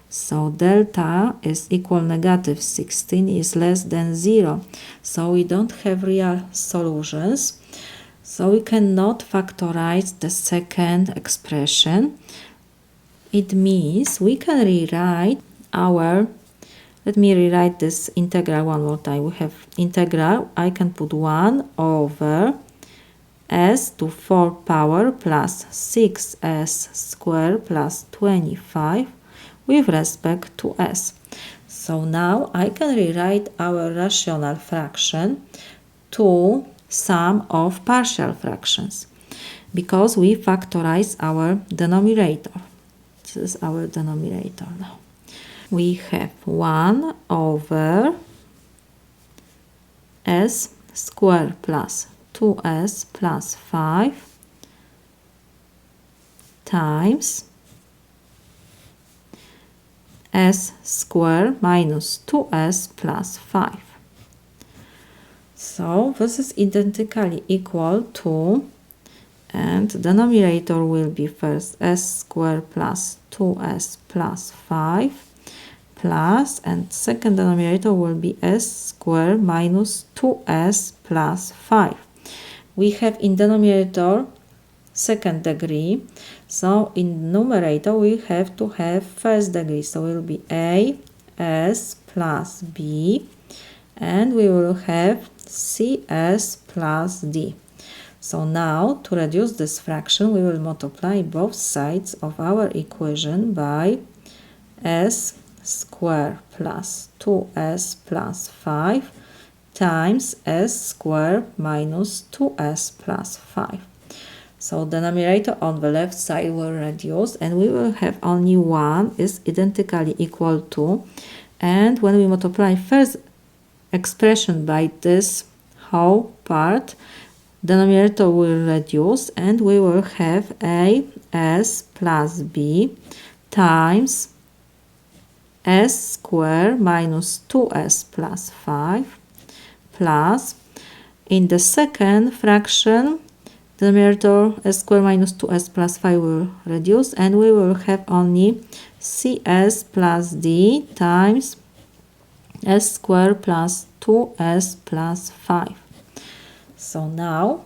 So delta is equal negative 16 is less than 0. So we don't have real solutions. So we cannot factorize the second expression. It means we can rewrite our, let me rewrite this integral one more time. We have integral, I can put 1 over s to 4 power plus 6s squared plus 25 with respect to s. So now I can rewrite our rational fraction to sum of partial fractions because we factorize our denominator. This is our denominator now. We have 1 over s squared plus 2s plus 5 times s squared minus 2s plus 5. So this is identically equal to, and denominator will be first s squared plus 2s plus 5 plus, and second denominator will be s squared minus 2s plus 5. We have in denominator second degree, so in numerator we have to have first degree, so it will be a s plus b, and we will have cs plus d. So now to reduce this fraction we will multiply both sides of our equation by s squared plus 2s plus 5 times s squared minus 2s plus 5. So the numerator on the left side will reduce and we will have only 1 is identically equal to, and when we multiply first expression by this whole part, denominator will reduce and we will have a s plus b times s squared minus 2s plus 5 plus, in the second fraction, the numerator s squared minus 2s plus 5 will reduce and we will have only cs plus d times s squared plus 2s plus 5. So now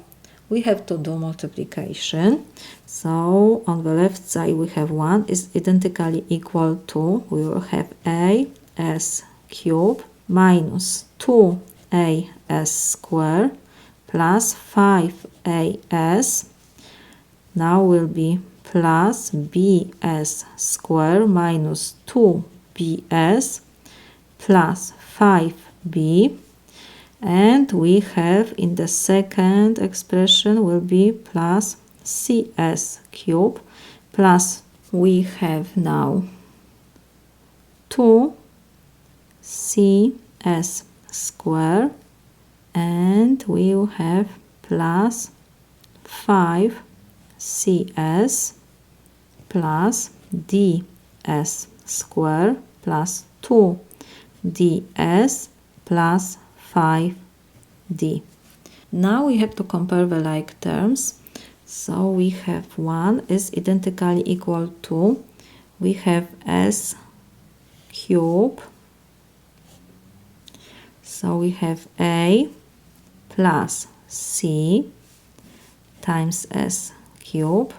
we have to do multiplication. So on the left side we have 1 is identically equal to, we will have a s cubed minus 2as squared plus 5as, now will be plus bs squared minus 2bs plus 5b, and we have in the second expression will be plus cs cubed plus, we have now 2cs squared and we will have plus 5cs plus ds squared plus 2ds plus 5d. Now we have to compare the like terms. So we have 1 is identically equal to, we have s cube. So we have a plus c times s cube.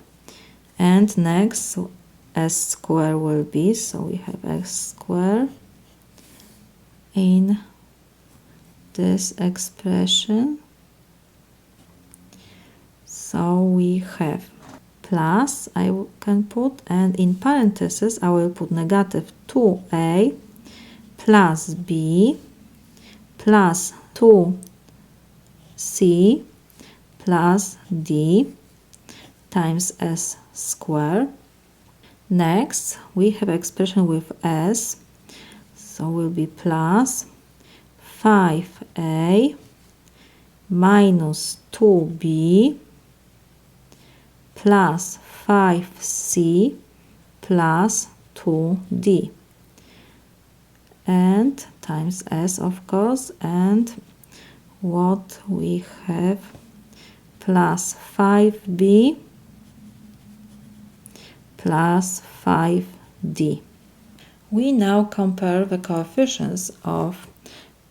And next s square will be, so we have x square in this expression. So we have plus, I can put, and in parentheses I will put negative 2a plus b plus 2c plus d times s square. Next, we have expression with s, so will be plus 5a minus 2b plus 5c plus 2d, and times s, of course, and what we have plus 5b plus 5d. We now compare the coefficients of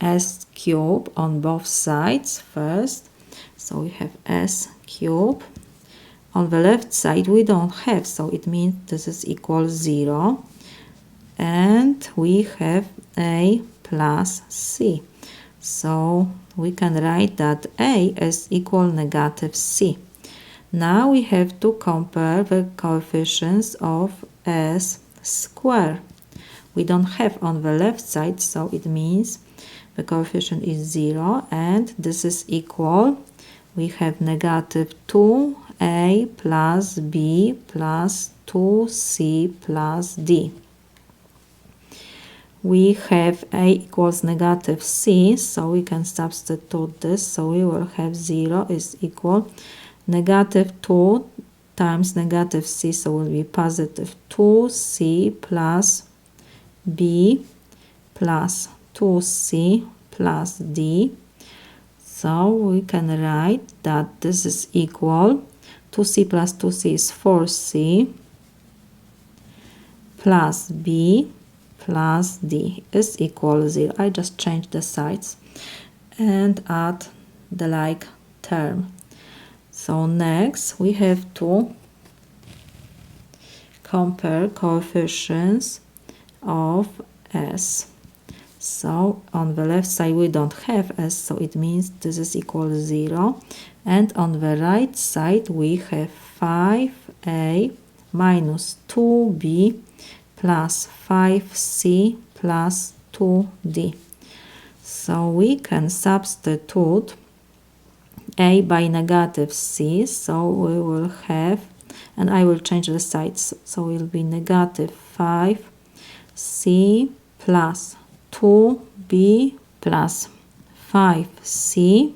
s cube on both sides first. So we have s cube. On the left side we don't have, so it means this is equal 0. And we have a plus c. So we can write that a is equal negative c. Now we have to compare the coefficients of s square. We don't have on the left side, so it means the coefficient is 0, and this is equal. We have negative 2a plus b plus 2c plus d. We have a equals negative c, so we can substitute this. So we will have 0 is equal negative 2 times negative c, so will be positive 2c plus b plus 2c plus d. So we can write that this is equal 2c plus 2c is 4c plus b plus d is equal 0. I just change the sides and add the like term. So next we have to compare coefficients of s. So on the left side we don't have s, so it means this is equal 0. And on the right side we have 5a minus 2b plus 5c plus 2d. So we can substitute a by negative c, so we will have, and I will change the sides, so it will be negative 5c plus 2b plus 5c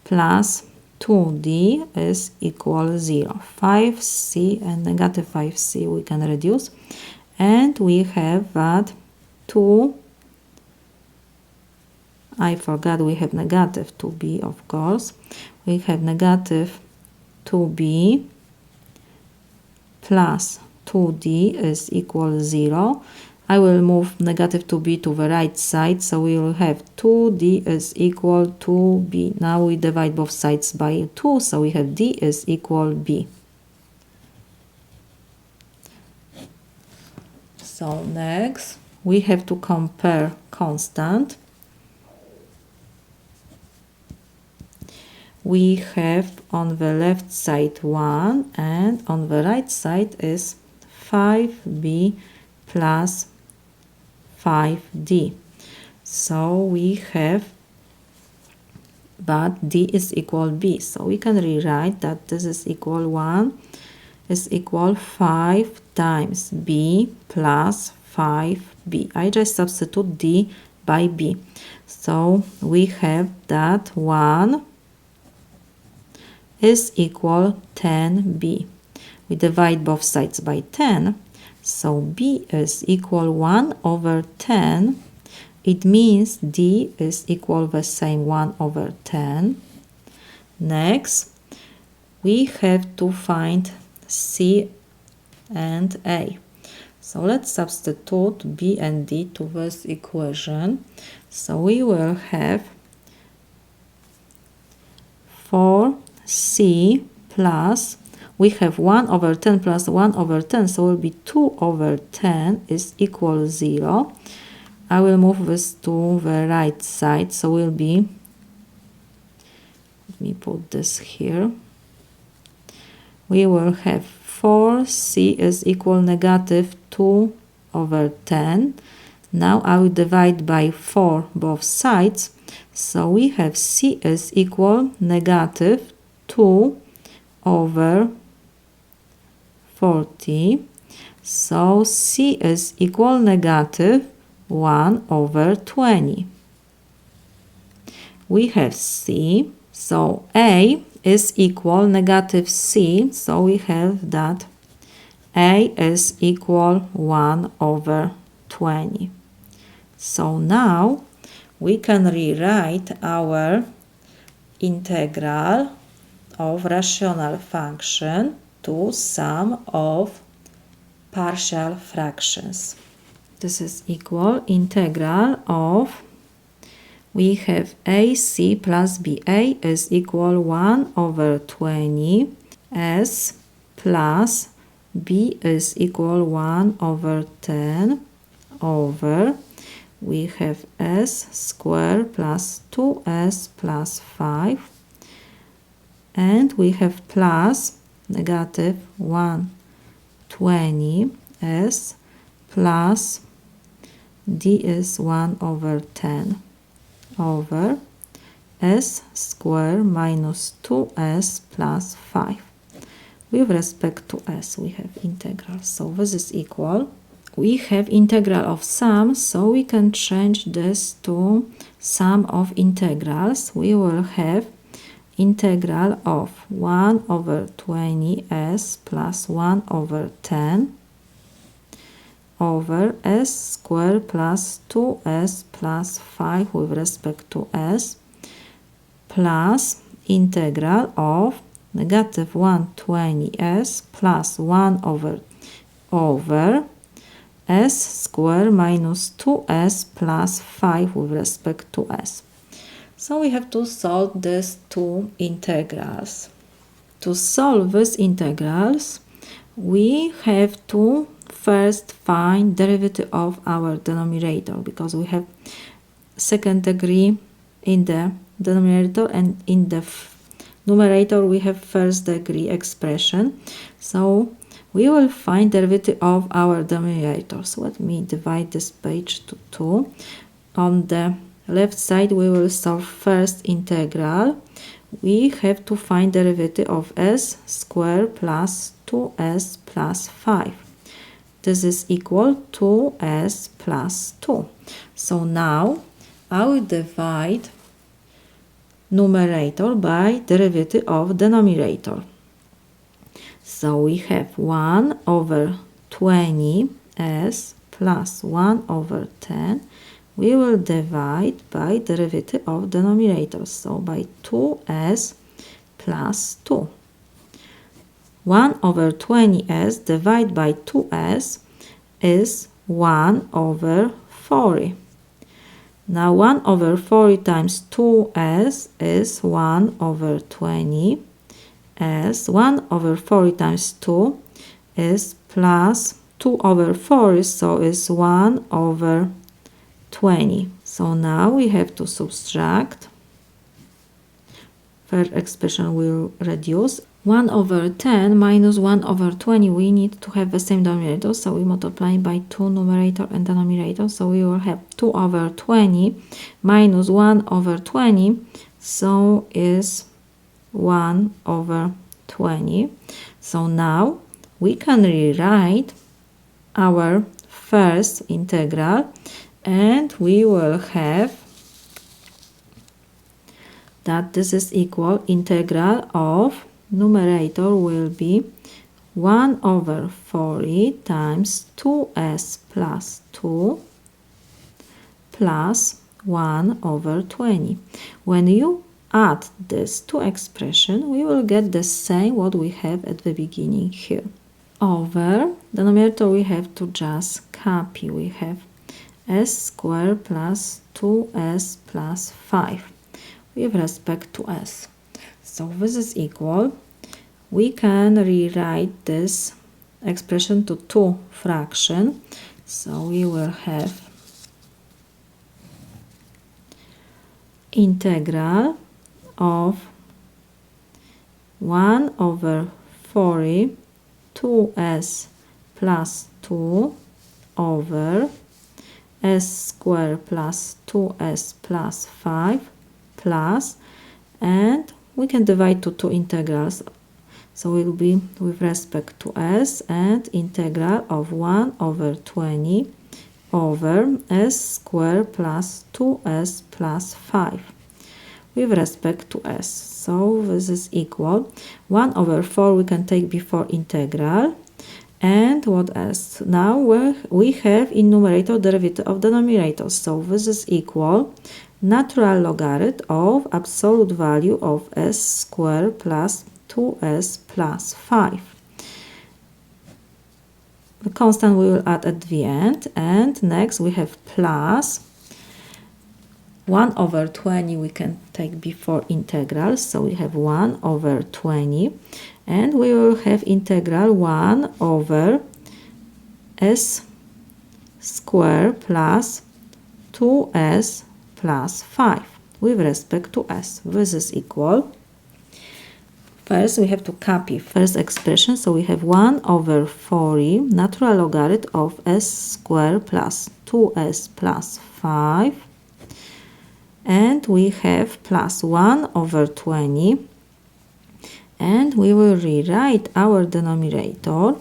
plus 2d is equal 0. 5c and negative 5c we can reduce, and we have that 2, I forgot we have negative 2b, of course. We have negative 2b plus 2d is equal 0. I will move negative 2b to the right side, so we will have 2d is equal to b. Now we divide both sides by 2, so we have d is equal b. So next we have to compare constant. We have on the left side 1, and on the right side is 5b plus 5d. So we have, but d is equal b, so we can rewrite that this is equal 1 is equal 5 times b plus 5b. I just substitute d by b, so we have that 1 is equal 10b. We divide both sides by 10, so b is equal 1 over 10, It means D is equal the same 1 over 10. Next, we have to find C and A. So let's substitute B and D to this equation. So we will have 4C plus, we have 1 over 10 plus 1 over 10, so it will be 2 over 10 is equal 0. I will move this to the right side, so will be, let me put this here. We will have 4C is equal negative 2 over 10. Now I will divide by 4 both sides. So we have C is equal negative 2 over 40. So C is equal negative 1 over 20. We have C. So A is equal negative C. So we have that A is equal 1 over 20. So now we can rewrite our integral of rational function to sum of partial fractions. This is equal integral of, we have AC plus BA is equal 1 over 20, S plus B is equal 1 over 10 over, we have S squared plus 2S plus 5, and we have plus negative 120 S plus D is 1 over 10 over S squared minus 2S plus 5. With respect to S, we have integral, so this is equal. We have integral of sum, so we can change this to sum of integrals. We will have integral of 1 over 20s plus 1 over 10 over s squared plus 2s plus 5 with respect to s plus integral of negative 120s plus 1 over s squared minus 2s plus 5 with respect to s. So we have to solve these two integrals. To solve these integrals, we have to first find derivative of our denominator, because we have second degree in the denominator and in the numerator we have first degree expression. So we will find derivative of our denominator. So let me divide this page to 2. On the left side we will solve first integral. We have to find derivative of s squared plus 2s plus 5. This is equal to s plus 2. So now I will divide numerator by derivative of denominator. So we have 1 over 20s plus 1 over 10. We will divide by derivative of denominator, so by 2s plus 2. 1 over 20s divided by 2s is 1 over 40. Now 1 over 40 times 2s is 1 over 20. As 1 over 40 times 2 is plus 2 over 40, so is 1 over 20. So now we have to subtract. First expression will reduce. 1 over 10 minus 1 over 20, we need to have the same denominator, so we multiply by 2 numerator and denominator. So we will have 2 over 20 minus 1 over 20, so is 1 over 20. So now we can rewrite our first integral, and we will have that this is equal integral of numerator will be 1 over 40 times 2s plus 2 plus 1 over 20. When you add these two expressions, we will get the same what we have at the beginning here. Over denominator we have to just copy. We have s squared plus 2s plus 5 with respect to s. So this is equal. We can rewrite this expression to two fractions. So we will have integral of 1 over 40 2s plus 2 over s squared plus 2s plus 5 plus, and we can divide to two integrals. So it will be with respect to s and integral of 1 over 20 over s squared plus 2s plus 5 with respect to s. So this is equal. 1 over 4 we can take before integral. And what else? Now we have in numerator derivative of denominator. So this is equal natural logarithm of absolute value of s squared plus 2s plus 5. The constant we will add at the end. And next we have plus 1 over 20 we can take before integral. So we have 1 over 20. And we will have integral 1 over s squared plus 2s plus 5 with respect to s. This is equal. First, we have to copy first expression. So we have 1 over 40 natural logarithm of s squared plus 2s plus 5. And we have plus 1 over 20. And we will rewrite our denominator.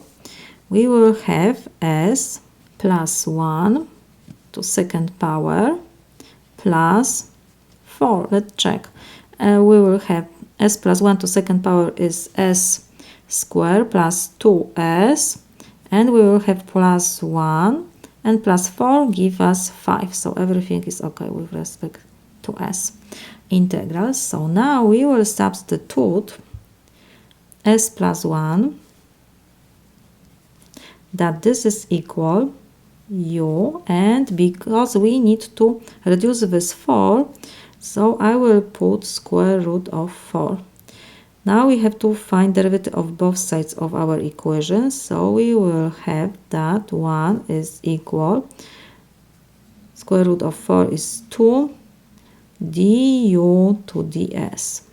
We will have s plus 1 to second power plus 4. Let's check. We will have s plus 1 to second power is s squared plus 2s. And we will have plus 1 and plus 4 give us 5. So everything is okay with respect to s. Integral. So now we will substitute s plus 1, that this is equal u, and because we need to reduce this 4, so I will put square root of 4. Now we have to find derivative of both sides of our equation, so we will have that 1 is equal square root of 4 is 2 du to ds.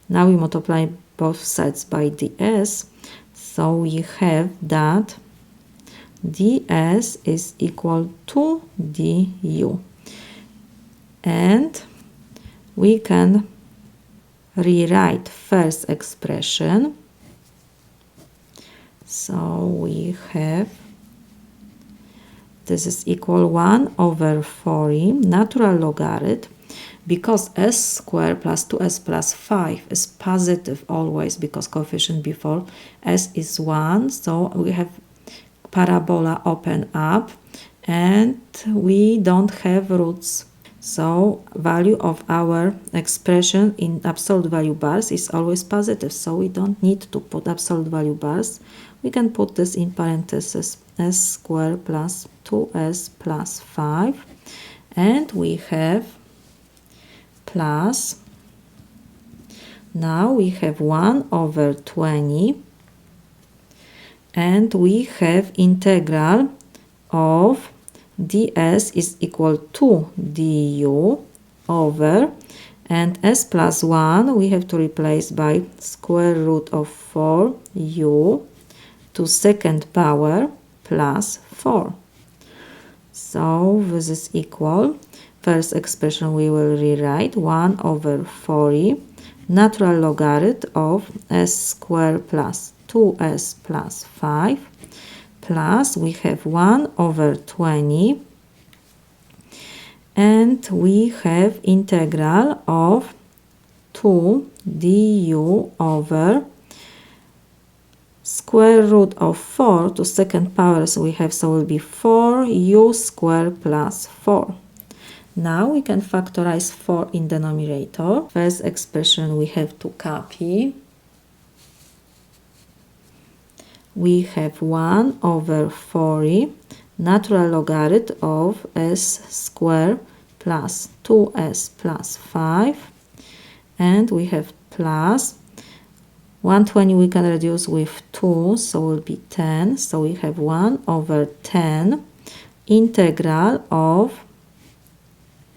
Now we multiply both sides by ds, so we have that ds is equal to du, and we can rewrite first expression. So we have this is equal 1 over 40 natural logarithm. Because s squared plus 2s plus 5 is positive always, because coefficient before s is 1, so we have parabola open up and we don't have roots. So value of our expression in absolute value bars is always positive, so we don't need to put absolute value bars. We can put this in parentheses, s squared plus 2s plus 5, and we have plus, now we have 1 over 20, and we have integral of ds is equal to du over, and s plus 1 we have to replace by square root of 4 u to second power plus 4. So this is equal. First expression we will rewrite 1 over 40 natural logarithm of s squared plus 2s plus 5 plus we have 1 over 20, and we have integral of 2 du over square root of 4 to second power, so we have, so will be 4 u squared plus 4. Now we can factorize 4 in denominator. First expression we have to copy. We have 1 over 40 natural logarithm of s squared plus 2s plus 5. And we have plus 120 we can reduce with 2, so will be 10. So we have 1 over 10 integral of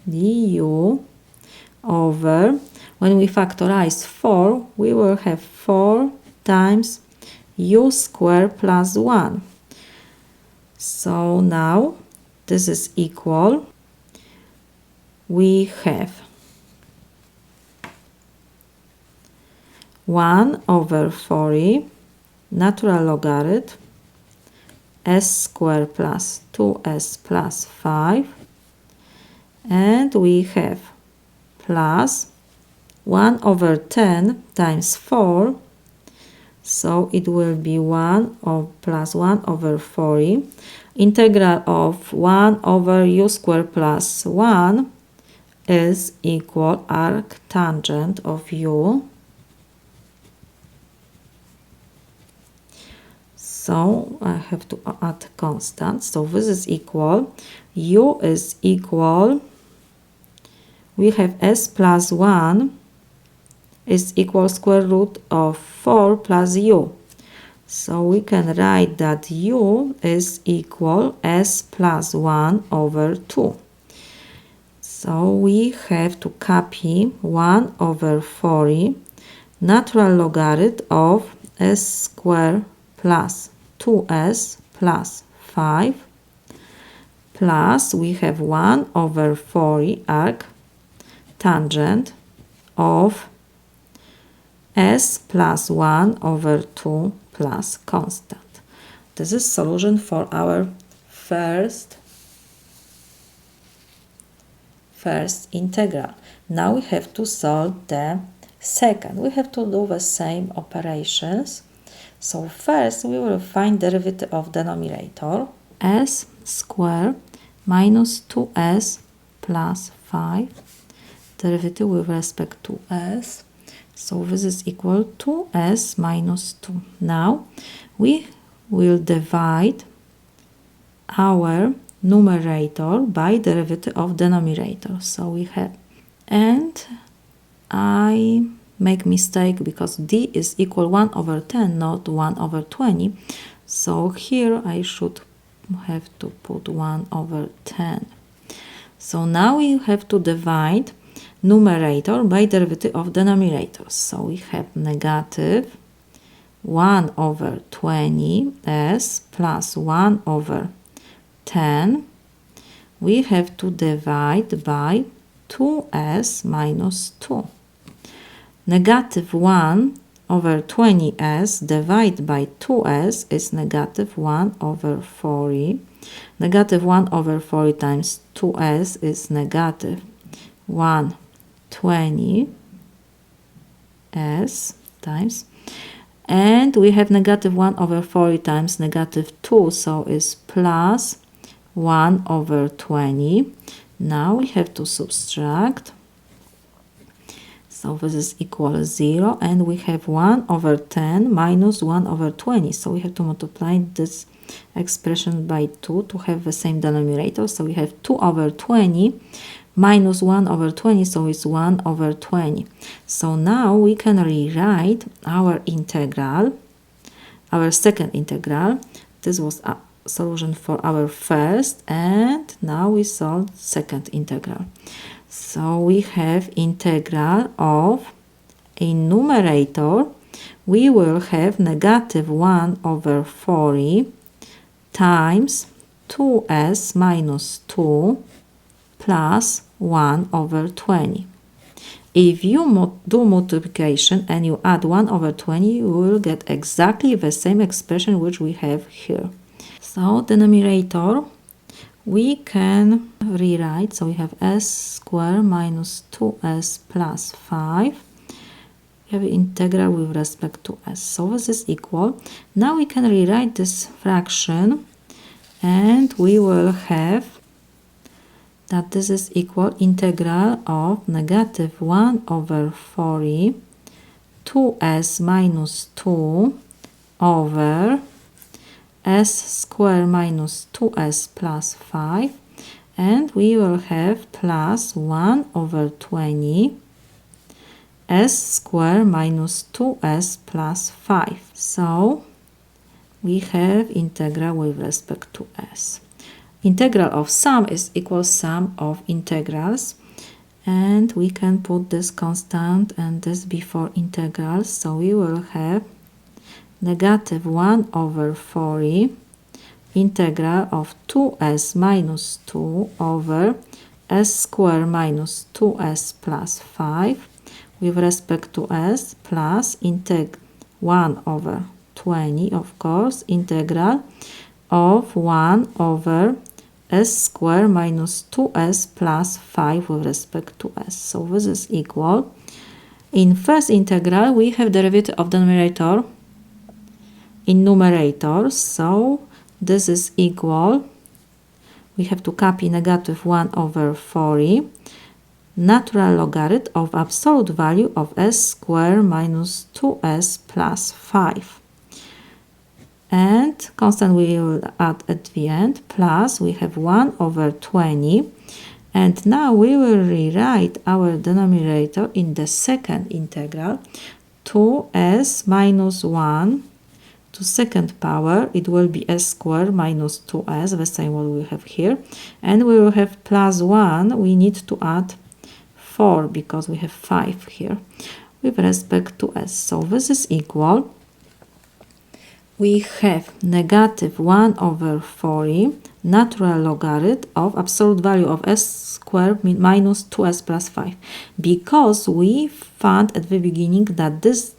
du over, when we factorize 4, we will have 4 times u squared plus 1. So now this is equal, we have 1 over 40 natural logarithm s squared plus 2s plus 5, and we have plus 1 over 10 times 4, so it will be 1 of plus 1 over 40 integral of 1 over u squared plus 1 is equal arctangent of u. So I have to add constant. So this is equal, u is equal, we have s plus 1 is equal square root of 4 plus u. So we can write that u is equal s plus 1 over 2. So we have to copy 1 over 40 natural logarithm of s squared plus 2s plus 5 plus we have 1 over 40 arctangent of s plus 1 over 2 plus constant. This is solution for our first integral. Now we have to solve the second. We have to do the same operations. So first we will find derivative of denominator, s squared minus 2s plus 5, derivative with respect to s. So this is equal to s minus 2. Now we will divide our numerator by derivative of denominator. So we have, and I make mistake because d is equal 1 over 10, not 1 over 20. So here I should have to put 1 over 10. So now we have to divide numerator by derivative of denominator. So we have negative 1 over 20s plus 1 over 10. We have to divide by 2s minus 2. Negative 1 over 20s divided by 2s is negative 1 over 40. Negative 1 over 40 times 2s is negative 120s times. And we have negative 1 over 40 times negative 2, so it's plus 1 over 20. Now we have to subtract. So this is equal 0, and we have 1 over 10 minus 1 over 20. So we have to multiply this expression by 2 to have the same denominator. So we have 2 over 20 minus 1 over 20, so it's 1 over 20. So now we can rewrite our integral, our second integral. This was a solution for our first, and now we solve second integral. So we have integral of, in numerator, we will have negative 1 over 40 times 2s minus 2 plus 1 over 20. If you do multiplication and you add 1 over 20, you will get exactly the same expression which we have here. So denominator, we can rewrite, so we have s squared minus 2s plus 5. We have integral with respect to s, so this is equal. Now we can rewrite this fraction, and we will have that this is equal integral of negative 1 over 4e 2s minus 2 over s square minus 2s plus 5, and we will have plus 1 over 20 s square minus 2s plus 5. So we have integral with respect to s. Integral of sum is equal sum of integrals, and we can put this constant and this before integrals, so we will have negative 1 over 4e integral of 2s minus 2 over s square minus 2s plus 5 with respect to s, plus 1 over 20, of course, integral of 1 over s square minus 2s plus 5 with respect to s. So this is equal. In first integral, we have derivative of denominator in numerator, so this is equal. We have to copy negative 1 over 4e natural logarithm of absolute value of s square minus 2s plus 5. And constant we will add at the end, plus we have 1 over 20. And now we will rewrite our denominator in the second integral, 2s minus 1 to second power. It will be s squared minus 2s, the same what we have here. And we will have plus 1. We need to add 4 because we have 5 here with respect to s. So this is equal. We have negative 1 over 4e natural logarithm of absolute value of s squared minus 2s plus 5, because we found at the beginning that this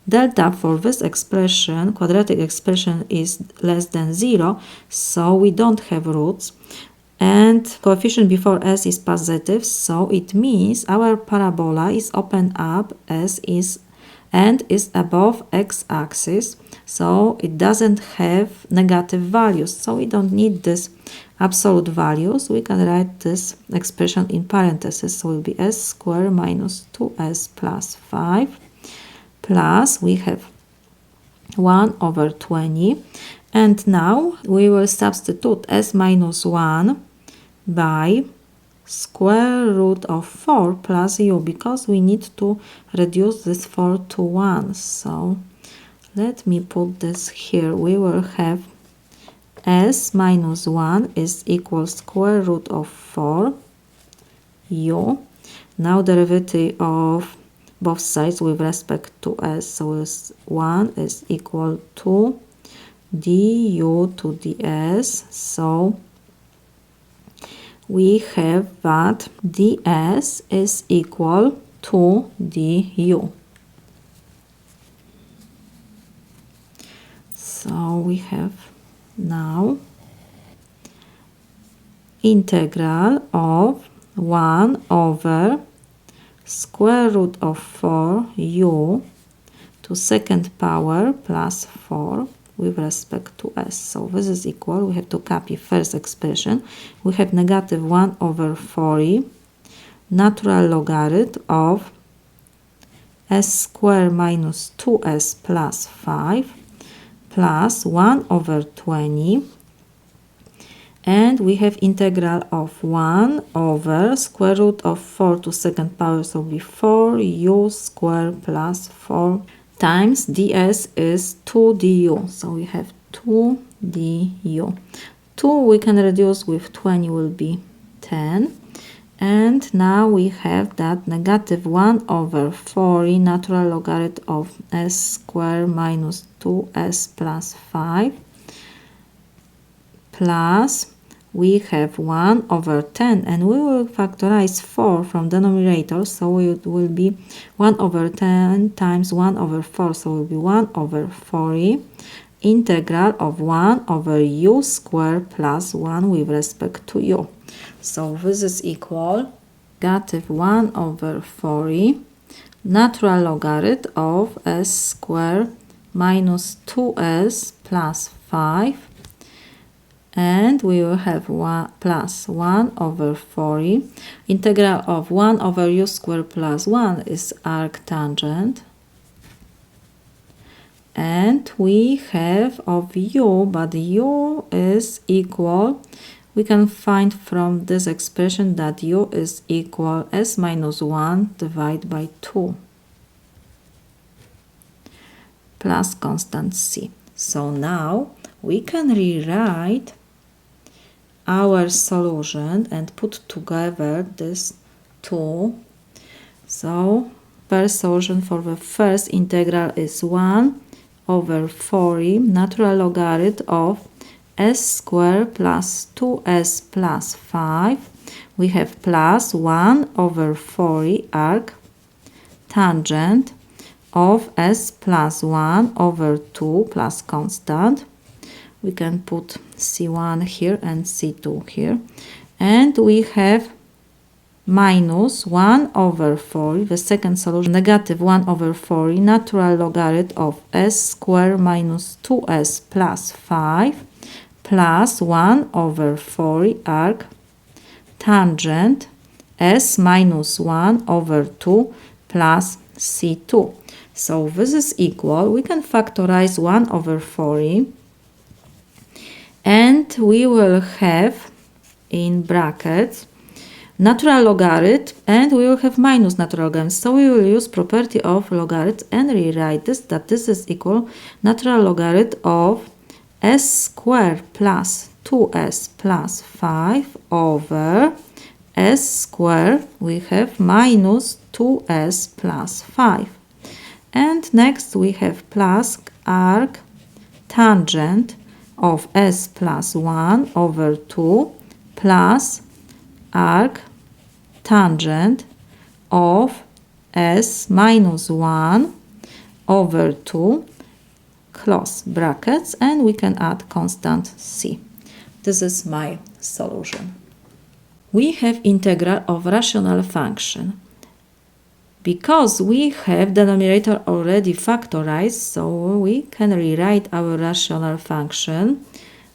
delta for this expression, quadratic expression, is less than 0, so we don't have roots, and coefficient before s is positive, so it means our parabola is open up as is and is above x-axis, so it doesn't have negative values, so we don't need this absolute values. We can write this expression in parentheses, so it will be s squared minus 2s plus 5, plus we have 1 over 20, and now we will substitute s minus 1 by square root of 4 plus u, because we need to reduce this 4 to 1. So let me put this here. We will have s minus 1 is equal square root of 4 u. Now derivative of both sides with respect to s, so 1 is equal to du to ds. So we have that ds is equal to du. So we have now integral of 1 over square root of 4 u to second power plus 4 with respect to s. So this is equal. We have to copy first expression. We have negative 1 over 4e natural logarithm of s squared minus 2s plus 5 plus 1 over 20, and we have integral of 1 over square root of 4 to second power, so be 4u squared plus 4 times ds is 2 du, so we have 2 du. 2 we can reduce with 20 will be 10, and now we have that negative 1 over 4e natural logarithm of s squared minus 2s plus 5 plus we have 1 over 10, and we will factorize 4 from denominator, so it will be 1 over 10 times 1 over 4, so it will be 1 over 4e integral of 1 over u squared plus 1 with respect to u. So this is equal negative 1 over 4e natural logarithm of s squared minus 2s plus 5 and we will have 1 plus 1 over 40. Integral of 1 over u squared plus 1 is arctangent. And we have of u, but u is equal. We can find from this expression that u is equal s minus 1 divided by 2 plus constant c. So now we can rewrite our solution and put together this two. So first solution for the first integral is 1 over 40 natural logarithm of s squared plus 2s plus 5. We have plus 1 over 40 arc tangent of s plus 1 over 2 plus constant. We can put c1 here and c2 here. And we have minus 1 over 40, the second solution, negative 1 over 40, natural logarithm of s squared minus 2s plus 5 plus 1 over 40 arc tangent s minus 1 over 2 plus c2. So this is equal. We can factorize 1 over 40 and we will have in brackets natural logarithm and we will have minus natural logarithm. So we will use property of logarithm and rewrite this, that this is equal natural logarithm of s squared plus 2s plus 5 over s squared. We have minus 2s plus 5. And next we have plus arc tangent of s plus 1 over 2 plus arc tangent of s minus 1 over 2, close brackets, and we can add constant c. This is my solution. We have integral of rational function. Because we have denominator already factorized, so we can rewrite our rational function.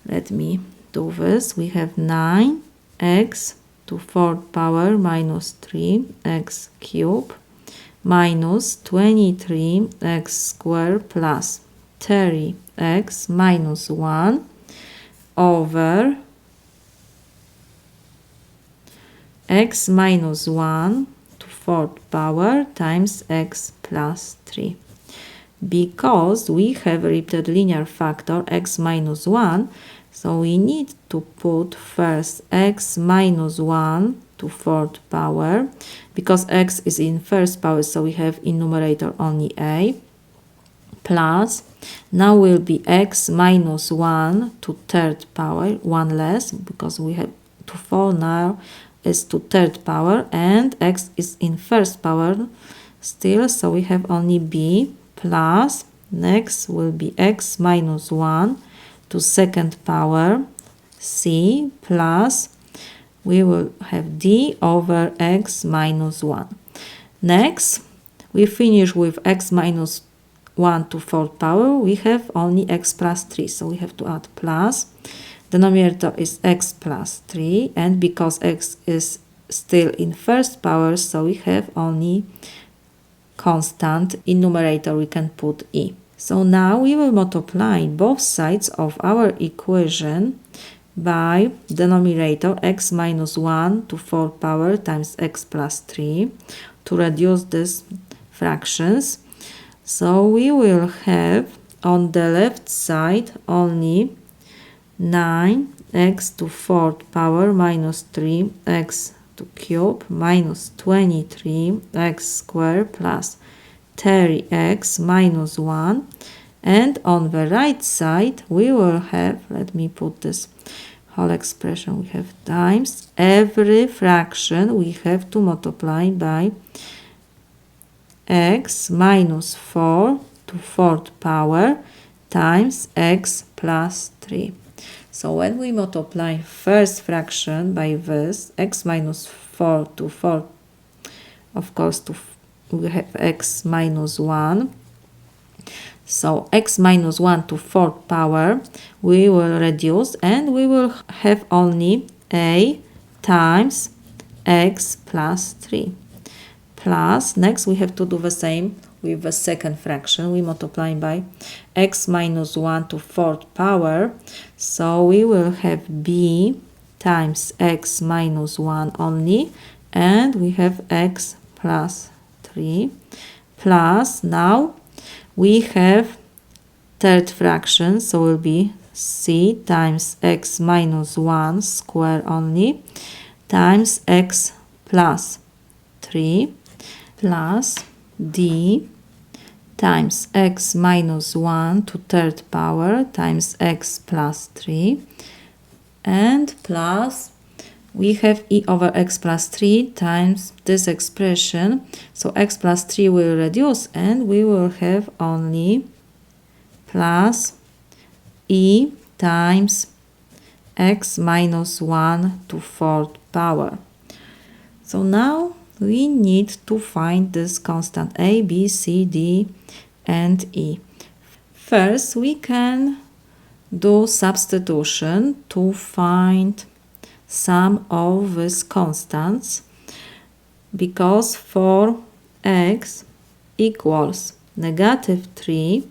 Let me do this. We have 9x to 4th power minus 3x cubed minus 23x squared plus 30x minus 1 over x minus 1 to 4th power times x plus 3. Because we have a repeated linear factor x minus 1, so we need to put first x minus 1 to 4th power, because x is in first power, so we have in numerator only a, plus, now will be x minus 1 to 3rd power, 1 less, because we have to 4 now is to 3rd power, and x is in first power still, so we have only b, plus, next will be x minus 1 to 2nd power, c, plus, we will have d over x minus 1. Next, we finish with x minus 1 to 4th power, we have only x plus 3, so we have to add plus. Denominator is x plus 3, and because x is still in first power, so we have only constant. In numerator we can put e. So now we will multiply both sides of our equation by denominator x minus 1 to 4th power times x plus 3 to reduce these fractions. So we will have on the left side only 9x to 4th power minus 3x to cube minus 23x squared plus 30x minus 1, and on the right side we will have, let me put this whole expression, we have times every fraction we have to multiply by x minus 4 to 4th power times x plus 3. So when we multiply first fraction by this, x minus 4 to 4, of course we have x minus 1. So x minus 1 to fourth power we will reduce and we will have only a times x plus 3. Plus, next we have to do the same with the second fraction. We multiply by x minus 1 to fourth power. So we will have b times x minus 1 only, and we have x plus 3. Plus, now we have third fraction, so will be c times x minus 1 square only times x plus 3 plus d times x minus 1 to third power times x plus 3, and plus we have e over x plus 3 times this expression. So x plus 3 will reduce and we will have only plus e times x minus 1 to fourth power. So now we need to find this constant a, b, c, d, and e. First, we can do substitution to find some of these constants, because for x equals negative 3,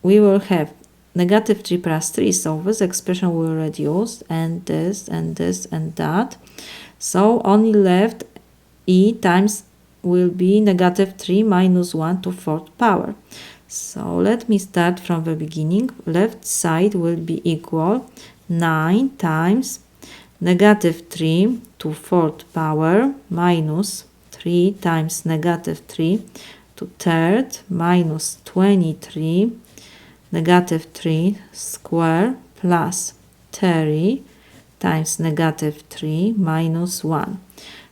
we will have negative 3 plus 3, so this expression will reduce, and this, and this, and that. So only left e times will be negative 3 minus 1 to fourth power. So let me start from the beginning. Left side will be equal 9 times negative 3 to fourth power minus 3 times negative 3 to third minus 23 negative 3 square plus 30 times negative 3 minus 1.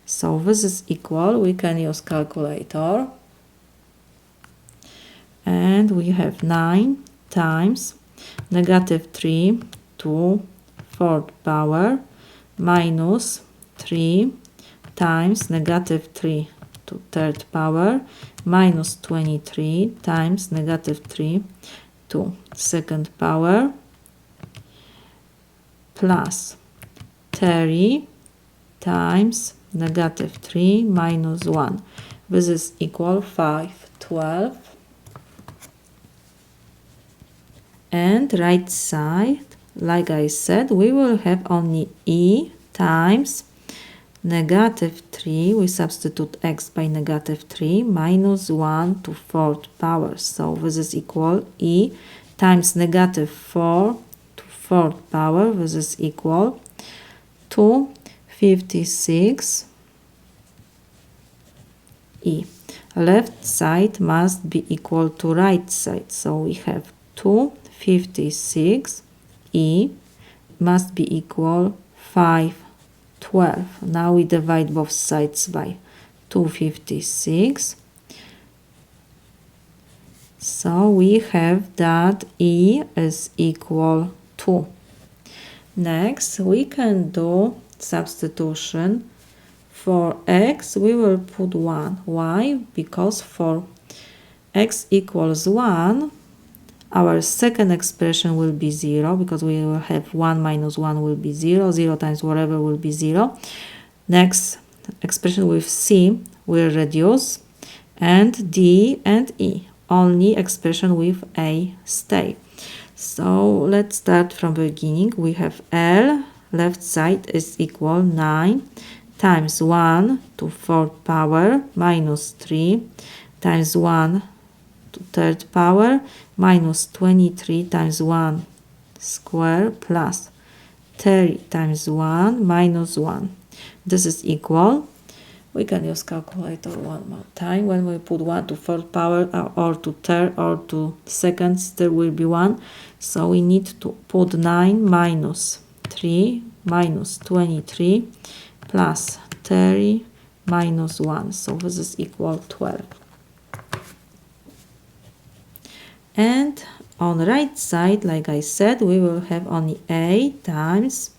So this is equal, we can use calculator, and we have 9 times negative 3 to fourth power minus 3 times negative 3 to third power minus 23 times negative 3 to second power plus 30 times negative 3 minus 1. This is equal 512. And right side, like I said, we will have only e times negative 3. We substitute x by negative 3 minus 1 to fourth power. So this is equal e times negative 4 to fourth power. This is equal to 56 e. Left side must be equal to right side. So we have 256 e must be equal 512. Now we divide both sides by 256. So we have that e is equal to. Next, we can do substitution. For x, we will put 1. Why? Because for x equals 1, our second expression will be 0, because we will have 1 minus 1 will be 0. 0 times whatever will be 0. Next expression with c will reduce, and d and e. Only expression with a stay. So let's start from the beginning. We have L, left side is equal 9 times 1 to fourth power minus 3 times 1 to third power minus 23 times 1 square plus 30 times 1 minus 1. This is equal. We can use calculator one more time. When we put 1 to fourth power or to third or to seconds, there will be 1. So we need to put 9 minus 3 minus 23 plus 30 minus 1. So this is equal 12. And on the right side, like I said, we will have only a times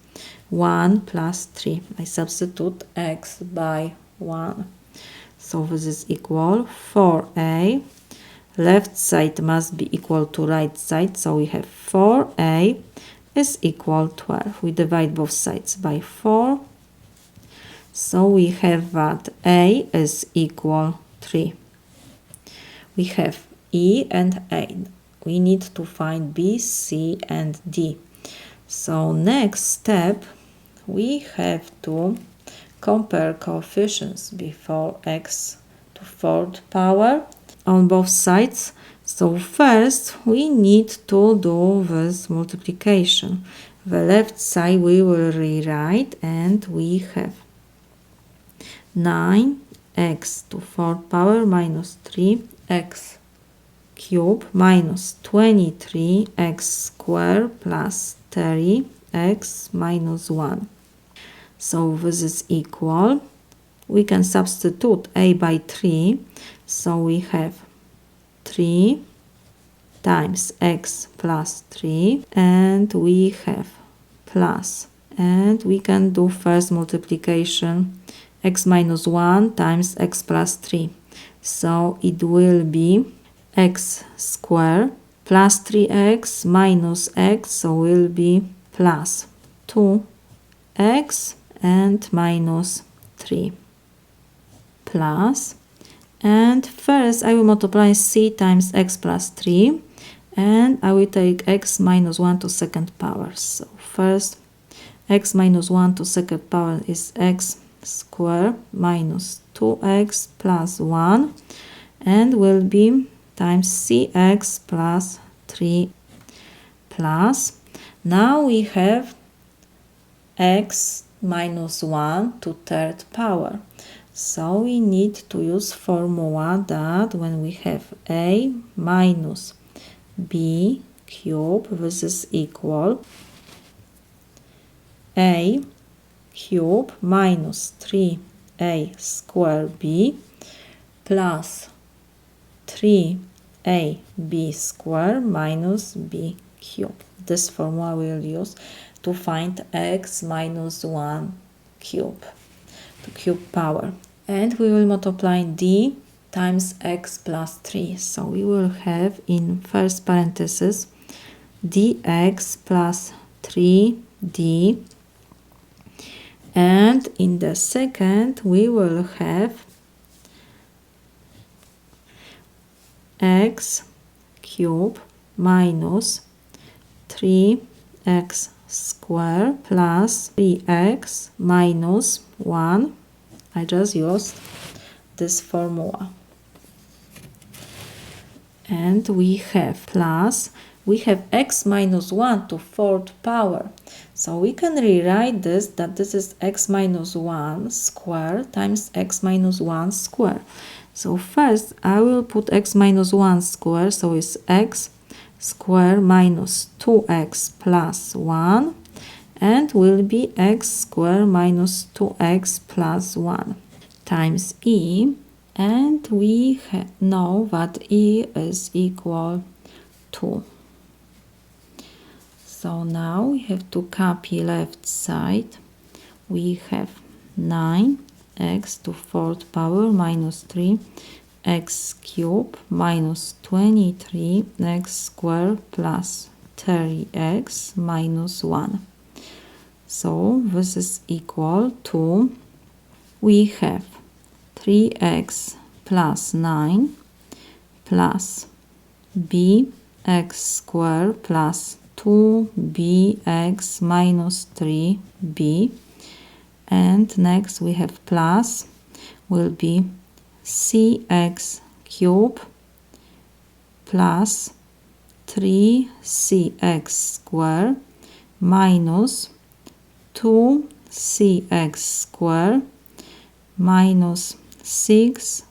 1 plus 3. I substitute x by 1. So this is equal 4a. left side must be equal to right side, so we have 4a is equal 12. We divide both sides by 4, so we have that a is equal 3. We have E and A. We need to find B, C, and D. So next step, we have to compare coefficients before x to 4th power on both sides. So first, we need to do this multiplication. The left side we will rewrite, and we have 9x to 4th power minus 3x cube minus 23x squared plus 30x minus 1. So this is equal. We can substitute a by 3. So we have 3 times x plus 3, and we have plus. And we can do first multiplication, x minus 1 times x plus 3. So it will be x squared plus 3x minus x, so will be plus 2x and minus 3 plus, and first I will multiply c times x plus 3, and I will take x minus 1 to 2nd power. So first x minus 1 to 2nd power is x squared minus 2x plus 1, and will be times cx plus 3 plus. Now we have x minus 1 to 3rd power. So we need to use formula that when we have a minus b cube, this is equal a cube minus 3a squared b plus 3ab squared minus b cube. This formula we will use to find x minus 1 cube, to cube power. And we will multiply d times x plus 3. So we will have in first parenthesis dx plus 3d, and in the second we will have x cube minus 3x squared plus 3x minus 1. I just used this formula. And we have plus, we have x minus 1 to 4th power. So we can rewrite this, that this is x minus 1 squared times x minus 1 squared. So first I will put x minus 1 squared, so it's x squared minus 2x plus 1, and will be x squared minus 2x plus 1 times e, and we know that e is equal to. So now we have to copy left side. We have 9x to 4th power minus 3x cubed minus 23x squared plus 30x minus 1. So this is equal to, we have 3x plus 9 plus bx squared plus 2bx minus 3b, and next we have plus, will be cx cubed plus 3cx squared minus 2cx squared minus 6cx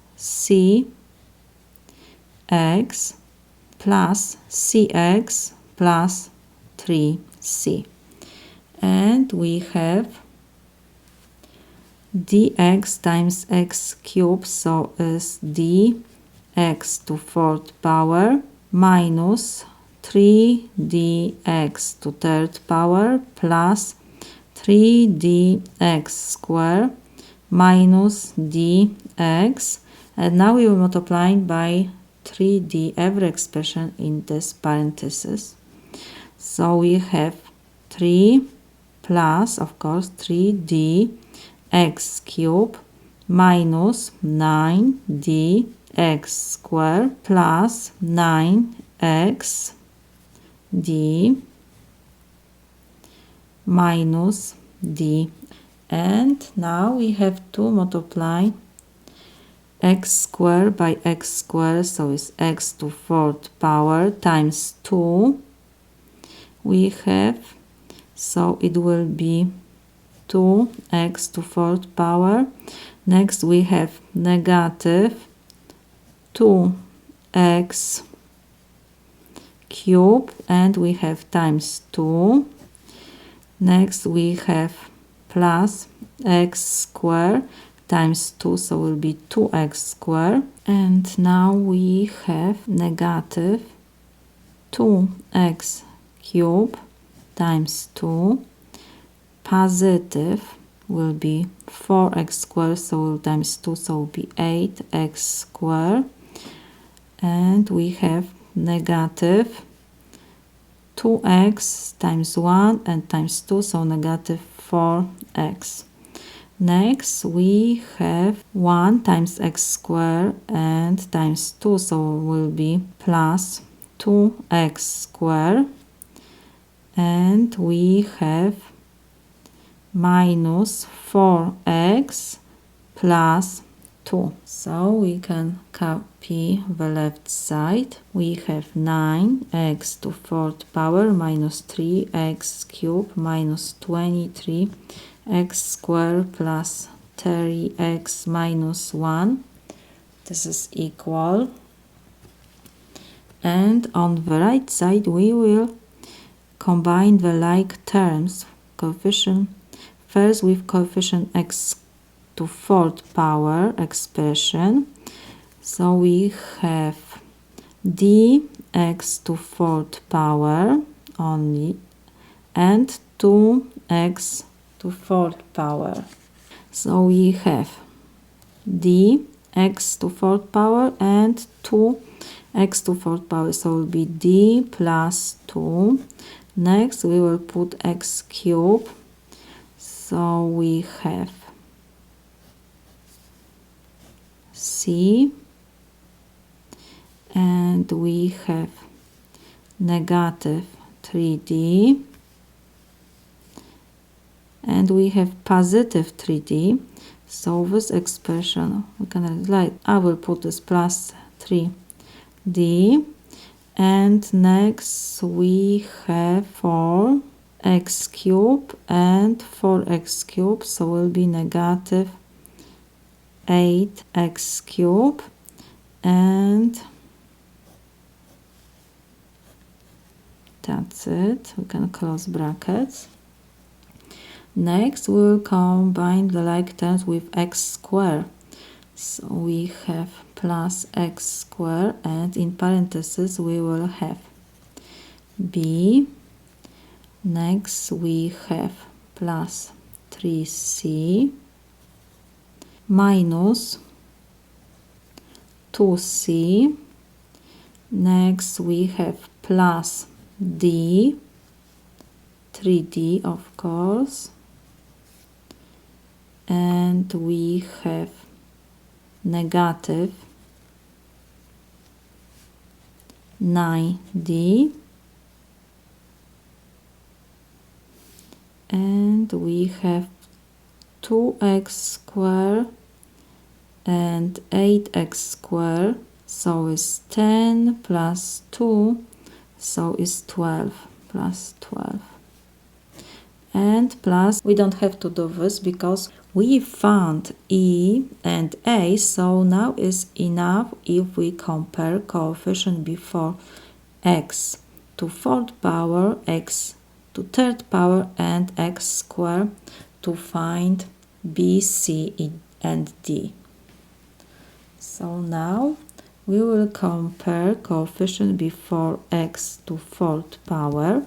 plus cx plus 3c. And we have dx times x cubed, so is dx to 4th power minus 3dx to 3rd power plus 3dx squared minus dx, and now we will multiply by 3d every expression in this parenthesis. So we have 3 plus, of course, 3d x cubed minus 9d x squared plus 9x d minus d. And now we have to multiply x squared by x squared, so it's x to 4th power times 2 we have, so it will be 2x to 4th power. Next we have negative 2x cubed, and we have times 2. Next we have plus x squared times 2, so will be 2x squared. And now we have negative 2x cubed times 2. Positive will be 4x squared, so times 2, so will be 8x squared. And we have negative 2x times 1 and times 2, so negative 4x. Next we have 1 times x squared and times 2, so will be plus 2x squared. And we have minus 4x plus 2. So we can copy the left side. We have 9x to 4th power minus 3x cubed minus 23x squared plus 30x minus 1. This is equal. And on the right side we will combine the like terms, coefficient, first with coefficient x to 4th power expression. So we have dx to 4th power only and 2x to 4th power. So we have dx to 4th power and 2x to 4th power, so it will be d plus 2. Next we will put x cubed, so we have c, and we have negative 3d, and we have positive 3d. So this expression we can write, I will put this plus 3d. And next we have 4x cubed and 4x cubed, so will be negative 8x cubed, and that's it. We can close brackets. Next we will combine the like terms with x squared. So we have plus x squared, and in parentheses we will have b. Next we have plus 3c minus 2c. Next we have plus d, 3d of course, and we have negative 9d, and we have 2x squared and 8x squared, so it's 10 plus 2, so it's 12 plus 12. And plus, we don't have to do this because we found E and A, so now is enough if we compare coefficient before x to 4th power, x to 3rd power, and x squared to find B, C, and D. So now we will compare coefficient before x to 4th power.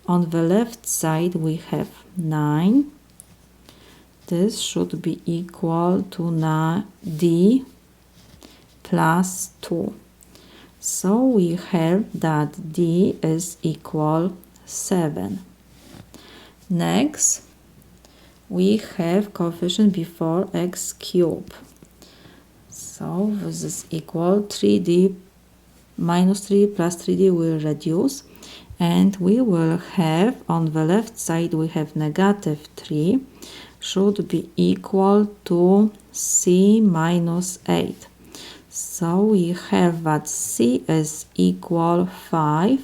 On the left side we have 9. This should be equal to D plus 2. So we have that d is equal 7. Next, we have coefficient before x cubed. So this is equal 3d minus 3 plus 3d will reduce, and we will have on the left side we have negative 3 should be equal to c minus 8. So we have that c is equal 5,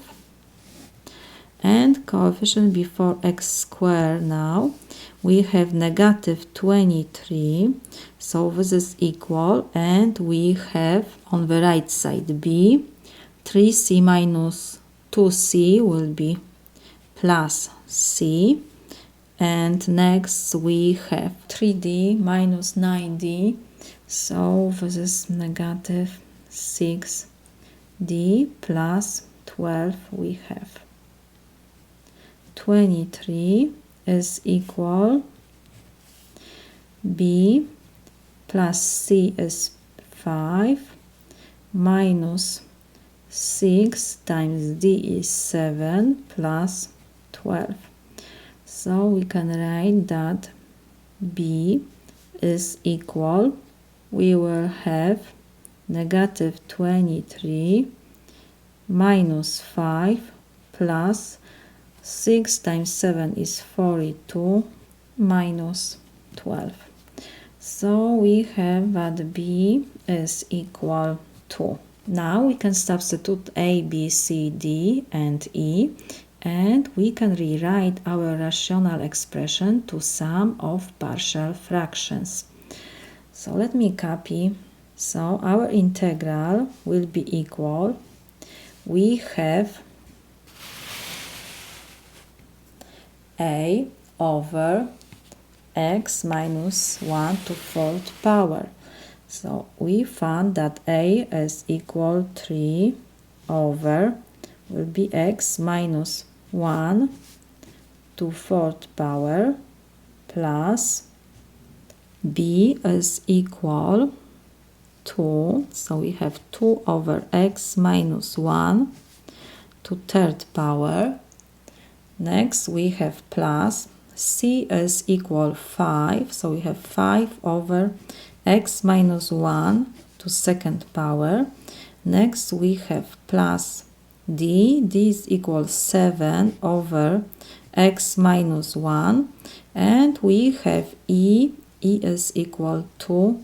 and coefficient before x squared now we have negative 23, so this is equal, and we have on the right side b, 3c minus 2c will be plus c, and next we have 3d minus 9d, so this is negative 6d plus 12 we have 23 is equal b plus c is 5 minus 6 times d is 7 plus 12. So we can write that b is equal, we will have negative 23 minus 5 plus 6 times 7 is 42 minus 12. So we have that b is equal to. Now we can substitute a, b, c, d, and e, and we can rewrite our rational expression to sum of partial fractions. So let me copy. So our integral will be equal, we have a over x minus 1 to 4th power. So we found that a is equal 3 over will be x minus 1 to 4th power plus b is equal to, so we have 2 over x minus 1 to 3rd power. Next we have plus c is equal 5, so we have 5 over x minus 1 to 2nd power. Next we have plus d is equal 7 over x minus 1, and we have e is equal 2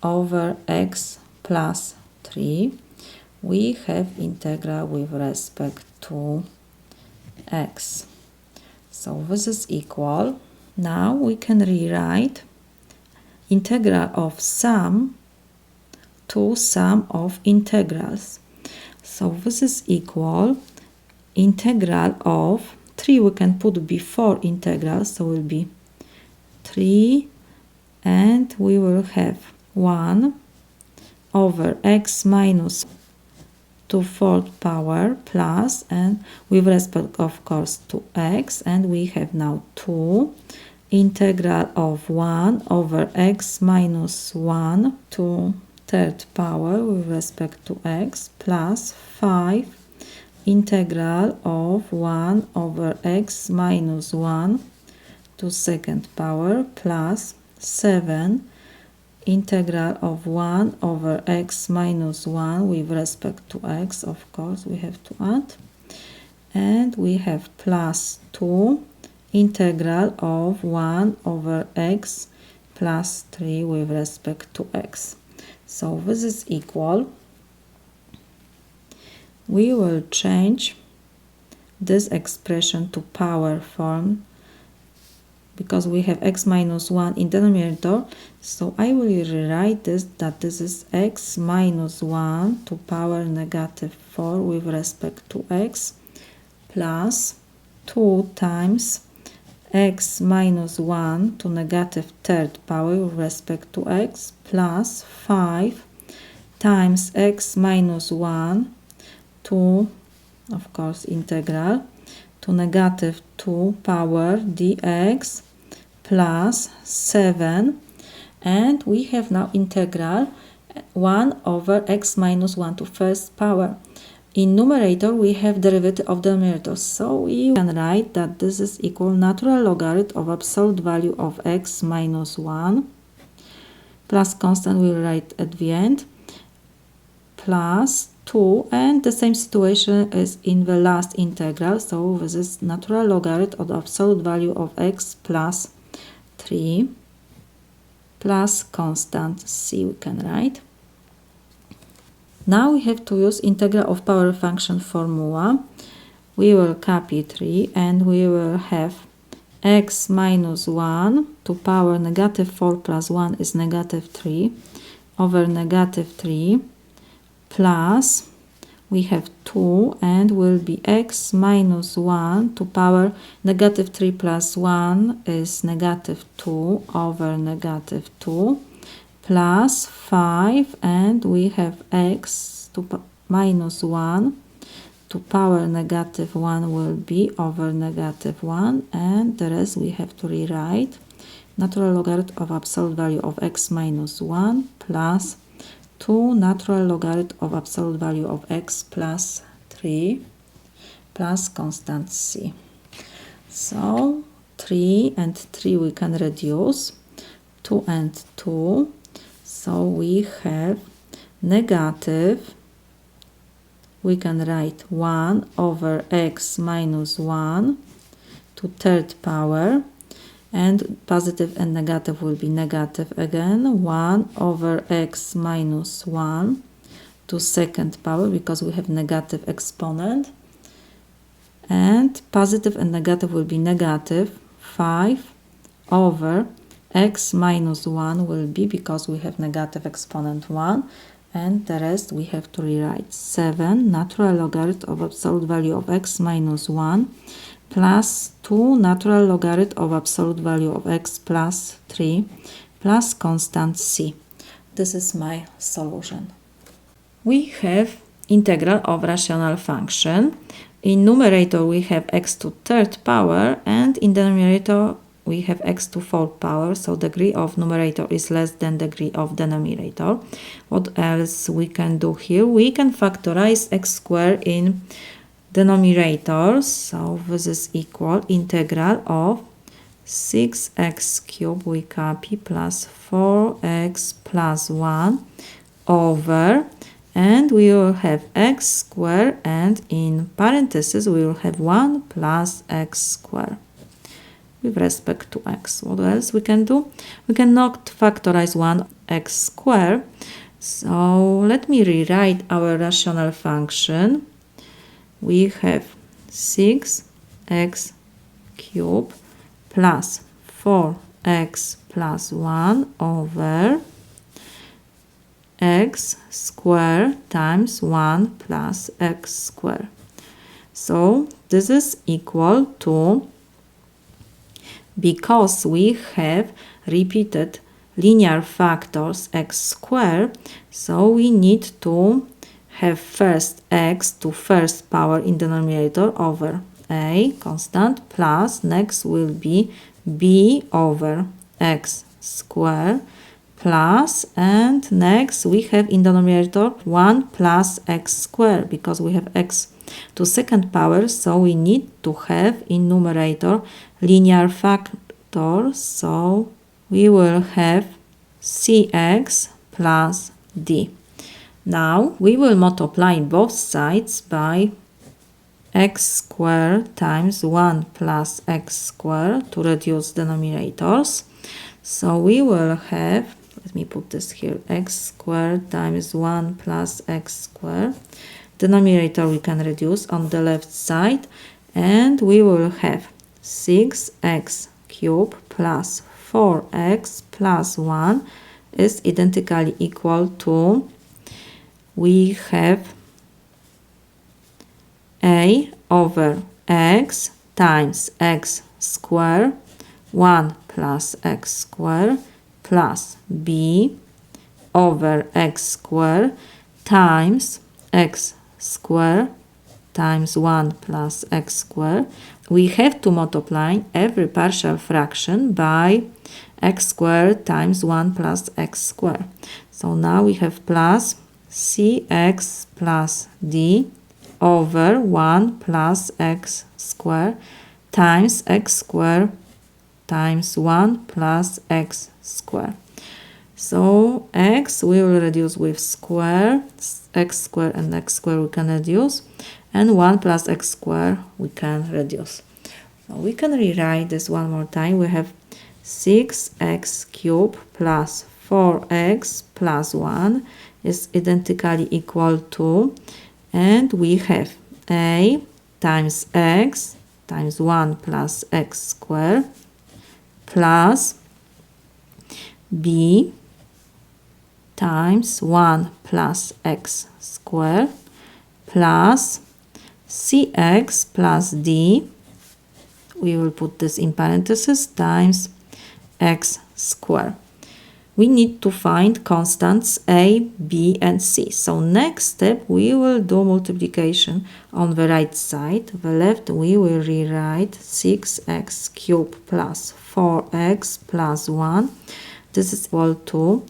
over x plus 3. We have integral with respect to x. So this is equal. Now we can rewrite integral of sum to sum of integrals. So this is equal integral of 3 we can put before integral, so will be 3, and we will have 1 over x minus to 4th power plus, and with respect of course to x, and we have now 2 integral of 1 over x minus 1 to 3rd power with respect to x plus 5 integral of 1 over x minus 1 to 2nd power plus 7 integral of 1 over x minus 1 with respect to x, of course we have to add, and we have plus 2 integral of 1 over x plus 3 with respect to x. So this is equal. We will change this expression to power form because we have x minus 1 in denominator, so I will rewrite this that this is x minus 1 to power negative 4 with respect to x plus 2 times x minus 1 to negative 3rd power with respect to x plus 5 times x minus 1 to, of course, integral to negative 2 power dx plus 7, and we have now integral 1 over x minus 1 to 1st power. In numerator, we have derivative of the numerator, so we can write that this is equal natural logarithm of absolute value of x minus 1 plus constant we'll write at the end plus 2, and the same situation is in the last integral, so this is natural logarithm of the absolute value of x plus 3 plus constant c we can write. Now we have to use integral of power function formula. We will copy 3 and we will have x minus 1 to power negative 4 plus 1 is negative 3 over negative 3 plus we have 2 and will be x minus 1 to power negative 3 plus 1 is negative 2 over negative 2 plus 5 and we have x to minus 1 to power negative 1 will be over negative 1, and the rest we have to rewrite. Natural logarithm of absolute value of x minus 1 plus 2 natural logarithm of absolute value of x plus 3 plus constant c. So 3 and 3 we can reduce, 2 and 2. So we have negative, we can write 1 over x minus 1 to third power, and positive and negative will be negative again, 1 over x minus 1 to second power because we have negative exponent, and positive and negative will be negative, 5 over x minus 1 will be because we have negative exponent 1, and the rest we have to rewrite. 7 natural logarithm of absolute value of x minus 1 plus 2 natural logarithm of absolute value of x plus 3 plus constant c. This is my solution. We have integral of rational function. In numerator we have x to third power, and in the numerator we have x to fourth power, so degree of numerator is less than degree of denominator. What else we can do here? We can factorize x squared in denominator, so this is equal integral of 6x cubed we copy plus 4x plus 1 over, and we will have x squared, and in parentheses we will have 1 plus x squared with respect to x. What else we can do? We cannot factorize 1x squared, so let me rewrite our rational function. We have 6x cubed plus 4x plus 1 over x squared times 1 plus x squared. So this is equal to, because we have repeated linear factors x squared, so we need to have first x to first power in the denominator over a constant, plus next will be b over x squared plus, and next we have in the denominator 1 plus x squared because we have x to second power, so we need to have in numerator linear factor, so we will have cx plus d. Now we will multiply both sides by x squared times 1 plus x squared to reduce denominators. So we will have, let me put this here, x squared times 1 plus x squared. Denominator we can reduce on the left side, and we will have 6x cubed plus 4x plus 1 is identically equal to, we have a over x times x squared 1 plus x squared plus b over x squared times x squared times 1 plus x squared. We have to multiply every partial fraction by x squared times 1 plus x squared. So now we have plus cx plus d over 1 plus x squared times x squared times 1 plus x squared. So x we will reduce with square, x squared and x squared we can reduce, and 1 plus x squared we can reduce. So we can rewrite this one more time. We have 6x cubed plus 4x plus 1 is identically equal to, and we have a times x times 1 plus x squared plus b times 1 plus x squared plus cx plus d, we will put this in parentheses, times x squared. We need to find constants a, b, and c. So next step we will do multiplication on the right side. The left we will rewrite 6x cubed plus 4x plus 1. This is equal to,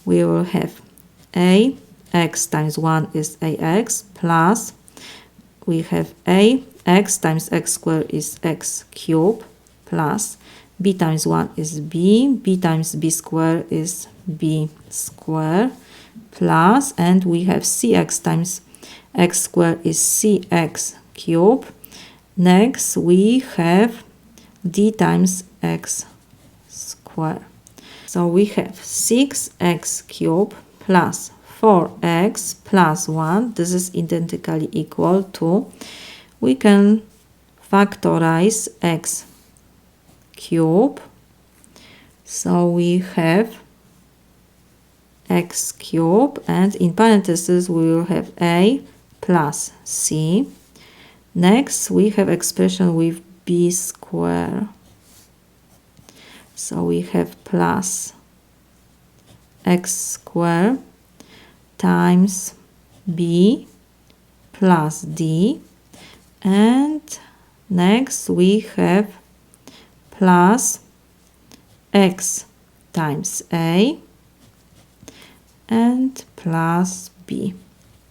we will have a, x times 1 is ax, plus we have a, x times x squared is x cubed, plus b times 1 is b, b times b squared is b squared, plus, and we have cx times x squared is cx cubed. Next we have d times x squared. So we have 6x cubed plus 4x plus 1. This is identically equal to, we can factorize x cubed. So we have x cubed, and in parentheses we will have a plus c. Next we have expression with b squared. So we have plus x squared times b plus d, and next we have plus x times a and plus b.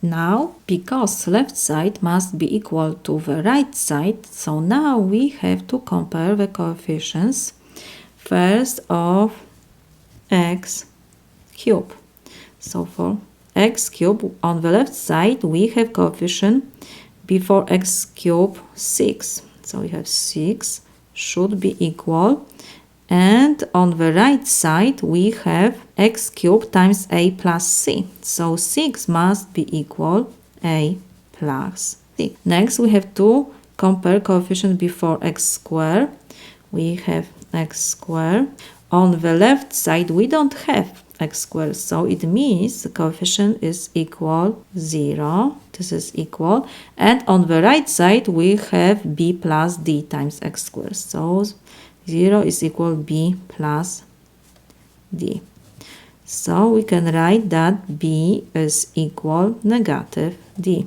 Now, because left side must be equal to the right side, so now we have to compare the coefficients first of x cubed. So for x cubed on the left side we have coefficient before x cubed 6. So we have 6 should be equal, and on the right side we have x cubed times a plus c. So 6 must be equal a plus c. Next we have to compare coefficient before x squared. We have x squared. On the left side we don't have x squared, so it means the coefficient is equal 0. This is equal, and on the right side we have b plus d times x squared, so 0 is equal b plus d. So we can write that b is equal negative d.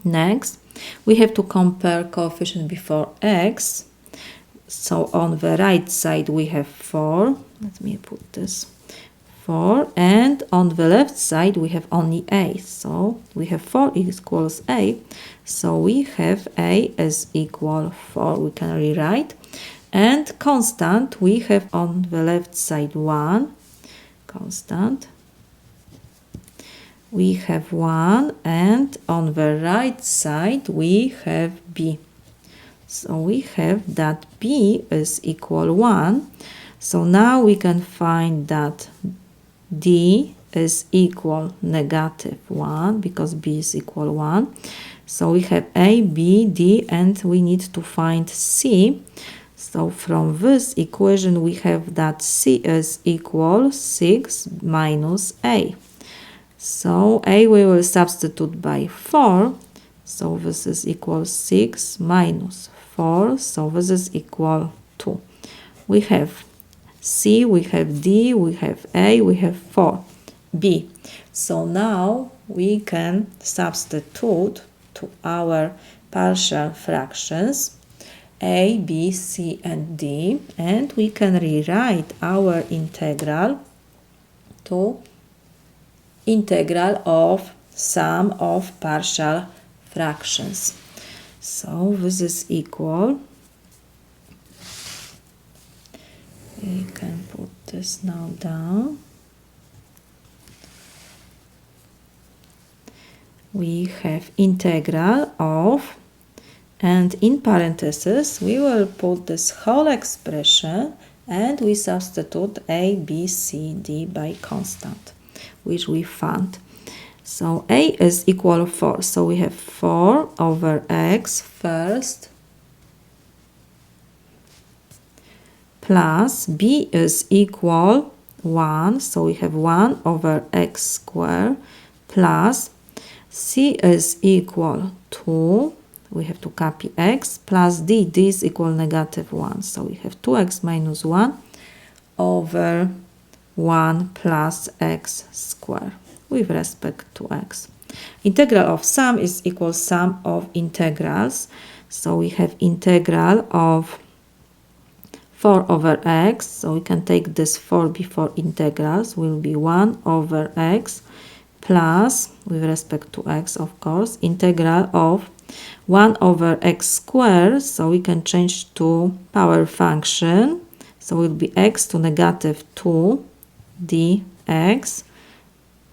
Next we have to compare coefficient before x. So on the right side we have 4. Let me put this 4, and on the left side we have only a. So we have 4 equals a. So we have a is equal 4. We can rewrite. And constant we have on the left side 1. Constant. We have 1, and on the right side we have b. So we have that b is equal 1. So now we can find that d is equal negative 1 because b is equal 1. So we have a, b, d, and we need to find c. So from this equation we have that c is equal 6 minus a. So a we will substitute by 4. So this is equal 6 minus 4. So this is equal 2. We have c, we have d, we have a, we have 4, b. So now we can substitute to our partial fractions a, b, c, and d, and we can rewrite our integral to integral of sum of partial fractions. So this is equal. We can put this now down. We have integral of, and in parentheses we will put this whole expression and we substitute a, b, c, d by constant, which we found. So a is equal to 4, so we have 4 over x first, plus b is equal 1, so we have 1 over x squared, plus c is equal 2, we have to copy x, plus d is equal negative 1, so we have 2x minus 1 over 1 plus x squared with respect to x. Integral of sum is equal sum of integrals, so we have integral of 4 over x, so we can take this 4 before integrals, will be 1 over x plus, with respect to x of course, integral of 1 over x squared, so we can change to power function, so it will be x to negative 2 dx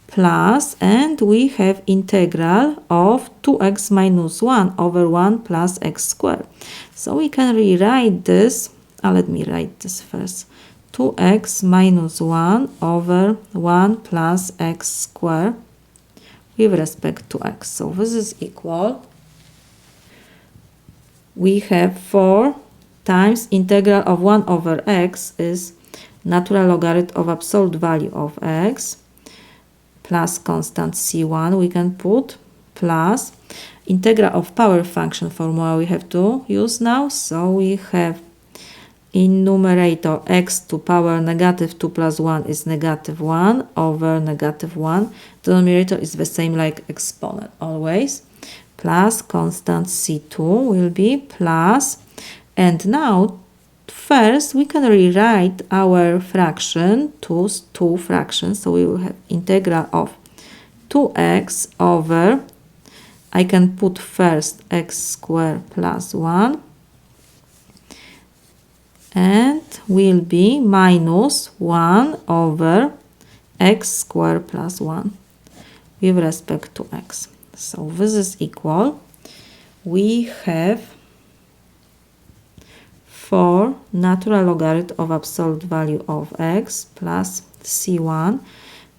plus, and we have integral of 2x minus 1 over 1 plus x squared. So we can rewrite this, let me write this first, 2x minus 1 over 1 plus x squared with respect to x. So this is equal, we have 4 times integral of 1 over x is natural logarithm of absolute value of x plus constant c1 we can put, plus integral of power function formula we have to use now, so we have in numerator x to power negative 2 plus 1 is negative 1 over negative 1. Denominator is the same like exponent always. Plus constant c2 will be plus. And now first we can rewrite our fraction to two fractions. So we will have integral of 2x over, I can put first x squared plus 1. And will be minus 1 over x squared plus 1 with respect to x. So this is equal, we have 4 natural logarithm of absolute value of x plus c1,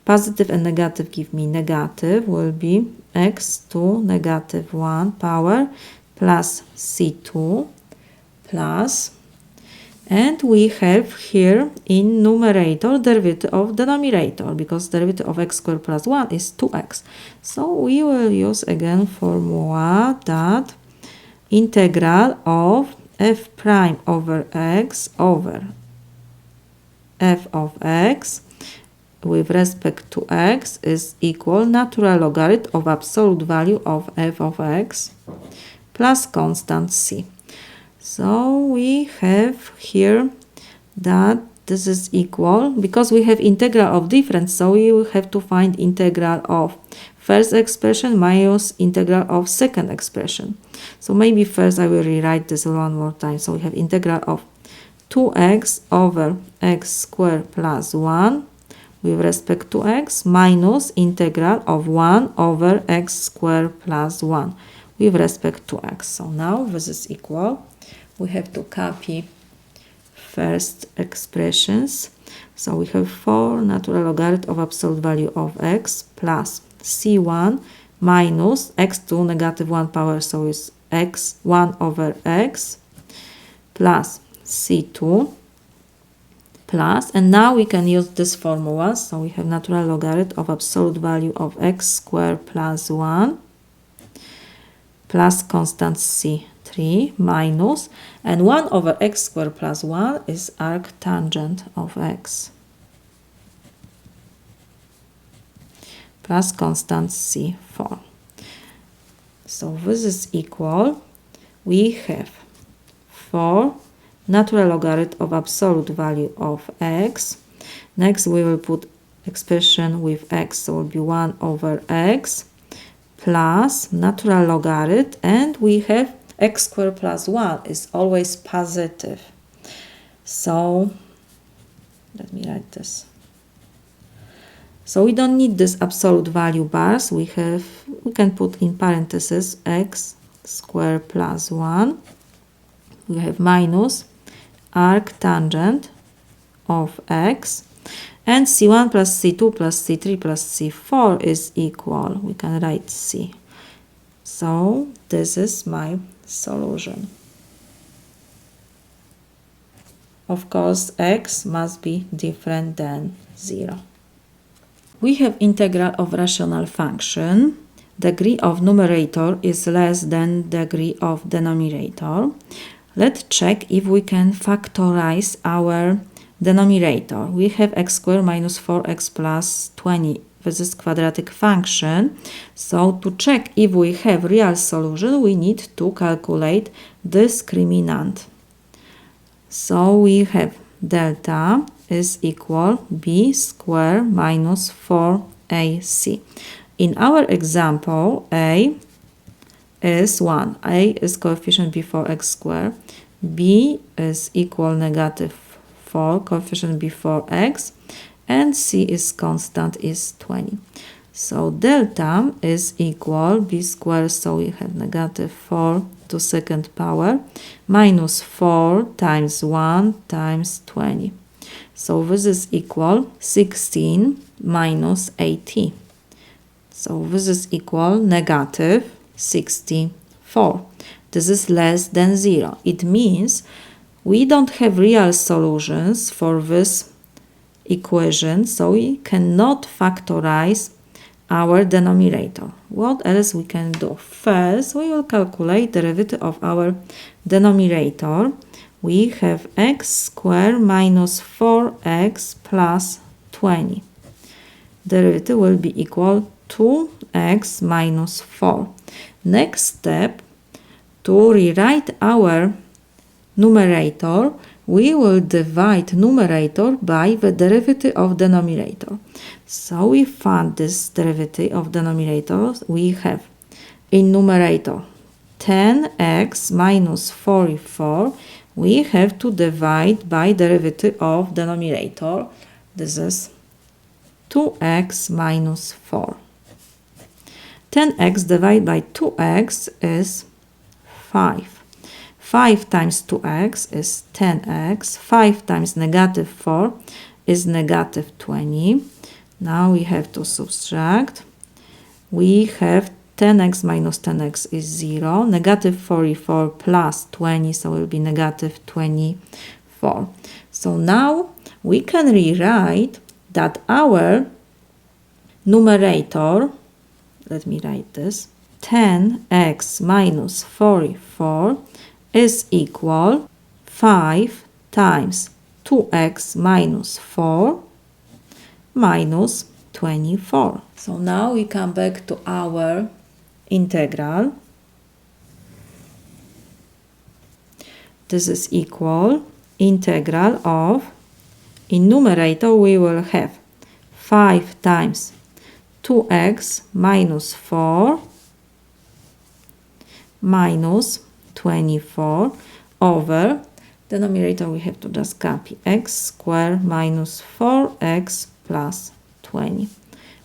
positive and negative give me negative, will be x to negative 1 power plus c2 plus, and we have here in numerator derivative of denominator, because derivative of x squared plus 1 is 2x. So we will use again formula that integral of f prime over x over f of x with respect to x is equal natural logarithm of absolute value of f of x plus constant c. So we have here that this is equal, because we have integral of difference, so we will have to find integral of first expression minus integral of second expression. So maybe first I will rewrite this one more time. So we have integral of 2x over x squared plus 1 with respect to x minus integral of 1 over x squared plus 1 with respect to x. So now this is equal. We have to copy first expressions. So we have 4 natural logarithm of absolute value of x plus c1 minus x to negative 1 power, so it's x 1 over x plus c2 plus, and now we can use this formula. So we have natural logarithm of absolute value of x squared plus 1 plus constant c3 minus, and 1 over x squared plus 1 is arctangent of x plus constant c4. So this is equal, we have 4 natural logarithm of absolute value of x. Next we will put expression with x, so it will be 1 over x plus natural logarithm, and we have x squared plus 1 is always positive. So let me write this. So we don't need this absolute value bars. We can put in parentheses x squared plus 1. We have minus arctangent of x, and c1 plus c2 plus c3 plus c4 is equal. We can write c. So this is my solution. Of course, x must be different than 0. We have integral of rational function. Degree of numerator is less than degree of denominator. Let's check if we can factorize our denominator. We have x squared minus 4x plus 20. This is quadratic function. So to check if we have real solution, we need to calculate discriminant. So we have delta is equal b squared minus 4ac. In our example, a is 1. A is coefficient before x squared. B is equal negative 4, coefficient before x. And c is constant, is 20. So delta is equal b squared, so we have negative 4 to second power minus 4 times 1 times 20. So this is equal 16 minus 80. So this is equal negative 64. This is less than 0. It means we don't have real solutions for this equation, so we cannot factorize our denominator. What else we can do? First, we will calculate the derivative of our denominator. We have x squared minus 4x plus 20. Derivative will be equal to x minus 4. Next step, to rewrite our numerator, we will divide numerator by the derivative of denominator. So we find this derivative of denominator. We have in numerator 10x minus 44. We have to divide by derivative of denominator. This is 2x minus 4. 10x divided by 2x is 5. 5 times 2x is 10x. 5 times negative 4 is negative 20. Now we have to subtract. We have 10x minus 10x is 0. Negative 44 plus 20, so it will be negative 24. So now we can rewrite that our numerator, let me write this, 10x minus 44 is equal 5 times 2x minus 4 minus 24. So now we come back to our integral. This is equal integral of, in numerator we will have 5 times 2x minus 4 minus 24 over denominator. We have to just copy x squared minus 4x plus 20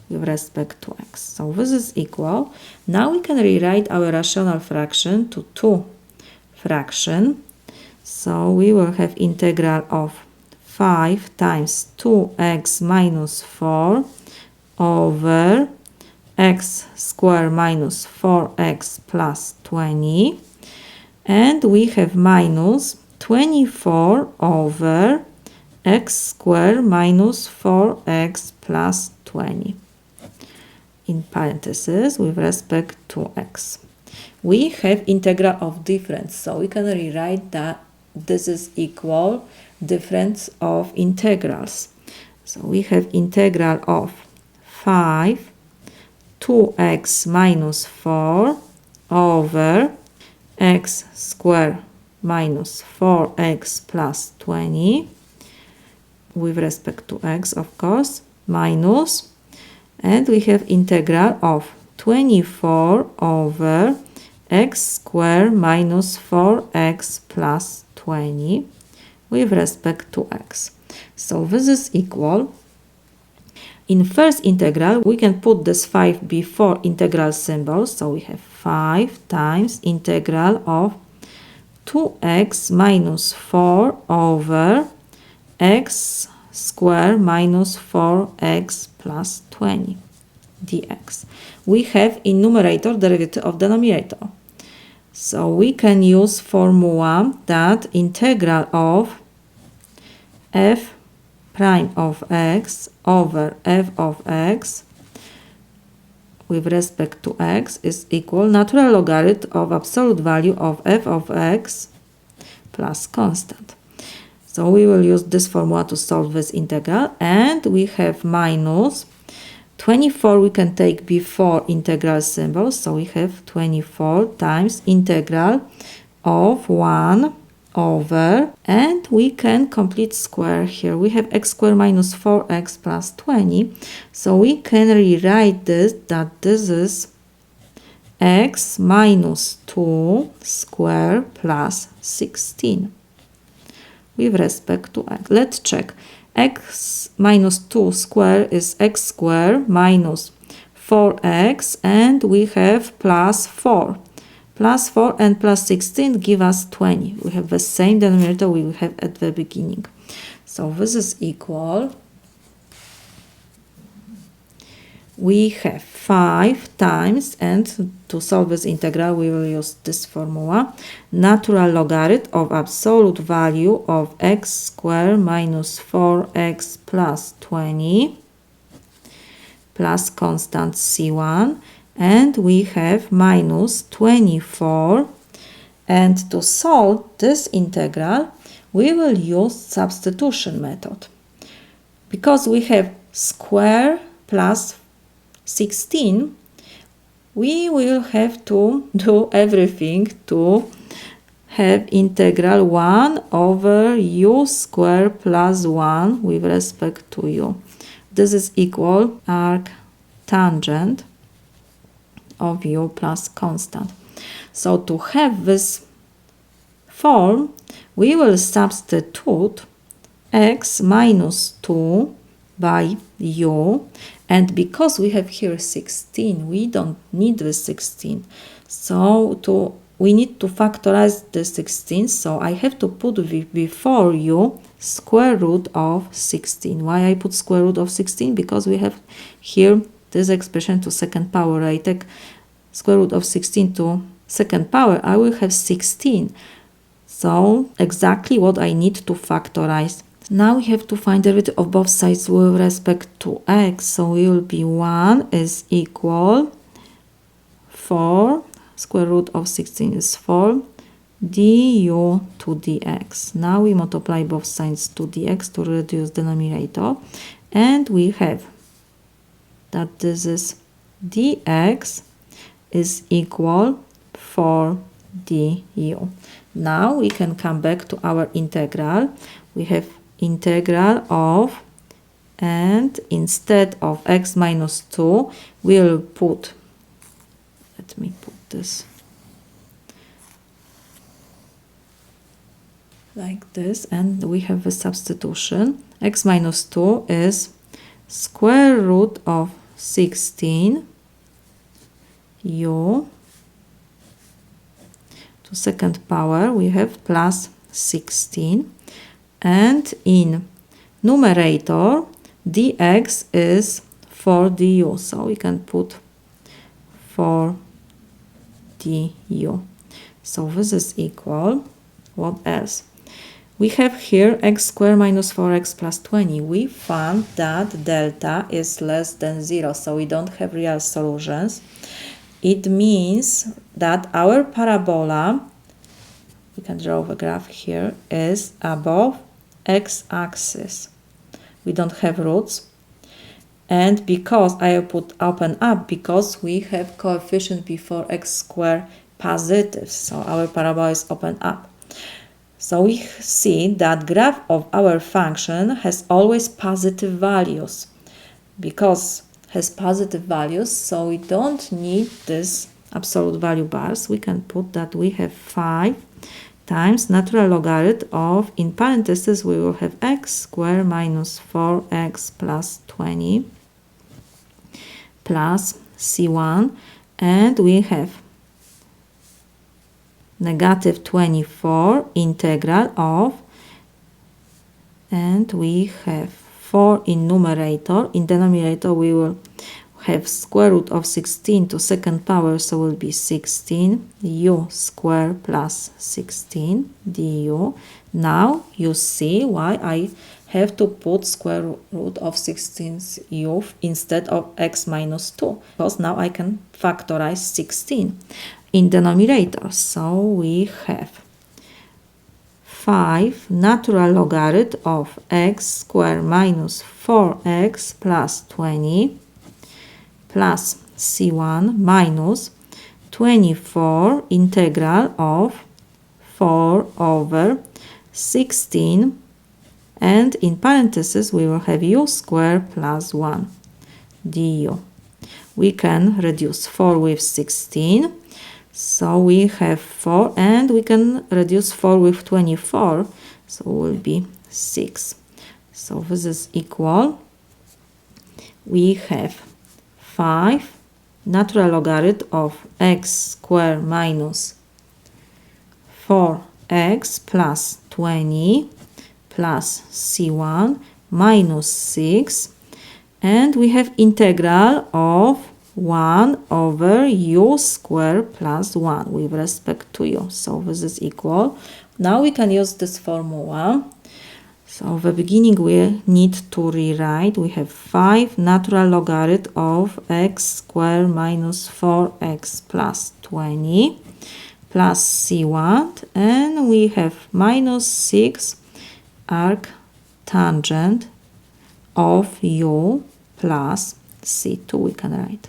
with respect to x. So this is equal. Now we can rewrite our rational fraction to two fractions. So we will have integral of 5 times 2x minus 4 over x squared minus 4x plus 20. And we have minus 24 over x squared minus 4x plus 20 in parentheses with respect to x. We have integral of difference, so we can rewrite that this is equal difference of integrals. So we have integral of 5 2x minus 4 over x squared minus 4x plus 20 with respect to x, of course, minus, and we have integral of 24 over x squared minus 4x plus 20 with respect to x. So this is equal. In first integral, we can put this 5 before integral symbol. So we have 5 times integral of 2x minus 4 over x squared minus 4x plus 20 dx. We have in numerator derivative of denominator. So we can use formula that integral of f prime of x over f of x with respect to x is equal natural logarithm of absolute value of f of x plus constant. So we will use this formula to solve this integral, and we have minus 24 we can take before integral symbol, so we have 24 times integral of 1 over, and we can complete square here. We have x squared minus 4x plus 20, so we can rewrite this that this is x minus 2 square plus 16 with respect to x. Let's check. X minus 2 square is x square minus 4x, and we have plus 4. Plus 4 and plus 16 give us 20. We have the same denominator we have at the beginning. So this is equal. We have 5 times, and to solve this integral we will use this formula, natural logarithm of absolute value of x squared minus 4x plus 20 plus constant c1, and we have minus 24, and to solve this integral we will use substitution method, because we have square plus 16, we will have to do everything to have integral 1 over u squared plus 1 with respect to u. This is equal arc tangent of u plus constant. So to have this form, we will substitute x minus 2 by u, and because we have here 16, we don't need the 16. So we need to factorize the 16, so I have to put before u square root of 16. Why I put square root of 16? Because we have here this expression to second power. I take square root of 16 to second power, I will have 16. So exactly what I need to factorize. Now we have to find the derivative of both sides with respect to x. So it will be 1 is equal 4, square root of 16 is 4, du to dx. Now we multiply both sides to dx to reduce denominator, and we have that this is dx is equal 4 du. Now we can come back to our integral. We have integral of, and instead of x minus 2, we'll put, let me put this like this, and we have a substitution. X minus 2 is square root of 16 u to second power, we have plus 16, and in numerator dx is 4 du, so we can put 4 du. So this is equal, what else? We have here x squared minus 4x plus 20. We found that delta is less than 0, so we don't have real solutions. It means that our parabola, we can draw the graph here, is above x-axis. We don't have roots. And because I put open up, because we have coefficient before x squared positive, so our parabola is open up. So we see that graph of our function has always positive values, because has positive values, so we don't need this absolute value bars. We can put that we have 5 times natural logarithm of, in parentheses, we will have x squared minus 4x plus 20 plus c1, and we have negative 24 integral of, and we have 4 in numerator. In denominator we will have square root of 16 to second power, so will be 16 u squared plus 16 du. Now you see why I have to put square root of 16 u instead of x minus 2, because now I can factorize 16 in denominator. So we have 5 natural logarithm of x squared minus 4x plus 20 plus c1 minus 24 integral of 4 over 16, and in parentheses we will have u squared plus 1 du. We can reduce 4 with 16, so we have 4, and we can reduce 4 with 24, so will be 6. So this is equal, we have 5 natural logarithm of x squared minus 4x plus 20 plus c1 minus 6, and we have integral of 1 over u squared plus 1 with respect to u. So this is equal. Now we can use this formula. So at the beginning we need to rewrite. We have 5 natural logarithm of x squared minus 4x plus 20 plus c1, and we have minus 6 arctangent of u plus c2 we can write.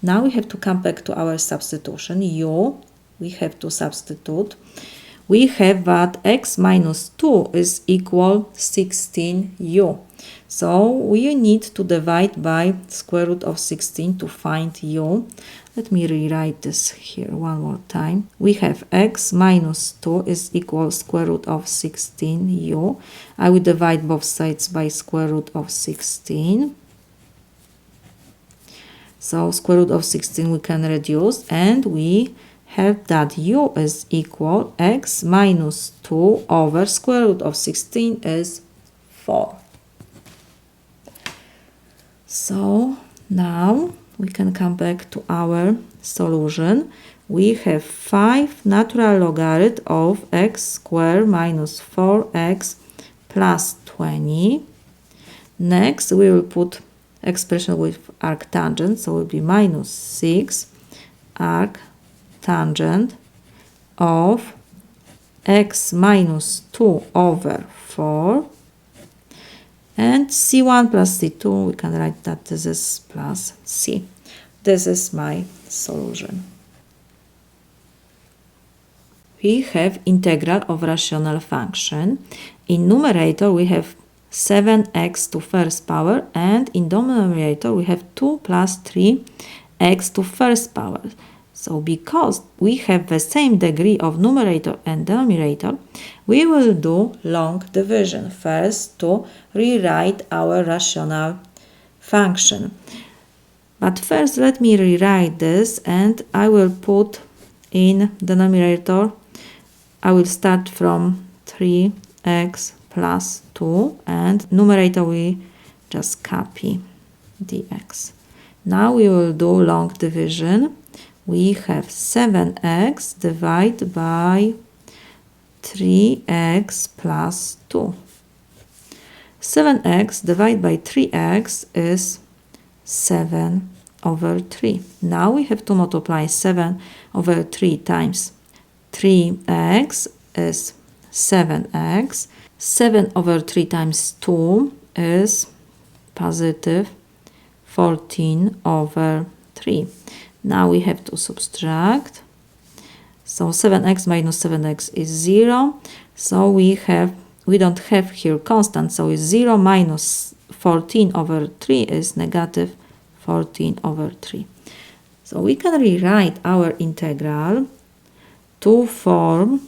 Now we have to come back to our substitution. U, we have to substitute. We have that x minus 2 is equal 16u. So we need to divide by square root of 16 to find u. Let me rewrite this here one more time. We have x minus 2 is equal square root of 16u. I will divide both sides by square root of 16. So square root of 16 we can reduce, and we have that u is equal x minus 2 over square root of 16 is 4. So now we can come back to our solution. We have 5 natural logarithm of x squared minus 4x plus 20. Next we will put expression with arctangent, so it will be minus 6 arctangent of x minus 2 over 4, and c1 plus c2, we can write that this is plus c. This is my solution. We have integral of rational function. In numerator we have 7x to first power, and in denominator we have 2 plus 3x to first power. So because we have the same degree of numerator and denominator, we will do long division first to rewrite our rational function. But first let me rewrite this, and I will put in denominator, I will start from 3x plus 2, and numerator we just copy dx. Now we will do long division. We have 7x divided by 3x plus 2. 7x divided by 3x is 7 over 3. Now we have to multiply 7 over 3 times 3x is 7x. 7 over 3 times 2 is positive 14 over 3. Now we have to subtract. So 7x minus 7x is 0. So we don't have here constant. So it's 0 minus 14 over 3 is negative 14 over 3. So we can rewrite our integral to form,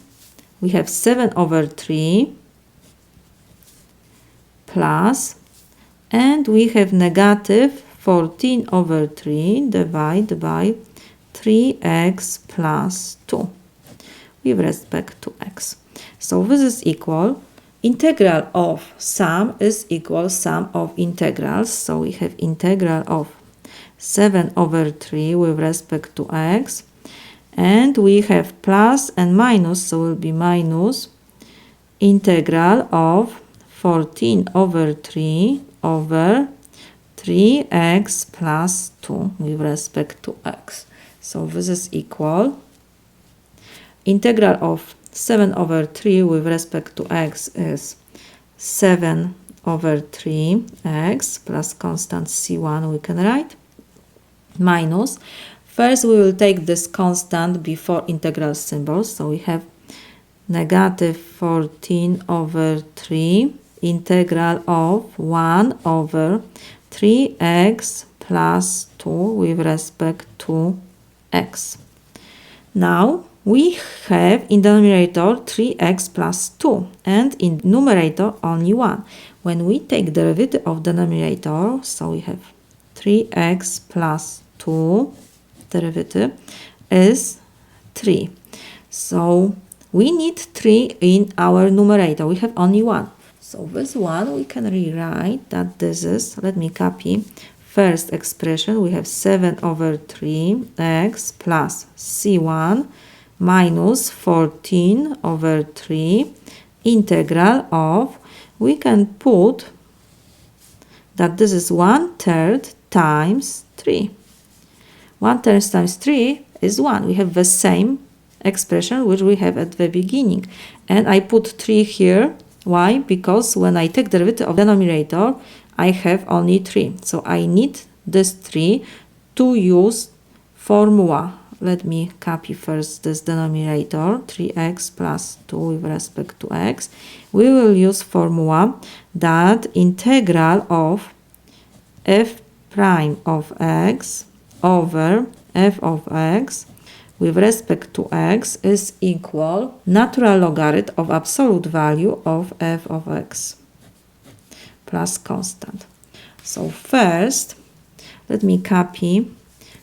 we have 7 over 3 plus, and we have negative 14 over 3 divided by 3x plus 2 with respect to x. So this is equal, integral of sum is equal sum of integrals. So we have integral of 7 over 3 with respect to x, and we have plus and minus, so will be minus integral of 14 over 3 over 3x plus 2 with respect to x. So this is equal, integral of 7 over 3 with respect to x is 7 over 3x plus constant c1 we can write, minus, first we will take this constant before integral symbols, so we have negative 14 over 3 integral of 1 over 3x plus 2 with respect to x. Now we have in denominator 3x plus 2 and in numerator only 1. When we take derivative of denominator, so we have 3x plus 2 derivative is 3. So we need 3 in our numerator. We have only 1. So this one we can rewrite that this is, let me copy first expression, we have 7 over 3x plus c1 minus 14 over 3 integral of, we can put that this is 1/3 times 3. 1/3 times 3 is 1. We have the same expression which we have at the beginning. And I put 3 here. Why? Because when I take derivative of denominator, I have only 3. So I need this 3 to use formula. Let me copy first this denominator, 3x plus 2 with respect to x. We will use formula that integral of f prime of x over f of x with respect to x is equal natural logarithm of absolute value of f of x plus constant. So first, let me copy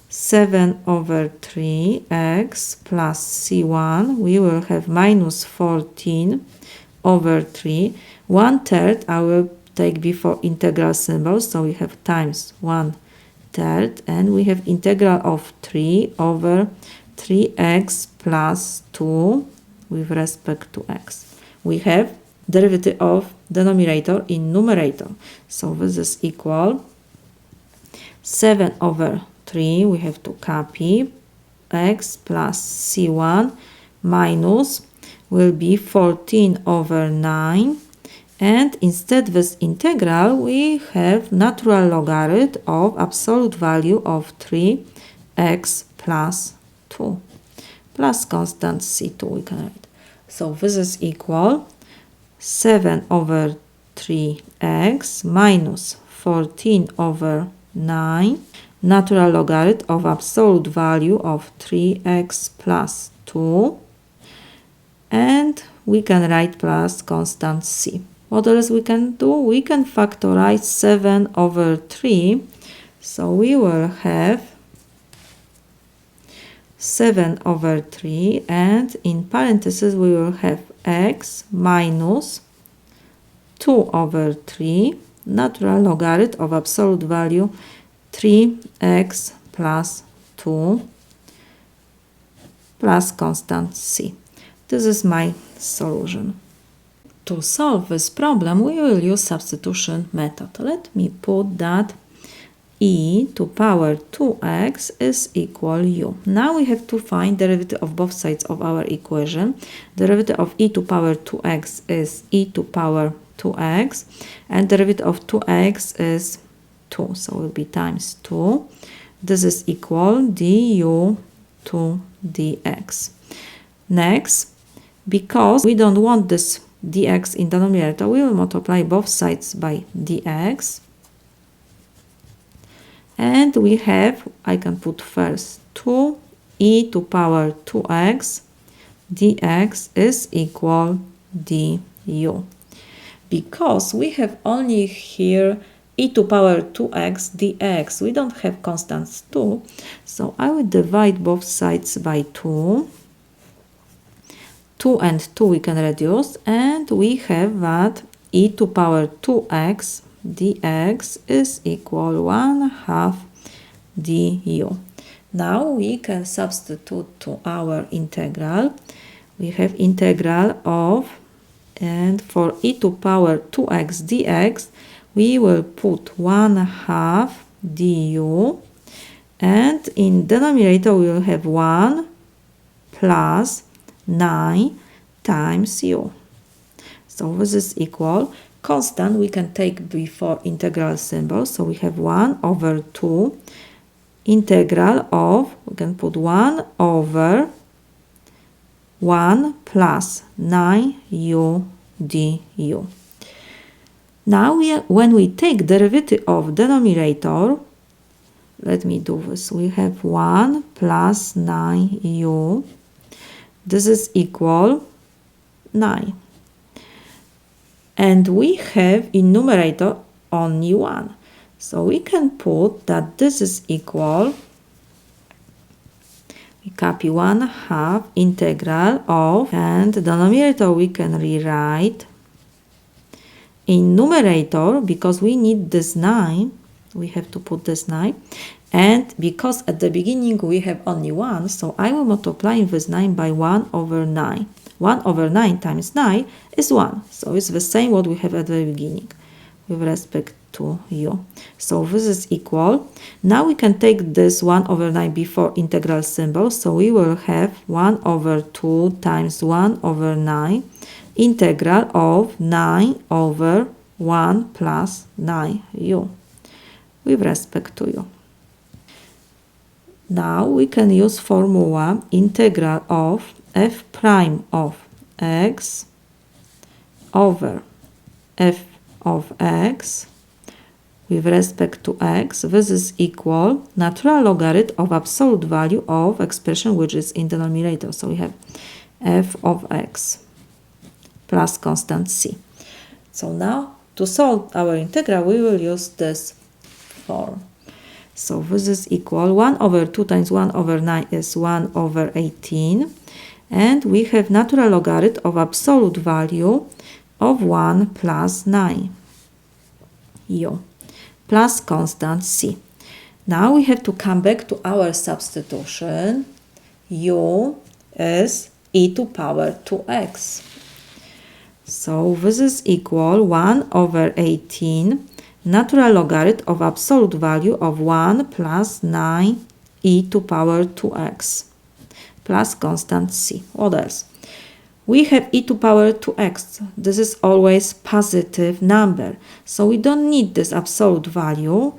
7 over 3x plus c1. We will have minus 14 over 3. 1/3 I will take before integral symbol, so we have times 1/3, and we have integral of 3 over 3x plus 2 with respect to x. We have derivative of denominator in numerator. So this is equal 7 over 3, we have to copy x plus c1 minus will be 14 over 9, and instead this integral we have natural logarithm of absolute value of 3x plus 2 plus constant c2 we can write. So this is equal 7 over 3x minus 14 over 9 natural logarithm of absolute value of 3x plus 2, and we can write plus constant c. What else we can do? We can factorize 7 over 3, so we will have 7 over 3, and in parentheses we will have x minus 2 over 3 natural logarithm of absolute value 3x plus 2 plus constant c. This is my solution. To solve this problem, we will use substitution method. Let me put that e to power 2x is equal u. Now we have to find derivative of both sides of our equation. Derivative of e to power 2x is e to power 2x, and derivative of 2x is 2, so it will be times 2. This is equal du to dx. Next, because we don't want this dx in denominator, we will multiply both sides by dx, And we have, I can put first 2e to power 2x dx is equal du. Because we have only here e to power 2x dx, we don't have constants 2, so I will divide both sides by 2. 2 and 2 we can reduce, and we have that e to power 2x dx is equal 1/2 du. Now we can substitute to our integral. We have integral of, and for e to power 2x dx, we will put 1/2 du, and in denominator we will have 1 plus 9 times u. So this is equal, constant we can take before integral symbol, so we have 1 over 2 integral of, we can put 1 over 1 plus 9u du. Now when we take derivative of denominator, let me do this, we have 1 plus 9u, this is equal 9. And we have in numerator only 1. So we can put that this is equal, we copy 1/2 integral of, and denominator we can rewrite in numerator, because we need this 9, we have to put this 9, and because at the beginning we have only 1, so I will multiply this 9 by 1 over 9. 1 over 9 times 9 is 1, so it's the same what we have at the beginning with respect to u. So this is equal. Now we can take this 1 over 9 before integral symbol, so we will have 1 over 2 times 1 over 9 integral of 9 over 1 plus 9u with respect to u. Now we can use formula integral of f prime of x over f of x with respect to x. This is equal natural logarithm of absolute value of expression which is in denominator. So we have f of x plus constant c. So now to solve our integral we will use this form. So this is equal 1 over 2 times 1 over 9 is 1 over 18, and we have natural logarithm of absolute value of 1 plus 9 u plus constant c. Now we have to come back to our substitution. U is e to power 2x. So this is equal 1 over 18 natural logarithm of absolute value of 1 plus 9 e to power 2x plus constant c. What else? We have e to power 2x. This is always positive number, so we don't need this absolute value.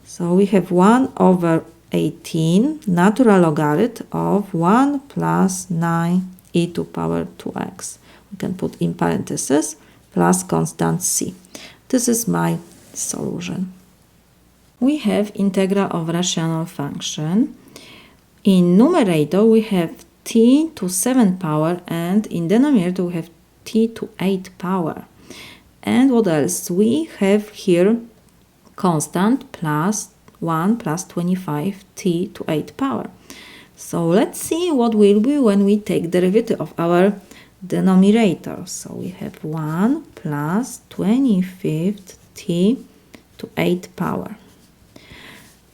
So we have 1 over 18 natural logarithm of 1 plus 9 e to power 2x. We can put in parentheses plus constant c. This is my solution. We have integral of rational function. In numerator we have t to 7 power, and in denominator we have t to 8 power. And what else? We have here constant plus 1 plus 25 t to 8 power. So let's see what will be when we take derivative of our denominator. So we have 1 plus 25 t to 8 power.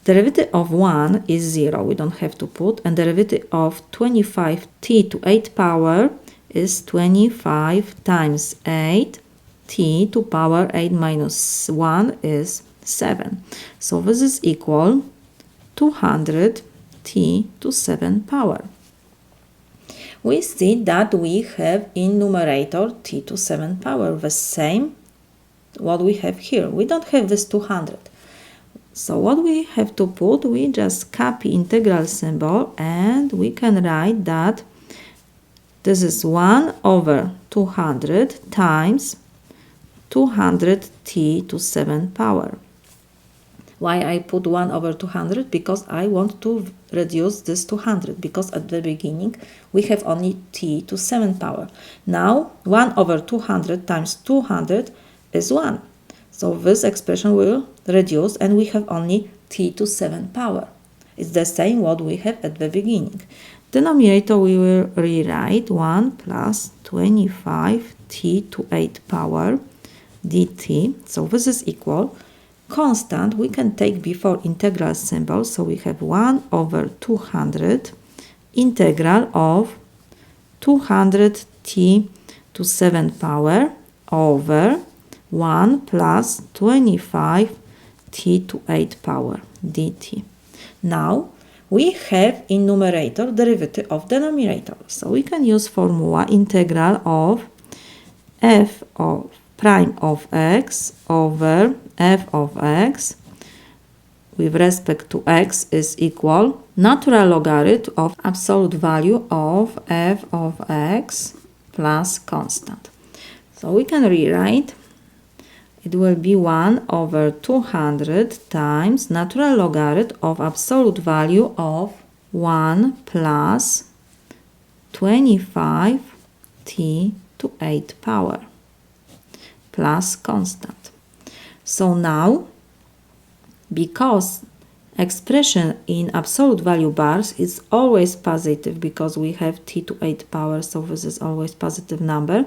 Derivative of 1 is 0, we don't have to put, and derivative of 25t to 8 power is 25 times 8, t to power 8 minus 1 is 7. So this is equal 200 t to 7 power. We see that we have in numerator t to 7 power, the same what we have here. We don't have this 200. So what we have to put, we just copy integral symbol, and we can write that this is 1 over 200 times 200 t to 7 power. Why I put 1 over 200? Because I want to reduce this 200, because at the beginning we have only t to 7 power. Now 1 over 200 times 200 is 1. So this expression will reduce and we have only t to 7 power. It's the same what we have at the beginning. Denominator we will rewrite 1 plus 25 t to 8 power dt. So this is equal. Constant we can take before integral symbol. So we have 1 over 200 integral of 200 t to 7 power over 1 plus 25 t to 8 power dt. Now we have in numerator derivative of denominator. So we can use formula integral of f of prime of x over f of x with respect to x is equal natural logarithm of absolute value of f of x plus constant. So we can rewrite it will be 1 over 200 times natural logarithm of absolute value of 1 plus 25 t to 8 power plus constant. So now, because expression in absolute value bars is always positive because we have t to 8 power, so this is always positive number.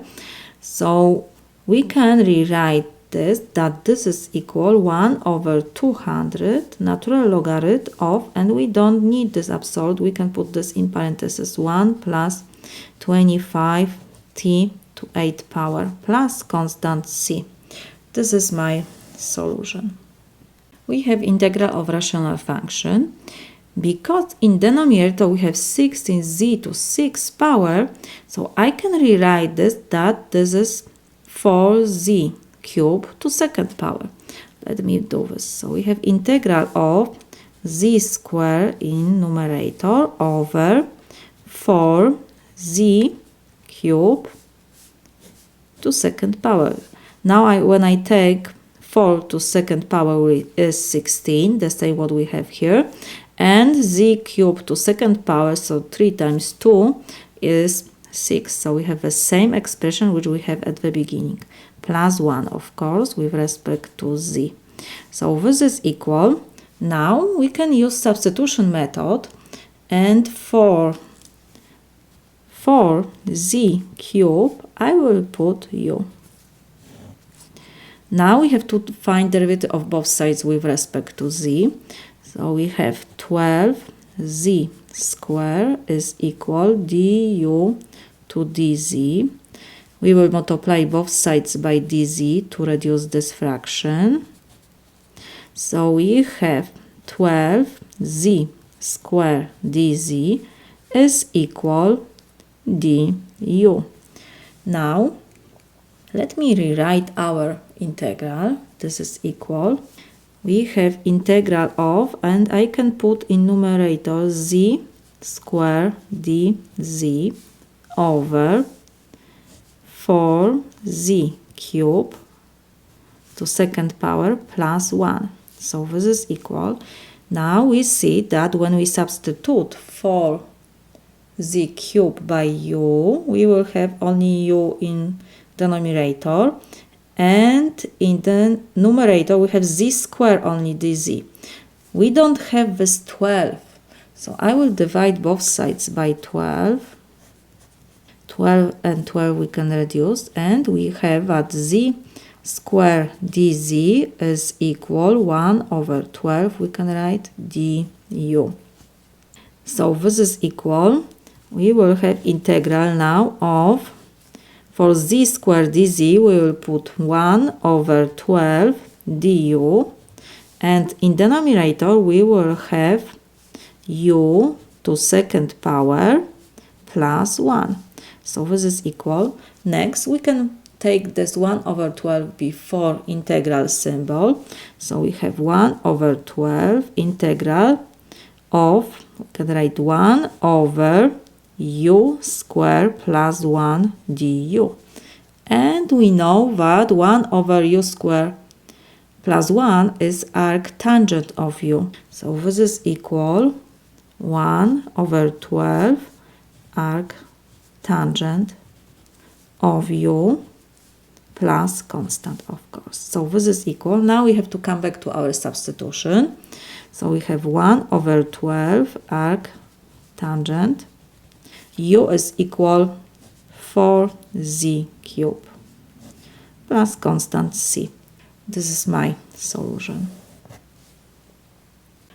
So we can rewrite this, that this is equal 1 over 200 natural logarithm of, and we don't need this absolute, we can put this in parentheses, 1 plus 25 t to 8 power plus constant c. This is my solution. We have integral of rational function. Because in denominator we have 16z to 6 power, so I can rewrite this that this is 4z cube to second power. Let me do this. So we have integral of z square in numerator over 4z cube to second power. Now when I take 4 to second power is 16, the same what we have here, and z cube to second power, so 3 times 2 is 6. So we have the same expression which we have at the beginning, plus 1 of course with respect to z. So this is equal. Now we can use substitution method, and for z cube I will put u. Now we have to find derivative of both sides with respect to z. So we have 12z square is equal du to dz. We will multiply both sides by dz to reduce this fraction. So we have 12z square dz is equal du. Now let me rewrite our integral. This is equal. We have integral of, and I can put in numerator z square dz over 4z cube to second power plus 1. So this is equal. Now we see that when we substitute 4z cube by u, we will have only u in denominator, and in the numerator we have z square only dz. We don't have this 12, so I will divide both sides by 12. 12 and 12 we can reduce, and we have that z square dz is equal 1 over 12, we can write du. So this is equal. We will have integral now of, for z square dz we will put 1 over 12 du, and in denominator we will have u to second power plus 1. So this is equal. Next we can take this 1 over 12 before integral symbol. So we have 1 over 12 integral of, we can write 1 over u square plus 1 du. And we know that 1 over u square plus 1 is arctangent of u. So this is equal 1 over 12 arctangent of u plus constant, of course. So this is equal. Now we have to come back to our substitution. So we have 1 over 12 arctangent. U is equal 4z cubed plus constant c. This is my solution.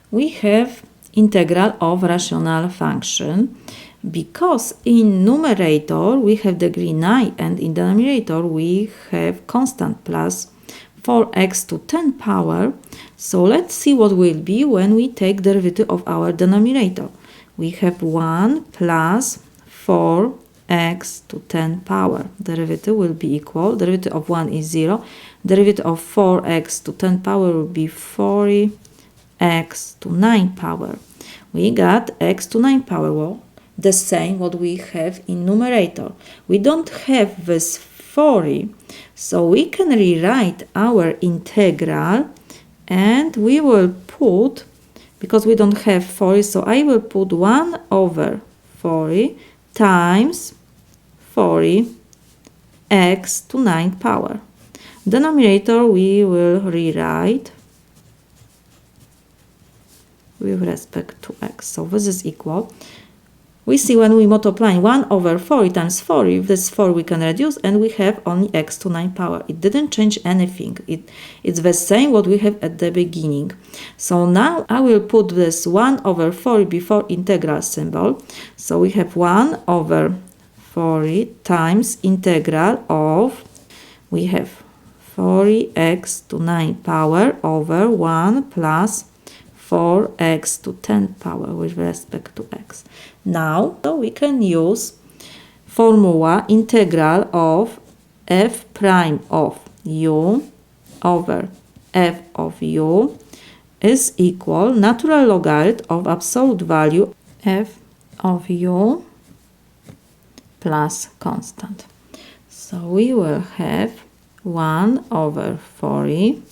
We have integral of rational function because in numerator we have degree 9 and in denominator we have constant plus 4x to 10 power. So let's see what will be when we take derivative of our denominator. We have 1 plus 4x to 10 power. Derivative will be equal. Derivative of 1 is 0. Derivative of 4x to 10 power will be 40x to 9 power. We got x to 9 power. Well, the same what we have in numerator. We don't have this 40, so we can rewrite our integral and we will put, because we don't have 40, so I will put 1 over 40 times 40 x to 9 power. Denominator we will rewrite with respect to x. So this is equal. We see when we multiply 1 over 40 times 40, this 4 we can reduce and we have only x to 9 power. It didn't change anything. It's the same what we have at the beginning. So now I will put this 1 over 40 before integral symbol. So we have 1 over 40 times integral of, we have 40x to 9 power over 1 plus 4x to 10 power with respect to x. Now we can use formula integral of f prime of u over f of u is equal natural logarithm of absolute value f of u plus constant. So we will have 1 over 40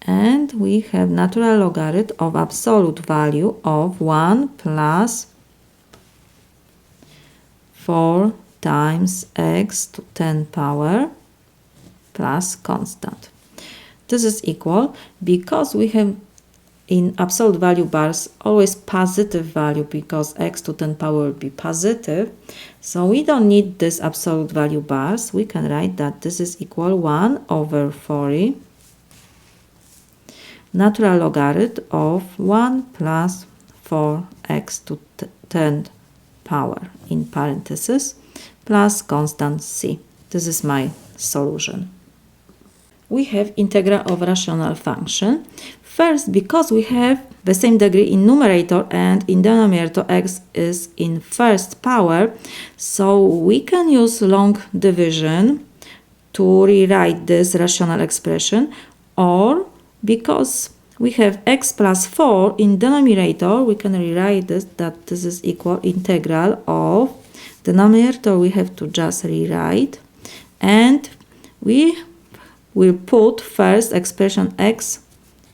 and we have natural logarithm of absolute value of 1 plus 4 times x to 10 power plus constant. This is equal because we have in absolute value bars always positive value because x to 10 power will be positive. So we don't need this absolute value bars. We can write that this is equal 1 over 40 natural logarithm of 1 plus 4x to 10 power in parentheses plus constant c. This is my solution. We have integral of rational function. First, because we have the same degree in numerator and in denominator x is in first power, so we can use long division to rewrite this rational expression, or because we have x plus 4 in denominator, we can rewrite this that this is equal integral of denominator. We have to just rewrite and we will put first expression x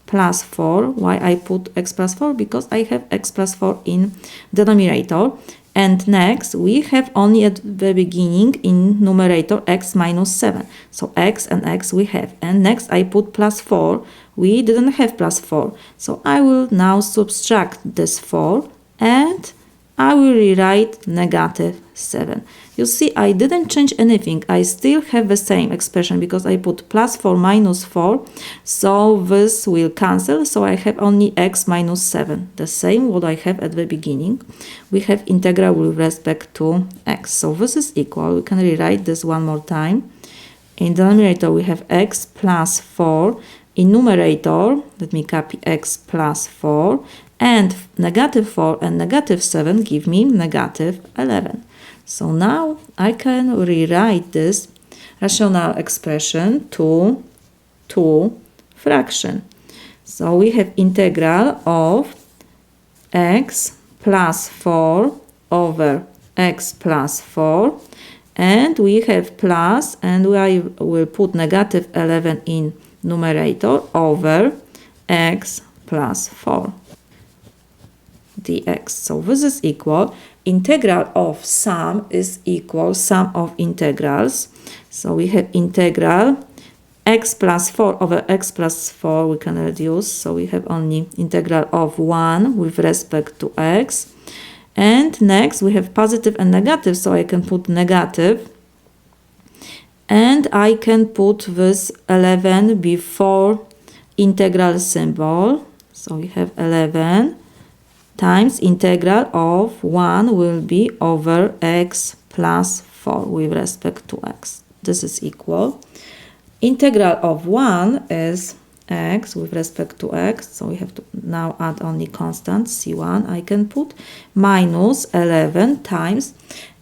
plus 4. Why I put x plus 4? Because I have x plus 4 in denominator. And next, we have only at the beginning in numerator x minus 7. So x and x we have. And next I put plus 4. We didn't have plus 4. So I will now subtract this 4 and I will rewrite negative 7. You see, I didn't change anything. I still have the same expression because I put plus 4 minus 4. So this will cancel. So I have only x minus 7. The same what I have at the beginning. We have integral with respect to x. So this is equal. We can rewrite this one more time. In denominator we have x plus 4. In numerator, let me copy x plus 4. And negative 4 and negative 7 give me negative 11. So now I can rewrite this rational expression to two fraction. So we have integral of x plus 4 over x plus 4. And we have plus, and I will put negative 11 in numerator over x plus 4 dx. So this is equal, integral of sum is equal sum of integrals. So we have integral x plus 4 over x plus 4 we can reduce. So we have only integral of 1 with respect to x. And next we have positive and negative. So I can put negative. And I can put this 11 before integral symbol. So we have 11 times integral of 1 will be over x plus 4 with respect to x. This is equal. Integral of 1 is x with respect to x. So we have to now add only constant c1 I can put minus 11 times.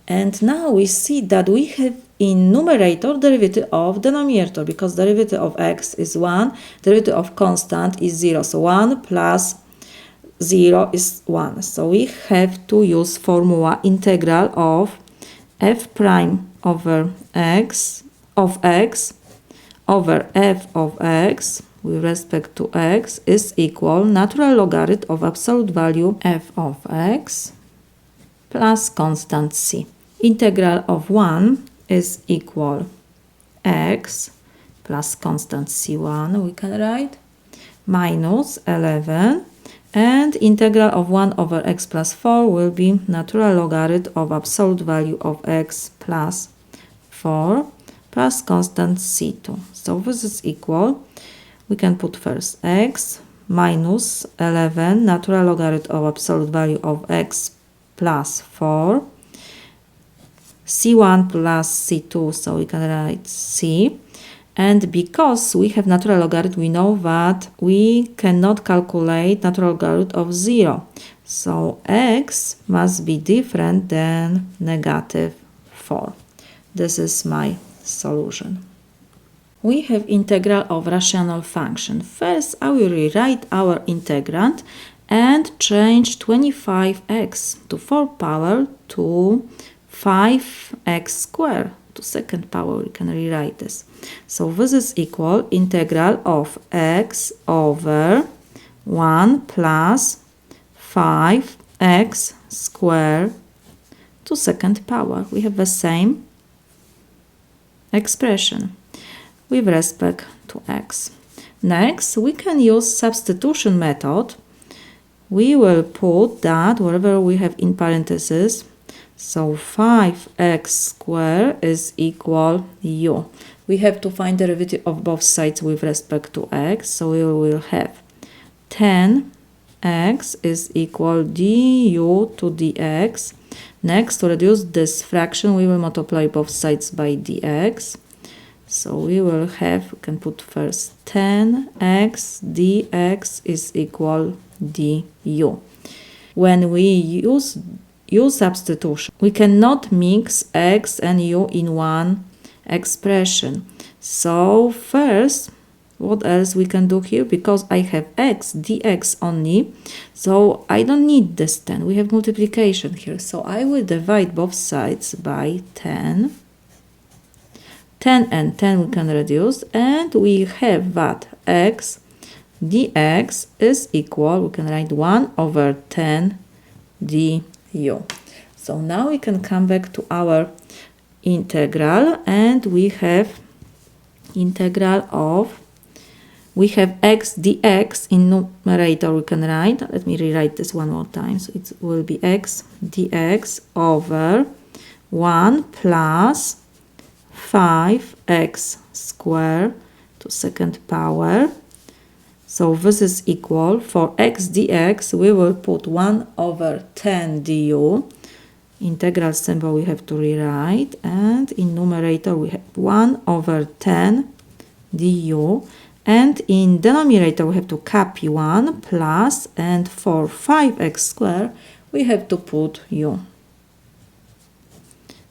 And now we see that we have in numerator derivative of denominator, because derivative of x is 1, derivative of constant is 0. So 1 plus 0 is 1. So we have to use formula integral of f prime over x of x over f of x with respect to x is equal natural logarithm of absolute value f of x plus constant c. Integral of 1 is equal x plus constant c1 we can write minus 11, and integral of 1 over x plus 4 will be natural logarithm of absolute value of x plus 4 plus constant c2. So this is equal, we can put first x minus 11 natural logarithm of absolute value of x plus 4 c1 plus c2, so we can write c. And because we have natural logarithm, we know that we cannot calculate natural logarithm of 0. So x must be different than negative 4. This is my solution. We have integral of rational function. First, I will rewrite our integrand and change 25x to 4 power to 5x squared to second power. We can rewrite this. So this is equal integral of x over 1 plus 5x squared to second power. We have the same expression with respect to x. Next, we can use substitution method. We will put that wherever we have in parentheses. So 5x squared is equal u. We have to find the derivative of both sides with respect to x. So we will have 10x is equal du to dx. Next, to reduce this fraction, we will multiply both sides by dx. So we will have, we can put first 10x dx is equal du. When we use substitution, we cannot mix x and u in one expression. So first, what else we can do here? Because I have x dx only, so I don't need this 10. We have multiplication here. So I will divide both sides by 10. 10 and 10 we can reduce, and we have that x dx is equal, we can write 1 over 10 du. So now we can come back to our integral, and we have integral of, we have x dx in numerator we can write, let me rewrite this one more time, so it will be x dx over 1 plus 5x squared to second power. So this is equal, for x dx we will put 1 over 10 du. Integral symbol we have to rewrite, and in numerator we have 1 over 10 du, and in denominator we have to copy 1 plus, and for 5x squared we have to put u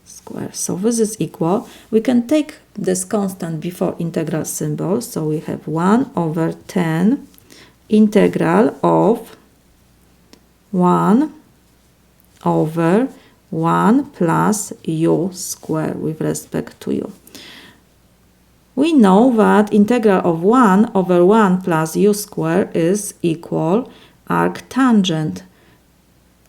square. So this is equal, we can take this constant before integral symbol, so we have 1 over 10 integral of 1 over 1 plus u square with respect to u. We know that integral of 1 over 1 plus u squared is equal arctangent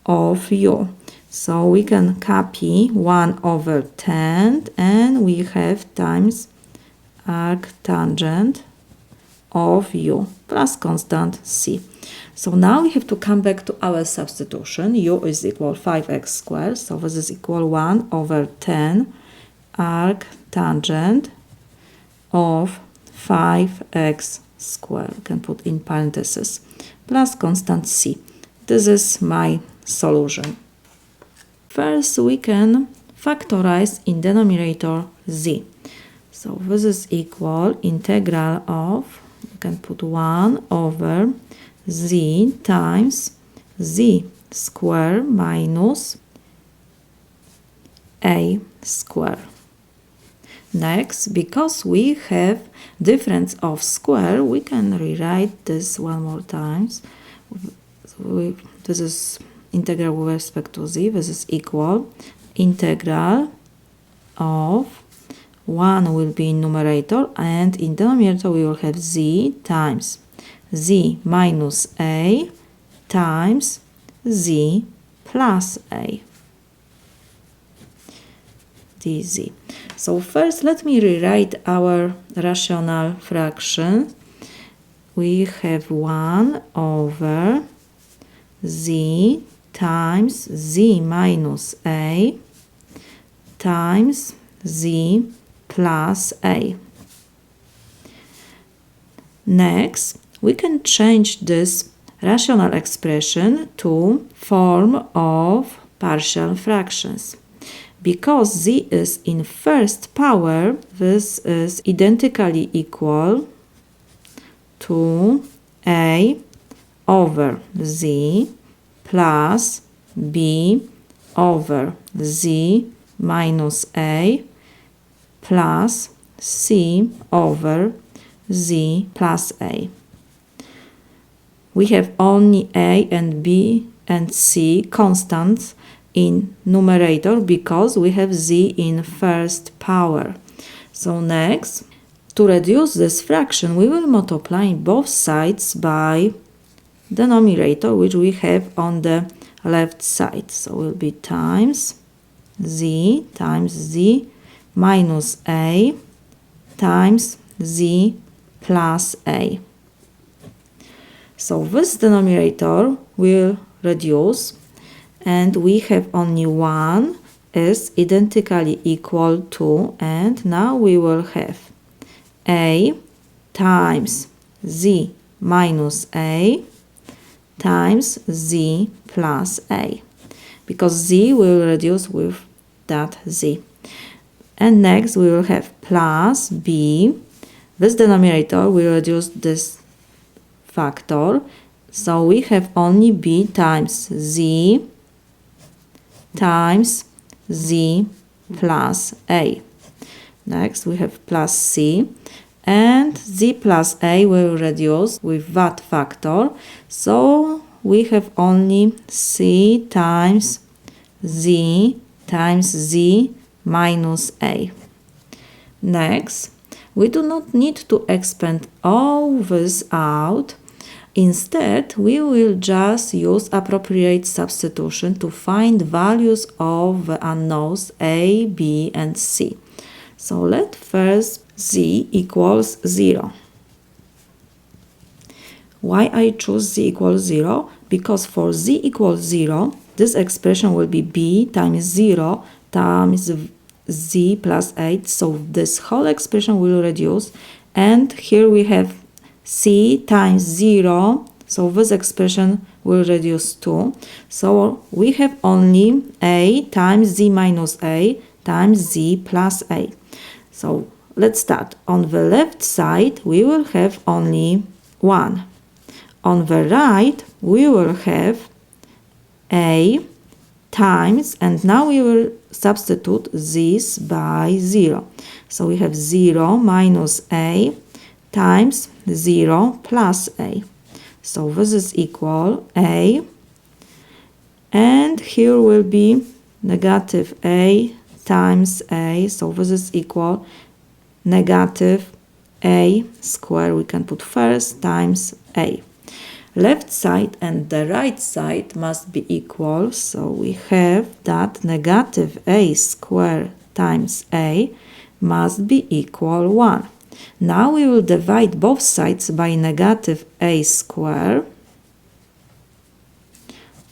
of u. So we can copy 1 over 10 and we have times arctangent of u plus constant c. So now we have to come back to our substitution. U is equal 5x squared. So this is equal 1 over 10 arctangent of 5x squared. You can put in parentheses plus constant c. This is my solution. First, we can factorize in denominator z. So this is equal integral of, you can put 1 over z times z square minus a square. Next, because we have difference of square, we can rewrite this one more times. This is integral with respect to z. This is equal integral of 1 will be in numerator, and in denominator we will have z times z minus a times z plus a dz. So first let me rewrite our rational fraction. We have 1 over z times z minus a times z plus a. Next, we can change this rational expression to form of partial fractions. Because z is in first power, this is identically equal to a over z plus b over z minus a plus c over z plus a. We have only a and b and c constants in numerator because we have z in first power. So next, to reduce this fraction, we will multiply both sides by denominator, which we have on the left side. So will be times z minus a times z plus a. So this denominator will reduce, and we have only 1 is identically equal to, and now we will have a times z minus a times z plus a, because z will reduce with that z. And next we will have plus b. This denominator will reduce this factor, so we have only b times z times z plus a. Next we have plus c, and z plus a will reduce with that factor, so we have only c times z minus a. Next, we do not need to expand all this out. Instead, we will just use appropriate substitution to find values of the unknowns a, b, and c. So let first z equals 0. Why I choose z equals 0? Because for z equals 0, this expression will be b times 0 times z plus 8. So this whole expression will reduce. And here we have c times 0. So this expression will reduce too. So we have only a times z minus a times z plus a. So let's start. On the left side, we will have only 1. On the right, we will have a times, and now we will substitute this by 0. So we have 0 minus a times 0 plus a. So this is equal a, and here will be negative a times a, so this is equal negative a square we can put first times a. Left side and the right side must be equal, so we have that negative a square times a must be equal 1. Now we will divide both sides by negative a square.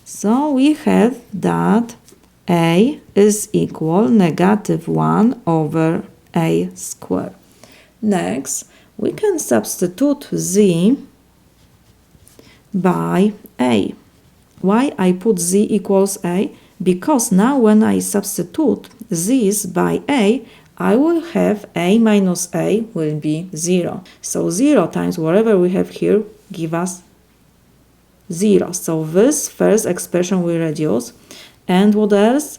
So we have that a is equal negative 1 over a square. Next, we can substitute z by a. Why I put z equals a? Because now when I substitute z's by a, I will have a minus a will be 0. So 0 times whatever we have here give us 0. So this first expression we reduce. And what else?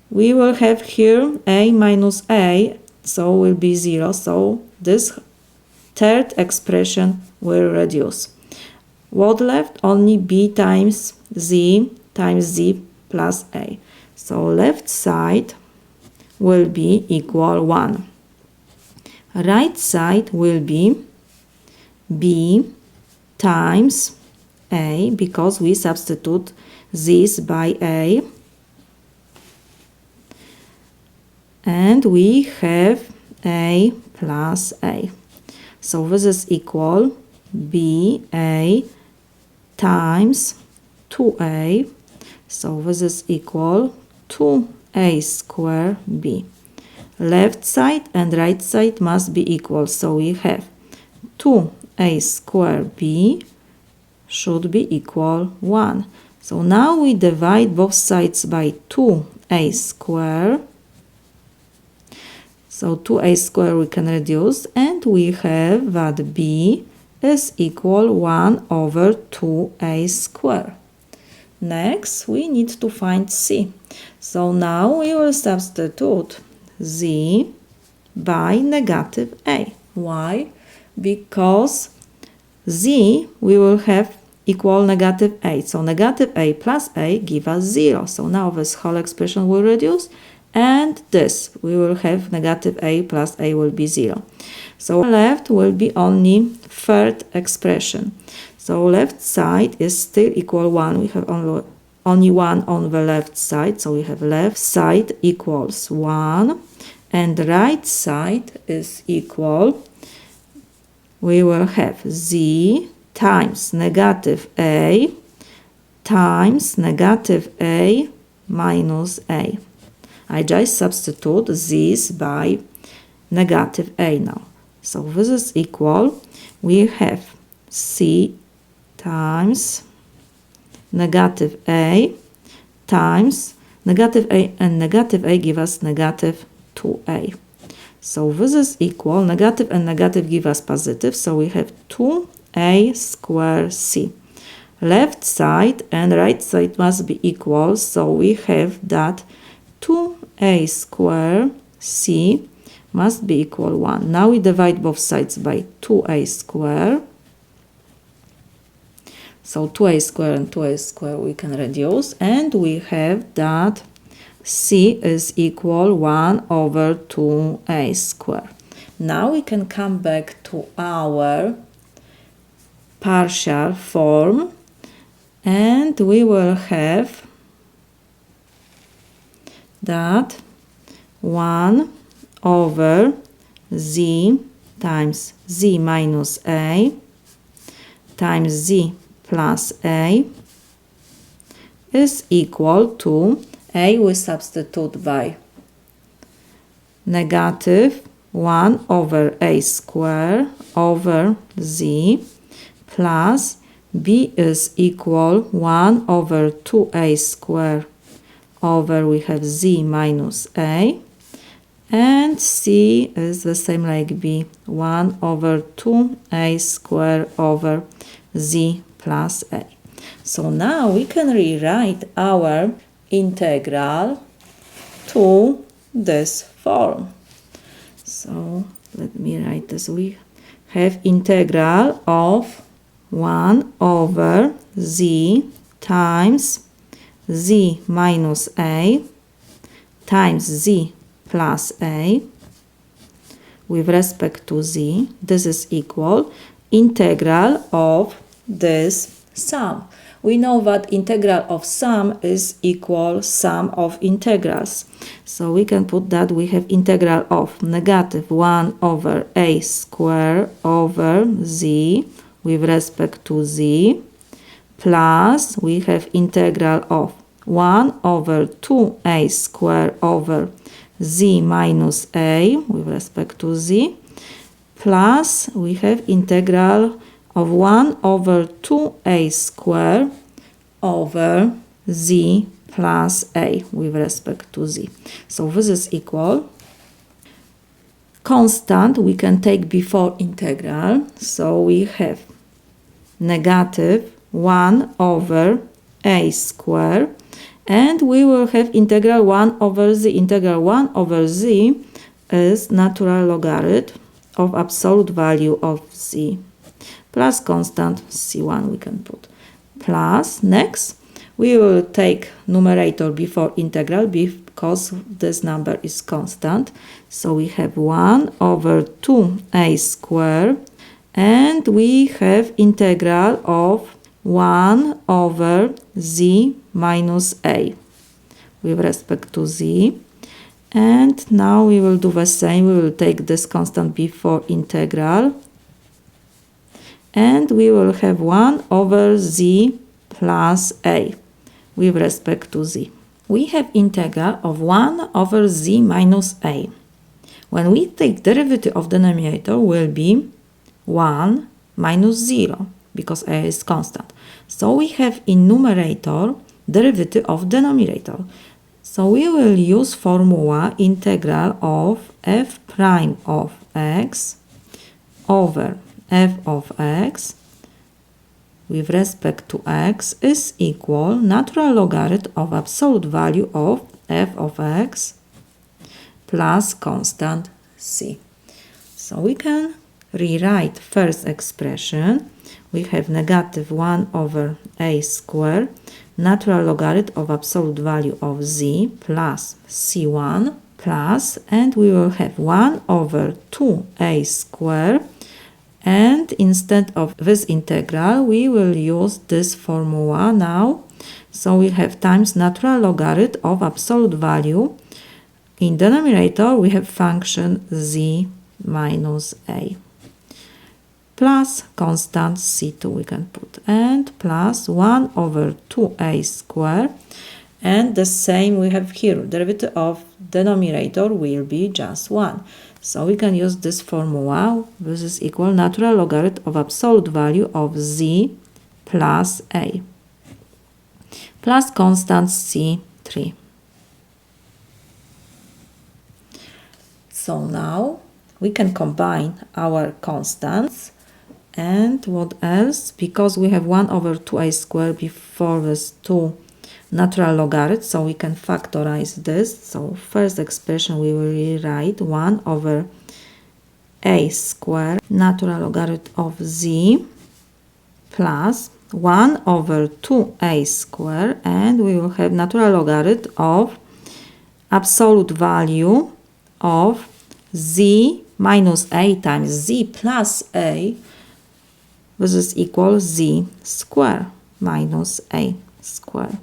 We will have here a minus a, so will be 0. So this third expression will reduce. What left? Only b times z plus a. So left side will be equal 1. Right side will be b times a, because we substitute this by a. And we have a plus a. So this is equal ba times 2a. So this is equal 2a square b. Left side and right side must be equal. So we have 2a square b should be equal 1. So now we divide both sides by 2a square. So 2a square we can reduce, and we have that b is equal 1 over 2a square. Next, we need to find c. So now we will substitute z by negative a. Why? Because z we will have equal negative a. So negative a plus a give us 0. So now this whole expression will reduce, and this we will have negative a plus a will be 0. So left will be only third expression. So left side is still equal 1. We have only 1 on the left side. So we have left side equals 1. And right side is equal, we will have z times negative a times negative a minus a. I just substitute this by negative a now. So this is equal, we have c times negative a times negative a, and negative a give us negative 2a. So this is equal, negative and negative give us positive, so we have 2a square c. Left side and right side must be equal, so we have that 2a square c must be equal 1. Now we divide both sides by 2a square. So 2a square and 2a square we can reduce, and we have that c is equal 1 over 2a square. Now we can come back to our partial form, and we will have that 1 over z times z minus a times z plus a is equal to a we substitute by negative 1 over a square over z plus b is equal 1 over 2a square over we have z minus a, and c is the same like b, 1 over 2a square over z plus a. So now we can rewrite our integral to this form. So let me write this. We have integral of 1 over z times z minus a times z plus a. with respect to z. This is equal integral of this sum. We know that integral of sum is equal sum of integrals. So we can put that we have integral of negative 1 over a square over z with respect to z, plus we have integral of 1 over 2a square over z minus a with respect to z, plus we have integral of 1 over 2a square over z plus a with respect to z. So this is equal. Constant we can take before integral. So we have negative 1 over a square, and we will have integral 1 over z. Integral 1 over z is natural logarithm of absolute value of z, plus constant c1 we can put. Plus, next, we will take numerator before integral because this number is constant. So we have 1 over 2a square, and we have integral of 1 over z minus a with respect to z. And now we will do the same. We will take this constant before integral, and we will have 1 over z plus a with respect to z. We have integral of 1 over z minus a. When we take derivative of denominator, will be 1 minus 0 because a is constant. So we have in numerator derivative of denominator. So we will use formula integral of f prime of x over f of x with respect to x is equal natural logarithm of absolute value of f of x plus constant c. So we can rewrite first expression. We have negative 1 over a square natural logarithm of absolute value of z plus c1 plus, and we will have 1 over 2a square, and instead of this integral we will use this formula now. So we have times natural logarithm of absolute value. In denominator we have function z minus a plus constant c2 we can put, and plus 1 over 2a square, and the same we have here. Derivative of denominator will be just 1. So we can use this formula. This is equal natural logarithm of absolute value of z plus a plus constant c3. So now we can combine our constants. And what else? Because we have 1 over 2a squared before this 2 natural logarithm, so we can factorize this. So first expression we will rewrite 1 over a squared natural logarithm of z plus 1 over 2a squared, and we will have natural logarithm of absolute value of z minus a times z plus a. This is equal z square minus a square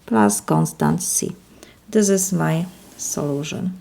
plus constant c. This is my solution.